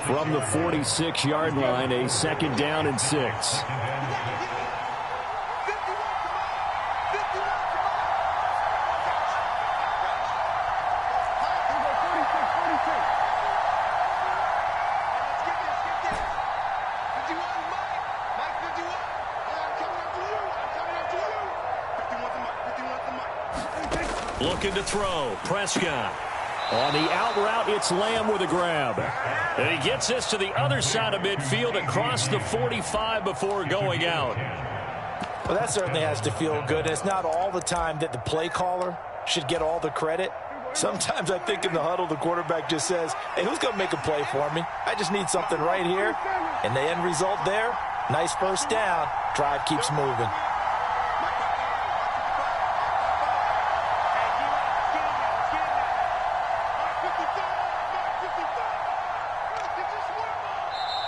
From the 46-yard line, a 2nd down and 6. Looking to throw. Prescott. On the out route, it's Lamb with a grab. And he gets this to the other side of midfield across the 45 before going out. Well, that certainly has to feel good. It's not all the time that the play caller should get all the credit. Sometimes I think in the huddle, the quarterback just says, hey, who's going to make a play for me? I just need something right here. And the end result there, nice first down. Drive keeps moving.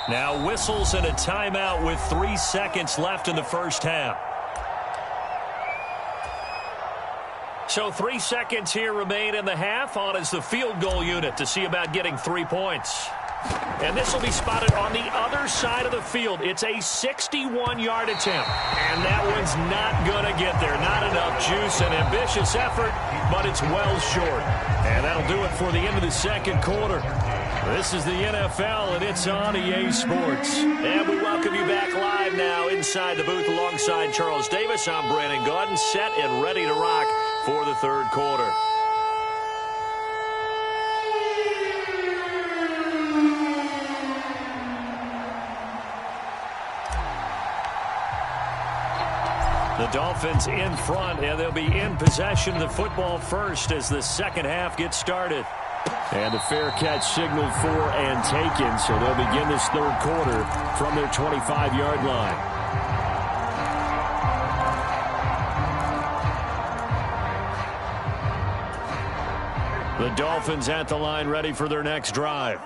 Now whistles and a timeout with 3 seconds left in the first half. So 3 seconds here remain in the half. On is the field goal unit to see about getting 3 points. And this will be spotted on the other side of the field. It's a 61-yard attempt. And that one's not going to get there. Not enough juice, an ambitious effort, but it's well short. And that'll do it for the end of the second quarter. This is the NFL, and it's on EA Sports. And we welcome you back live now inside the booth alongside Charles Davis. I'm Brandon Gaudin, set and ready to rock for the third quarter. The Dolphins in front, and they'll be in possession of the football first as the second half gets started. And the fair catch signaled for and taken, so they'll begin this third quarter from their 25-yard line. The Dolphins at the line ready for their next drive.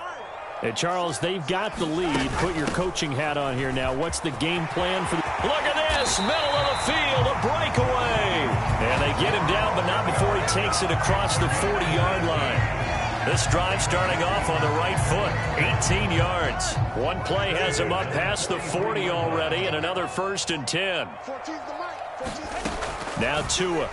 And Charles, they've got the lead. Put your coaching hat on here now. What's the game plan for the... Look at this, middle of the field, a breakaway. And they get him down, but not before he takes it across the 40-yard line. This drive starting off on the right foot, 18 yards. One play has him up past the 40 already, and another 1st and 10. Now Tua.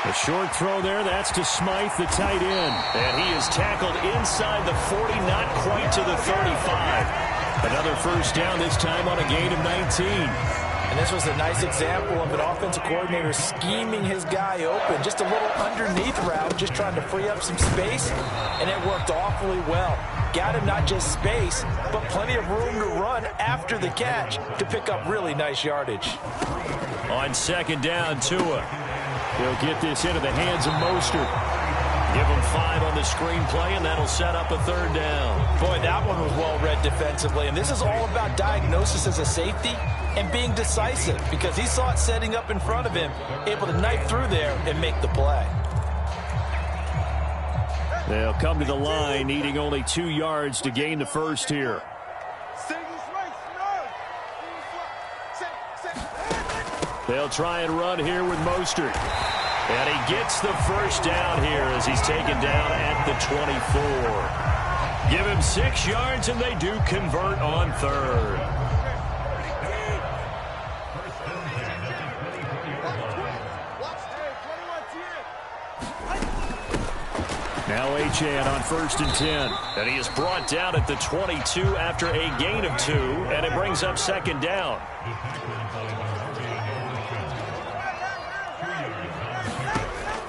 A short throw there, that's to Smythe, the tight end. And he is tackled inside the 40, not quite to the 35. Another first down, this time on a gain of 19. And this was a nice example of an offensive coordinator scheming his guy open. Just a little underneath route, just trying to free up some space, and it worked awfully well. Got him not just space, but plenty of room to run after the catch to pick up really nice yardage. On second down, Tua. He'll get this into the hands of Mostert. Give him 5 on the screenplay, and that'll set up a third down. Boy, that one was well-read defensively, and this is all about diagnosis as a safety and being decisive because he saw it setting up in front of him, able to knife through there and make the play. They'll come to the line, needing only 2 yards to gain the first here. They'll try and run here with Mostert. And he gets the first down here as he's taken down at the 24. Give him 6 yards, and they do convert on third. Now Achane on 1st and 10. And he is brought down at the 22 after a gain of 2, and it brings up second down.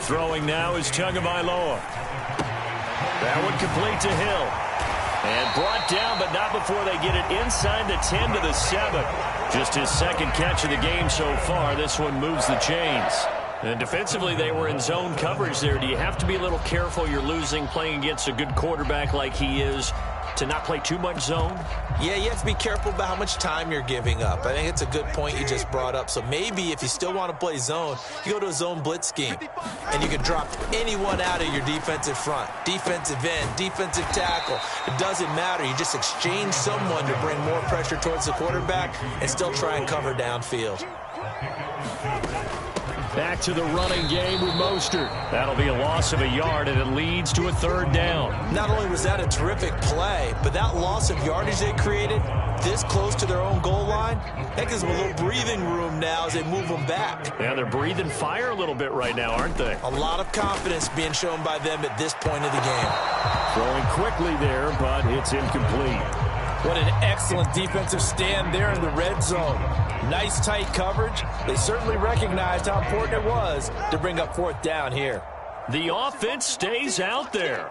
Throwing now is Tagovailoa. That one complete to Hill. And brought down, but not before they get it inside the 10 to the 7. Just his second catch of the game so far. This one moves the chains. And defensively, they were in zone coverage there. Do you have to be a little careful? You're losing playing against a good quarterback like he is to not play too much zone? Yeah, you have to be careful about how much time you're giving up. I think it's a good point you just brought up. So maybe if you still want to play zone, you go to a zone blitz scheme. And you can drop anyone out of your defensive front. Defensive end, defensive tackle. It doesn't matter. You just exchange someone to bring more pressure towards the quarterback and still try and cover downfield. Back to the running game with Mostert. That'll be a loss of a yard, and it leads to a third down. Not only was that a terrific play, but that loss of yardage they created this close to their own goal line, that gives them a little breathing room now as they move them back. Yeah, they're breathing fire a little bit right now, aren't they? A lot of confidence being shown by them at this point of the game. Throwing quickly there, but it's incomplete. What an excellent defensive stand there in the red zone. Nice tight coverage. They certainly recognized how important it was to bring up 4th down here. The offense stays out there.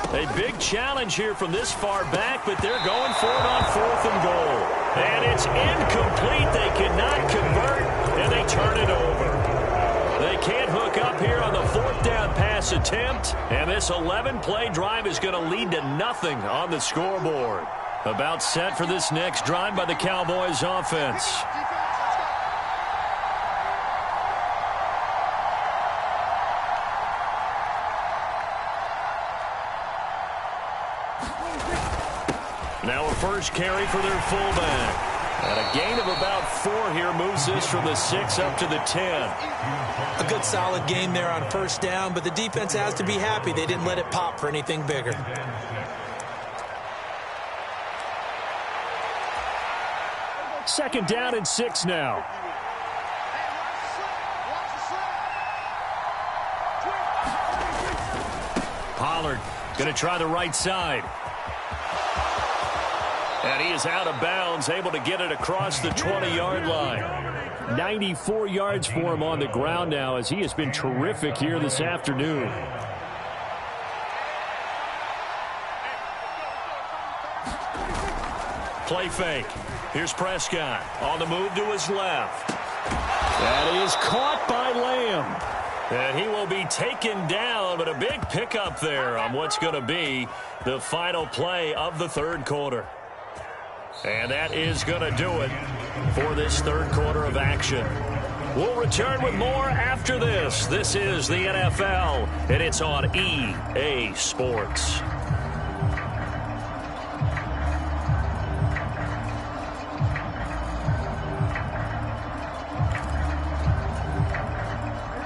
A big challenge here from this far back, but they're going for it on 4th and goal. And it's incomplete. They cannot convert, and they turn it over. They can't hook up here on the 4th down pass attempt, and this 11-play drive is going to lead to nothing on the scoreboard. About set for this next drive by the Cowboys offense. Now a first carry for their fullback. And a gain of about 4 here moves this from the 6 up to the 10. A good solid game there on 1st down, but the defense has to be happy they didn't let it pop for anything bigger. Second down and 6 now. Pollard going to try the right side. And he is out of bounds, able to get it across the 20-yard line. 94 yards for him on the ground now as he has been terrific here this afternoon. Play fake. Here's Prescott on the move to his left. That is caught by Lamb. And he will be taken down, but a big pickup there on what's going to be the final play of the third quarter. And that is going to do it for this third quarter of action. We'll return with more after this. This is the NFL, and it's on EA Sports.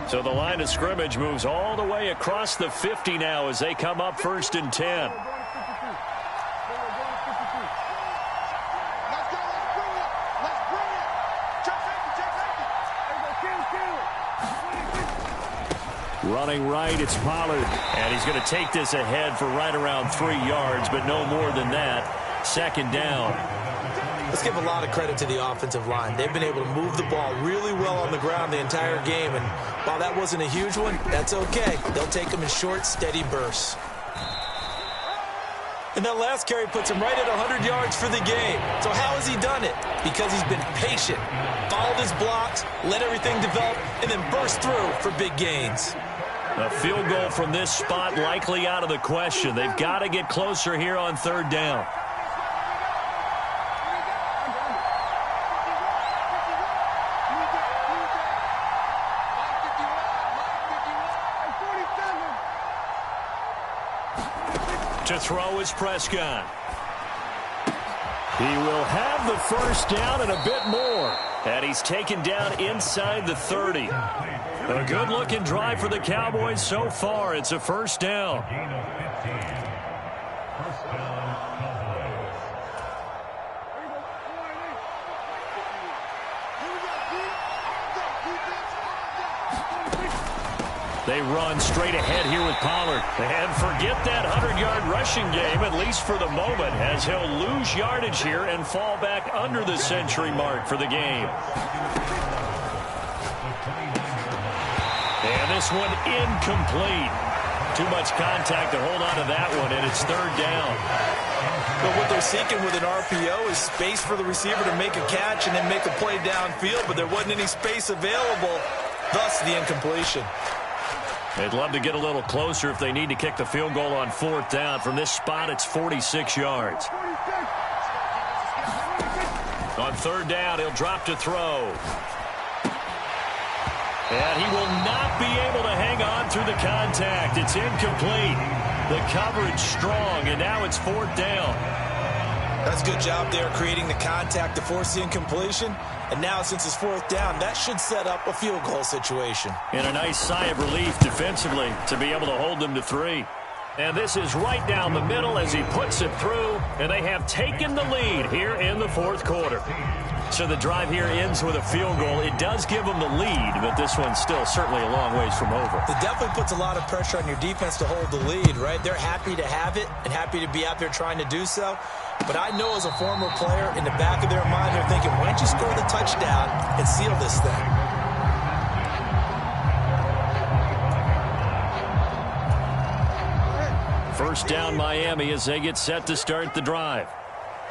So the line of scrimmage moves all the way across the 50 now as they come up 1st and 10. Running right, it's Pollard. And he's going to take this ahead for right around 3 yards, but no more than that. 2nd down. Let's give a lot of credit to the offensive line. They've been able to move the ball really well on the ground the entire game. And while that wasn't a huge one, that's okay. They'll take them in short, steady bursts. And that last carry puts him right at 100 yards for the game. So how has he done it? Because he's been patient, followed his blocks, let everything develop, and then burst through for big gains. A field goal from this spot likely out of the question. They've got to get closer here on 3rd down. To throw is Prescott. He will have the 1st down and a bit more. And he's taken down inside the 30. A good-looking drive for the Cowboys so far. It's a 1st down. Gain of 15. 1st down, Cowboys. They run straight ahead here with Pollard. And forget that 100-yard rushing game, at least for the moment, as he'll lose yardage here and fall back under the century mark for the game. And this one incomplete. Too much contact to hold on to that one, and it's 3rd down. But what they're seeking with an RPO is space for the receiver to make a catch and then make a play downfield, but there wasn't any space available, thus the incompletion. They'd love to get a little closer if they need to kick the field goal on 4th down. From this spot, it's 46 yards. On 3rd down, he'll drop to throw. And he will not be able to hang on through the contact. It's incomplete. The coverage strong, and now it's 4th down. That's a good job there creating the contact to force the incompletion. And now since it's 4th down, that should set up a field goal situation. And a nice sigh of relief defensively to be able to hold them to 3. And this is right down the middle as he puts it through. And they have taken the lead here in the 4th quarter. So the drive here ends with a field goal. It does give them the lead, but this one's still certainly a long ways from over. It definitely puts a lot of pressure on your defense to hold the lead, right? They're happy to have it and happy to be out there trying to do so. But I know as a former player, in the back of their mind, they're thinking, why don't you score the touchdown and seal this thing? First down Miami as they get set to start the drive.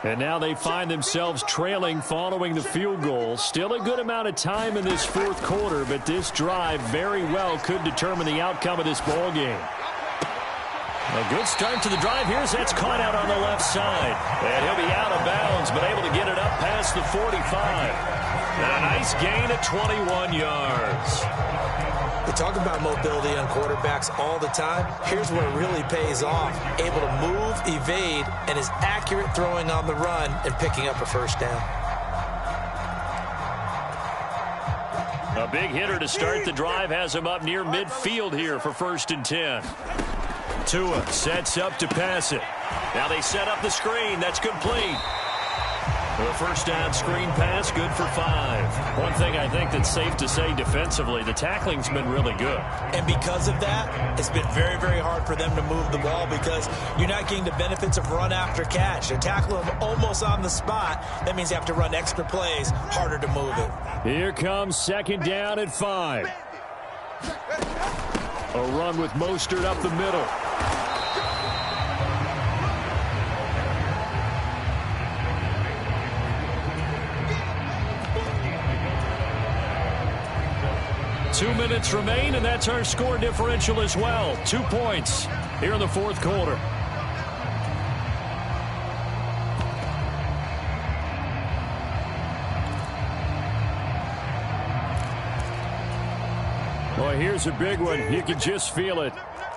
And now they find themselves trailing following the field goal. Still a good amount of time in this 4th quarter, but this drive very well could determine the outcome of this ball game. A good start to the drive here as that's caught out on the left side. And he'll be out of bounds, but able to get it up past the 45. And a nice gain at 21 yards. We talk about mobility on quarterbacks all the time. Here's where it really pays off. Able to move, evade, and is accurate throwing on the run and picking up a 1st down. A big hitter to start the drive has him up near midfield here for 1st and 10. Tua sets up to pass it. Now they set up the screen. That's complete. The 1st down screen pass, good for 5. One thing I think that's safe to say defensively, the tackling's been really good. And because of that, it's been very, very hard for them to move the ball because you're not getting the benefits of run after catch. They're tackling them almost on the spot. That means you have to run extra plays, harder to move it. Here comes 2nd down at 5. A run with Mostert up the middle. 2 minutes remain, and that's our score differential as well. 2 points here in the fourth quarter. Well, here's a big one. You can just feel it.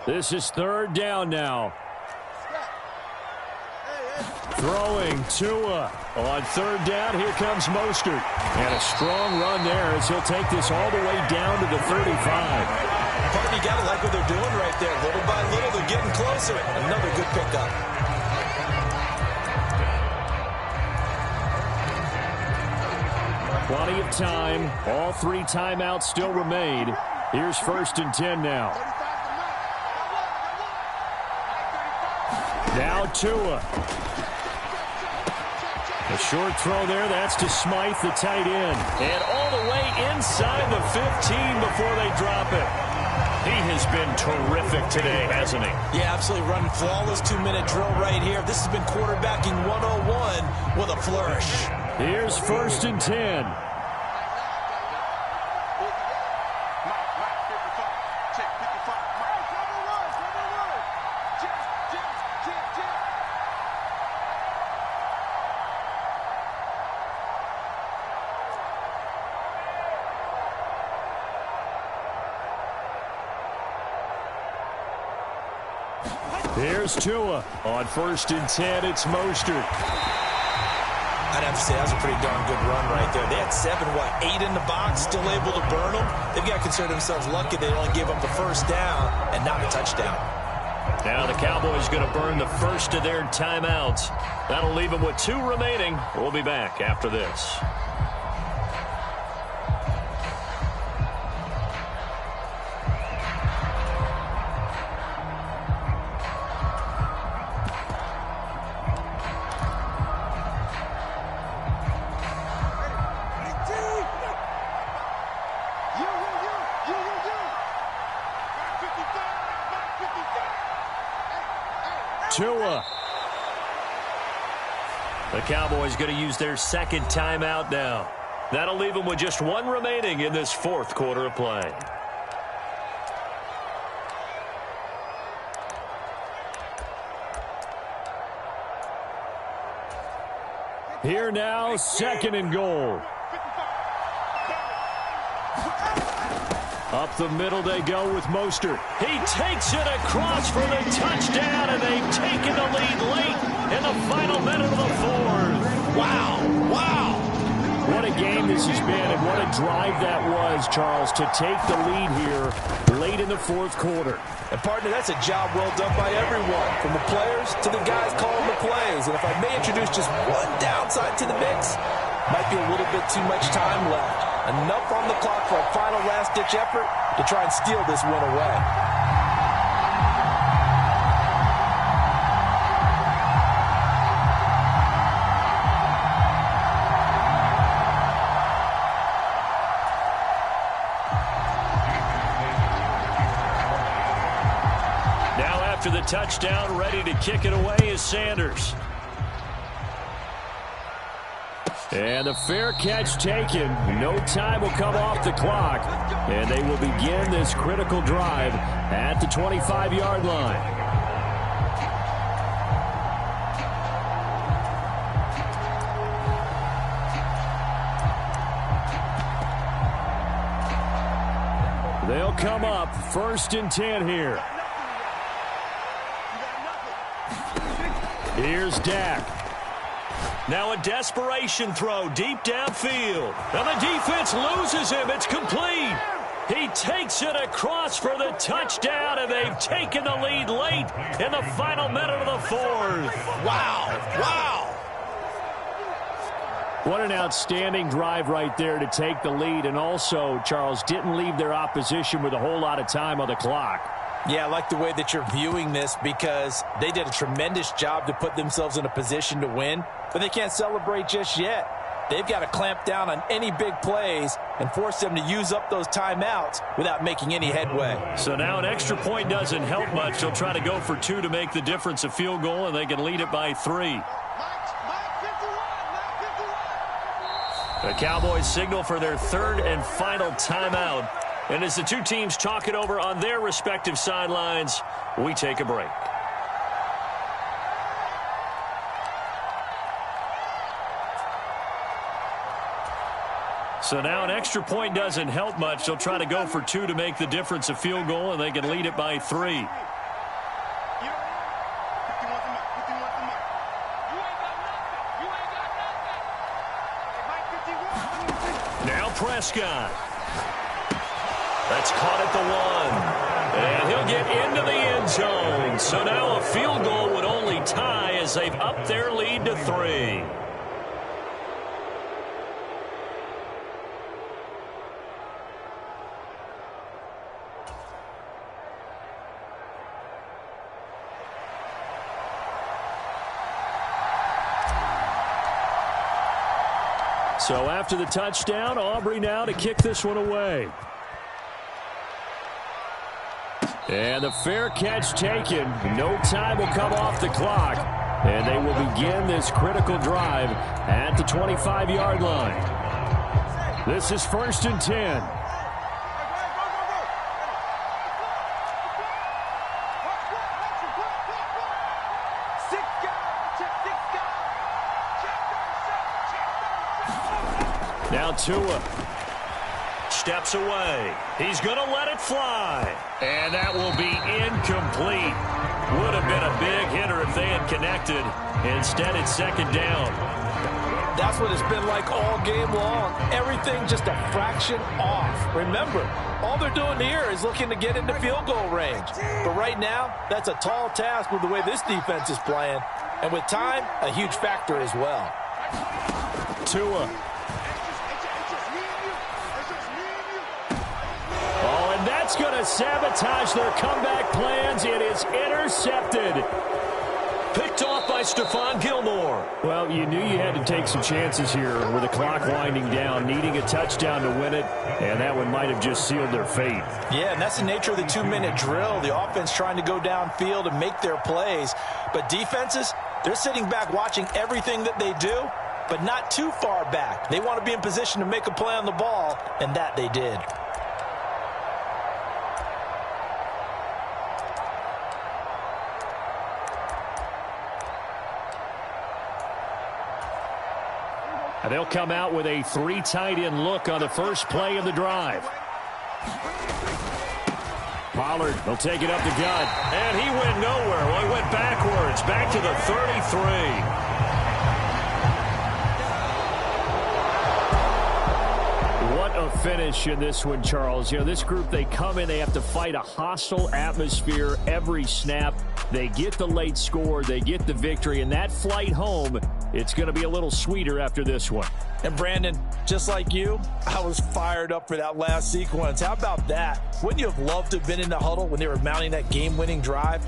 This is third down now. Throwing Tua on third down. Here comes Mostert. And a strong run there as he'll take this all the way down to the 35. Partner, you got to like what they're doing right there. Little by little, they're getting closer. Another good pickup. Plenty of time. All 3 timeouts still remain. Here's 1st and 10 now. Now Tua. A short throw there. That's to Smythe, the tight end. And all the way inside the 15 before they drop it. He has been terrific today, hasn't he? Yeah, absolutely running flawless 2-minute drill right here. This has been quarterbacking 101 with a flourish. Here's 1st and 10. Here's Tua. On 1st and 10, it's Mostert. I'd have to say that was a pretty darn good run right there. They had 8 in the box, still able to burn them. They've got to consider themselves lucky they only gave up the first down and not a touchdown. Now the Cowboys going to burn the first of their timeouts. That'll leave them with 2 remaining. We'll be back after this. Tua. The Cowboys going to use their 2nd timeout now. That'll leave them with just 1 remaining in this 4th quarter of play. Here now, 2nd and goal. Up the middle they go with Mostert. He takes it across for the touchdown, and they've taken the lead late in the final minute of the 4th. Wow, wow. What a game this has been, and what a drive that was, Charles, to take the lead here late in the 4th quarter. And, partner, that's a job well done by everyone, from the players to the guys calling the plays. And if I may introduce just one downside to the mix, might be a little bit too much time left. Enough on the clock for a final last-ditch effort to try and steal this win away. Now after the touchdown, ready to kick it away is Sanders. And the fair catch taken. No time will come off the clock. And they will begin this critical drive at the 25-yard line. They'll come up 1st and 10 here. Here's Dak. Now a desperation throw deep downfield. And the defense loses him. It's complete. He takes it across for the touchdown, and they've taken the lead late in the final minute of the 4th. Wow, wow. What an outstanding drive right there to take the lead. And also, Charles, didn't leave their opposition with a whole lot of time on the clock. Yeah, I like the way that you're viewing this because they did a tremendous job to put themselves in a position to win, but they can't celebrate just yet. They've got to clamp down on any big plays and force them to use up those timeouts without making any headway. So now an extra point doesn't help much. They'll try to go for 2 to make the difference a field goal, and they can lead it by 3. The Cowboys signal for their 3rd and final timeout. And as the two teams talk it over on their respective sidelines, we take a break. So now an extra point doesn't help much. They'll try to go for 2 to make the difference a field goal, and they can lead it by 3. Now Prescott. That's caught at the 1. And he'll get into the end zone. So now a field goal would only tie as they've upped their lead to 3. So after the touchdown, Aubrey now to kick this one away. And the fair catch taken. No time will come off the clock. And they will begin this critical drive at the 25-yard line. This is 1st and 10. Now Tua steps away. He's going to let it fly. And that will be incomplete. Would have been a big hitter if they had connected. Instead, it's 2nd down. That's what it's been like all game long. Everything just a fraction off. Remember, all they're doing here is looking to get into field goal range. But right now, that's a tall task with the way this defense is playing. And with time, a huge factor as well. Tua. Oh, and that's going to sabotage their comeback plans. It is intercepted. Picked off by Stephon Gilmore. Well, you knew you had to take some chances here with the clock winding down, needing a touchdown to win it, and that one might have just sealed their fate. Yeah, and that's the nature of the 2-minute drill. The offense trying to go downfield and make their plays. But defenses, they're sitting back watching everything that they do, but not too far back. They want to be in position to make a play on the ball, and that they did. And they'll come out with a 3 tight end look on the first play of the drive. Pollard will take it up the gut. And he went nowhere. Well, he went backwards, back to the 33. What a finish in this one, Charles. You know, this group, they come in, they have to fight a hostile atmosphere every snap. They get the late score, they get the victory, and that flight home, it's going to be a little sweeter after this one. And Brandon, just like you, I was fired up for that last sequence. How about that? Wouldn't you have loved to have been in the huddle when they were mounting that game-winning drive?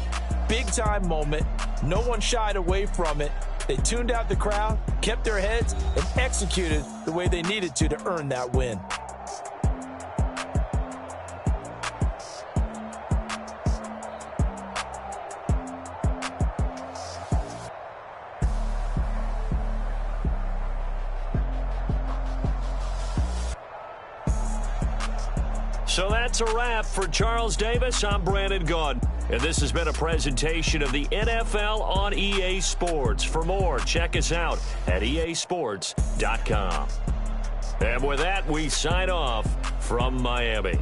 Big-time moment. No one shied away from it. They tuned out the crowd, kept their heads, and executed the way they needed to earn that win. So that's a wrap for Charles Davis. I'm Brandon Gaudin, and this has been a presentation of the NFL on EA Sports. For more, check us out at easports.com. And with that, we sign off from Miami.